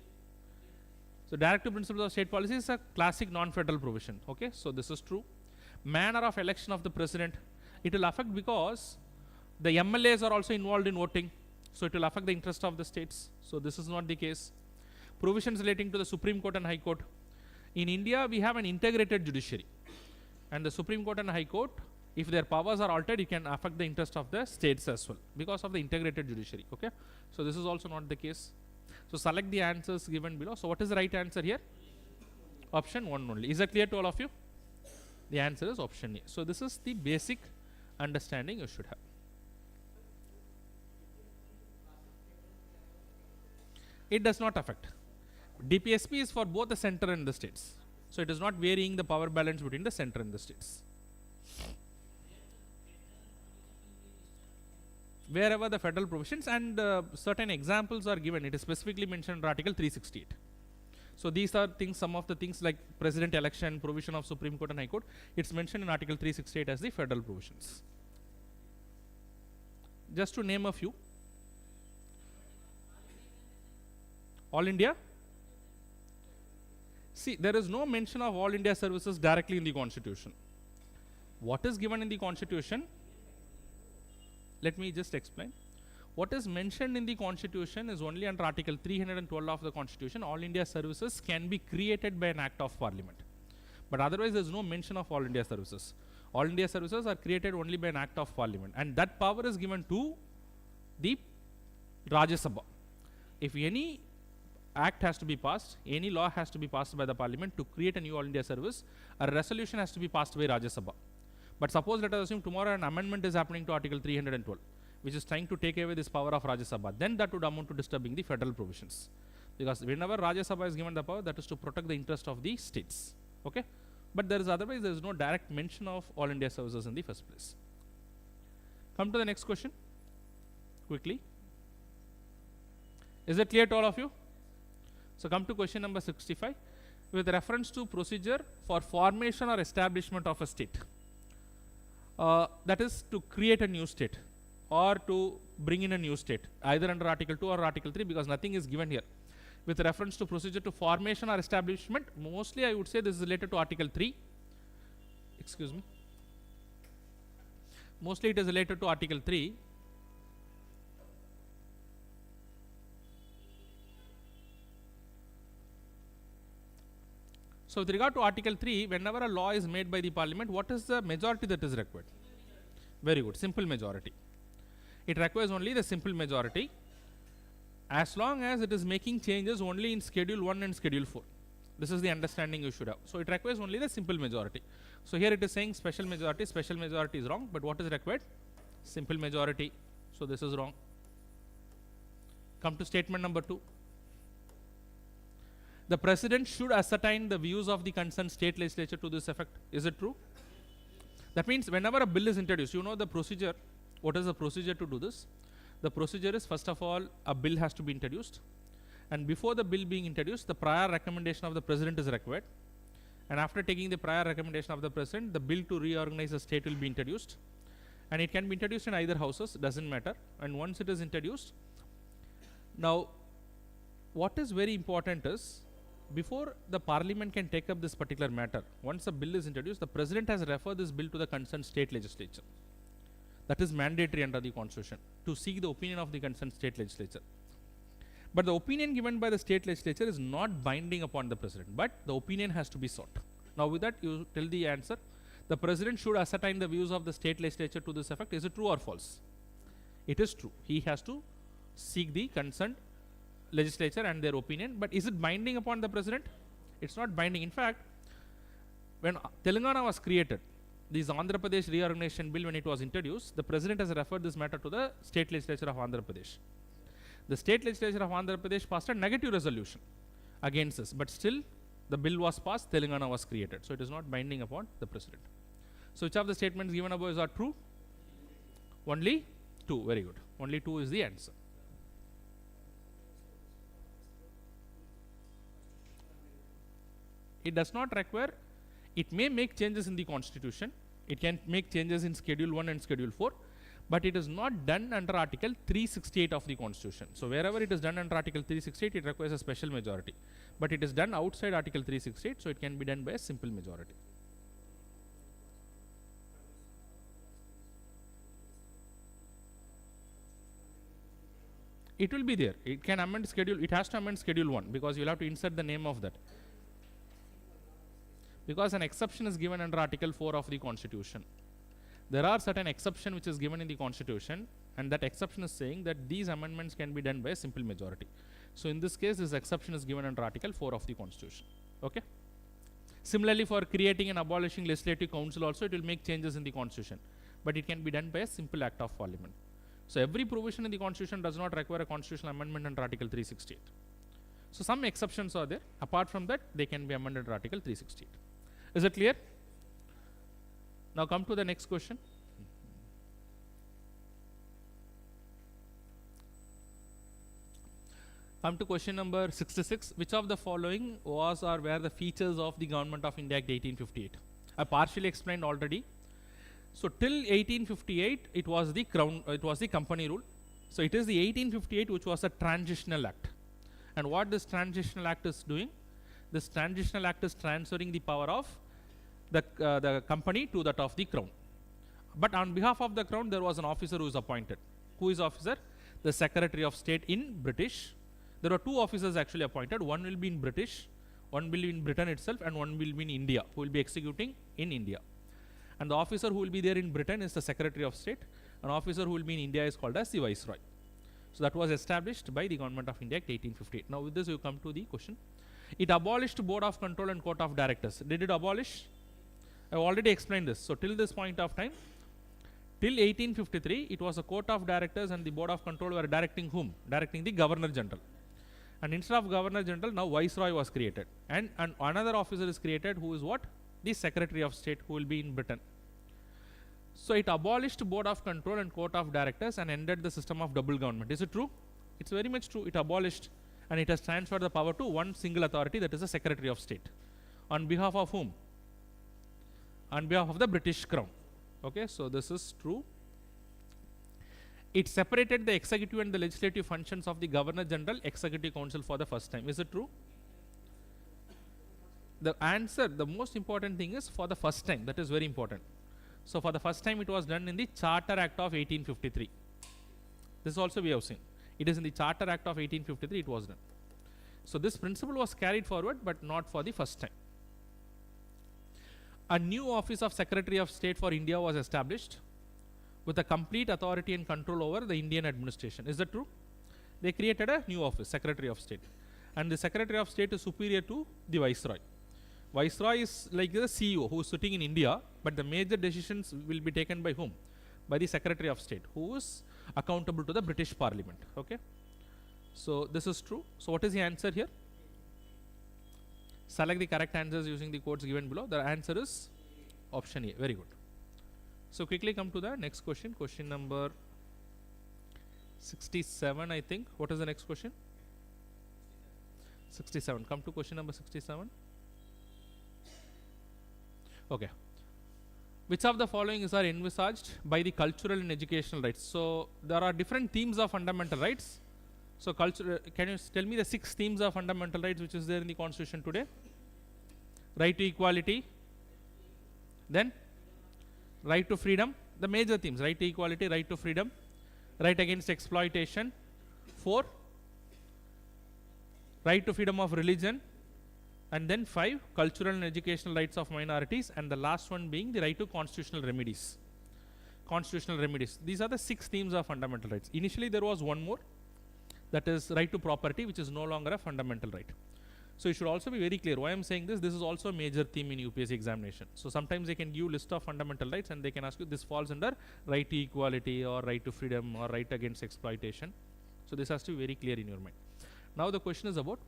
So directive principles of state policy is a classic non-federal provision. Okay, so this is true. Manner of election of the president, it will affect because the MLAs are also involved in voting. So it will affect the interest of the states. So this is not the case. Provisions relating to the Supreme Court and High Court. In India, we have an integrated judiciary. And the Supreme Court and High Court if their powers are altered, you can affect the interest of the states as well because of the integrated judiciary. Okay, so this is also not the case. So select the answers given below. So what is the right answer here? Option 1 only. Is that clear to all of you? The answer is option A. So this is the basic understanding you should have. It does not affect. DPSP is for both the center and the states. So it is not varying the power balance between the center and the states. Wherever the federal provisions and certain examples are given, it is specifically mentioned in Article 368. So these are things, some of the things like president election, provision of Supreme Court and High Court, it's mentioned in Article 368 as the federal provisions. Just to name a few. All India? See, there is no mention of All India services directly in the Constitution. What is given in the Constitution? Let me just explain. What is mentioned in the Constitution is only under Article 312 of the Constitution. All India services can be created by an Act of Parliament. But otherwise, there is no mention of All India services. All India services are created only by an Act of Parliament. And that power is given to the Rajya Sabha. If any act has to be passed, any law has to be passed by the Parliament to create a new All India service, a resolution has to be passed by Rajya Sabha. But suppose, let us assume tomorrow an amendment is happening to Article 312, which is trying to take away this power of Rajya Sabha, then that would amount to disturbing the federal provisions. Because whenever Rajya Sabha is given the power, that is to protect the interest of the states. Okay? But there is otherwise, there is no direct mention of All India services in the first place. Come to the next question, quickly. Is it clear to all of you? So come to question number 65. With reference to procedure for formation or establishment of a state. That is to create a new state or to bring in a new state, either under Article 2 or Article 3, because nothing is given here. With reference to procedure to formation or establishment, mostly I would say this is related to Article 3. Excuse me. Mostly it is related to Article 3. So with regard to Article 3, whenever a law is made by the Parliament, what is the majority that is required? Very good, simple majority. It requires only the simple majority as long as it is making changes only in Schedule 1 and Schedule 4. This is the understanding you should have. So it requires only the simple majority. So here it is saying special majority is wrong, but what is required? Simple majority. So this is wrong. Come to statement number 2. The President should ascertain the views of the concerned state legislature to this effect. Is it true? That means whenever a bill is introduced, you know the procedure. What is the procedure to do this? The procedure is, first of all, a bill has to be introduced. And before the bill being introduced, the prior recommendation of the President is required. And after taking the prior recommendation of the President, the bill to reorganize the state will be introduced. And it can be introduced in either houses, doesn't matter. And once it is introduced, now what is very important is, before the Parliament can take up this particular matter, once a bill is introduced, the President has referred this bill to the concerned state legislature. That is mandatory under the Constitution, to seek the opinion of the concerned state legislature. But the opinion given by the state legislature is not binding upon the President, but the opinion has to be sought. Now with that, you tell the answer. The President should ascertain the views of the state legislature to this effect. Is it true or false? It is true. He has to seek the concerned legislature and their opinion, but is it binding upon the President? It's not binding. In fact, when Telangana was created, this Andhra Pradesh reorganization bill, when it was introduced, the President has referred this matter to the state legislature of Andhra Pradesh. The state legislature of Andhra Pradesh passed a negative resolution against this, but still the bill was passed, Telangana was created. So it is not binding upon the President. So which of the statements given above are true? Only 2. Very good. Only 2 is the answer. It does not require. It may make changes in the Constitution. It can make changes in Schedule 1 and Schedule 4, but it is not done under Article 368 of the Constitution. So wherever it is done under Article 368, it requires a special majority. But it is done outside Article 368, so it can be done by a simple majority. It will be there. It can amend Schedule. It has to amend Schedule 1 because you will have to insert the name of that. Because an exception is given under Article 4 of the Constitution. there are certain exception which is given in the constitution, and that exception is saying that these amendments can be done by a simple majority. So in this case, this exception is given under Article 4 of the Constitution. Okay. Similarly, for creating and abolishing legislative council also, it will make changes in the Constitution, but it can be done by a simple act of Parliament. So every provision in the Constitution does not require a constitutional amendment under Article 368. So some exceptions are there. Apart from that, they can be amended under Article 368. Is it clear? Now come to the next question. Come to question number 66. Which of the following was or were the features of the Government of India Act 1858? I partially explained already. So till 1858, it was the crown, it was the company rule. So it is the 1858 which was a transitional act. And what this transitional act is doing? This transitional act is transferring the power of the company to that of the crown. But on behalf of the crown, there was an officer who is appointed. Who is officer? The Secretary of State in British. There are two officers actually appointed. One will be in British, one will be in Britain itself, and one will be in India, who will be executing in India. And the officer who will be there in Britain is the Secretary of State. An officer who will be in India is called as the Viceroy. So that was established by the Government of India Act 1858. Now with this, you come to the question. It abolished Board of Control and Court of Directors. Did it abolish? I have already explained this. So till this point of time, till 1853, it was a Court of Directors and the Board of Control were directing whom? Directing the Governor General. And instead of Governor General, now Viceroy was created. And another officer is created who is what? The Secretary of State, who will be in Britain. So it abolished Board of Control and Court of Directors and ended the system of double government. Is it true? It's very much true. It abolished and it has transferred the power to one single authority, that is the Secretary of State. On behalf of whom? On behalf of the British Crown. Okay, so this is true. It separated the executive and the legislative functions of the Governor General Executive Council for the first time. Is it true? The answer, the most important thing is for the first time. That is very important. So for the first time, it was done in the Charter Act of 1853. This also we have seen. It is in the Charter Act of 1853 it was done. So this principle was carried forward, but not for the first time. A new office of Secretary of State for India was established with a complete authority and control over the Indian administration. Is that true? They created a new office, Secretary of State. And the Secretary of State is superior to the Viceroy. Viceroy is like the CEO who is sitting in India, but the major decisions will be taken by whom? By the Secretary of State, who is accountable to the British Parliament. Okay. So this is true. So what is the answer here? Select the correct answers using the codes given below. The answer is option A. Very good. So quickly come to the next question. Question number 67, I think. What is the next question? 67. Come to question number 67. Okay. Which of the following are envisaged by the cultural and educational rights? So there are different themes of fundamental rights. So can you tell me the 6 themes of fundamental rights which is there in the Constitution today? Right to equality. Then right to freedom. The major themes: right to equality, right to freedom, right against exploitation. 4, right to freedom of religion. And then 5, cultural and educational rights of minorities, and the last one being the right to constitutional remedies. Constitutional remedies. These are the 6 themes of fundamental rights. Initially there was one more, that is right to property, which is no longer a fundamental right. So you should also be very clear why I am saying this. This is also a major theme in UPSC examination. So sometimes they can give list of fundamental rights and they can ask you this falls under right to equality or right to freedom or right against exploitation. So this has to be very clear in your mind. Now the question is about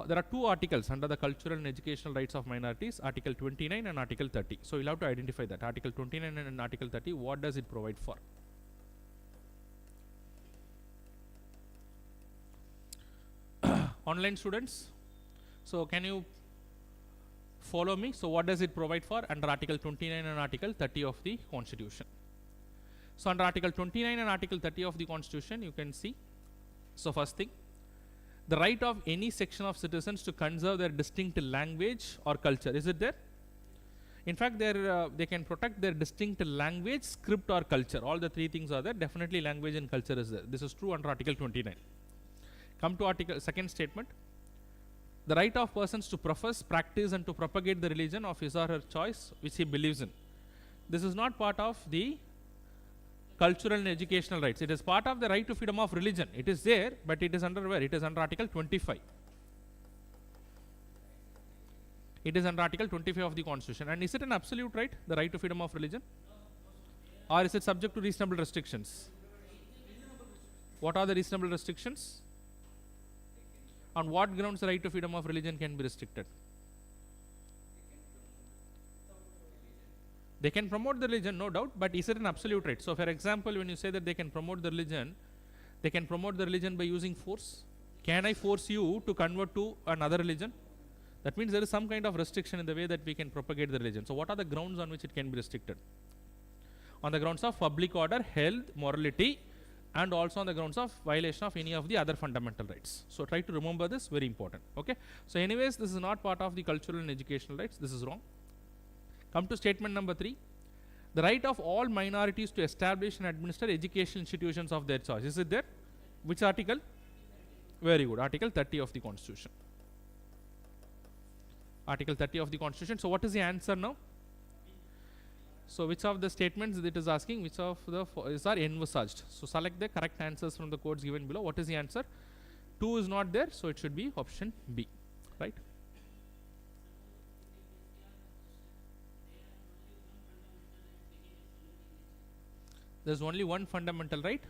there are 2 articles under the cultural and educational rights of minorities, Article 29 and Article 30. So you'll have to identify that. Article 29 and Article 30, what does it provide for? Online students, so can you follow me? So what does it provide for under Article 29 and Article 30 of the Constitution? So under Article 29 and Article 30 of the Constitution, you can see, so first thing, the right of any section of citizens to conserve their distinct language or culture. Is it there? In fact, they can protect their distinct language, script or culture. All the 3 things are there. Definitely language and culture is there. This is true under Article 29. Come to Article 2nd statement. The right of persons to profess, practice and to propagate the religion of his or her choice which he believes in. This is not part of the cultural and educational rights. It is part of the right to freedom of religion. It is there, but it is under where? It is under Article 25. It is under Article 25 of the Constitution. And is it an absolute right, the right to freedom of religion? Or is it subject to reasonable restrictions? What are the reasonable restrictions? On what grounds the right to freedom of religion can be restricted? They can promote the religion, no doubt, but is it an absolute right? So, for example, when you say that they can promote the religion by using force. Can I force you to convert to another religion? That means there is some kind of restriction in the way that we can propagate the religion. So, what are the grounds on which it can be restricted? On the grounds of public order, health, morality, and also on the grounds of violation of any of the other fundamental rights. So, try to remember this, very important. Okay. So, anyways, this is not part of the cultural and educational rights. This is wrong. Come to statement number 3. The right of all minorities to establish and administer educational institutions of their choice. Is it there? Which article? Very good. Article 30 of the Constitution. Article 30 of the Constitution. So, what is the answer now? So, which of the statements it is asking, which of the is are envisaged? So, select the correct answers from the codes given below. What is the answer? 2 is not there, so it should be option B, right? There is only one fundamental right.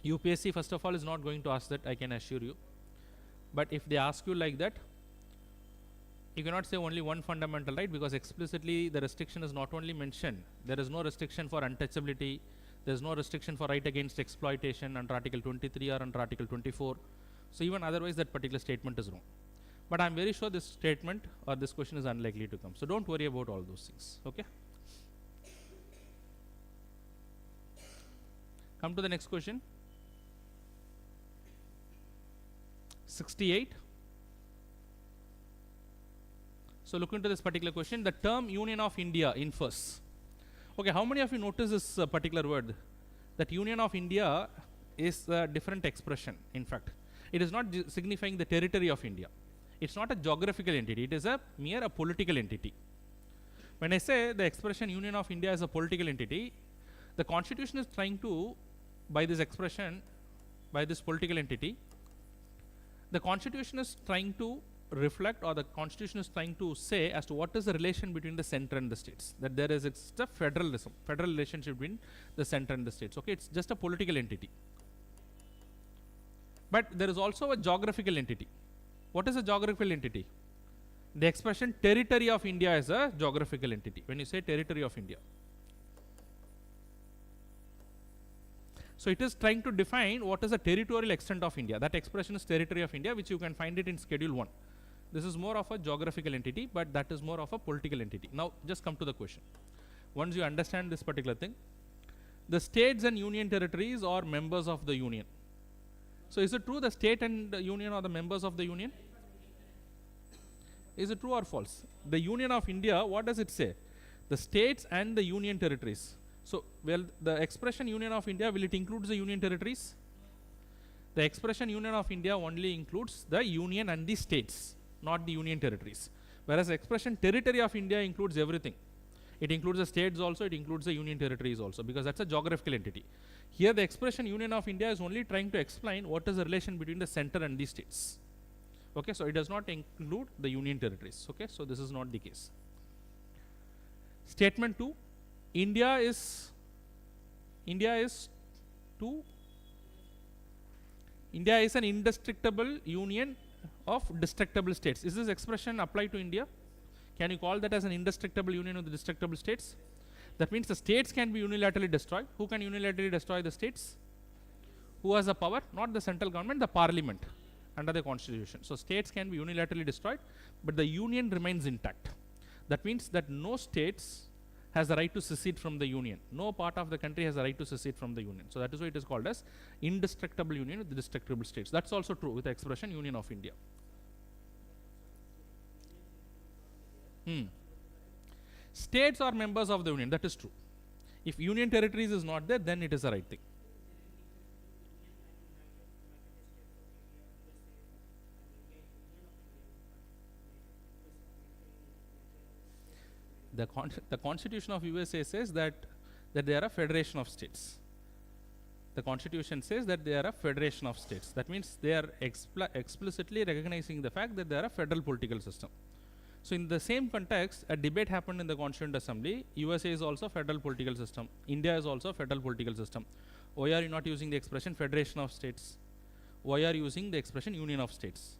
UPSC first of all is not going to ask that, I can assure you. But if they ask you like that, you cannot say only one fundamental right, because explicitly the restriction is not only mentioned. There is no restriction for untouchability. There is no restriction for right against exploitation under Article 23 or under Article 24. So, even otherwise that particular statement is wrong. But I am very sure this statement or this question is unlikely to come. So, don't worry about all those things. Okay. Come to the next question. 68. So, look into this particular question. The term Union of India infers. Okay, how many of you notice this particular word? That Union of India is a different expression. In fact, it is not signifying the territory of India. It's not a geographical entity. It is a mere political entity. When I say the expression Union of India is a political entity, the Constitution is trying to, by this expression, by this political entity, the Constitution is trying to reflect, or the Constitution is trying to say as to what is the relation between the center and the states. That there is a federalism, federal relationship between the center and the states. Okay, it's just a political entity. But there is also a geographical entity. What is a geographical entity? The expression territory of India is a geographical entity. When you say territory of India. So, it is trying to define what is the territorial extent of India. That expression is territory of India, which you can find it in Schedule 1. This is more of a geographical entity, but that is more of a political entity. Now, just come to the question. Once you understand this particular thing, the states and union territories are members of the union. So, is it true the state and the union are the members of the union? Is it true or false? The Union of India, what does it say? The states and the union territories. So, well, the expression Union of India, will it include the union territories? The expression Union of India only includes the union and the states, not the union territories. Whereas the expression territory of India includes everything. It includes the states also, it includes the union territories also, because that's a geographical entity. Here the expression Union of India is only trying to explain what is the relation between the center and the states. Okay, so it does not include the union territories. Okay, so this is not the case. Statement 2. India is an indestructible union of destructible states. Is this expression applied to India? Can you call that as an indestructible union of the destructible states? That means the states can be unilaterally destroyed. Who can unilaterally destroy the states? Who has the power? Not the central government, the parliament under the Constitution. So, states can be unilaterally destroyed, but the union remains intact. That means that no states has the right to secede from the union. No part of the country has the right to secede from the union. So, that is why it is called as indestructible union with the destructible states. That is also true with the expression Union of India. States are members of the union, that is true. If union territories is not there, then it is the right thing. The Constitution of USA says that they are a federation of states. The Constitution says that they are a federation of states. That means they are explicitly recognizing the fact that they are a federal political system. So in the same context, a debate happened in the Constituent Assembly. USA is also a federal political system. India is also a federal political system. Why are you not using the expression federation of states? Why are you using the expression union of states?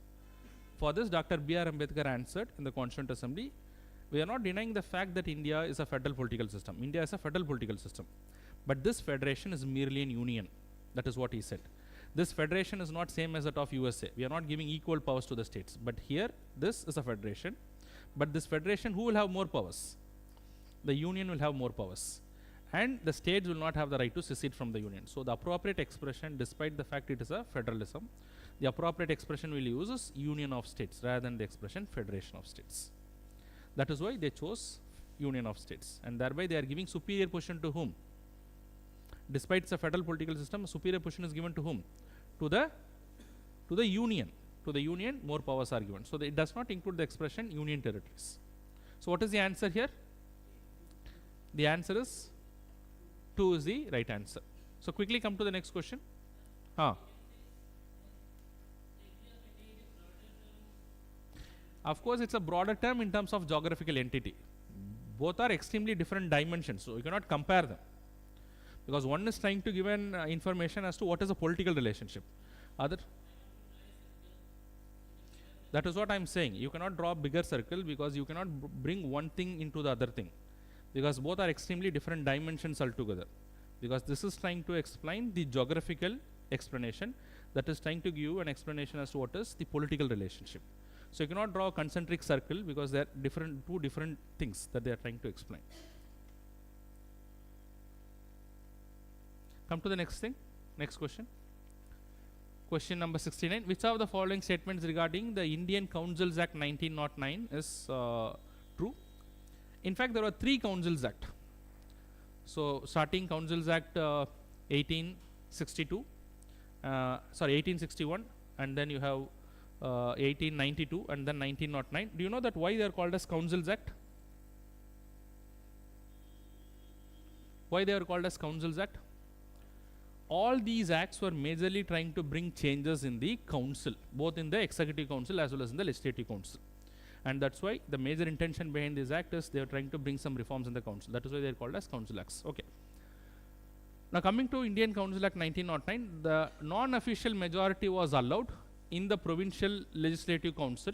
For this, Dr. B.R. Ambedkar answered in the Constituent Assembly, we are not denying the fact that India is a federal political system. India is a federal political system. But this federation is merely an union. That is what he said. This federation is not same as that of USA. We are not giving equal powers to the states. But here, this is a federation. But this federation, who will have more powers? The union will have more powers. And the states will not have the right to secede from the union. So the appropriate expression, despite the fact it is a federalism, the appropriate expression we'll use is union of states rather than the expression federation of states. That is why they chose union of states. And thereby they are giving superior position to whom? Despite it's a federal political system, superior position is given to whom? To the union. To the union, more powers are given. So it does not include the expression union territories. So what is the answer here? The answer is 2 is the right answer. So quickly come to the next question. Of course, it's a broader term in terms of geographical entity. Both are extremely different dimensions, so you cannot compare them. Because one is trying to give an information as to what is a political relationship. That is what I am saying. You cannot draw a bigger circle because you cannot bring one thing into the other thing. Because both are extremely different dimensions altogether. Because this is trying to explain the geographical explanation, that is trying to give an explanation as to what is the political relationship. So you cannot draw a concentric circle because they are two different things that they are trying to explain. Come to the next thing, next question. Question number 69. Which of the following statements regarding the Indian Councils Act 1909 is true? In fact, there were 3 Councils Act. So starting Councils Act 1861, and then you have 1892, and then 1909. Do you know that why they are called as Councils Act? Why they are called as Councils Act? All these acts were majorly trying to bring changes in the council, both in the executive council as well as in the legislative council. And that's why the major intention behind this act is they are trying to bring some reforms in the council. That is why they are called as council acts. Okay. Now coming to Indian Council Act 1909, the non-official majority was allowed in the provincial legislative council,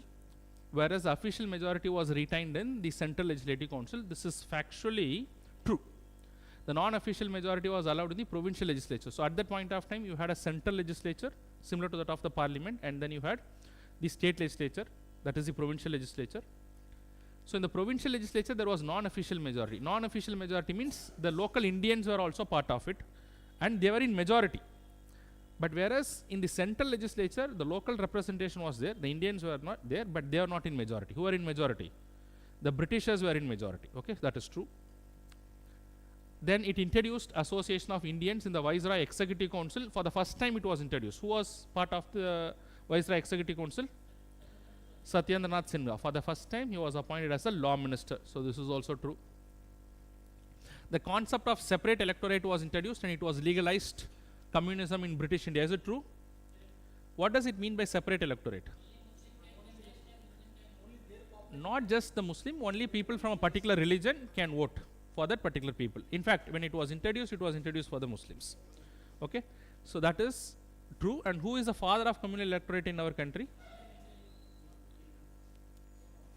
whereas the official majority was retained in the central legislative council. This is factually true. The non-official majority was allowed in the provincial legislature. So at that point of time, you had a central legislature similar to that of the parliament, and then you had the state legislature, that is the provincial legislature. So in the provincial legislature, there was non-official majority. Non-official majority means the local Indians were also part of it, and they were in majority. But whereas in the central legislature, the local representation was there, the Indians were not there, but they are not in majority. Who are in majority? The Britishers were in majority. Okay, that is true. Then it introduced Association of Indians in the Viceroy Executive Council. For the first time it was introduced. Who was part of the Viceroy Executive Council? Satyendranath Sinha. For the first time he was appointed as a law minister. So this is also true. The concept of separate electorate was introduced and it was legalized communism in British India. Is it true? What does it mean by separate electorate? Not just the Muslim, only people from a particular religion can vote for that particular people. In fact, when it was introduced for the Muslims. Okay, so that is true. And who is the father of communal electorate in our country?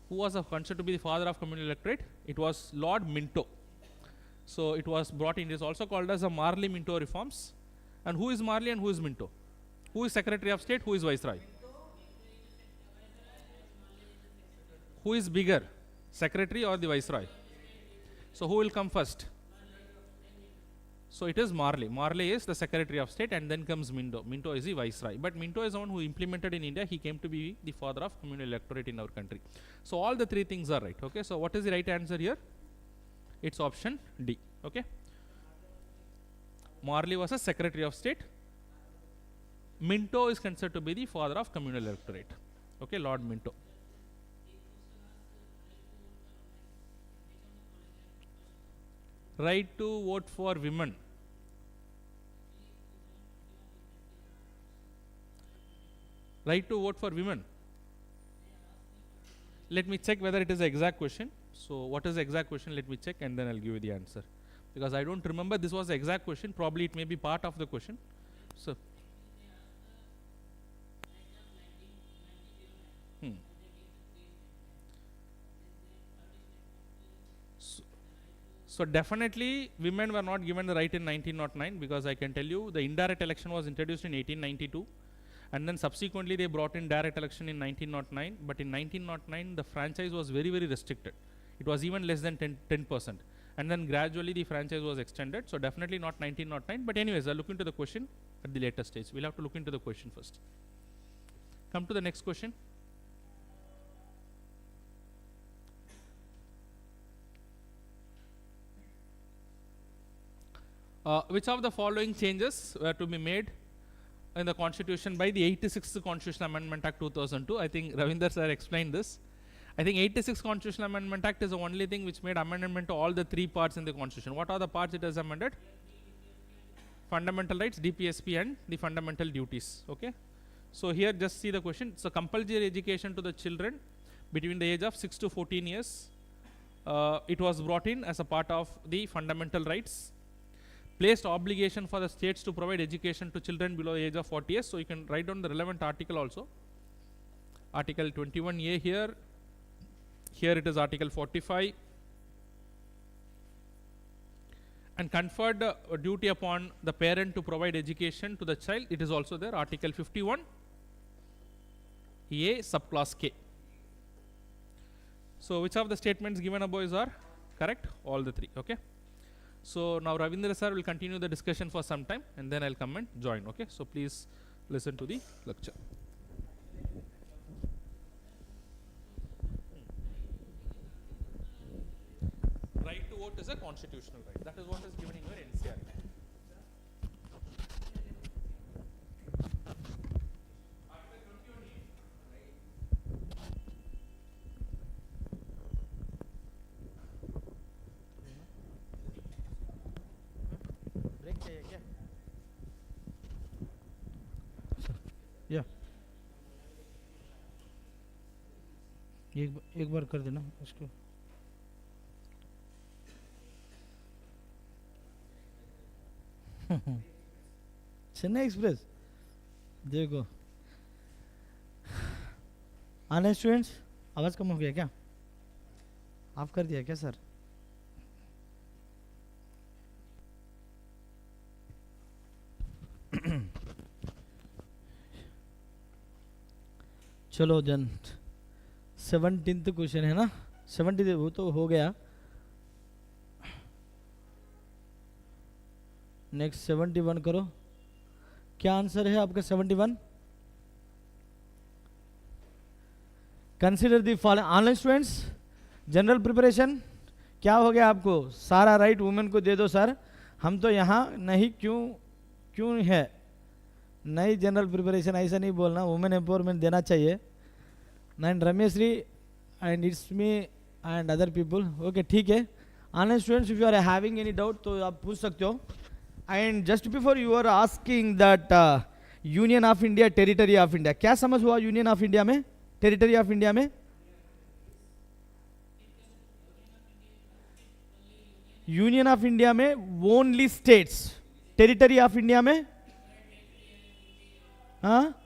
Who was considered to be the father of communal electorate? It was Lord Minto. So it was brought in. It is also called as the Marley-Minto reforms. And who is Marley and who is Minto? Who is Secretary of State? Who is Viceroy? Who is bigger, Secretary or the Viceroy? So who will come first? So it is Marley. Marley is the Secretary of State, and then comes Minto. Minto is the Viceroy. But Minto is the one who implemented in India. He came to be the father of communal electorate in our country. So all the 3 things are right. Okay. So what is the right answer here? It's option D. Okay. Marley was a Secretary of State. Minto is considered to be the father of communal electorate. Okay, Lord Minto. right to vote for women. Right to vote for women. Let me check whether it is the exact question. So what is the exact question? Let me check and then I'll give you the answer. Because I don't remember this was the exact question. Probably it may be part of the question. So. So definitely women were not given the right in 1909, because I can tell you the indirect election was introduced in 1892, and then subsequently they brought in direct election in 1909. But in 1909 the franchise was very restricted. It was even less than 10%, and then gradually the franchise was extended. So definitely not 1909. But anyways, I'll look into the question at the later stage. We'll have to look into the question first. Come to the next question. Which of the following changes were to be made in the constitution by the 86th Constitutional Amendment Act 2002? I think Ravindra sir explained this. I think 86th Constitutional Amendment Act is the only thing which made amendment to all the three parts in the constitution. What are the parts it has amended? Fundamental rights, DPSP, and the fundamental duties. Okay. So here just see the question. So compulsory education to the children between the age of 6 to 14 years. It was brought in as a part of the fundamental rights. Placed obligation for the states to provide education to children below the age of 40 years. So you can write down the relevant article also. Article 21A here. Here it is Article 45. And conferred a duty upon the parent to provide education to the child. It is also there. Article 51. A subclass K. So which of the statements given above are correct? All the three. Okay. So now Ravindra sir will continue the discussion for some time, and then I'll come and join. Okay. So please listen to the lecture. Right to vote is a constitutional right. That is what is given in your NCR. एक बार कर देना इसको. Chennai express देखो. आने students, आवाज कम हो गया क्या? ऑफ कर दिया क्या सर? चलो जन 17th क्वेश्चन है ना. 70 वो तो हो गया. नेक्स्ट 71 करो. क्या आंसर है आपका 71? Consider the following. Online students, general preparation क्या हो गया आपको? सारा राइट वुमेन को दे दो सर. हम तो यहाँ नहीं, क्यों है नहीं जनरल प्रिपरेशन? ऐसा नहीं बोलना, वुमेन एम्पावरमेंट देना चाहिए. And Rameshri and it's me and other people. Okay ठीक है. Online students, if you are having any doubt तो आप पूछ सकते हो. And just before you are asking that union of India, territory of India, क्या समझ हुआ यूनियन ऑफ इंडिया में, टेरिटरी ऑफ इंडिया में? यूनियन ऑफ इंडिया में only states. Territory of India में हाँ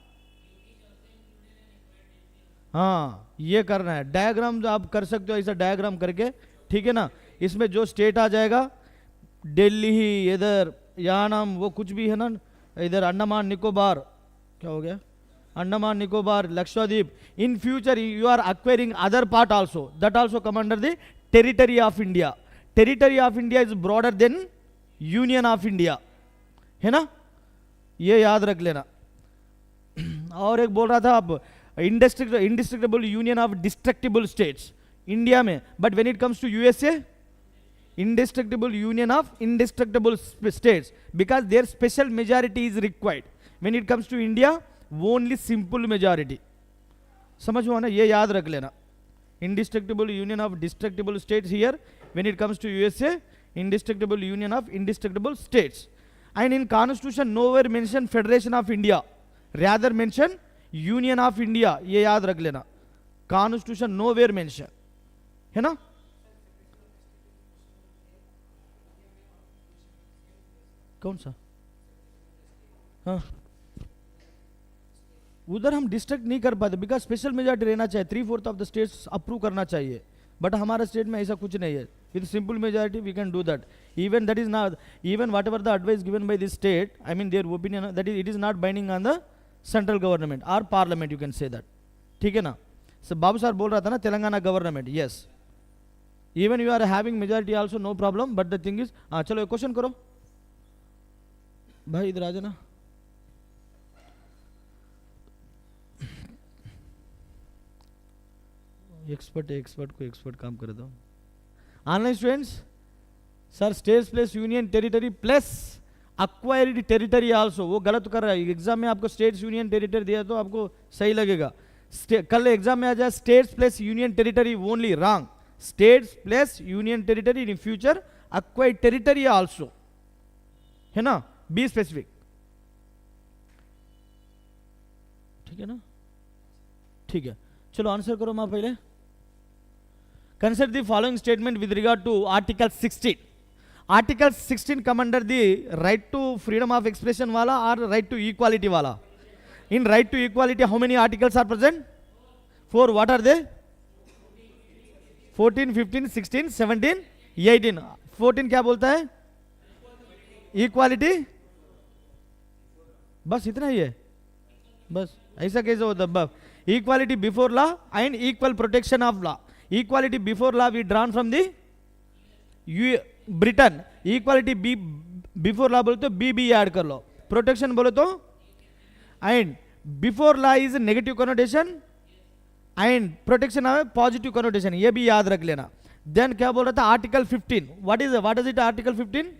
ये करना है. डायग्राम आप कर सकते हो ऐसा डायग्राम करके, ठीक है ना. इसमें जो स्टेट आ जाएगा, दिल्ली ही इधर, यहाँ नाम वो कुछ भी है ना, इधर अंडमान निकोबार, क्या हो गया, Andaman Nicobar, Lakshadweep. In future you are acquiring other part also, that also come under the territory of India. Territory of India is broader than union of India, है ना, ये याद रख लेना. और एक बोल रहा था आप indestructible union of destructible states India में, but when it comes to USA indestructible union of indestructible states, because their special majority is required. When it comes to India, only simple majority. समझ हुआ ना, ये याद रख लेना. Indestructible union of destructible states here. When it comes to USA, indestructible union of indestructible states. And in constitution nowhere mention Federation of India, rather mention Union of India. ये याद रख लेना, constitution nowhere mention, है ना. कौन सा? हाँ, उधर हम डिस्ट्रक्ट नहीं कर पाते बिकॉज स्पेशल मेजॉरिटी रहना चाहिए, 3/4 ऑफ द स्टेट्स अप्रूव करना चाहिए, बट हमारा स्टेट में ऐसा कुछ नहीं है. With simple majority we can do that. Even that is not, even whatever the advice given by this state, I mean their opinion, that is it is not binding on the central government और parliament, you can say that. ठीक है ना. सो बाबू sir बोल रहा था ना Telangana government, yes, even you are having majority also no problem, but the thing is, चलो एक क्वेश्चन करो भाई, इधर आ जाना. एक्सपर्ट को एक्सपर्ट काम कर दो. Online students, sir states plus union territory plus acquired territory also, वो गलत कर रहा है. एग्जाम में आपको स्टेट्स यूनियन टेरिटरी दिया तो आपको सही लगेगा. कल एग्जाम में आ जाए states plus union territory only, wrong. States plus union territory in future acquired territory also, है ना. बी स्पेसिफिक, ठीक है ना. ठीक है, चलो आंसर करो मां पहले. Consider the following statement with regard to Article 16. Article 16 come under the right to freedom of expression wala or right to equality wala. In right to equality, how many articles are present? 4. What are they? 14, 15, 16, 17, 18. 14 क्या बोलता है? Equality. बस इतना ही है, बस. ऐसा कैसे होता? Equality before law and equal protection of law. Equality before law we drawn from the Britain. Equality before law बोले तो BB ऐड कर लो. Protection बोले तो, and before law is a negative connotation and protection है positive connotation, ये भी याद रख लेना. Then क्या बोल रहा था? Article 15. What is it? Article 15,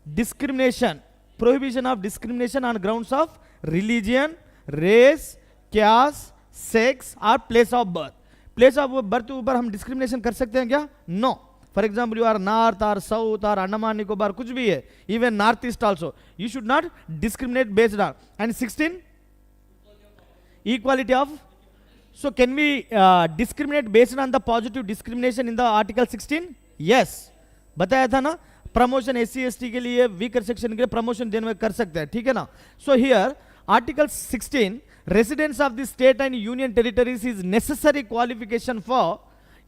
discrimination, prohibition of discrimination on grounds of religion, race, caste, sex or place of birth. Place of birth के ऊपर हम डिस्क्रिमिनेशन कर सकते हैं क्या? No. For example you are north और साउथ और अंडमान निकोबार, कुछ भी है, even north east also, you should not discriminate based on. And 16, equality of. So can we discriminate based on the positive discrimination in the article 16? Yes, बताया था ना. Promotion SC ST के लिए, वीकर सेक्शन के लिए promotion देने में कर सकते हैं, ठीक है ना. So here article 16, residents of the state and union territories is necessary qualification for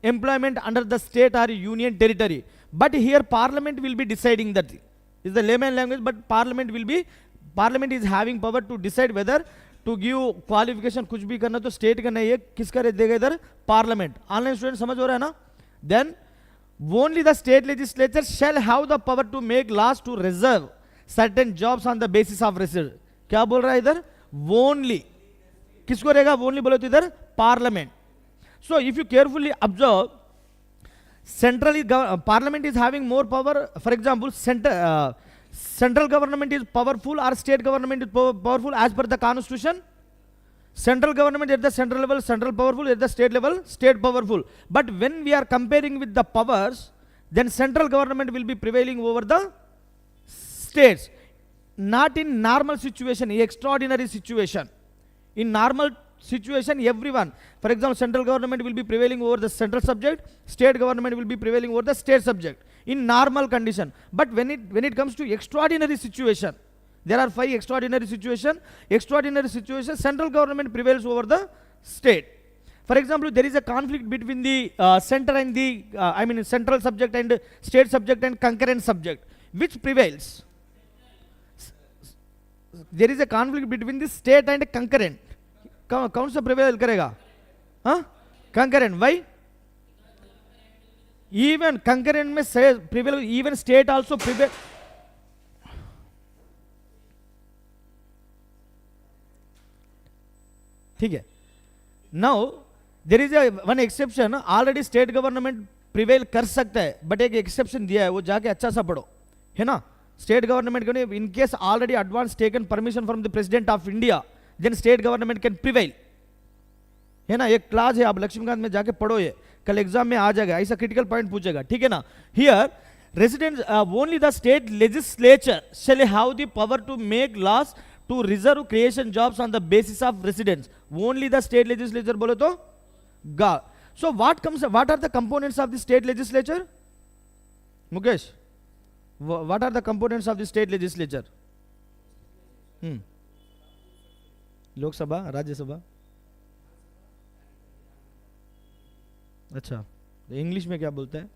employment under the state or union territory. But here parliament will be deciding that. Is the layman language, but parliament is having power to decide whether to give qualification. कुछ भी करना तो state का नहीं है, किसका देगा इधर? parliament. Online student समझ हो रहा है ना? Then only the state legislature shall have the power to make laws to reserve certain jobs on the basis of reserve. क्या बोल रहा है इधर? Only. किसको रहेगा ओनली बोले तो इधर? Parliament. So if you carefully observe, centrally parliament is having more power. For example central government is powerful और state government is powerful as per the constitution. Central government at the central level central powerful, at the state level state powerful. But when we are comparing with the powers, then central government will be prevailing over the states. Not in normal situation, extraordinary situation. In normal situation, everyone, for example, central government will be prevailing over the central subject, state government will be prevailing over the state subject in normal condition. But when it comes to extraordinary situation, there are 5 extraordinary situation. Extraordinary situation, central government prevails over the state. For example, there is a conflict between the center and the central subject and state subject and concurrent subject. Which prevails? There is a conflict between the state and concurrent. कौन सा prevail करेगा? हाँ, concurrent. Why? Even concurrent में prevail, even state also prevail. ठीक है. Now there is a one exception. Already state government prevail कर सकता है, but एक exception दिया है, वो जाके अच्छा सा पढ़ो, है ना. State government can, in case already advance taken permission from the President of India, then state government can prevail, है ना. एक क्लास है, आप लक्ष्मीकांत में जाके पढ़ो, ये कल एग्जाम में आ जाएगा, ऐसा क्रिटिकल पॉइंट पूछेगा, ठीक है ना. Here residents, only the state legislature shall have the power to make laws to reserve creation jobs on the basis of residence. Only the state legislature bole to ga. So what are the components of the state legislature? Mukesh, what are the components of the state legislature? Lok Sabha, Rajya Sabha. अच्छा, English में क्या बोलते हैं?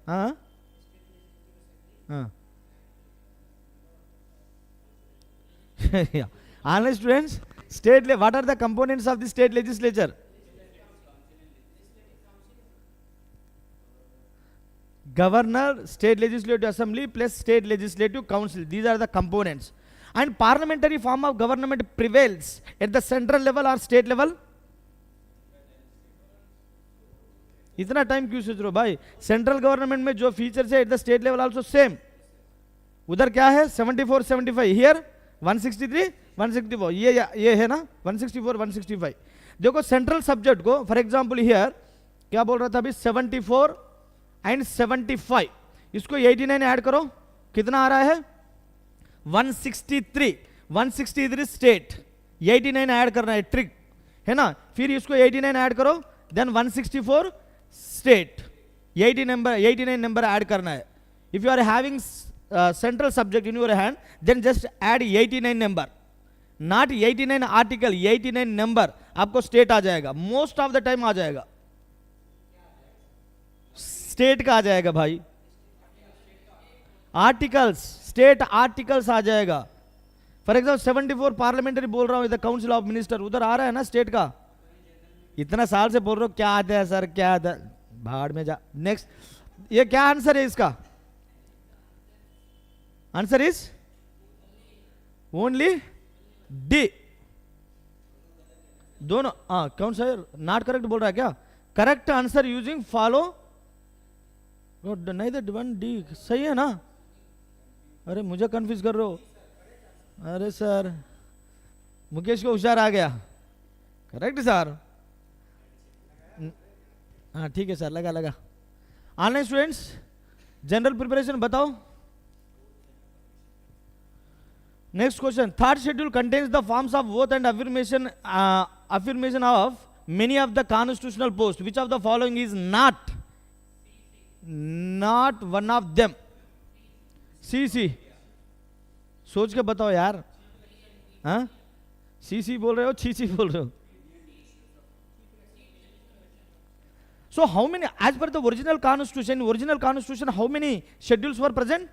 हाँ हाँ Honest students, what are the components of the state legislature? Governor, state legislative assembly plus state legislative council. These are the components. And parliamentary form of government prevails at the central level or state level? इतना time क्यों सोच रहे हो भाई? Central government में जो features है eight the state level also same. उधर क्या है? 74 75. हियर 163 164. ये है ना 164 165. देखो सेंट्रल सब्जेक्ट को फॉर एग्जांपल हियर क्या बोल रहा था अभी 74 एंड 75. इसको 89 ऐड करो, कितना आ रहा है? 163. 163 स्टेट, 89 ऐड करना है, ट्रिक है ना. फिर इसको 89 ऐड करो, देन 164 स्टेट, 89 नंबर ऐड करना है. If you are having central subject in your hand, then just add 89 number, not 89 article, 89 number. आपको स्टेट आ जाएगा, मोस्ट ऑफ द टाइम आ जाएगा, स्टेट का आ जाएगा भाई. आर्टिकल्स, स्टेट आर्टिकल्स आ जाएगा. फॉर एग्जाम्पल 74 पार्लियामेंट्री बोल रहा हूं, इधर काउंसिल ऑफ मिनिस्टर, उधर आ रहा है ना स्टेट का. इतना साल से बोल रहे हो क्या आता है सर, क्या आता है, भाड़ में जा. नेक्स्ट, ये क्या आंसर है इसका? Answer is only D. दोनों कौन सा नॉट करेक्ट बोल रहा है क्या? करेक्ट आंसर यूजिंग फॉलो, नहीं तो 1D सही है ना. अरे मुझे कंफ्यूज कर रहे हो. अरे सर मुकेश को होशियार आ गया. Correct sir. हाँ ठीक है सर, लगा. ऑनलाइन स्टूडेंट्स जनरल प्रिपरेशन बताओ. Next question, third schedule contains the forms of vote and affirmation of many of the constitutional posts. Which of the following is not one of them? सी सोच के बताओ यार. हाँ सी बोल रहे हो, छी बोल रहे हो. So how many, as per the original constitution, how many schedules were present?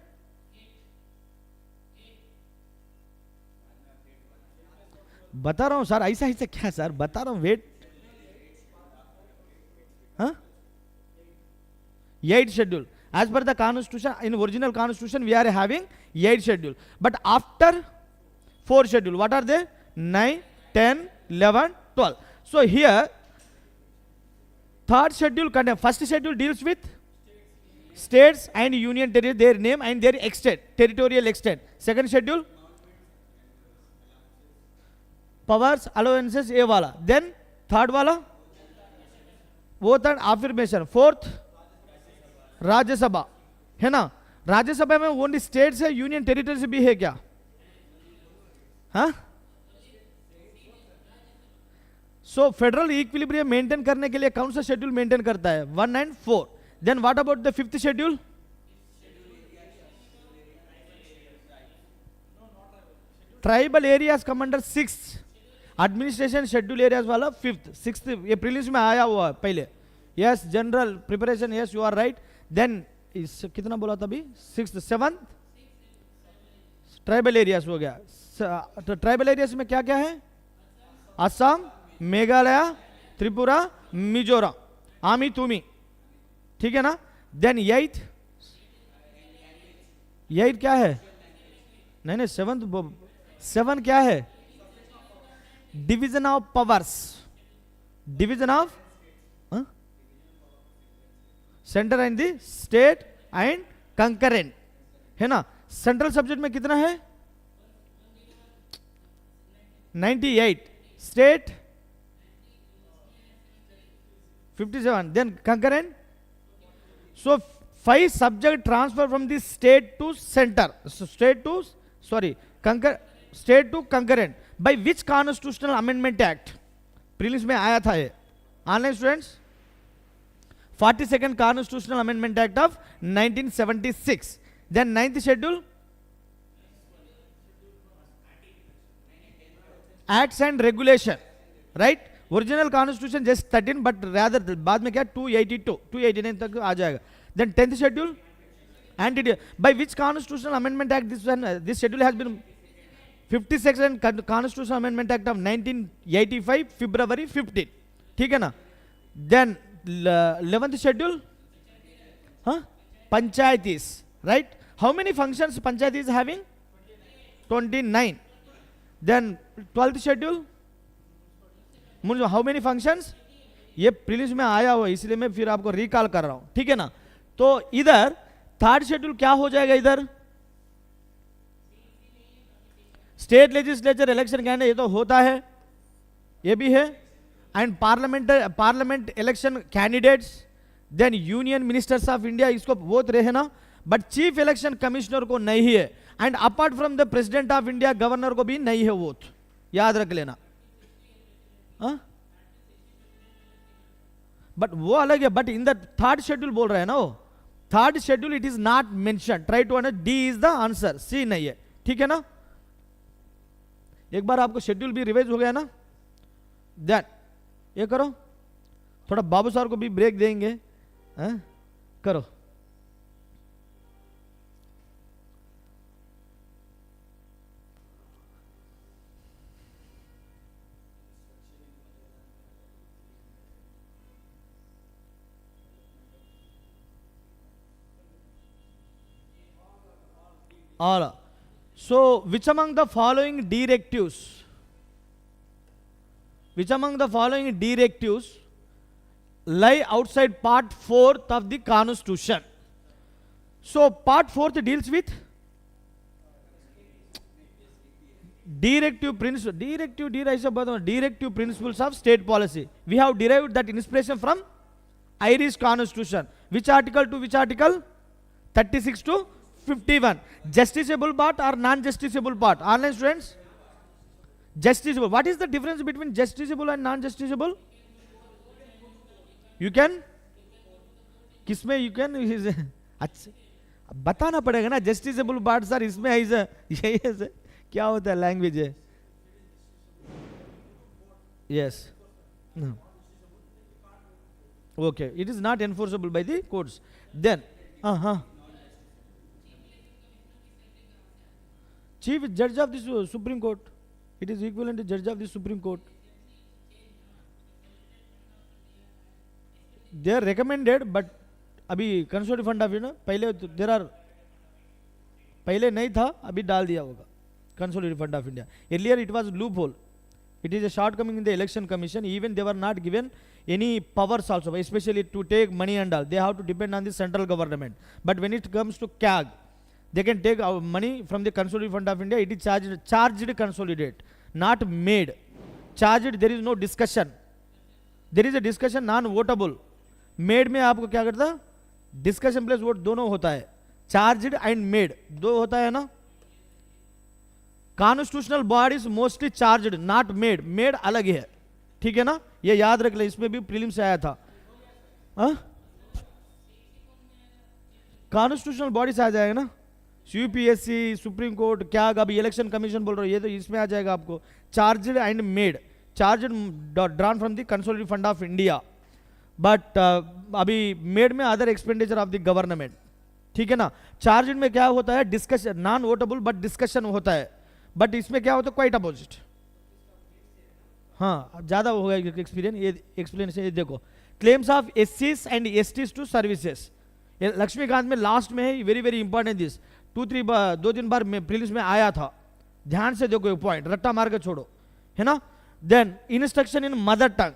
बता रहा हूं सर, ऐसा क्या सर, बता रहा हूं, वेट. हाँ 8 schedule. As per the constitution, in original constitution we are having 8 schedule, but after 4 schedule, what are they? 9 10 11 12. So here third schedule, first schedule deals with states and union territory, their name and their extent, territorial extent. Second schedule powers, allowances, ये वाला. Then third वाला वो third affirmation. Fourth Rajya Sabha है ना. राज्यसभा में only states है, union territory से भी है क्या? हाँ सो फेडरल इक्विलिब्रियम मेंटेन करने के लिए कौन सा शेड्यूल मेंटेन करता है? 1 and 4. Then what about the fifth schedule? Tribal areas come under 6th. Administration schedule areas वाला 5th 6th. ये प्रीलिम्स में आया हुआ है पहले. Yes general preparation, yes you are right. Then इस कितना बोला था अभी? 6th 7th ट्राइबल एरियाज हो गया. तो ट्राइबल एरियाज में क्या क्या है? असम, मेघालय, त्रिपुरा, मिजोरम, आमी तुमी, ठीक है ना. देन 8 क्या है? नहीं 7 क्या है? Division of powers, division of centre and the state and concurrent है ना. सेंट्रल सब्जेक्ट में कितना है? 98. State 57. Then concurrent. So 5 subject transfer from the state to center. So state to state to concurrent. By which constitutional amendment act? Prelims में आया था ये. Online students? 42nd Constitutional Amendment Act of 1976. Then 9th schedule. Acts and regulation. Right? Original Constitution just 13, but rather बाद में क्या 282, 289 तक आ जाएगा. Then 10th schedule. By which Constitutional Amendment Act this schedule has been? 52nd Constitutional Amendment Act of 1985, February 15. ठीक है ना? Then 11th schedule. Panchayatis. Right? How many functions Panchayat is having? 29. Then 12th schedule. How many functions? ये prelims में आया हुआ इसलिए मैं फिर आपको रिकॉल कर रहा हूं. ठीक है ना? तो इधर थर्ड शेड्यूल क्या हो जाएगा? इधर स्टेट लेजिस्लेचर इलेक्शन कैंडिडेट, ये तो होता है, ये भी है. And parliament election candidates, then union ministers of India, इसको वोट रहे ना, बट चीफ इलेक्शन कमिश्नर को नहीं है. And apart from the president of India, governor को भी नहीं है वोट. याद रख लेना. बट वो अलग है. But in the third schedule बोल रहे हैं ना, वो third schedule it is not mention. Try to understand. D is the answer, C नहीं है. ठीक है ना? एक बार आपको शेड्यूल भी रिवाइज हो गया ना, देन ये करो. थोड़ा बाबू साहब को भी ब्रेक देंगे. करो. All. So which among the following directives lie outside part 4th of the Constitution? So part 4th deals with directive principles of state policy. We have derived that inspiration from Irish Constitution. Which article to which article? 36 to 51. Justiciable part or non-justiciable part? Online students? Justiciable. What is the difference between justiciable and non-justiciable? You can? किसमें you can? अच्छा बताना पड़ेगा ना. Justiciable parts are इसमें है, यही है. क्या होता है? लैंग्वेज है. Yes. No. Okay. It is not enforceable by the courts. Then, Chief Judge of the Supreme Court. It is equivalent to Judge of the Supreme Court. They are recommended, but अभी consolidated fund of India पहले there are पहले नहीं था, अभी डाल दिया होगा consolidated fund of India. Earlier it was loophole. It is a shortcoming in the election commission. Even they were not given any powers also, especially to take money and all. They have to depend on the central government. But when it comes to CAG, they can take our money from the consolidated fund of India. It is charged consolidate, not made. Charged, there is no discussion. There is a discussion, non-votable. Made में आपको क्या करता? Discussion plus vote दोनों होता है. Charged and made दो होता है ना. Constitutional bodies mostly charged, not made. Made अलग है. ठीक है ना? ये याद रख ले, इसमें भी प्रीलिम्स से आया था. कॉन्स्टिट्यूशनल बॉडीज आ जाएगा ना, यूपीएससी, सुप्रीम कोर्ट, क्या अभी इलेक्शन कमीशन बोल रहे हो, ये तो इसमें आ जाएगा आपको. Charged and made, charged drawn from the consolidated fund of India, but अभी मेड में other expenditure of the government. ठीक है ना. चार्जड में क्या होता है? Discussion, non votable but discussion होता है. बट इसमें क्या होता है? Quite opposite. हाँ, ज्यादा हो गया एक्सपीरियंस. ये एक्सप्लेनेशन ये देखो. क्लेम्स ऑफ एससीज एंड एसटीज टू सर्विसेज, ये लक्ष्मीकांत में लास्ट में है. Very very important this. 2-3 bar prelims में आया था. ध्यान से देखो, पॉइंट रट्टा मार के छोड़ो, है ना. Then instruction in mother tongue.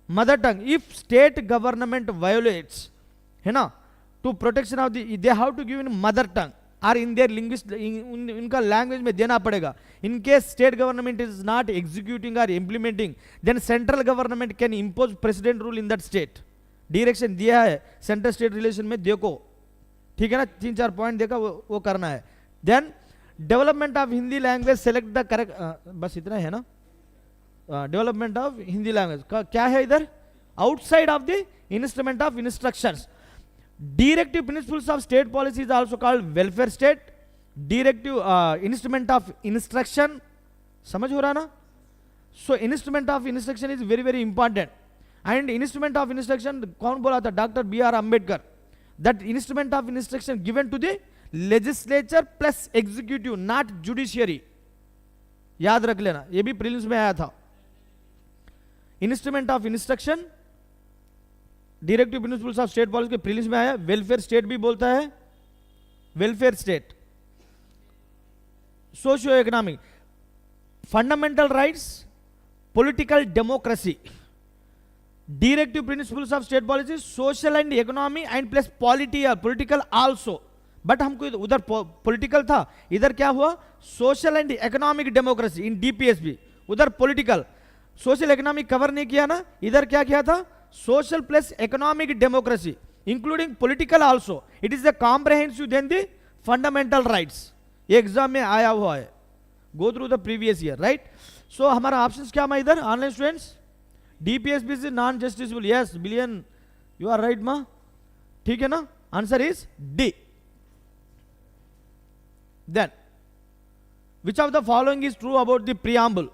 Mother tongue, if state government violates, है ना, to protection of the, they have to give in mother tongue और इन देयर लिंग्विस्ट, इनका लैंग्वेज में देना पड़ेगा. In case state government is not executing और implementing, then central government can impose president rule in that state. Direction दिया है centre state relation में, देखो, ठीक है ना, 3-4 पॉइंट देखा, वो करना है. Then development of Hindi language, select the correct, बस इतना है ना. डेवलपमेंट ऑफ हिंदी लैंग्वेज का क्या है इधर, outside of the instrument of instructions. Directive principles of state policy is also called welfare state. Directive instrument of instruction, समझ हो रहा ना. So instrument of instruction is very very important. And instrument of instruction कौन बोला था, doctor BR Ambedkar. That instrument of instruction given to the legislature plus executive, not judiciary. याद रख लेना, ये भी प्रीलिम्स में आया था. Instrument of instruction, directive principles of state policy के प्रीलिम्स में आया. वेलफेयर स्टेट भी बोलता है, welfare state. Socio economic, fundamental rights, political democracy. Directive principles of state policy, social and economy and plus polity, political also. But हमको उधर political था, इधर क्या हुआ, social and economic democracy. In DPSB उधर पॉलिटिकल, सोशल इकोनॉमिक कवर नहीं किया ना, इधर क्या किया था, social plus economic democracy including political also. It is the comprehensive then the fundamental rights. ये एग्जाम में आया हुआ है, go through the previous year, right. So हमारा ऑप्शंस क्या है इधर, online students, DPSB is non justiciable. Yes billion, you are right मा, ठीक है ना. Answer is D. Then which of the following is true about the preamble?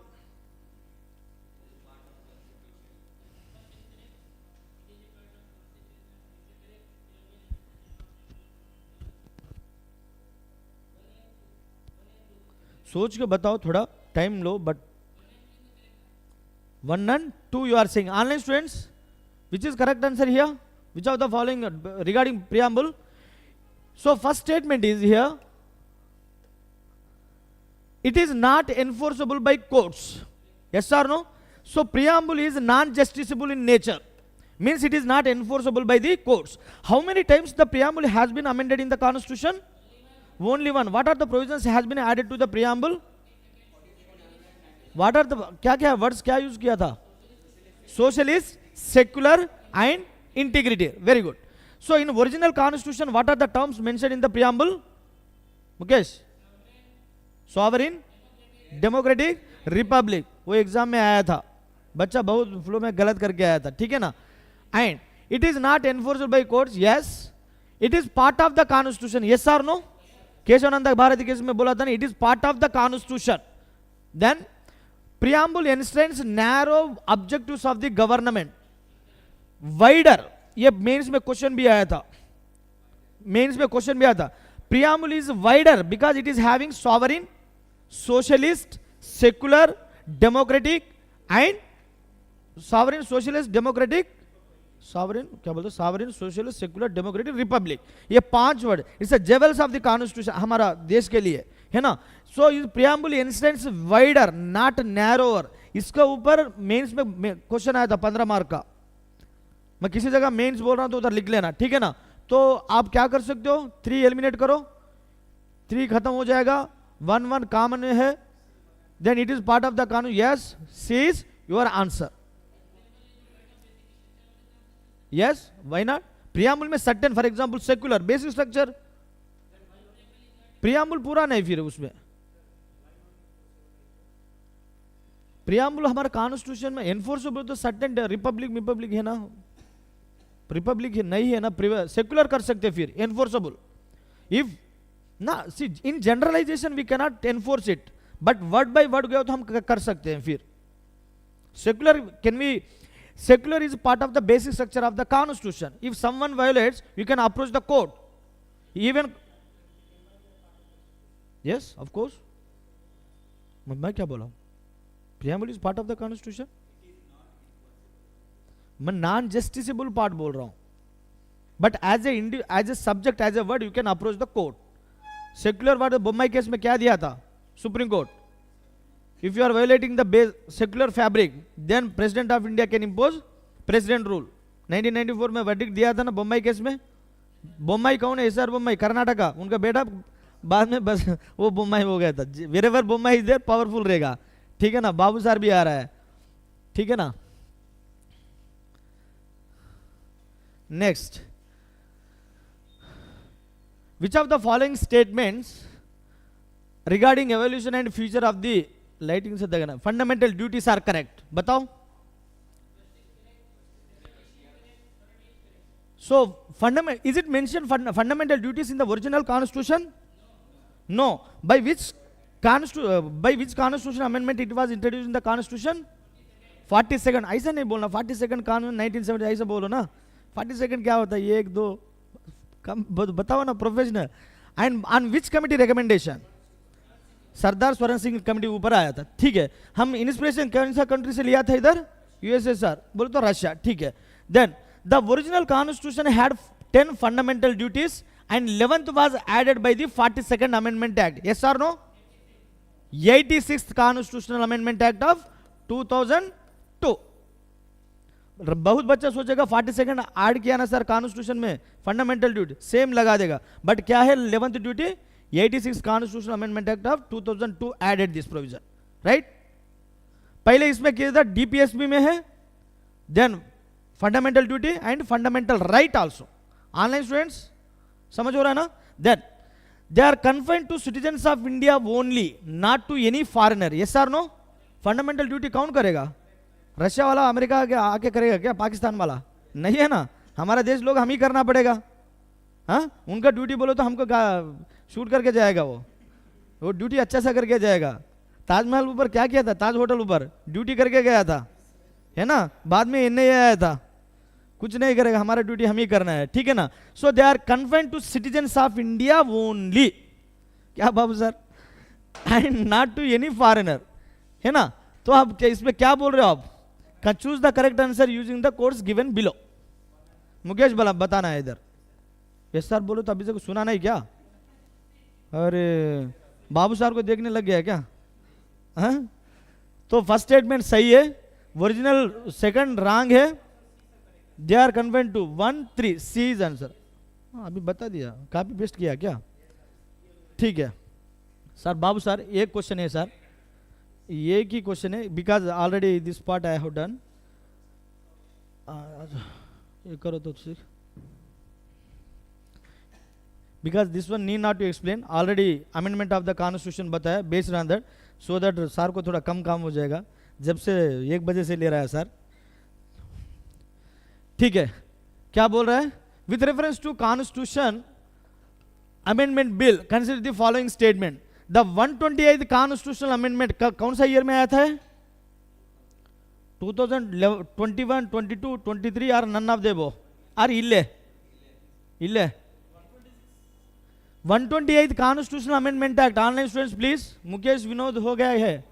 सोच के बताओ, थोड़ा time low. But 1 and 2 you are saying. Online students, which is correct answer here, which of the following regarding preamble? So first statement is here, it is not enforceable by courts. Yes or no? So preamble is non-justiciable in nature, means it is not enforceable by the courts. How many times the preamble has been amended in the constitution? Only one. What are the provisions has been added to the preamble? What are the, क्या words क्या use किया था, socialist, secular and integrity. Very good. So in original constitution what are the terms mentioned in the preamble? Mukesh, sovereign, democratic, republic. वो exam में आया था, बच्चा बहुत फ्लो में गलत करके आया था, ठीक है ना. And it is not enforced by courts. Yes, it is part of the constitution. Yes और नो? केशवानंद भारती केस में बोला था ना, it is part of the constitution. Then preamble enshrined narrow objectives of the government. Wider, ये mains में question भी आया था, मेंस में क्वेश्चन भी आया था. preamble is wider because it is having sovereign, socialist, secular, democratic and sovereign, socialist, democratic, sovereign क्या बोलते हैं, sovereign, socialist, secular, democratic, republic. ये 5 word, it's a jewels of the constitution हमारा देश के लिए, है ना. सो इस preamble instance wider not narrower. इसके ऊपर मेंस में क्वेश्चन आया था 15 मार्क का. मैं किसी जगह मेंस बोल रहा हूं तो उधर लिख लेना, ठीक है ना. तो आप क्या कर सकते हो, 3 एलिमिनेट करो, 3 खत्म हो जाएगा, 1 कॉमन है. Then it is part of the constitution. Yes, C is your answer. Yes, why not. preamble में certain, for example secular, basic structure. preamble पूरा नहीं, फिर उसमें preamble हमारा कॉन्स्टिट्यूशन में एनफोर्सेबल तो सर्टेन, रिपब्लिक है ना, रिपब्लिक नहीं है ना, सेक्युलर कर सकते फिर एनफोर्सेबल. इफ ना, see in generalization we can not enforce it, but word by word गए तो हम कर सकते हैं. फिर secular can we, secular is part of the basic structure of the constitution. If someone violates, you can approach the court. Even yes, of course. मैं क्या बोला, preamble is part of the constitution. मैं non justiciable part बोल रहा हूँ, but as a subject, as a word, you can approach the court. Secular word Bombay case में क्या दिया था supreme court, if you are violating the secular fabric, then president of India can impose president rule. 1994 में verdict दिया था ना Bombay case में. बम्बई कौन है, एसआर बम्बई, कर्नाटका, उनका बेटा बाद में बस वो बम्बई हो गया था. wherever Bombay is there powerful रहेगा, ठीक है ना. बाबू सर भी आ रहा है, ठीक है ना. Next, which of the following statements regarding evolution and future of the lighting से देखना fundamental duties are correct? बताओ. So is it mentioned fundamental duties in the original constitution? No. By which constitution amendment it was introduced in the constitution? 42nd. ऐसा नहीं बोलना 42nd कानून 1970 ऐसा बोलो ना. 42nd क्या होता है? ये एक दो कम बताओ ना professional. And on which committee recommendation? Sardar Swaran Singh committee ऊपर आया था. ठीक है. हम इंस्पिरेशन कौन सा कंट्री से लिया था इधर? यूएसएसआर. बोलो तो रशिया. ठीक है. Then the original constitution had 10 fundamental duties and 11th was added by the 42nd Amendment Act. Yes or no? 86th Constitutional Amendment Act of 2002. बहुत बच्चा सोचेगा 42nd ऐड किया ना सर कॉन्स्टिट्यूशन में फंडामेंटल ड्यूटी सेम लगा देगा. But क्या है 11th duty? 86th Constitutional Amendment Act of 2002 added this provision. Right? पहले इसमें किया था डीपीएसबी में है. Then fundamental duty and fundamental right also. Online students समझ हो रहा है ना? Then they are confined to citizens of India only, not to any foreigner. Yes और नो? फंडामेंटल ड्यूटी कौन करेगा? रशिया वाला अमेरिका आके करेगा क्या? पाकिस्तान वाला नहीं है ना. हमारा देश लोग हम ही करना पड़ेगा. हाँ, उनका ड्यूटी बोलो तो हमको शूट करके जाएगा. वो ड्यूटी अच्छा सा करके जाएगा. ताजमहल ऊपर क्या किया था? ताज होटल ऊपर ड्यूटी करके गया था, है ना. बाद में एनआईए आया था. कुछ नहीं करेगा, हमारा ड्यूटी हम ही करना है. ठीक है ना. So they are confined to citizens of India only. क्या Babu sir? And not to any foreigner, है ना. तो आप इसमें क्या बोल रहे हो आप? Choose the correct answer using the codes given below. Mukesh बताना है इधर. यस सर बोलो तो अभी तक सुना नहीं क्या? अरे बाबू सर को देखने लग गया क्या? हाँ, तो फर्स्ट स्टेटमेंट सही है. ओरिजिनल सेकंड रॉन्ग है. They are confined to 1 3. C is answer. अभी बता दिया, कॉपी पेस्ट किया क्या? ठीक है सर. बाबू सर एक क्वेश्चन है सर, ये की क्वेश्चन है because already this part I have done. ये करो तो सीख, because this one need not to explain. Already amendment of the constitution बताया based on that, so that sir को थोड़ा कम काम हो जाएगा. जब से 1 बजे से ले रहा है सर. ठीक है. क्या बोल रहा है? With reference to constitution amendment bill consider the following statement. The 128th constitutional amendment कौन सा ईयर में आया था? 2021, 22, 23 और नन ऑफ देबो और इल्ले 128th constitutional amendment act. Online students please. Mukesh Vinod हो गया है.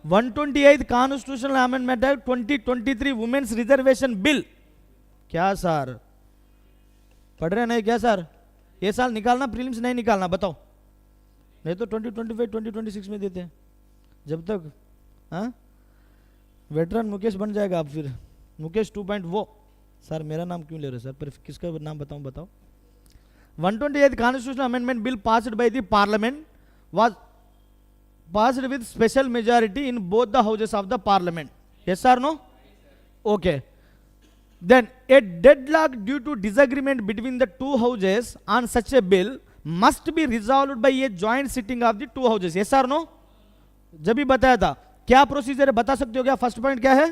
128th constitutional amendment act 2023 women's reservation bill. क्या सर पढ़ रहे नहीं क्या सर? ये साल निकालना, प्रीलिम्स नहीं निकालना. बताओ, नहीं तो 2025 2026 में देते हैं. जब तक हाँ वेटरन मुकेश बन जाएगा आप. फिर मुकेश 2.0. सर मेरा नाम क्यों ले रहे सर? पर किसका नाम बताओ. 128th constitutional amendment bill passed by the parliament was passed with special majority in both the houses of the parliament. Yes or no? Okay. Then a deadlock due to disagreement between the two houses on such a bill must be resolved by a joint sitting of the two houses. Yes or no? जब भी बताया था. क्या procedure है बता सकते हो क्या? फर्स्ट पॉइंट क्या है?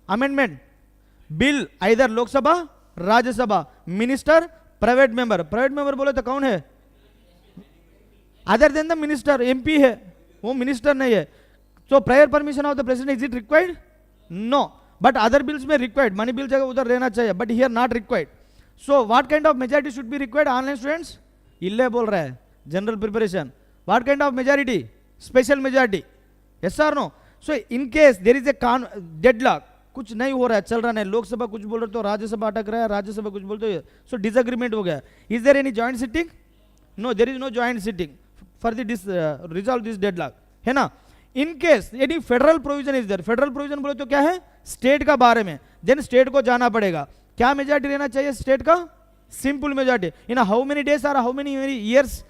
Amendment bill either Lok Sabha, Rajya Sabha, minister, private member. Private member बोले तो कौन है? Other than the minister. MP है, वो मिनिस्टर नहीं है. So prior permission of the president is it required? No. But other bills में रिक्वायर्ड. मनी बिल जगह उधर रहना चाहिए, but here not required. So what kind of majority should be required? Online students इल्ले बोल रहा है general preparation. What kind of majority? Special majority. Yes और no? So in case there is a deadlock, कुछ नहीं हो रहा है, चल रहा है, लोकसभा कुछ बोल रहे तो राज्यसभा अटक रहा है, राज्यसभा कुछ बोलते हो, सो डिसएग्रीमेंट हो गया. Is there any joint sitting? No, there is no joint sitting for the resolve this deadlock, है ना. In case any federal provision is there. Federal provision बोले तो क्या है? स्टेट का बारे में. देन स्टेट को जाना पड़ेगा. क्या मेजॉरिटी रहना चाहिए स्टेट का? Simple majority. In how many days और how many years?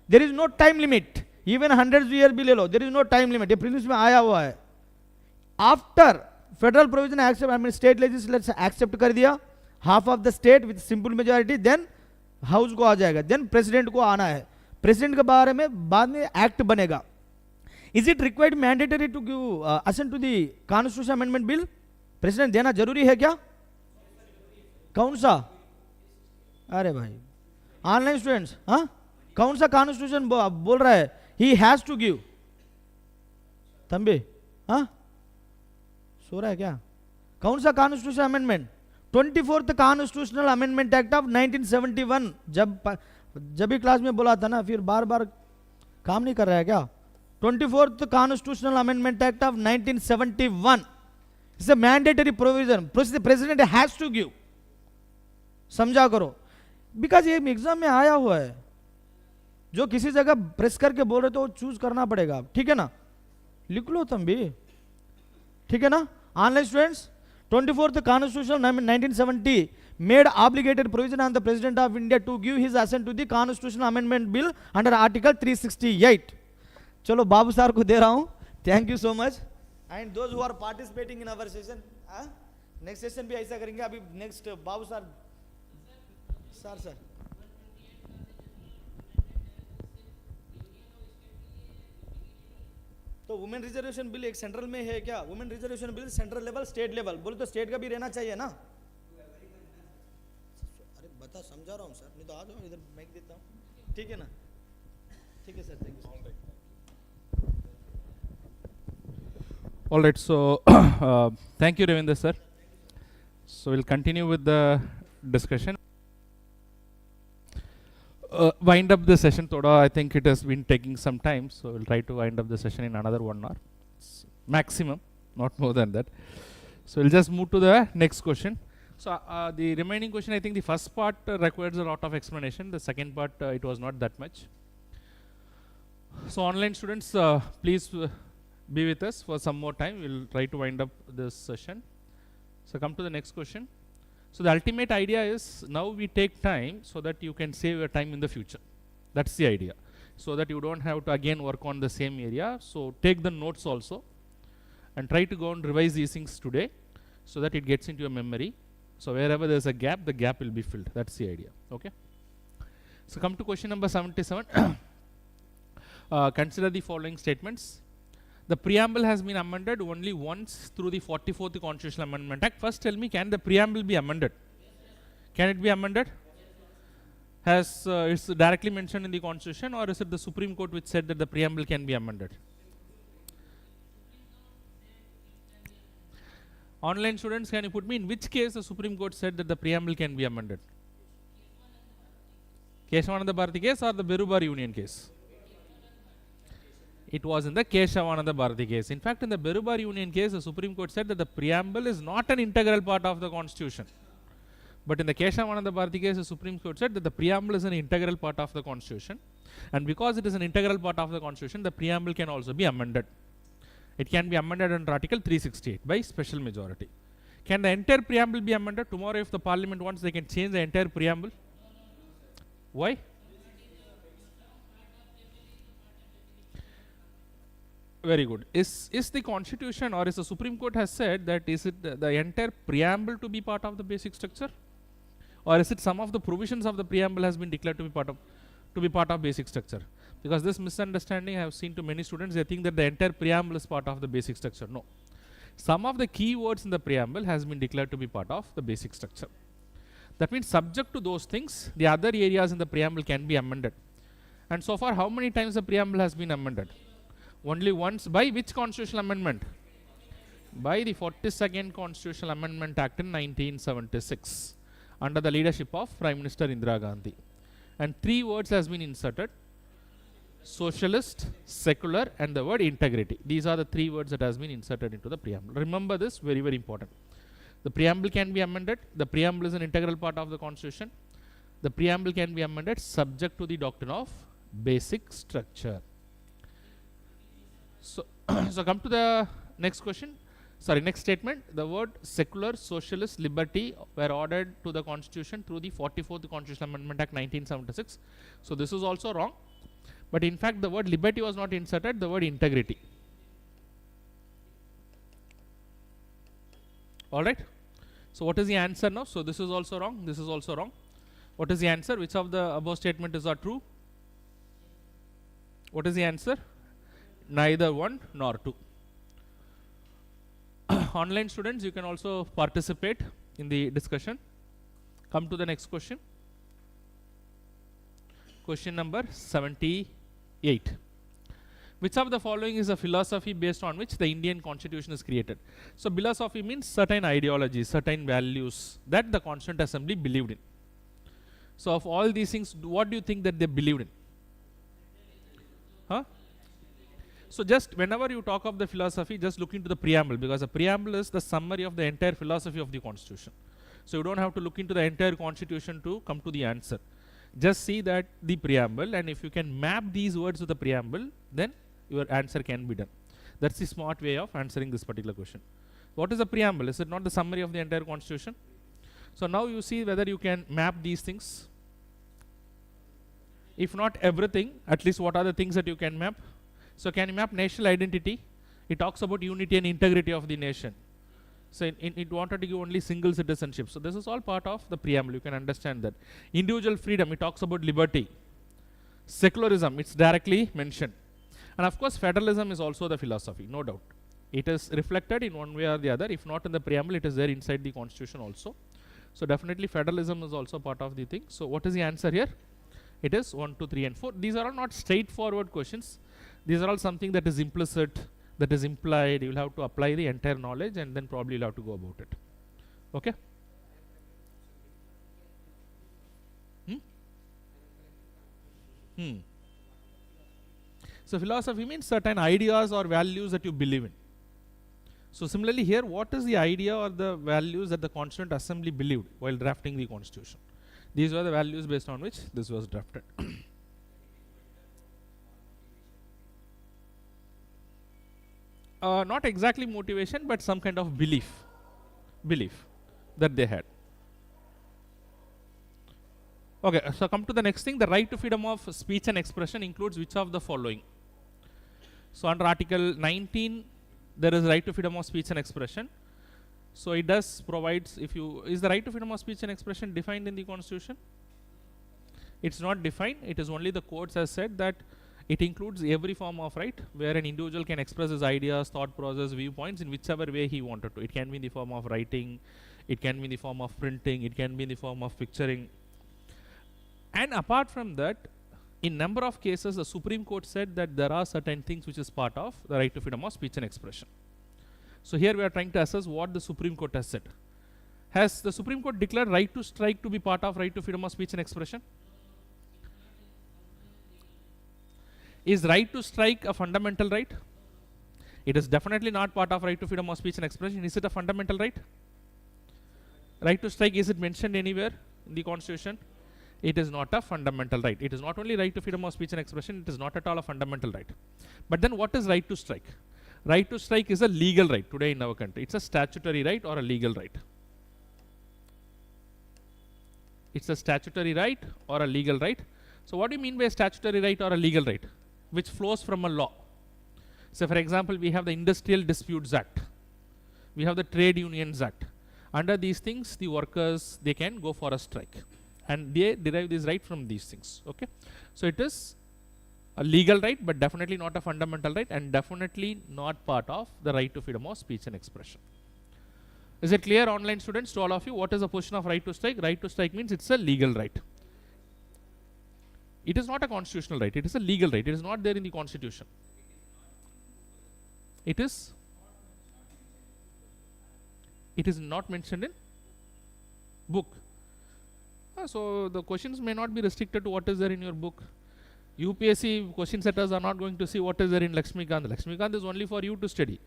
There is no time limit. Even 100 year भी ले लो, there is no time limit. ये प्रीलिम्स में आया हुआ है. After federal provision accept, I mean state legislature accept कर दिया, half of the state with simple majority, then house को आ जाएगा, देन प्रेसिडेंट को आना है, प्रेसिडेंट के बारे में बाद में एक्ट बनेगा. Is it required mandatory to give assent to the constitution amendment bill? President देना जरूरी है क्या? कौन सा? अरे भाई ऑनलाइन स्टूडेंट्स, हाँ कौन सा कॉन्स्टिट्यूशन बोल रहा है ही हैज टू गिव? तंबी हाँ सो रहा है क्या? कौन सा constitution amendment? 24th constitutional amendment act of 1971. जब भी क्लास में बोला था ना, फिर बार बार काम नहीं कर रहा है क्या? 24th constitutional amendment act of 1971 is a mandatory provision, president has to give. समझा करो, बिकॉज ये एग्जाम में आया हुआ है. जो किसी जगह प्रेस करके बोल रहे तो चूज करना पड़ेगा, ठीक है ना? लिख लो तुम भी, ठीक है ना? Online students, 24th Constitution 1970 made obligated provision on the President of India to give his assent to the Constitutional Amendment Bill under Article 368. चलो बाबू सर को दे रहा हूँ, thank you so much. And those who are participating in our session, next session भी ऐसा करेंगे. अभी next Babu sir, sir तो वुमेन रिजर्वेशन बिल एक सेंट्रल में है क्या? Women reservation bill central level, state level, बोले तो स्टेट का भी रहना चाहिए ना? अरे बता, समझा रहा हूँ सर, नहीं तो आ जाओ इधर माइक देता हूँ, ठीक है ना? ठीक है sir, thank you. All right, so thank you, Ravindra sir. So we'll continue with the discussion. Wind up the session. Thoda, I think it has been taking some time, so we'll try to wind up the session in another 1 hour, maximum, not more than that. So we'll just move to the next question. So the remaining question, I think the first part requires a lot of explanation. The second part, it was not that much. So online students, please be with us for some more time. We'll try to wind up this session. So come to the next question. So the ultimate idea is now we take time so that you can save your time in the future. That's the idea. So that you don't have to again work on the same area. So take the notes also and try to go and revise these things today so that it gets into your memory. So wherever there's a gap, the gap will be filled. That's the idea. Okay. So come to question number 77. Consider the following statements. The preamble has been amended only once through the 44th Constitutional Amendment Act. First tell me, can the preamble be amended? Can it be amended? Has it's directly mentioned in the Constitution, or is it the Supreme Court which said that the preamble can be amended? Online students, can you put me in which case the Supreme Court said that the preamble can be amended? Keshavananda Bharati case or the Berubar Union case? It was in the Keshavananda Bharati case. In fact, in the Berubar Union case, the Supreme Court said that the preamble is not an integral part of the Constitution. But in the Keshavananda Bharati case, the Supreme Court said that the preamble is an integral part of the Constitution. And because it is an integral part of the Constitution, the preamble can also be amended. It can be amended under Article 368 by special majority. Can the entire preamble be amended? Tomorrow, if the Parliament wants, they can change the entire preamble. Why? Very good. Is the Constitution, or is the Supreme Court has said that is it the entire preamble to be part of the basic structure, or is it some of the provisions of the preamble has been declared to be part of basic structure? Because this misunderstanding I have seen to many students, they think that the entire preamble is part of the basic structure. No. Some of the key words in the preamble has been declared to be part of the basic structure. That means subject to those things, the other areas in the preamble can be amended. And so far, how many times the preamble has been amended? Only once. By which constitutional amendment? By the 42nd Constitutional Amendment Act in 1976 under the leadership of Prime Minister Indira Gandhi. And 3 words has been inserted: socialist, secular, and the word integrity. These are the 3 words that has been inserted into the preamble. Remember this, very, very important. The preamble can be amended. The preamble is an integral part of the Constitution. The preamble can be amended subject to the doctrine of basic structure. So, so come to the next question. Sorry, next statement. The word secular, socialist, liberty were added to the Constitution through the 44th Constitutional Amendment Act 1976. So this is also wrong. But in fact, the word liberty was not inserted, the word integrity. Alright. So what is the answer now? So this is also wrong. This is also wrong. What is the answer? Which of the above statements are true? What is the answer? Neither one nor two. Online students, you can also participate in the discussion. Come to the next question. Question number 78. Which of the following is a philosophy based on which the Indian Constitution is created? So philosophy means certain ideologies, certain values that the Constituent Assembly believed in. So of all these things, what do you think that they believed in? Huh? So just whenever you talk of the philosophy, just look into the preamble, because the preamble is the summary of the entire philosophy of the Constitution. So you don't have to look into the entire Constitution to come to the answer. Just see that the preamble, and if you can map these words to the preamble, then your answer can be done. That's the smart way of answering this particular question. What is the preamble? Is it not the summary of the entire Constitution? So now you see whether you can map these things. If not everything, at least what are the things that you can map? So can you map national identity? It talks about unity and integrity of the nation. So it wanted to give only single citizenship. So this is all part of the preamble. You can understand that. Individual freedom, it talks about liberty. Secularism, it's directly mentioned. And of course, federalism is also the philosophy, no doubt. It is reflected in one way or the other. If not in the preamble, it is there inside the Constitution also. So definitely federalism is also part of the thing. So what is the answer here? It is 1, 2, 3 and 4. These are all not straightforward questions. These are all something that is implicit, that is implied. You will have to apply the entire knowledge and then probably you'll have to go about it. Okay? So philosophy means certain ideas or values that you believe in. So similarly here, what is the idea or the values that the Constituent Assembly believed while drafting the Constitution? These were the values based on which this was drafted. Not exactly motivation, but some kind of belief that they had. Okay, so come to the next thing. The right to freedom of speech and expression includes which of the following? So under Article 19, there is right to freedom of speech and expression. So it does provides, is the right to freedom of speech and expression defined in the Constitution? It's not defined. It is only the courts has said that it includes every form of right where an individual can express his ideas, thought process, viewpoints in whichever way he wanted to. It can be in the form of writing, it can be in the form of printing, it can be in the form of picturing. And apart from that, in number of cases, the Supreme Court said that there are certain things which is part of the right to freedom of speech and expression. So here we are trying to assess what the Supreme Court has said. Has the Supreme Court declared right to strike to be part of right to freedom of speech and expression? Is right to strike a fundamental right? It is definitely not part of right to freedom of speech and expression. Is it a fundamental right? Right to strike, is it mentioned anywhere in the Constitution? It is not a fundamental right. It is not only right to freedom of speech and expression, it is not at all a fundamental right. But then what is right to strike? Right to strike is a legal right today in our country. It's a statutory right or a legal right. It's a statutory right or a legal right. So what do you mean by a statutory right or a legal right? Which flows from a law. So for example, we have the Industrial Disputes Act. We have the Trade Unions Act. Under these things, the workers, they can go for a strike. And they derive this right from these things. Okay. So it is a legal right, but definitely not a fundamental right, and definitely not part of the right to freedom of speech and expression. Is it clear, online students, to all of you? What is the position of right to strike? Right to strike means it's a legal right. It is not a constitutional right. It is a legal right. It is not there in the Constitution. It is not mentioned in book. So the questions may not be restricted to what is there in your book. UPSC question setters are not going to see what is there in Lakshmikant. Lakshmikant is only for you to study.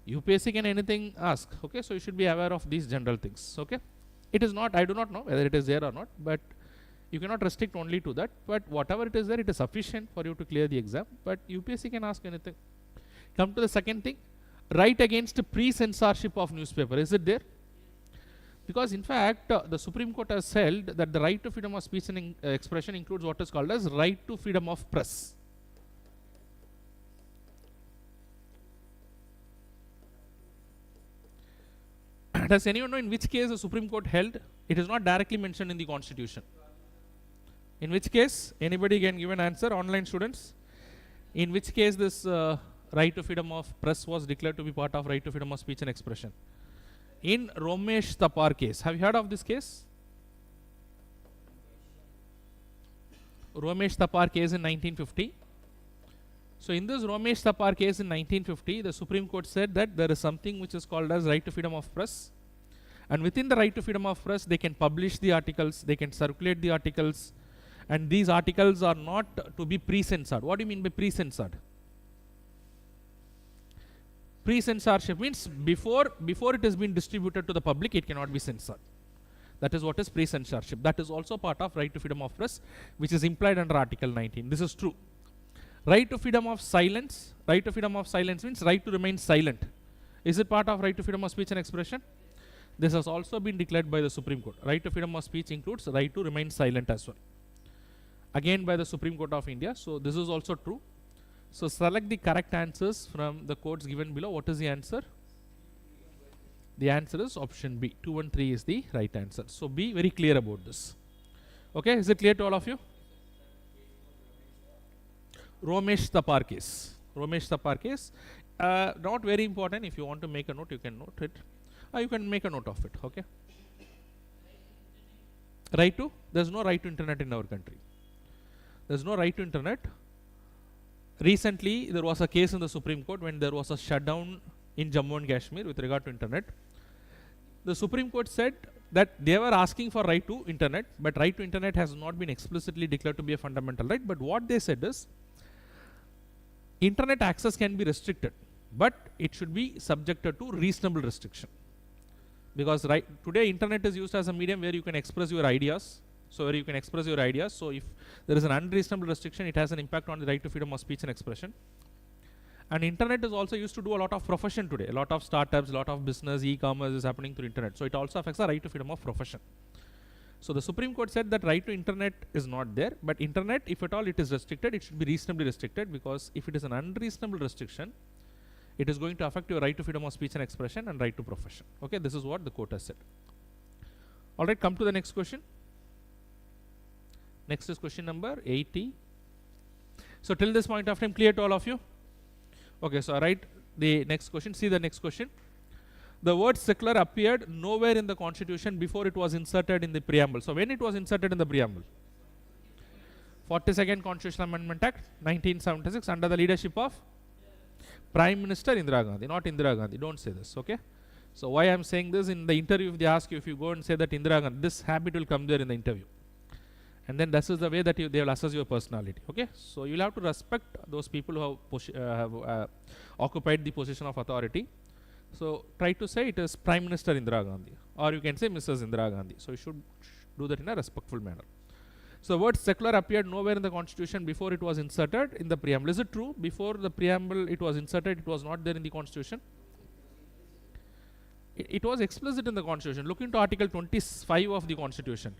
UPSC can anything ask. Okay, so you should be aware of these general things. Okay, it is not. I do not know whether it is there or not, but you cannot restrict only to that. But whatever it is there, it is sufficient for you to clear the exam. But UPSC can ask anything. Come to the second thing, right against pre-censorship of newspaper. Is it there? Because in fact, the Supreme Court has held that the right to freedom of speech and expression includes what is called as right to freedom of press. Does anyone know in which case the Supreme Court held? It is not directly mentioned in the Constitution. In which case? Anybody can give an answer, online students? In which case this right to freedom of press was declared to be part of right to freedom of speech and expression? In Romesh Tapar case. Have you heard of this case? Romesh Tapar case in 1950. So in this Romesh Tapar case in 1950, the Supreme Court said that there is something which is called as right to freedom of press. And within the right to freedom of press, they can publish the articles, they can circulate the articles, and these articles are not to be pre-censored. What do you mean by pre-censored? Pre-censorship means before it has been distributed to the public, it cannot be censored. That is what is pre-censorship. That is also part of right to freedom of press, which is implied under Article 19. This is true. Right to freedom of silence. Right to freedom of silence means right to remain silent. Is it part of right to freedom of speech and expression? This has also been declared by the Supreme Court. Right to freedom of speech includes right to remain silent as well. Again by the Supreme Court of India. So this is also true. So select the correct answers from the codes given below. What is the answer? The answer is option B. 2 and 3 is the right answer. So be very clear about this. Okay, is it clear to all of you? Romesh Tapar case. Romesh Tapar case. Not very important. If you want to make a note, you can note it. You can make a note of it. Okay. Right to? There's no right to internet in our country. There's no right to internet. Recently, there was a case in the Supreme Court when there was a shutdown in Jammu and Kashmir with regard to internet. The Supreme Court said that they were asking for right to internet, but right to internet has not been explicitly declared to be a fundamental right. But what they said is, internet access can be restricted, but it should be subjected to reasonable restriction. Because today internet is used as a medium where you can express your ideas. So if there is an unreasonable restriction, it has an impact on the right to freedom of speech and expression. And internet is also used to do a lot of profession today. A lot of startups, a lot of business, e-commerce is happening through internet. So it also affects the right to freedom of profession. So the Supreme Court said that right to internet is not there, but internet, if at all it is restricted, it should be reasonably restricted, because if it is an unreasonable restriction, it is going to affect your right to freedom of speech and expression and right to profession. Okay, this is what the court has said. Alright, come to the next question. Next is question number 80. So till this point of time, clear to all of you? Okay, so write the next question. See the next question. The word secular appeared nowhere in the Constitution before it was inserted in the preamble. So when it was inserted in the preamble? 42nd Constitutional Amendment Act 1976 under the leadership of Prime Minister Indira Gandhi, not Indira Gandhi. Don't say this, okay? So why I am saying this, in the interview, if they ask you, if you go and say that Indira Gandhi, this habit will come there in the interview. And then this is the way that they will assess your personality, okay? So you'll have to respect those people who have occupied the position of authority. So try to say it is Prime Minister Indira Gandhi, or you can say Mrs. Indira Gandhi. So you should do that in a respectful manner. So the word secular appeared nowhere in the Constitution before it was inserted in the preamble. Is it true? Before the preamble it was inserted, it was not there in the Constitution? It was explicit in the Constitution. Look into Article 25 of the Constitution.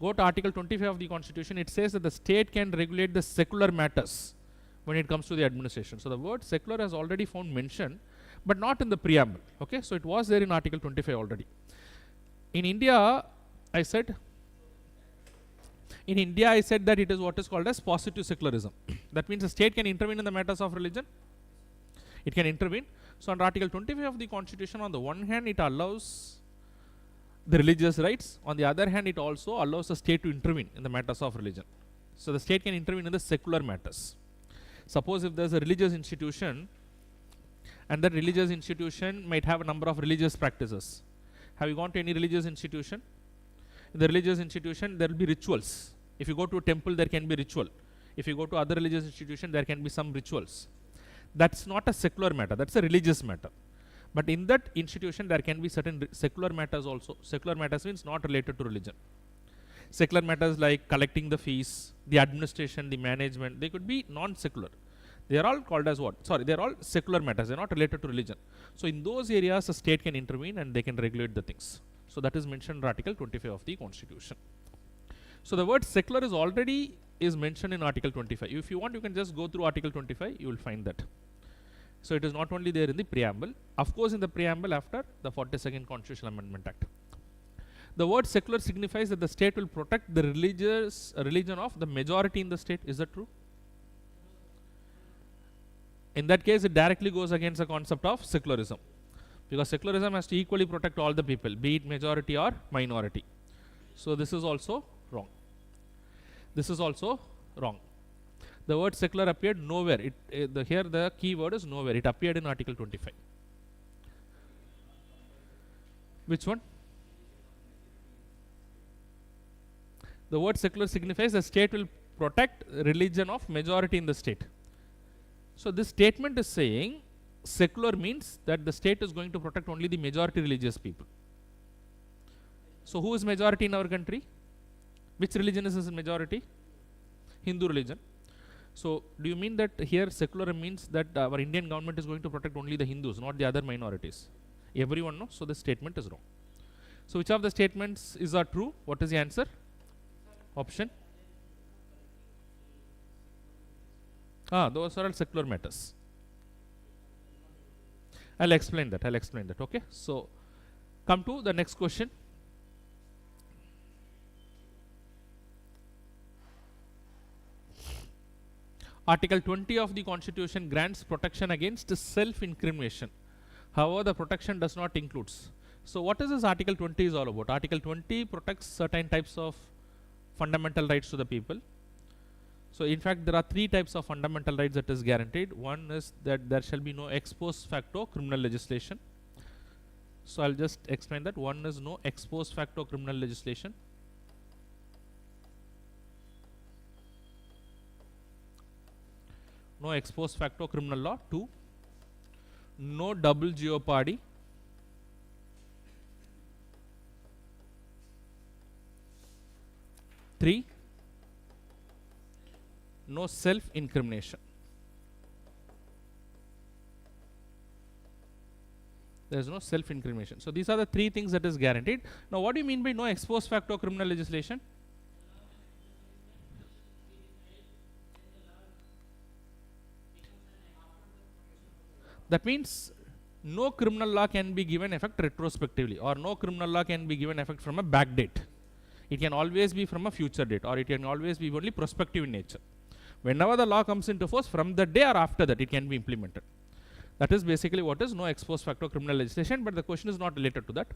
Go to Article 25 of the Constitution. It says that the state can regulate the secular matters when it comes to the administration. So the word secular has already found mention, but not in the preamble. Okay, so it was there in Article 25 already. In India, I said that it is what is called as positive secularism. That means the state can intervene in the matters of religion. It can intervene. So under Article 25 of the Constitution, on the one hand, it allows the religious rights. On the other hand, it also allows the state to intervene in the matters of religion. So the state can intervene in the secular matters. Suppose if there is a religious institution, and that religious institution might have a number of religious practices. Have you gone to any religious institution? In the religious institution, there will be rituals. If you go to a temple, there can be ritual. If you go to other religious institution, there can be some rituals. That's not a secular matter, that's a religious matter. But in that institution, there can be certain secular matters also. Secular matters means not related to religion. Secular matters like collecting the fees, the administration, the management, they could be non-secular. They are all called as what? Sorry, they are all secular matters, they are not related to religion. So in those areas, the state can intervene and they can regulate the things. So that is mentioned in Article 25 of the Constitution. So the word secular is already mentioned in Article 25. If you want, you can just go through Article 25, you will find that. So it is not only there in the preamble. Of course, in the preamble after the 42nd Constitutional Amendment Act. The word secular signifies that the state will protect the religion of the majority in the state. Is that true? In that case, it directly goes against the concept of secularism, because secularism has to equally protect all the people, be it majority or minority. So this is also wrong. This is also wrong. The word secular appeared nowhere. Here the key word is nowhere. It appeared in Article 25. Which one? The word secular signifies the state will protect religion of majority in the state. So this statement is saying secular means that the state is going to protect only the majority religious people. So who is majority in our country? Which religion is this majority? Hindu religion. So do you mean that here secular means that our Indian government is going to protect only the Hindus, not the other minorities? Everyone knows, so this statement is wrong. So which of the statements are true? What is the answer? Option? Those are all secular matters. I'll explain that. Okay. So come to the next question. Article 20 of the Constitution grants protection against self-incrimination. However, the protection does not include. So what is this Article 20 is all about? Article 20 protects certain types of fundamental rights to the people. So in fact, there are three types of fundamental rights that is guaranteed. One is that there shall be no ex post facto criminal legislation. So I'll just explain that. One is no ex post facto criminal legislation. No ex post facto criminal law. 2, no double jeopardy. 3, no self-incrimination. There is no self-incrimination. So these are the three things that is guaranteed. Now what do you mean by no ex post facto criminal legislation? That means no criminal law can be given effect retrospectively, or no criminal law can be given effect from a back date. It can always be from a future date, or it can always be only prospective in nature. Whenever the law comes into force, from the day or after that, it can be implemented. That is basically what is no ex post facto criminal legislation, but the question is not related to that.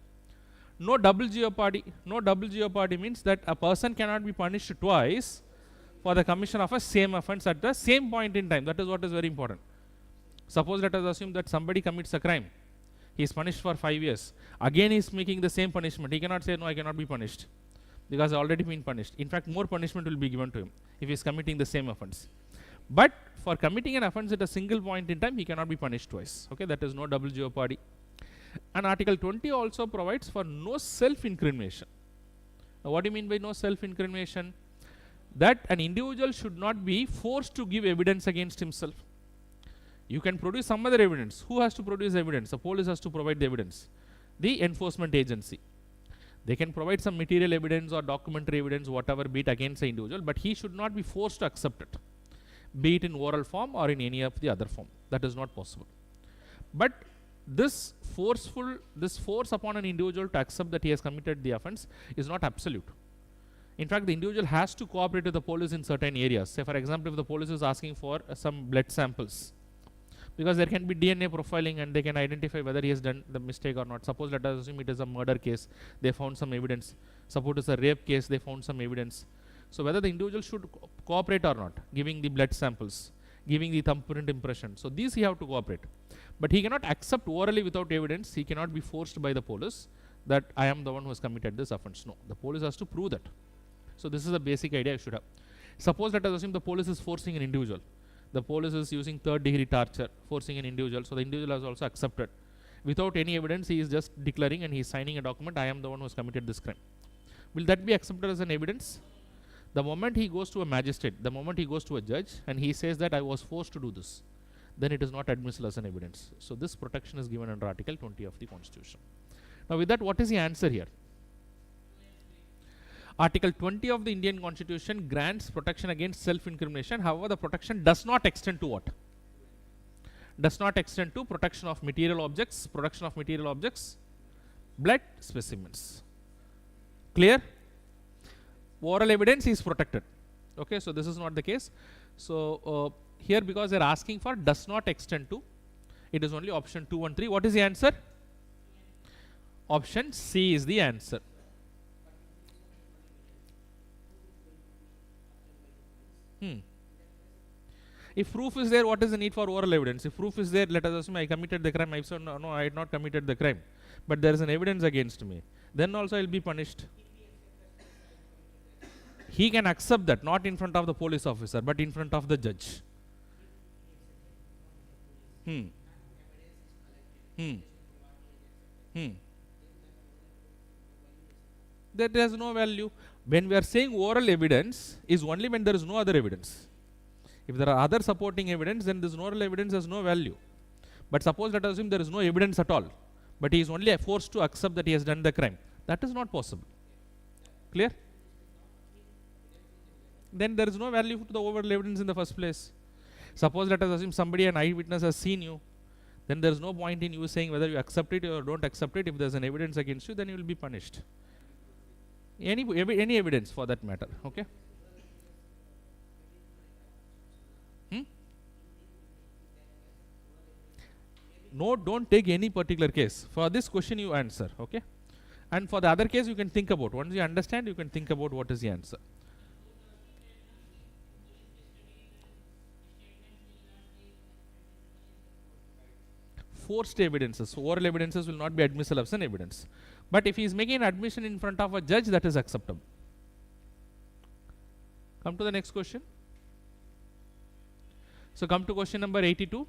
No double jeopardy. No double jeopardy means that a person cannot be punished twice for the commission of a same offense at the same point in time. That is what is very important. Suppose let us assume that somebody commits a crime. He is punished for 5 years. Again he is making the same punishment. He cannot say, no, I cannot be punished, because I already been punished. In fact, more punishment will be given to him if he is committing the same offense. But for committing an offense at a single point in time, he cannot be punished twice. Okay, that is no double jeopardy. And Article 20 also provides for no self-incrimination. Now, what do you mean by no self-incrimination? That an individual should not be forced to give evidence against himself. You can produce some other evidence. Who has to produce evidence? The police has to provide the evidence. The enforcement agency. They can provide some material evidence or documentary evidence, whatever, be it against the individual, but he should not be forced to accept it, be it in oral form or in any of the other form. That is not possible. But this force upon an individual to accept that he has committed the offense is not absolute. In fact, the individual has to cooperate with the police in certain areas. Say, for example, if the police is asking for some blood samples, because there can be DNA profiling and they can identify whether he has done the mistake or not. Suppose let us assume it is a murder case, they found some evidence. Suppose it is a rape case, they found some evidence. So whether the individual should cooperate or not, giving the blood samples, giving the thumbprint impression. So these he have to cooperate. But he cannot accept orally without evidence. He cannot be forced by the police that I am the one who has committed this offense. No, the police has to prove that. So this is the basic idea you should have. Suppose let us assume the police is forcing an individual. The police is using third-degree torture, forcing an individual. So the individual has also accepted. Without any evidence, he is just declaring and he is signing a document, I am the one who has committed this crime. Will that be accepted as an evidence? The moment he goes to a magistrate, the moment he goes to a judge and he says that I was forced to do this, then it is not admissible as an evidence. So this protection is given under Article 20 of the Constitution. Now with that, what is the answer here? Article 20 of the Indian Constitution grants protection against self-incrimination. However, the protection does not extend to what? does not extend to protection of material objects, blood specimens. Clear? Oral evidence is protected. Okay, so this is not the case. So here, because they are asking for does not extend to, it is only option 2 and 3. What is the answer? Option C is the answer. If proof is there, what is the need for oral evidence? If proof is there, let us assume I committed the crime. I said, no, I had not committed the crime, but there is an evidence against me. Then also I will be punished. He can accept that, not in front of the police officer, but in front of the judge. That has no value. When we are saying oral evidence is only when there is no other evidence. If there are other supporting evidence, then this oral evidence has no value. But suppose let us assume there is no evidence at all, but he is only forced to accept that he has done the crime. That is not possible. Clear? Then there is no value to the oral evidence in the first place. Suppose let us assume somebody, an eyewitness, has seen you, then there is no point in you saying whether you accept it or don't accept it. If there is an evidence against you, then you will be punished. Any evidence for that matter. Okay. No, don't take any particular case. For this question you answer. Okay. And for the other case you can think about. Once you understand, you can think about what is the answer. Forced evidences, oral evidences will not be admissible as an evidence. But if he is making an admission in front of a judge, that is acceptable. Come to the next question. So come to question number 82.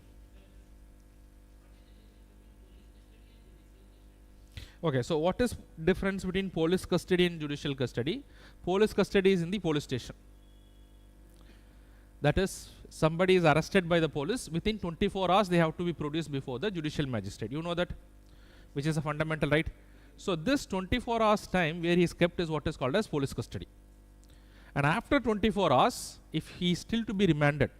Okay, so what is difference between police custody and judicial custody? Police custody is in the police station. That is, somebody is arrested by the police, within 24 hours they have to be produced before the judicial magistrate. You know that, which is a fundamental right. So this 24 hours time where he is kept is what is called as police custody. And after 24 hours, if he is still to be remanded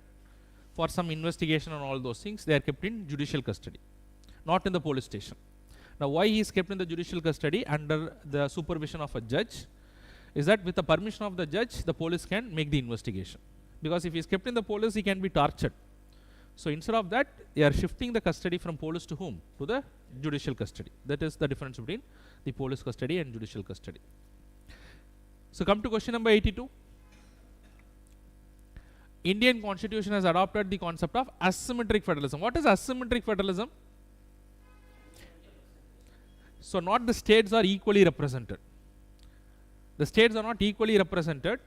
for some investigation and all those things, they are kept in judicial custody, not in the police station. Now why he is kept in the judicial custody under the supervision of a judge is that with the permission of the judge, the police can make the investigation. Because if he is kept in the police, he can be tortured. So instead of that, they are shifting the custody from police to whom? To the judicial custody. That is the difference between the police custody and judicial custody. So come to question number 82. Indian Constitution has adopted the concept of asymmetric federalism. What is asymmetric federalism? So not the states are equally represented. The states are not equally represented,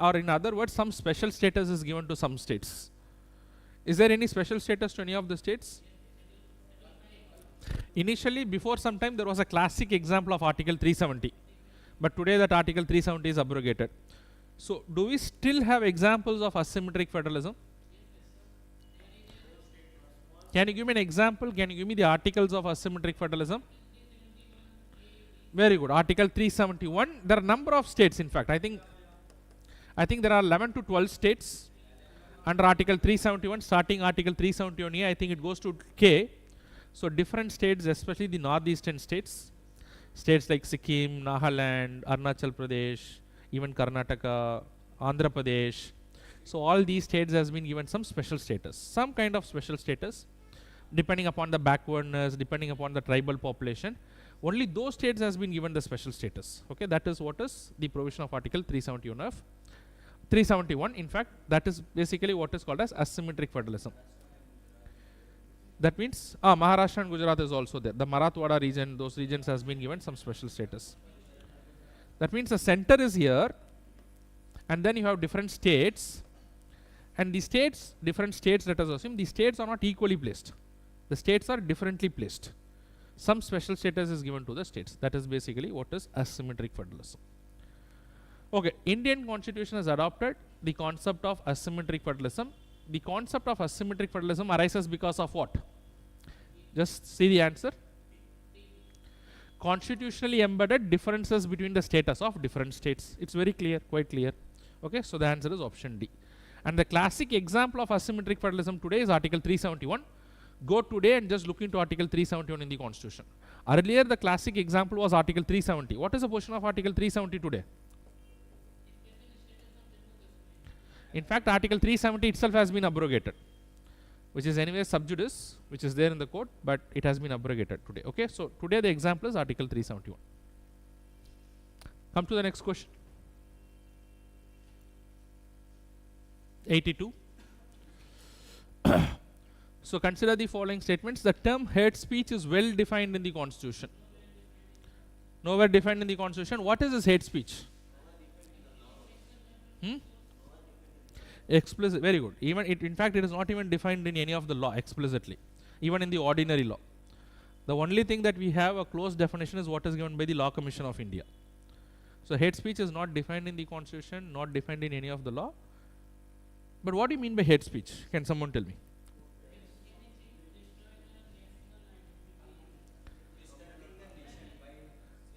or in other words, some special status is given to some states. Is there any special status to any of the states? Initially, before some time, there was a classic example of Article 370. But today that Article 370 is abrogated. So do we still have examples of asymmetric federalism? Can you give me an example? Can you give me the articles of asymmetric federalism? Very good. Article 371. There are a number of states, in fact. I think there are 11 to 12 states under Article 371. Starting Article 371 here, I think it goes to K. So different states, especially the northeastern states, states like Sikkim, Nagaland, Arunachal Pradesh, even Karnataka, Andhra Pradesh. So all these states has been given some special status, some kind of special status, depending upon the backwardness, depending upon the tribal population. Only those states has been given the special status. Okay, that is what is the provision of Article 371 of 371. In fact, that is basically what is called as asymmetric federalism. That means Maharashtra and Gujarat is also there. The Marathwada region, those regions has been given some special status. That means the center is here, and then you have different states, and the states, different states, let us assume the states are not equally placed. The states are differently placed. Some special status is given to the states. That is basically what is asymmetric federalism. Okay, Indian Constitution has adopted the concept of asymmetric federalism. The concept of asymmetric federalism arises because of what? Just see the answer. Constitutionally embedded differences between the status of different states. It's very clear, quite clear. Okay, so the answer is option D. And the classic example of asymmetric federalism today is Article 371. Go today and just look into Article 371 in the Constitution. Earlier, the classic example was Article 370. What is the position of Article 370 today? In fact, Article 370 itself has been abrogated, which is anyway sub judice, which is there in the code, but it has been abrogated today. Okay, so today the example is Article 371. Come to the next question. 82. So consider the following statements. The term hate speech is well defined in the Constitution. Nowhere defined in the Constitution. What is this hate speech? Explicit. Very good. Even it, in fact, it is not even defined in any of the law explicitly, even in the ordinary law. The only thing that we have a close definition is what is given by the Law Commission of India. So hate speech is not defined in the Constitution, not defined in any of the law. But what do you mean by hate speech? Can someone tell me?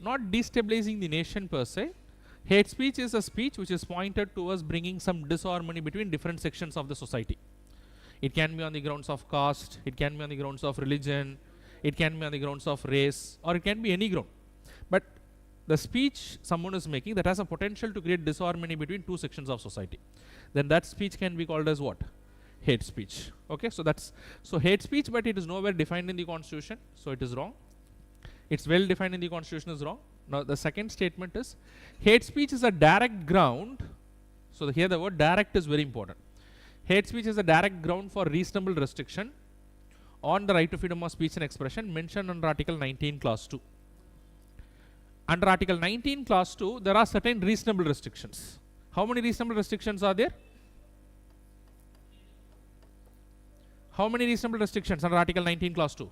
Not destabilizing the nation per se. Hate speech is a speech which is pointed towards bringing some disharmony between different sections of the society. It can be on the grounds of caste, it can be on the grounds of religion, it can be on the grounds of race, or it can be any ground. But the speech someone is making that has a potential to create disharmony between two sections of society, then that speech can be called as what? Hate speech. Okay, so that's hate speech, but it is nowhere defined in the Constitution, so it is wrong. It's well defined in the Constitution is wrong. Now the second statement is hate speech is a direct ground. So here the word direct is very important. Hate speech is a direct ground for reasonable restriction on the right to freedom of speech and expression mentioned under Article 19 Clause 2. Under Article 19 Clause 2, there are certain reasonable restrictions. How many reasonable restrictions are there? How many reasonable restrictions under Article 19 Clause 2?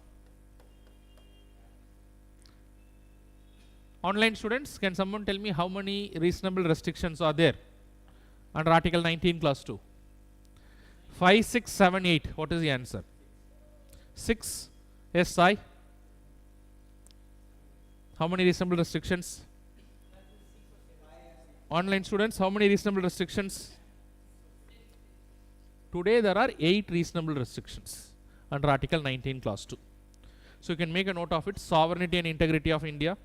Online students, can someone tell me how many reasonable restrictions are there under Article 19 Clause 2? 5, 6, 7, 8. What is the answer? 6. Yes, Sai. How many reasonable restrictions? Online students, how many reasonable restrictions? Today there are 8 reasonable restrictions under Article 19 Clause 2. So you can make a note of it. Sovereignty and integrity of India.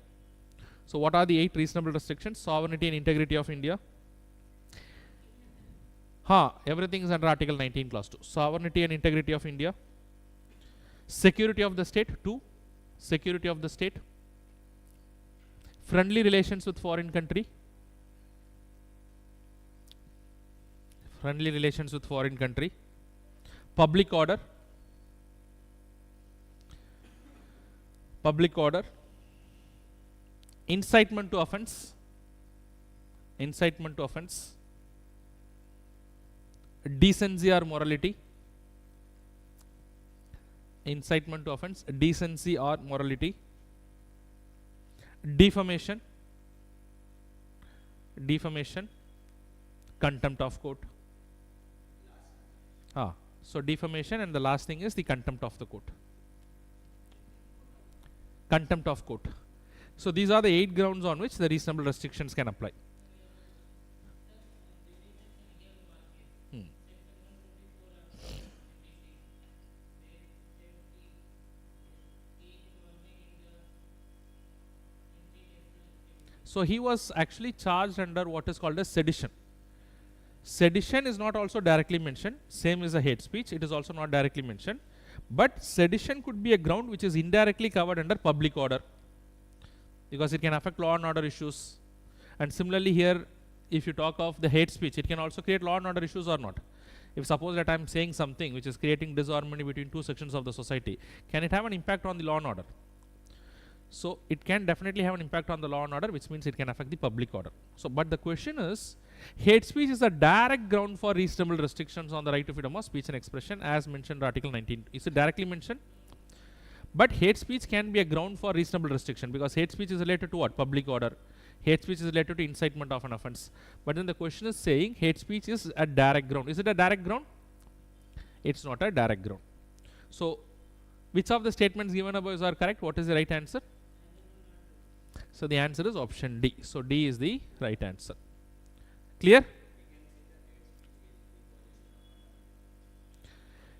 So what are the 8 reasonable restrictions? Sovereignty and integrity of India. Everything is under Article 19 Clause 2. Sovereignty and integrity of India. Security of the state. 2. Security of the state. Friendly relations with foreign country. Friendly relations with foreign country. Public order. Public order. Incitement to offense. Incitement to offense. Decency or morality. Incitement to offense. Decency or morality. Defamation. Defamation. Contempt of court. So defamation, and the last thing is the contempt of the court. Contempt of court. So these are the 8 grounds on which the reasonable restrictions can apply. So he was actually charged under what is called as sedition. Sedition is not also directly mentioned. Same is a hate speech. It is also not directly mentioned. But sedition could be a ground which is indirectly covered under public order, because it can affect law and order issues. And similarly here, if you talk of the hate speech, it can also create law and order issues or not. If suppose that I am saying something which is creating disharmony between two sections of the society, can it have an impact on the law and order? So it can definitely have an impact on the law and order, which means it can affect the public order. So, but the question is, hate speech is a direct ground for reasonable restrictions on the right to freedom of speech and expression as mentioned in Article 19. Is it directly mentioned? But hate speech can be a ground for reasonable restriction, because hate speech is related to what? Public order. Hate speech is related to incitement of an offense. But then the question is saying hate speech is a direct ground. Is it a direct ground? It's not a direct ground. So which of the statements given above are correct? What is the right answer? So the answer is option D. So D is the right answer. Clear?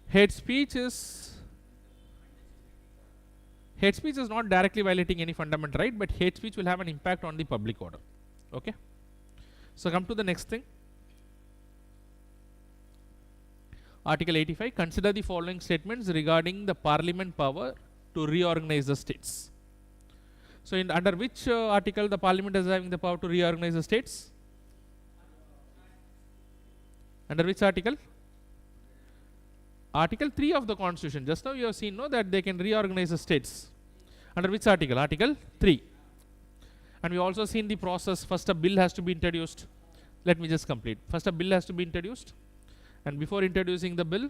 Hate speech is hate speech is not directly violating any fundamental right, but hate speech will have an impact on the public order. Okay. So come to the next thing. Article 85, consider the following statements regarding the parliament power to reorganize the states. So under which article the parliament is having the power to reorganize the states? Under which article? Article 3 of the constitution. Just now you have seen, no, that they can reorganize the states. Under which article? Article 3. And we also seen the process. First a bill has to be introduced. Let me just complete. First a bill has to be introduced. And before introducing the bill,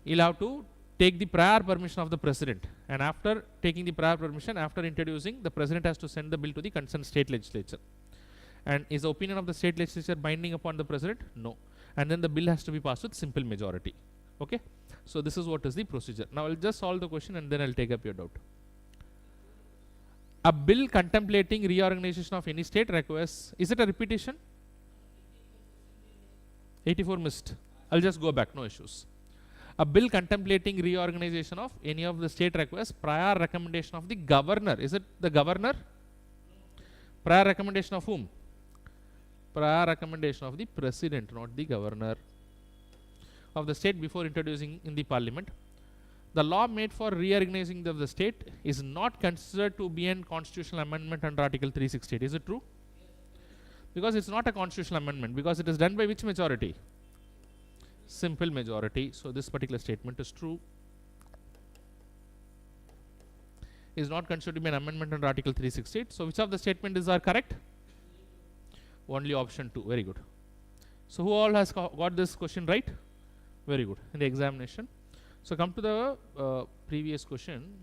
you'll have to take the prior permission of the president. And after taking the prior permission, after introducing, the president has to send the bill to the concerned state legislature. And is the opinion of the state legislature binding upon the president? No. And then the bill has to be passed with simple majority. Okay. So this is what is the procedure. Now I'll just solve the question and then I'll take up your doubt. A bill contemplating reorganization of any state requires, is it a repetition? 84 missed. I'll just go back, no issues. A bill contemplating reorganization of any of the state requires prior recommendation of the governor. Is it the governor? Prior recommendation of whom? Prior recommendation of the president, not the governor of the state before introducing in the parliament. The law made for reorganizing of the state is not considered to be an constitutional amendment under Article 368. Is it true? Because it's not a constitutional amendment, because it is done by which majority? Simple majority. So this particular statement is true. Is not considered to be an amendment under Article 368. So which of the statements are correct? Only option 2. Very good. So who all has got this question right? Very good. In the examination. So come to the previous question.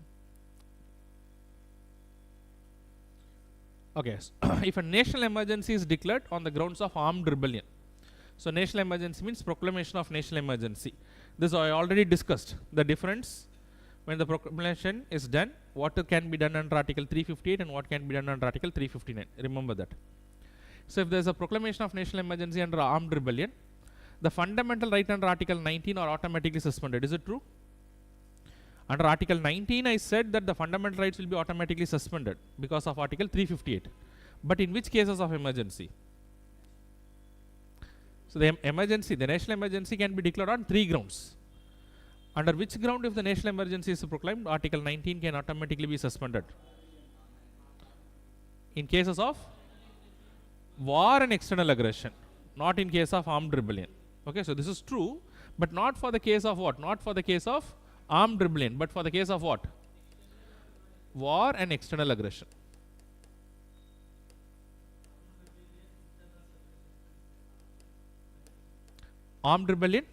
Okay. So if a national emergency is declared on the grounds of armed rebellion. So national emergency means proclamation of national emergency. This I already discussed. The difference when the proclamation is done, what can be done under Article 358 and what can be done under Article 359. Remember that. So if there is a proclamation of national emergency under armed rebellion, the fundamental right under Article 19 are automatically suspended. Is it true? Under Article 19, I said that the fundamental rights will be automatically suspended because of Article 358. But in which cases of emergency? So the emergency, the national emergency can be declared on 3 grounds. Under which ground if the national emergency is proclaimed, Article 19 can automatically be suspended? In cases of war and external aggression, not in case of armed rebellion. Okay, so this is true, but not for the case of what? Not for the case of armed rebellion, but for the case of what? War and external aggression. Armed rebellion.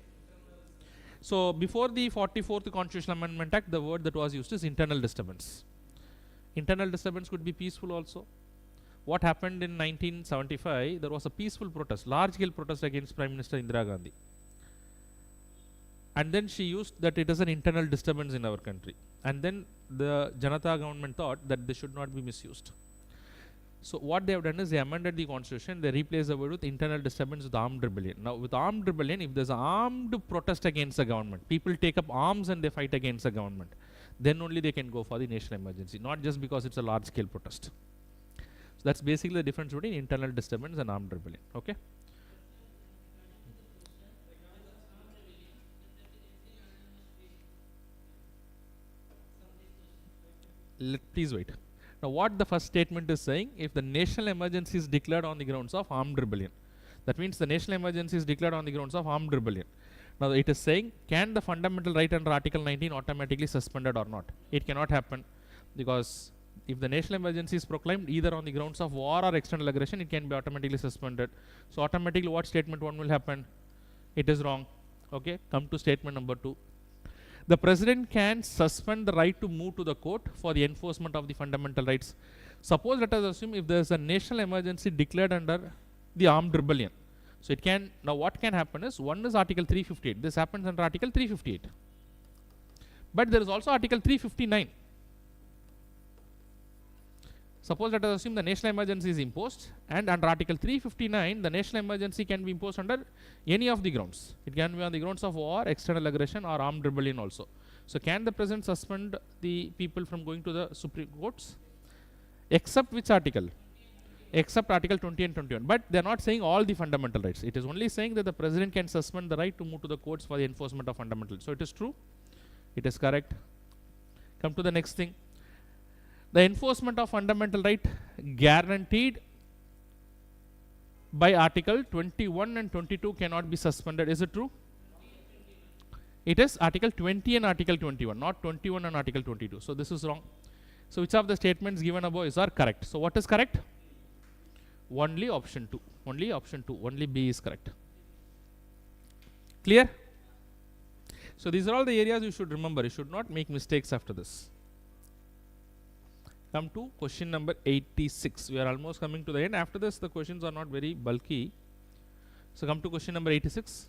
So before the 44th Constitutional Amendment Act, the word that was used is internal disturbance. Internal disturbance could be peaceful also. What happened in 1975, there was a peaceful protest, large scale protest against Prime Minister Indira Gandhi. And then she used that it is an internal disturbance in our country. And then the Janata government thought that this should not be misused. So what they have done is they amended the constitution, they replaced the word with internal disturbance with armed rebellion. Now with armed rebellion, if there's an armed protest against the government, people take up arms and they fight against the government, then only they can go for the national emergency, not just because it's a large scale protest. So that's basically the difference between internal disturbance and armed rebellion. Okay. Please wait. Now what the first statement is saying, if the national emergency is declared on the grounds of armed rebellion, that means the national emergency is declared on the grounds of armed rebellion. Now it is saying, can the fundamental right under Article 19 automatically suspended or not? It cannot happen, because if the national emergency is proclaimed either on the grounds of war or external aggression, it can be automatically suspended. So automatically what statement 1 will happen? It is wrong. Okay, come to statement number 2. The president can suspend the right to move to the court for the enforcement of the fundamental rights. Suppose, let us assume, if there is a national emergency declared under the armed rebellion. So it can, now what can happen is, one is Article 358. This happens under Article 358. But there is also Article 359. Suppose, let us assume the national emergency is imposed, and under Article 359, the national emergency can be imposed under any of the grounds. It can be on the grounds of war, external aggression, or armed rebellion also. So can the president suspend the people from going to the Supreme Courts? Except which article? Except Article 20 and 21. But they are not saying all the fundamental rights. It is only saying that the president can suspend the right to move to the courts for the enforcement of fundamental rights. So it is true. It is correct. Come to the next thing. The enforcement of fundamental right guaranteed by Article 21 and 22 cannot be suspended. Is it true? It is Article 20 and Article 21, not 21 and Article 22. So this is wrong. So which of the statements given above are correct? So what is correct? Only option 2. Only option 2. Only B is correct. Clear? So these are all the areas you should remember. You should not make mistakes after this. Come to question number 86. We are almost coming to the end. After this, the questions are not very bulky. So come to question number 86.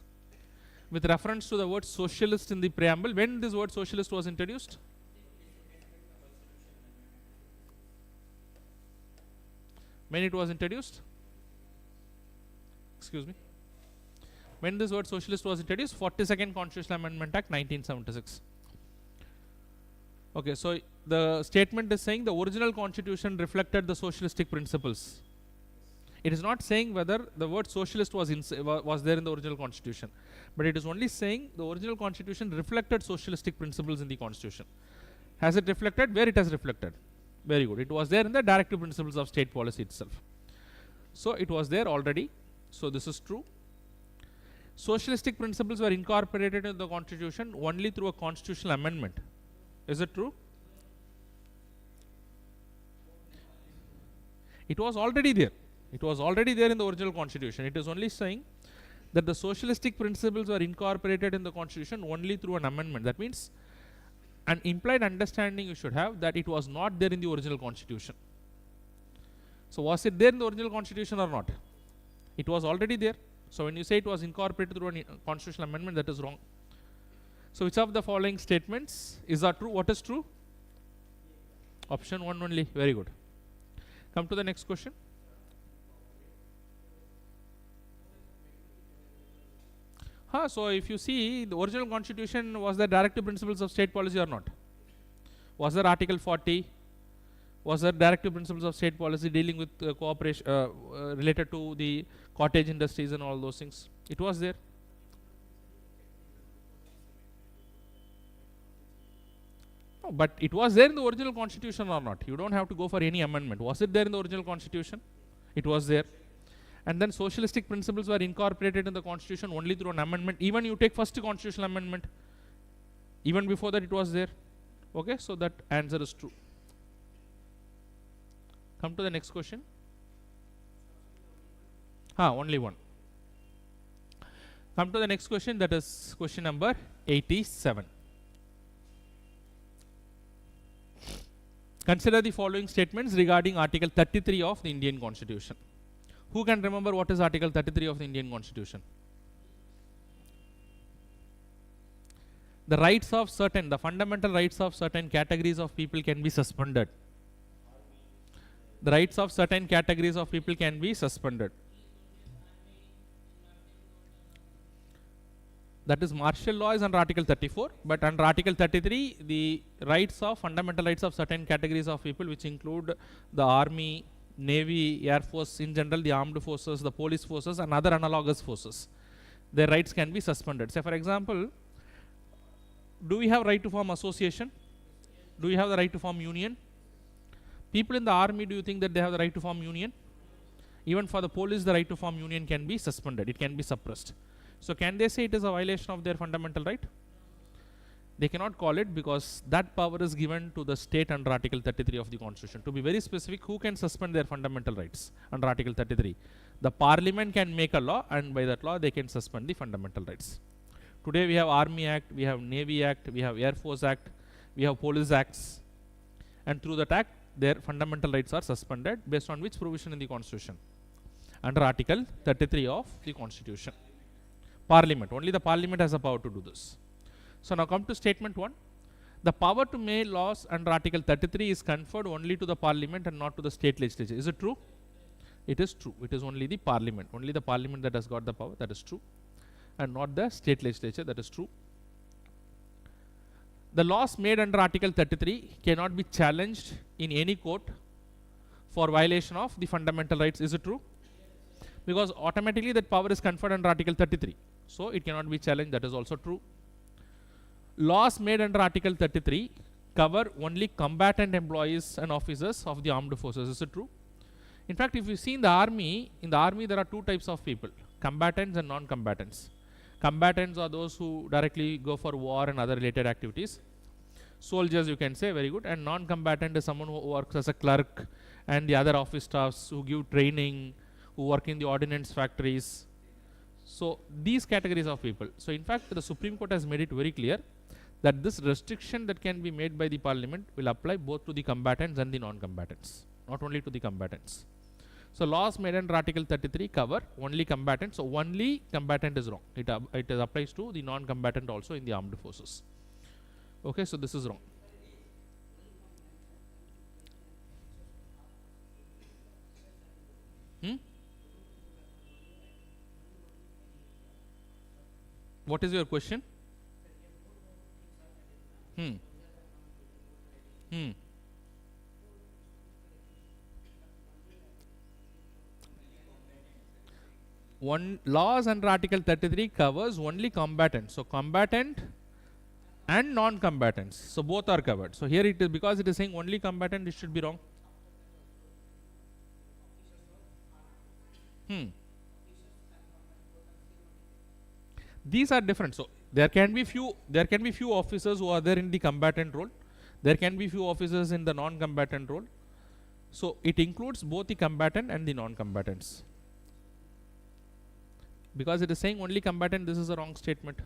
With reference to the word socialist in the preamble, when this word socialist was introduced? When it was introduced? Excuse me. When this word socialist was introduced? 42nd Constitutional Amendment Act 1976. Okay, so the statement is saying the original constitution reflected the socialistic principles. It is not saying whether the word socialist was there in the original constitution, but it is only saying the original constitution reflected socialistic principles in the constitution. Has it reflected? Where it has reflected? Very good. It was there in the directive principles of state policy itself. So it was there already. So this is true. Socialistic principles were incorporated in the constitution only through a constitutional amendment. Is it true? It was already there. It was already there in the original constitution. It is only saying that the socialistic principles were incorporated in the constitution only through an amendment. That means an implied understanding you should have that it was not there in the original constitution. So was it there in the original constitution or not? It was already there. So when you say it was incorporated through a constitutional amendment, that is wrong. So which of the following statements is true? What is true? Option 1 only. Very good. Come to the next question. So if you see, the original constitution, was there directive principles of state policy or not? Was there Article 40? Was there directive principles of state policy dealing with cooperation related to the cottage industries and all those things? It was there. No, but it was there in the original constitution or not? You don't have to go for any amendment. Was it there in the original constitution? It was there. And then socialistic principles were incorporated in the constitution only through an amendment. Even you take first constitutional amendment, even before that it was there. Okay, so that answer is true. Come to the next question. Only one. Come to the next question, that is question number 87. Consider the following statements regarding Article 33 of the Indian Constitution. Who can remember what is Article 33 of the Indian Constitution? The fundamental rights of certain categories of people can be suspended. The rights of certain categories of people can be suspended. That is, martial law is under Article 34, but under Article 33, the fundamental rights of certain categories of people, which include the army, navy, air force, in general the armed forces, the police forces and other analogous forces, their rights can be suspended. Say for example, do we have right to form association? Do we have the right to form union? People in the army, do you think that they have the right to form union? Even for the police, the right to form union can be suspended. It can be suppressed. So can they say it is a violation of their fundamental right? They cannot call it, because that power is given to the state under Article 33 of the Constitution. To be very specific, who can suspend their fundamental rights under Article 33? The Parliament can make a law, and by that law they can suspend the fundamental rights. Today we have Army Act, we have Navy Act, we have Air Force Act, we have Police Acts, and through that act their fundamental rights are suspended based on which provision in the Constitution? Under Article 33 of the Constitution. Parliament, only the Parliament has the power to do this. So now come to statement 1. The power to make laws under Article 33 is conferred only to the Parliament and not to the state legislature. Is it true? It is true. It is only the Parliament that has got the power. That is true. And not the state legislature. That is true. the laws made under Article 33 cannot be challenged in any court for violation of the fundamental rights. Is it true? Because automatically that power is conferred under Article 33. So it cannot be challenged. That is also true. Laws made under Article 33 cover only combatant employees and officers of the armed forces. Is it true? In fact, if you see in the army there are two types of people, combatants and non-combatants. Combatants are those who directly go for war and other related activities. Soldiers, you can say, very good. And non-combatant is someone who works as a clerk and the other office staffs who give training, who work in the ordnance factories. So these categories of people. So in fact, the Supreme Court has made it very clear that this restriction that can be made by the Parliament will apply both to the combatants and the non-combatants, not only to the combatants. So laws made under Article 33 cover only combatants. So only combatant is wrong. It applies to the non-combatant also in the armed forces. Okay, so this is wrong. What is your question? One laws under Article 33 covers only combatants. So combatant and non-combatants. So both are covered. So here it is, because it is saying only combatant, it should be wrong. These are different. So there can be few officers who are there in the combatant role. There can be few officers in the non-combatant role. So it includes both the combatant and the non-combatants. Because it is saying only combatant, this is a wrong statement.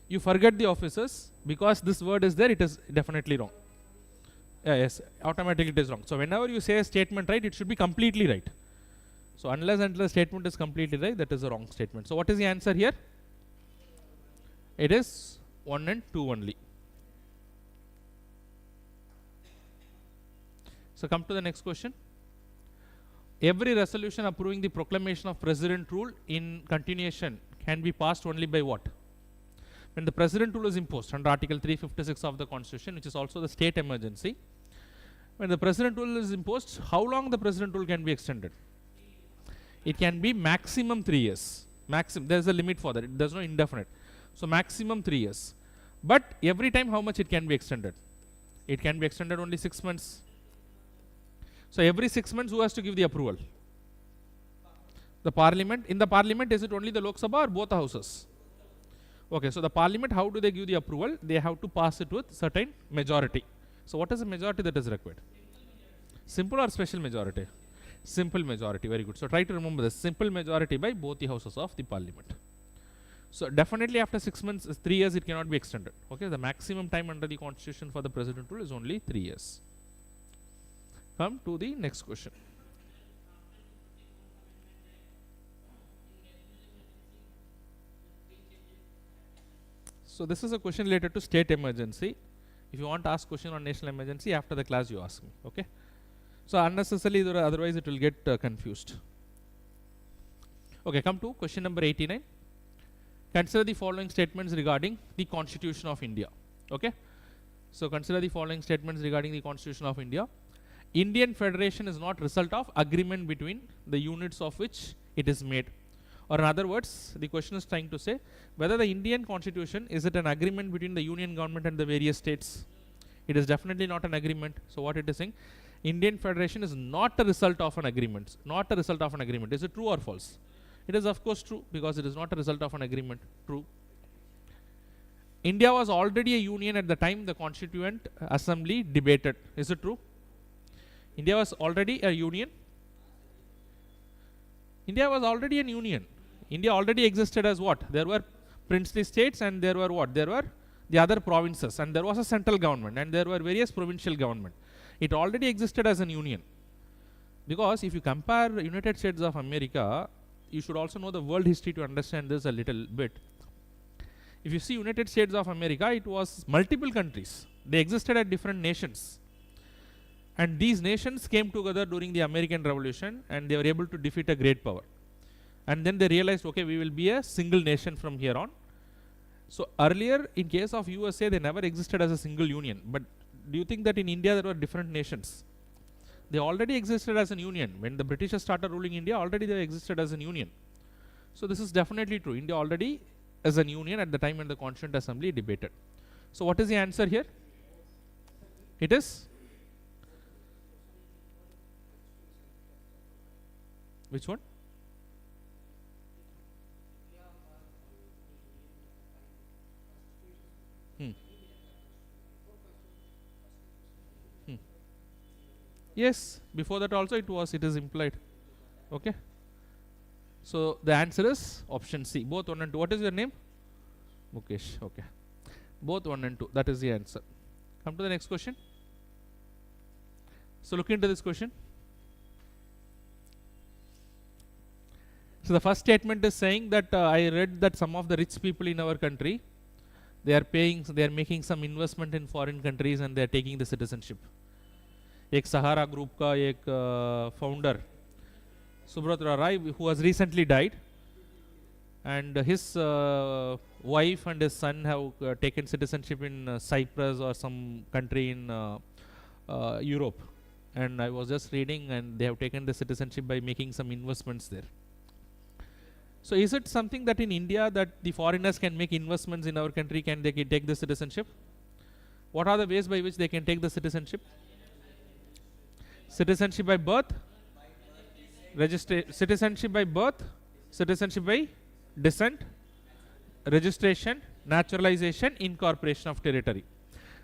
You forget the officers, because this word is there, it is definitely wrong. Yes, automatically it is wrong. So whenever you say a statement right, it should be completely right. So unless until the statement is completely right, that is a wrong statement. So what is the answer here? It is 1 and 2 only. So come to the next question. Every resolution approving the proclamation of President rule in continuation can be passed only by what? When the President rule is imposed under Article 356 of the Constitution, which is also the state emergency. When the President rule is imposed, how long the President rule can be extended? It can be maximum 3 years. There is a limit for that. There is no indefinite. So maximum 3 years. But every time how much it can be extended? It can be extended only 6 months. So every 6 months, who has to give the approval? The Parliament. In the Parliament, is it only the Lok Sabha or both the houses? Okay, so the Parliament, how do they give the approval? They have to pass it with certain majority. So what is the majority that is required? Simple or special majority? Simple majority. Very good. So try to remember this. Simple majority by both the houses of the Parliament. So definitely after 6 months, 3 years, it cannot be extended. Okay, the maximum time under the Constitution for the President rule is only 3 years. Come to the next question. So this is a question related to state emergency. If you want to ask question on national emergency, after the class you ask me. Okay. So unnecessarily, otherwise it will get confused. Okay, come to question number 89. Consider the following statements regarding the Constitution of India. Okay. So consider the following statements regarding the Constitution of India. Indian Federation is not result of agreement between the units of which it is made. Or in other words, the question is trying to say whether the Indian Constitution, is it an agreement between the Union government and the various states? It is definitely not an agreement. So what it is saying? Indian Federation is not a result of an agreement. Not a result of an agreement. Is it true or false? It is of course true, because it is not a result of an agreement. True. India was already a union at the time the Constituent Assembly debated. Is it true? India was already a union. India was already an union. India already existed as what? There were princely states and there were what? There were the other provinces, and there was a central government, and there were various provincial government. It already existed as an union. Because if you compare United States of America, you should also know the world history to understand this a little bit. If you see United States of America, it was multiple countries. They existed as different nations. And these nations came together during the American Revolution, and they were able to defeat a great power. And then they realized, okay, we will be a single nation from here on. So earlier, in case of USA, they never existed as a single union. But do you think that in India there were different nations? They already existed as a union. When the Britishers started ruling India, already they existed as a union. So this is definitely true. India already as a union at the time when the Constituent Assembly debated. So what is the answer here? It is? Which one? Yes, before that also it is implied. Okay. So the answer is option C, both 1 and 2. What is your name? Mukesh. Okay. Both 1 and 2. That is the answer. Come to the next question. So look into this question. So the first statement is saying that I read that some of the rich people in our country, they are making some investment in foreign countries and they are taking the citizenship. एक सहारा group का एक founder Subrata Roy who has recently died, and his wife and his son have taken citizenship in Cyprus or some country in Europe, and I was just reading, and they have taken the citizenship by making some investments there. So is it something that in India that the foreigners can make investments in our country? Can they take the citizenship? What are the ways by which they can take the citizenship? Citizenship by birth, citizenship by birth, citizenship by descent, registration, naturalization, incorporation of territory.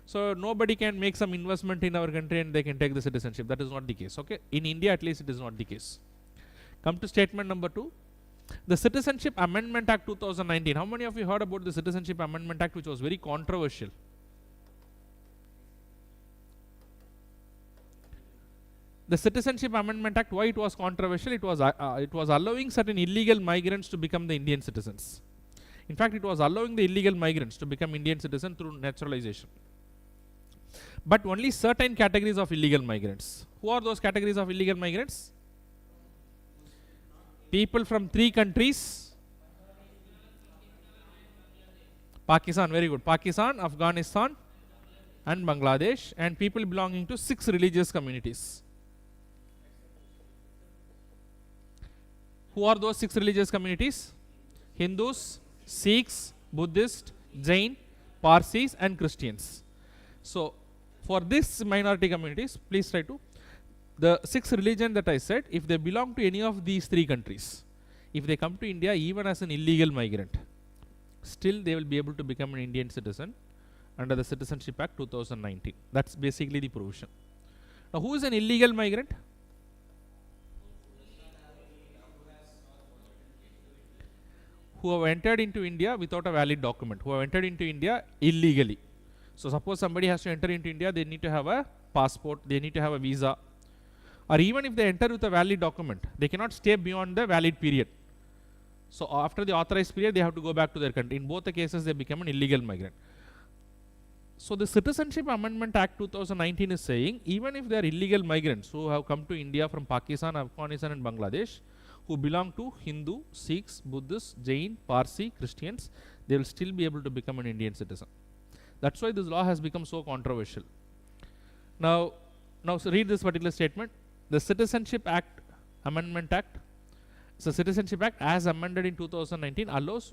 So nobody can make some investment in our country and they can take the citizenship. That is not the case. Okay, in India at least it is not the case. Come to statement number 2. The Citizenship Amendment Act 2019. How many of you heard about the Citizenship Amendment Act, which was very controversial? The Citizenship Amendment Act, why it was controversial? It was allowing certain illegal migrants to become the Indian citizens. In fact, it was allowing the illegal migrants to become Indian citizens through naturalization. But only certain categories of illegal migrants. Who are those categories of illegal migrants? People from 3 countries. Pakistan, very good. Pakistan, Afghanistan and Bangladesh, and people belonging to 6 religious communities. Who are those 6 religious communities? Hindus, Sikhs, Buddhists, Jain, Parsis and Christians. So for these minority communities, please try to, the 6 religion that I said, if they belong to any of these 3 countries, if they come to India even as an illegal migrant, still they will be able to become an Indian citizen under the Citizenship Act 2019. That's basically the provision. Now who is an illegal migrant? Who have entered into India without a valid document, who have entered into India illegally. So suppose somebody has to enter into India, they need to have a passport, they need to have a visa, or even if they enter with a valid document, they cannot stay beyond the valid period. So after the authorized period, they have to go back to their country. In both the cases, they become an illegal migrant. So the Citizenship Amendment Act 2019 is saying, even if they are illegal migrants who have come to India from Pakistan, Afghanistan and Bangladesh, who belong to Hindu, Sikhs, Buddhists, Jain, Parsi, Christians, they will still be able to become an Indian citizen. That's why this law has become so controversial. Now so read this particular statement. The Citizenship Act, Amendment Act, so Citizenship Act as amended in 2019 allows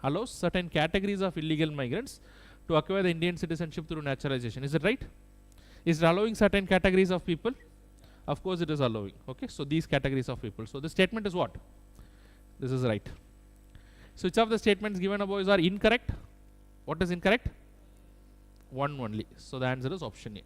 allows certain categories of illegal migrants to acquire the Indian citizenship through naturalization. Is it right? Is it allowing certain categories of people? Of course it is allowing. Okay, so these categories of people. So the statement is what? This is right. So which of the statements given above are incorrect? What is incorrect? One only. So the answer is option A.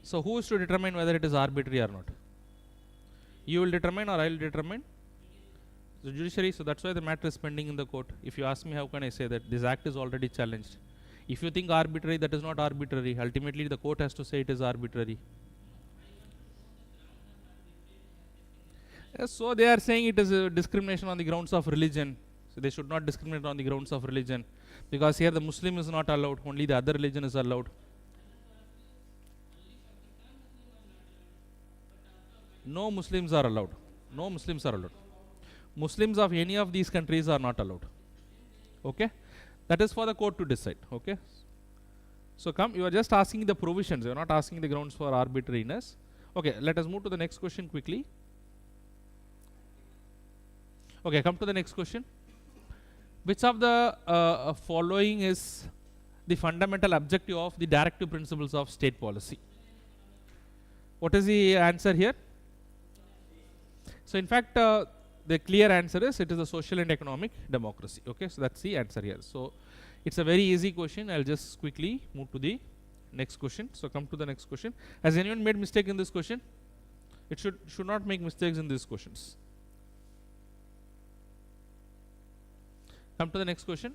So who is to determine whether it is arbitrary or not? You will determine or I will determine? The judiciary. So that's why the matter is pending in the court. If you ask me, how can I say that? This act is already challenged. If you think arbitrary, that is not arbitrary. Ultimately, the court has to say it is arbitrary. Yes, so they are saying it is a discrimination on the grounds of religion. So they should not discriminate on the grounds of religion, because here the Muslim is not allowed, only the other religion is allowed. No Muslims are allowed. No Muslims are allowed. Muslims of any of these countries are not allowed. Okay? That is for the court to decide. Okay? So come, you are just asking the provisions, you are not asking the grounds for arbitrariness. Okay, let us move to the next question quickly. Okay, come to the next question. Which of the following is the fundamental objective of the directive principles of state policy? What is the answer here? So in fact, the clear answer is it is a social and economic democracy. Okay, so that's the answer here. So it's a very easy question. I'll just quickly move to the next question. So come to the next question. Has anyone made mistake in this question? It should not make mistakes in these questions. Come to the next question.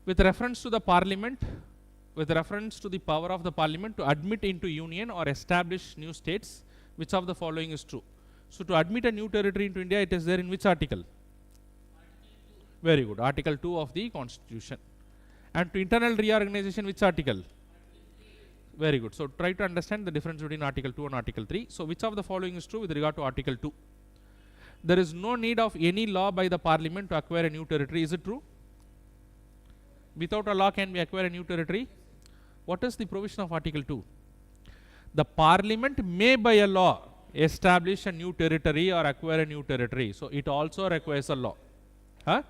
With reference to the parliament, with reference to the power of the parliament to admit into union or establish new states, which of the following is true? So to admit a new territory into India, it is there in which article? Very good. Article 2 of the Constitution. And to internal reorganization, which article? Very good. So try to understand the difference between Article 2 and Article 3. So which of the following is true with regard to Article 2? There is no need of any law by the parliament to acquire a new territory. Is it true? Without a law can we acquire a new territory? What is the provision of Article 2? The parliament may by a law establish a new territory or acquire a new territory. So it also requires a law. Huh?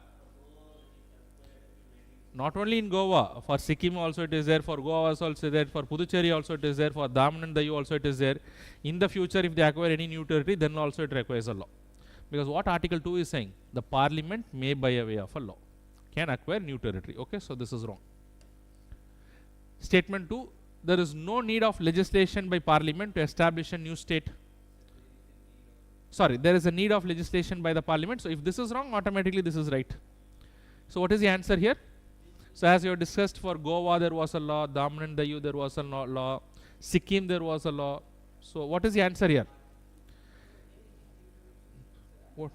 Not only in Goa, for Sikkim also it is there, for Goa also there, for Puducherry also it is there, for Daman and Diu also it is there. In the future, if they acquire any new territory, then also it requires a law. Because what Article 2 is saying, the parliament may by a way of a law can acquire new territory. Okay, so this is wrong. Statement 2, there is no need of legislation by parliament to establish a new state. Sorry, there is a need of legislation by the parliament. So if this is wrong, automatically this is right. So what is the answer here? So as you have discussed, for Goa there was a law, Daman and Diu there was a law, Sikkim there was a law. So what is the answer here? What?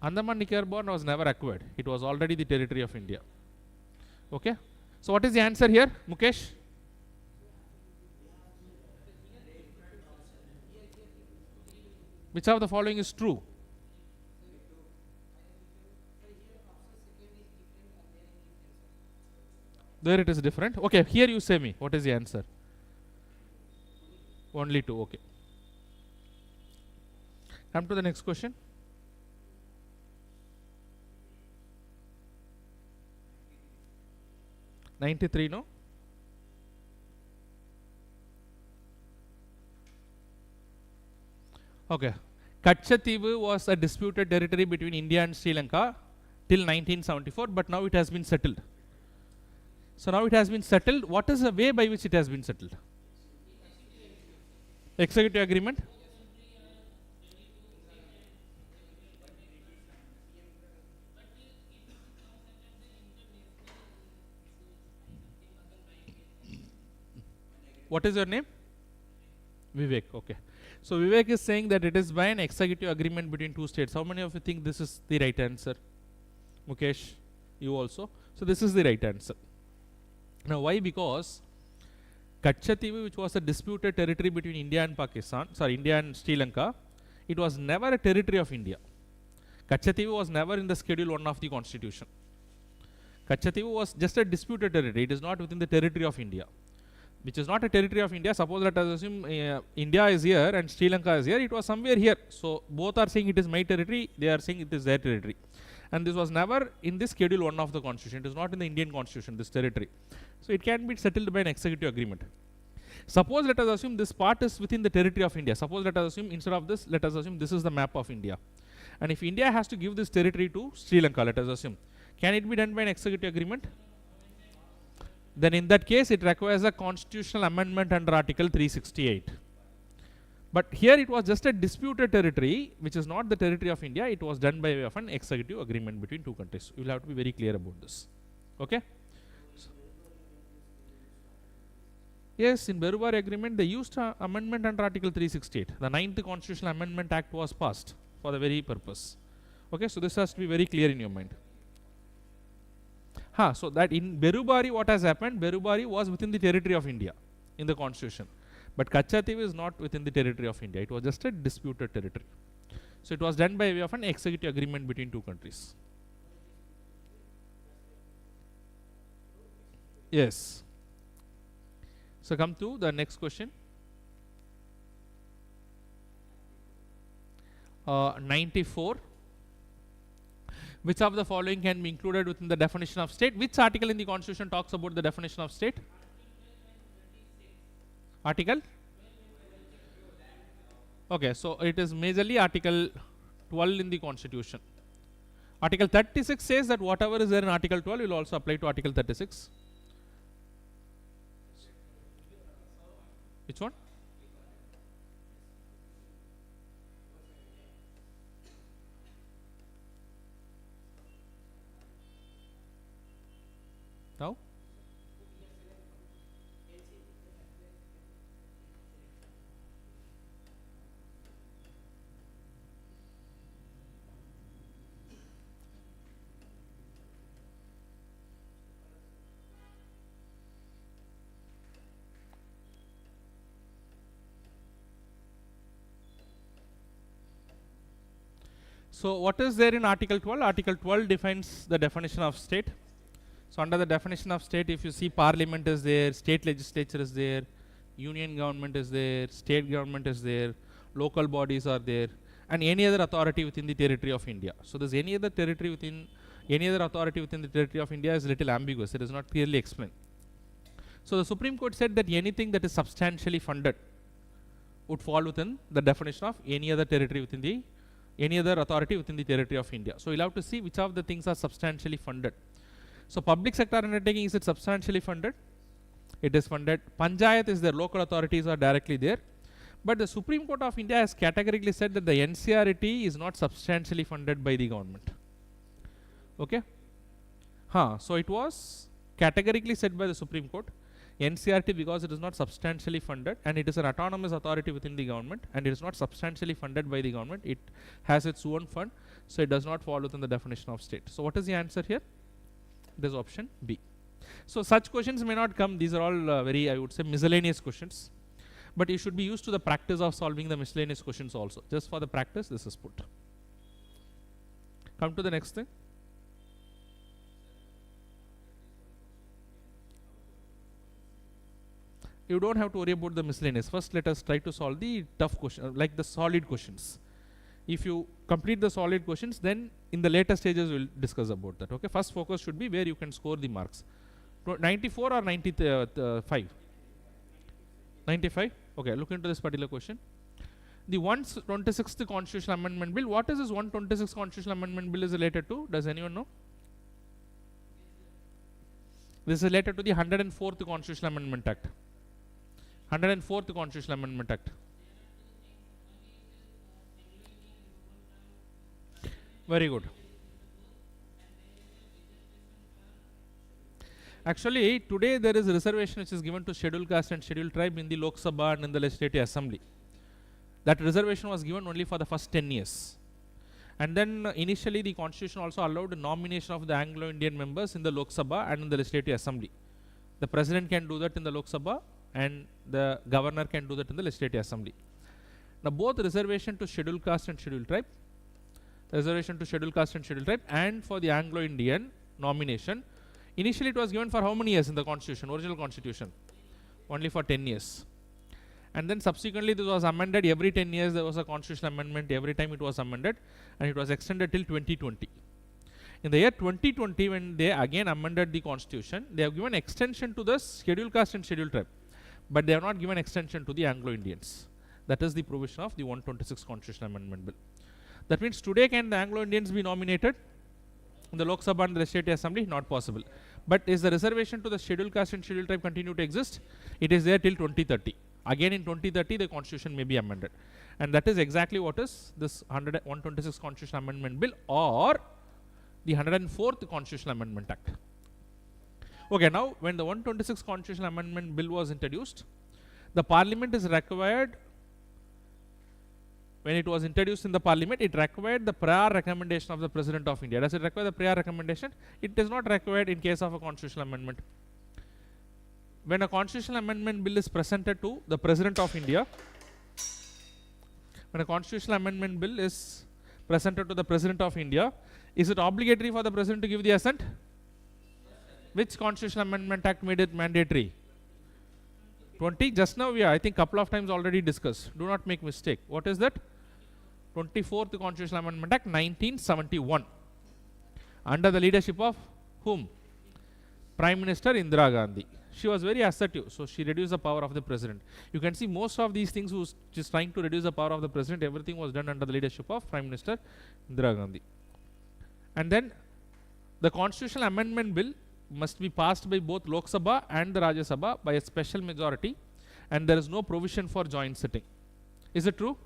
Andaman Nicobar was never acquired. It was already the territory of India. Okay. So what is the answer here, Mukesh? Which of the following is true? There it is different. Okay, here you say me. What is the answer? Only 2. Okay. Come to the next question. $93, no? Okay. Kachativu was a disputed territory between India and Sri Lanka till 1974, but now it has been settled. So now it has been settled. What is the way by which it has been settled? Executive agreement? What is your name? Vivek. Okay. So Vivek is saying that it is by an executive agreement between two states. How many of you think this is the right answer? Mukesh, you also. So this is the right answer. Now why? Because Kachativu, which was a disputed territory between India and Pakistan, sorry, India and Sri Lanka, it was never a territory of India. Kachativu was never in the Schedule 1 of the Constitution. Kachativu was just a disputed territory. It is not within the territory of India. Which is not a territory of India. Suppose let us assume India is here and Sri Lanka is here. It was somewhere here. So both are saying it is my territory. They are saying it is their territory. And this was never in the Schedule 1 of the Constitution. It is not in the Indian Constitution, this territory. So it can be settled by an executive agreement. Suppose let us assume this part is within the territory of India. Suppose let us assume instead of this, let us assume this is the map of India. And if India has to give this territory to Sri Lanka, let us assume, can it be done by an executive agreement? Then in that case it requires a constitutional amendment under Article 368. But here it was just a disputed territory which is not the territory of India. It was done by way of an executive agreement between two countries. You will have to be very clear about this. Okay? Yes, in Beruvar agreement they used amendment under Article 368. The 9th Constitutional Amendment Act was passed for the very purpose. Okay, so this has to be very clear in your mind. So that in Berubari what has happened, Berubari was within the territory of India in the constitution. But Kachativ is not within the territory of India. It was just a disputed territory. So it was done by way of an executive agreement between two countries. Yes. So come to the next question. 94. Which of the following can be included within the definition of state? Which article in the constitution talks about the definition of state? Article? Okay, so it is majorly article 12 in the constitution. Article 36 says that whatever is there in article 12 will also apply to article 36. Which one? Now? So what is there in article 12? Article 12 defines the definition of state. So under the definition of state, if you see, parliament is there, state legislature is there, union government is there, state government is there, local bodies are there, and any other authority within the territory of India. So there's any other territory within, any other authority within the territory of India is little ambiguous. It is not clearly explained. So the Supreme Court said that anything that is substantially funded would fall within the definition of any other territory within the, any other authority within the territory of India. So you'll have to see which of the things are substantially funded. So public sector undertaking, is it substantially funded? It is funded. Panchayat is there, local authorities are directly there. But the Supreme Court of India has categorically said that the NCRT is not substantially funded by the government. Okay? So it was categorically said by the Supreme Court, NCRT, because it is not substantially funded and it is an autonomous authority within the government and it is not substantially funded by the government, it has its own fund, so it does not fall within the definition of state. So what is the answer here? It is option B. So such questions may not come. These are all very, I would say, miscellaneous questions. But you should be used to the practice of solving the miscellaneous questions also. Just for the practice, this is put. Come to the next thing. You don't have to worry about the miscellaneous. First, let us try to solve the tough question, like the solid questions. If you complete the solid questions, then in the later stages we'll discuss about that. Okay, first focus should be where you can score the marks. 94 or 95? 95? Okay, look into this particular question. The 126th Constitutional Amendment Bill, what is this 126th Constitutional Amendment Bill is related to? Does anyone know? This is related to the 104th Constitutional Amendment Act. 104th Constitutional Amendment Act. Very good. Actually, today there is a reservation which is given to scheduled caste and scheduled tribe in the Lok Sabha and in the Legislative Assembly. That reservation was given only for the first 10 years. And then initially the Constitution also allowed nomination of the Anglo-Indian members in the Lok Sabha and in the Legislative Assembly. The President can do that in the Lok Sabha and the Governor can do that in the Legislative Assembly. Now both reservation to scheduled caste and scheduled tribe, reservation to scheduled caste and scheduled tribe, and for the Anglo-Indian nomination, initially it was given for how many years in the Constitution, original Constitution? Only for 10 years. And then subsequently this was amended. Every 10 years there was a constitutional amendment. Every time it was amended and it was extended till 2020. In the year 2020, when they again amended the Constitution, they have given extension to the scheduled caste and scheduled tribe, but they have not given extension to the Anglo-Indians. That is the provision of the 126th Constitutional Amendment Bill. That means today can the Anglo-Indians be nominated in the Lok Sabha and the Legislative Assembly? Not possible. But is the reservation to the scheduled caste and scheduled tribe continue to exist? It is there till 2030. Again in 2030 the Constitution may be amended. And that is exactly what is this 126th Constitutional Amendment Bill or the 104th Constitutional Amendment Act. Okay, now when the 126th Constitutional Amendment Bill was introduced, the Parliament is required when it was introduced in the parliament, it required the prior recommendation of the President of India. Does it require the prior recommendation? It is not required in case of a constitutional amendment. When a constitutional amendment bill is presented to the President of India, when a constitutional amendment bill is presented to the President of India, is it obligatory for the President to give the assent? Which constitutional amendment act made it mandatory? 20. Just now we are, I think, couple of times already discussed. Do not make mistake. What is that? 24th Constitutional Amendment Act 1971. Under the leadership of whom? Prime Minister Indira Gandhi. She was very assertive, so she reduced the power of the President. You can see most of these things who is trying to reduce the power of the President, everything was done under the leadership of Prime Minister Indira Gandhi. And then the Constitutional Amendment Bill must be passed by both Lok Sabha and the Rajya Sabha by a special majority, and there is no provision for joint sitting. Is it true?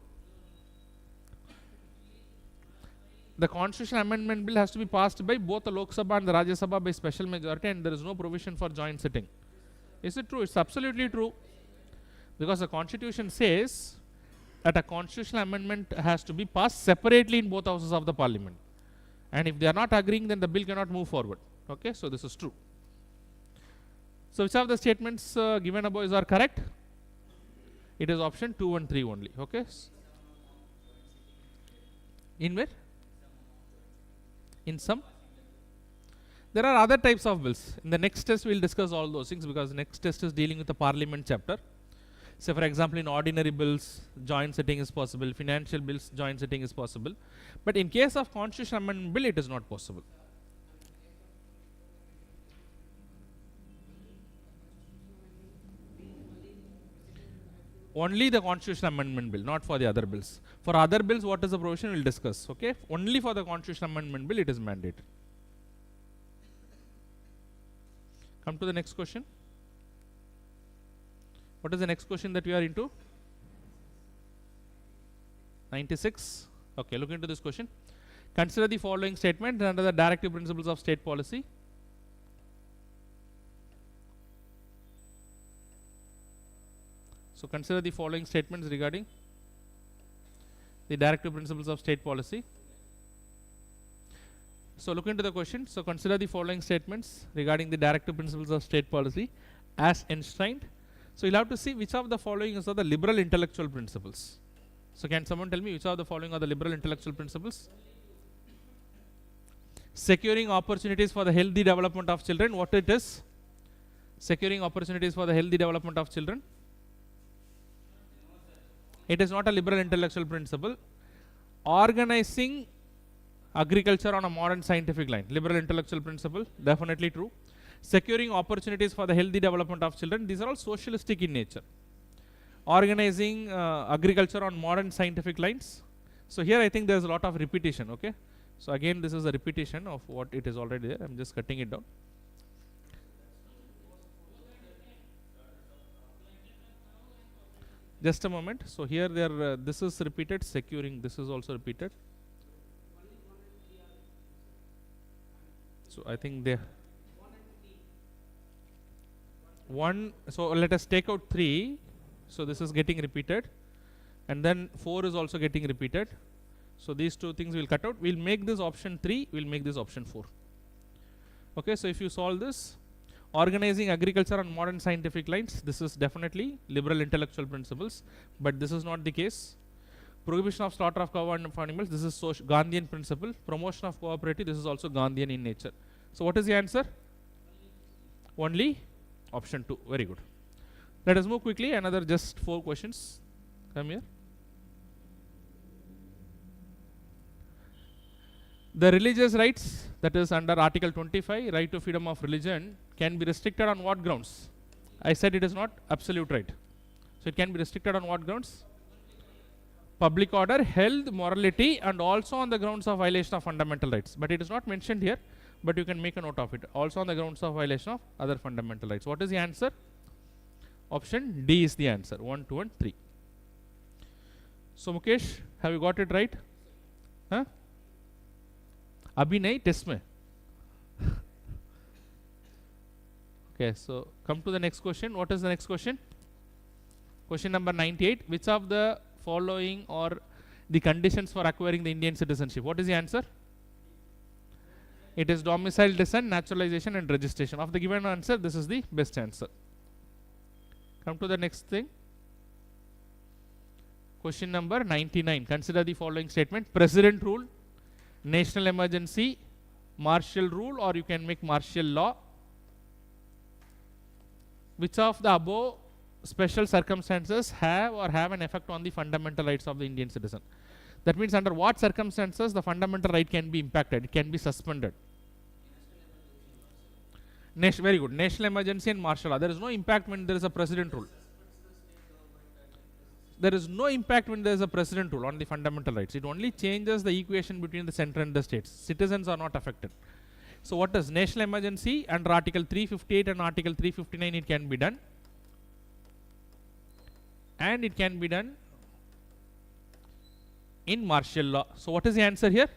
The Constitutional Amendment Bill has to be passed by both the Lok Sabha and the Rajya Sabha by special majority, and there is no provision for joint sitting. Is it true? It's absolutely true. Because the Constitution says that a constitutional amendment has to be passed separately in both houses of the Parliament. And if they are not agreeing, then the bill cannot move forward. Okay, so this is true. So which of the statements given above are correct? It is option 2 and 3 only. Okay. In where? In some. There are other types of bills. In the next test, we will discuss all those things, because the next test is dealing with the Parliament chapter. So, for example, in ordinary bills, joint sitting is possible. Financial bills, joint sitting is possible. But in case of Constitutional Amendment Bill, it is not possible. Only the Constitutional Amendment Bill, not for the other bills. For other bills, what is the provision, we will discuss. Okay? Only for the Constitutional Amendment Bill, it is mandatory. Come to the next question. What is the next question that we are into? 96. Okay, look into this question. Consider the following statement under the directive principles of state policy. So consider the following statements regarding the directive principles of state policy. So look into the question. So consider the following statements regarding the directive principles of state policy as enshrined. So you'll have to see which of the following is the liberal intellectual principles. So can someone tell me which of the following are the liberal intellectual principles? Securing opportunities for the healthy development of children. What it is? Securing opportunities for the healthy development of children. It is not a liberal intellectual principle. Organizing agriculture on a modern scientific line. Liberal intellectual principle. Definitely true. Securing opportunities for the healthy development of children. These are all socialistic in nature. Organizing agriculture on modern scientific lines. So here I think there is a lot of repetition. Okay. So again, this is a repetition of what it is already there. I am just cutting it down. Just a moment. So here there this is repeated. Securing, this is also repeated. So I think they one. So let us take out 3. So this is getting repeated, and then 4 is also getting repeated. So these 2 things will cut out. We'll make this option 3. We'll make this option 4. Okay. So if you solve this, organizing agriculture on modern scientific lines, this is definitely liberal intellectual principles, but this is not the case. Prohibition of slaughter of cow and animals, this is Gandhian principle. Promotion of cooperative, this is also Gandhian in nature. So what is the answer? Only option 2. Very good. Let us move quickly. Another just 4 questions. Come here. The religious rights, that is under Article 25, right to freedom of religion, can be restricted on what grounds? I said it is not absolute right. So it can be restricted on what grounds? Public order, health, morality, and also on the grounds of violation of fundamental rights. But it is not mentioned here, but you can make a note of it. Also on the grounds of violation of other fundamental rights. What is the answer? Option D is the answer. 1, 2, and 3. So Mukesh, have you got it right? Huh? Abhi nahi, test mein. Okay, so come to the next question. What is the next question? Question number 98. Which of the following are the conditions for acquiring the Indian citizenship? What is the answer? It is domicile, descent, naturalization and registration. Of the given answer, this is the best answer. Come to the next thing. Question number 99. Consider the following statement. President rule, national emergency, martial rule, or you can make martial law. Which of the above special circumstances have an effect on the fundamental rights of the Indian citizen? That means under what circumstances the fundamental right can be impacted? It can be suspended. Very good. National emergency and martial law. There is no impact when there is a president rule. There is no impact when there is a president rule on the fundamental rights. It only changes the equation between the center and the states. Citizens are not affected. So what is national emergency? Under Article 358 and Article 359 it can be done. And it can be done in martial law. So what is the answer here?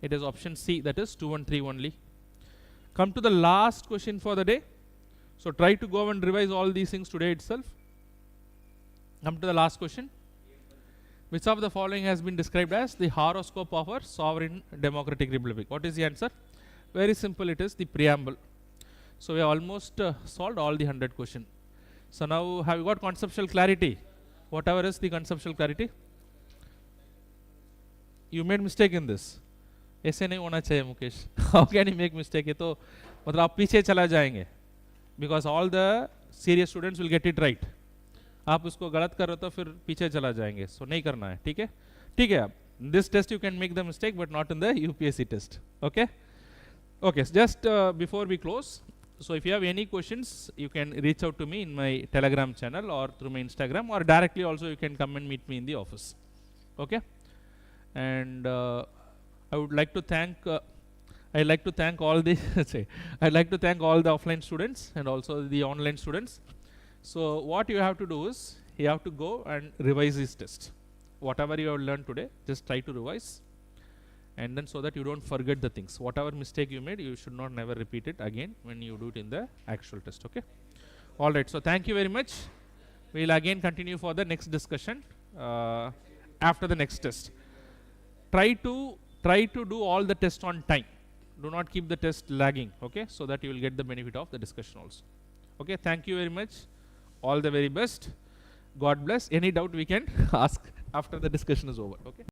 It is option C, that is 2 and 3 only. Come to the last question for the day. So try to go and revise all these things today itself. Come to the last question. Which of the following has been described as the horoscope of our sovereign democratic republic? What is the answer? Very simple, it is the preamble. So we have almost solved all the 100 questions. So now have you got conceptual clarity? Whatever is the conceptual clarity? You made mistake in this. ऐसे नहीं होना चाहिए Mukesh. How can you make mistake? ये तो मतलब आप पीछे चला जाएंगे. Because all the serious students will get it right. आप उसको गलत कर रहे हो तो फिर पीछे चला जाएंगे. So नहीं करना है. ठीक है? ठीक है. This test you can make the mistake, but not in the UPSC test. Okay? Okay. So just before we close, so if you have any questions, you can reach out to me in my Telegram channel or through my Instagram, or directly also you can come and meet me in the office. Okay? And I would like to thank I'd like to thank all the I'd like to thank all the offline students and also the online students. So what you have to do is you have to go and revise these tests. Whatever you have learned today, just try to revise, and then so that you don't forget the things. Whatever mistake you made, you should not never repeat it again when you do it in the actual test. Okay? All right. So thank you very much. We'll again continue for the next discussion after the next test. Try to do all the tests on time. Do not keep the test lagging, okay, so that you will get the benefit of the discussion also. Okay, thank you very much. All the very best. God bless. Any doubt we can ask after the discussion is over. Okay.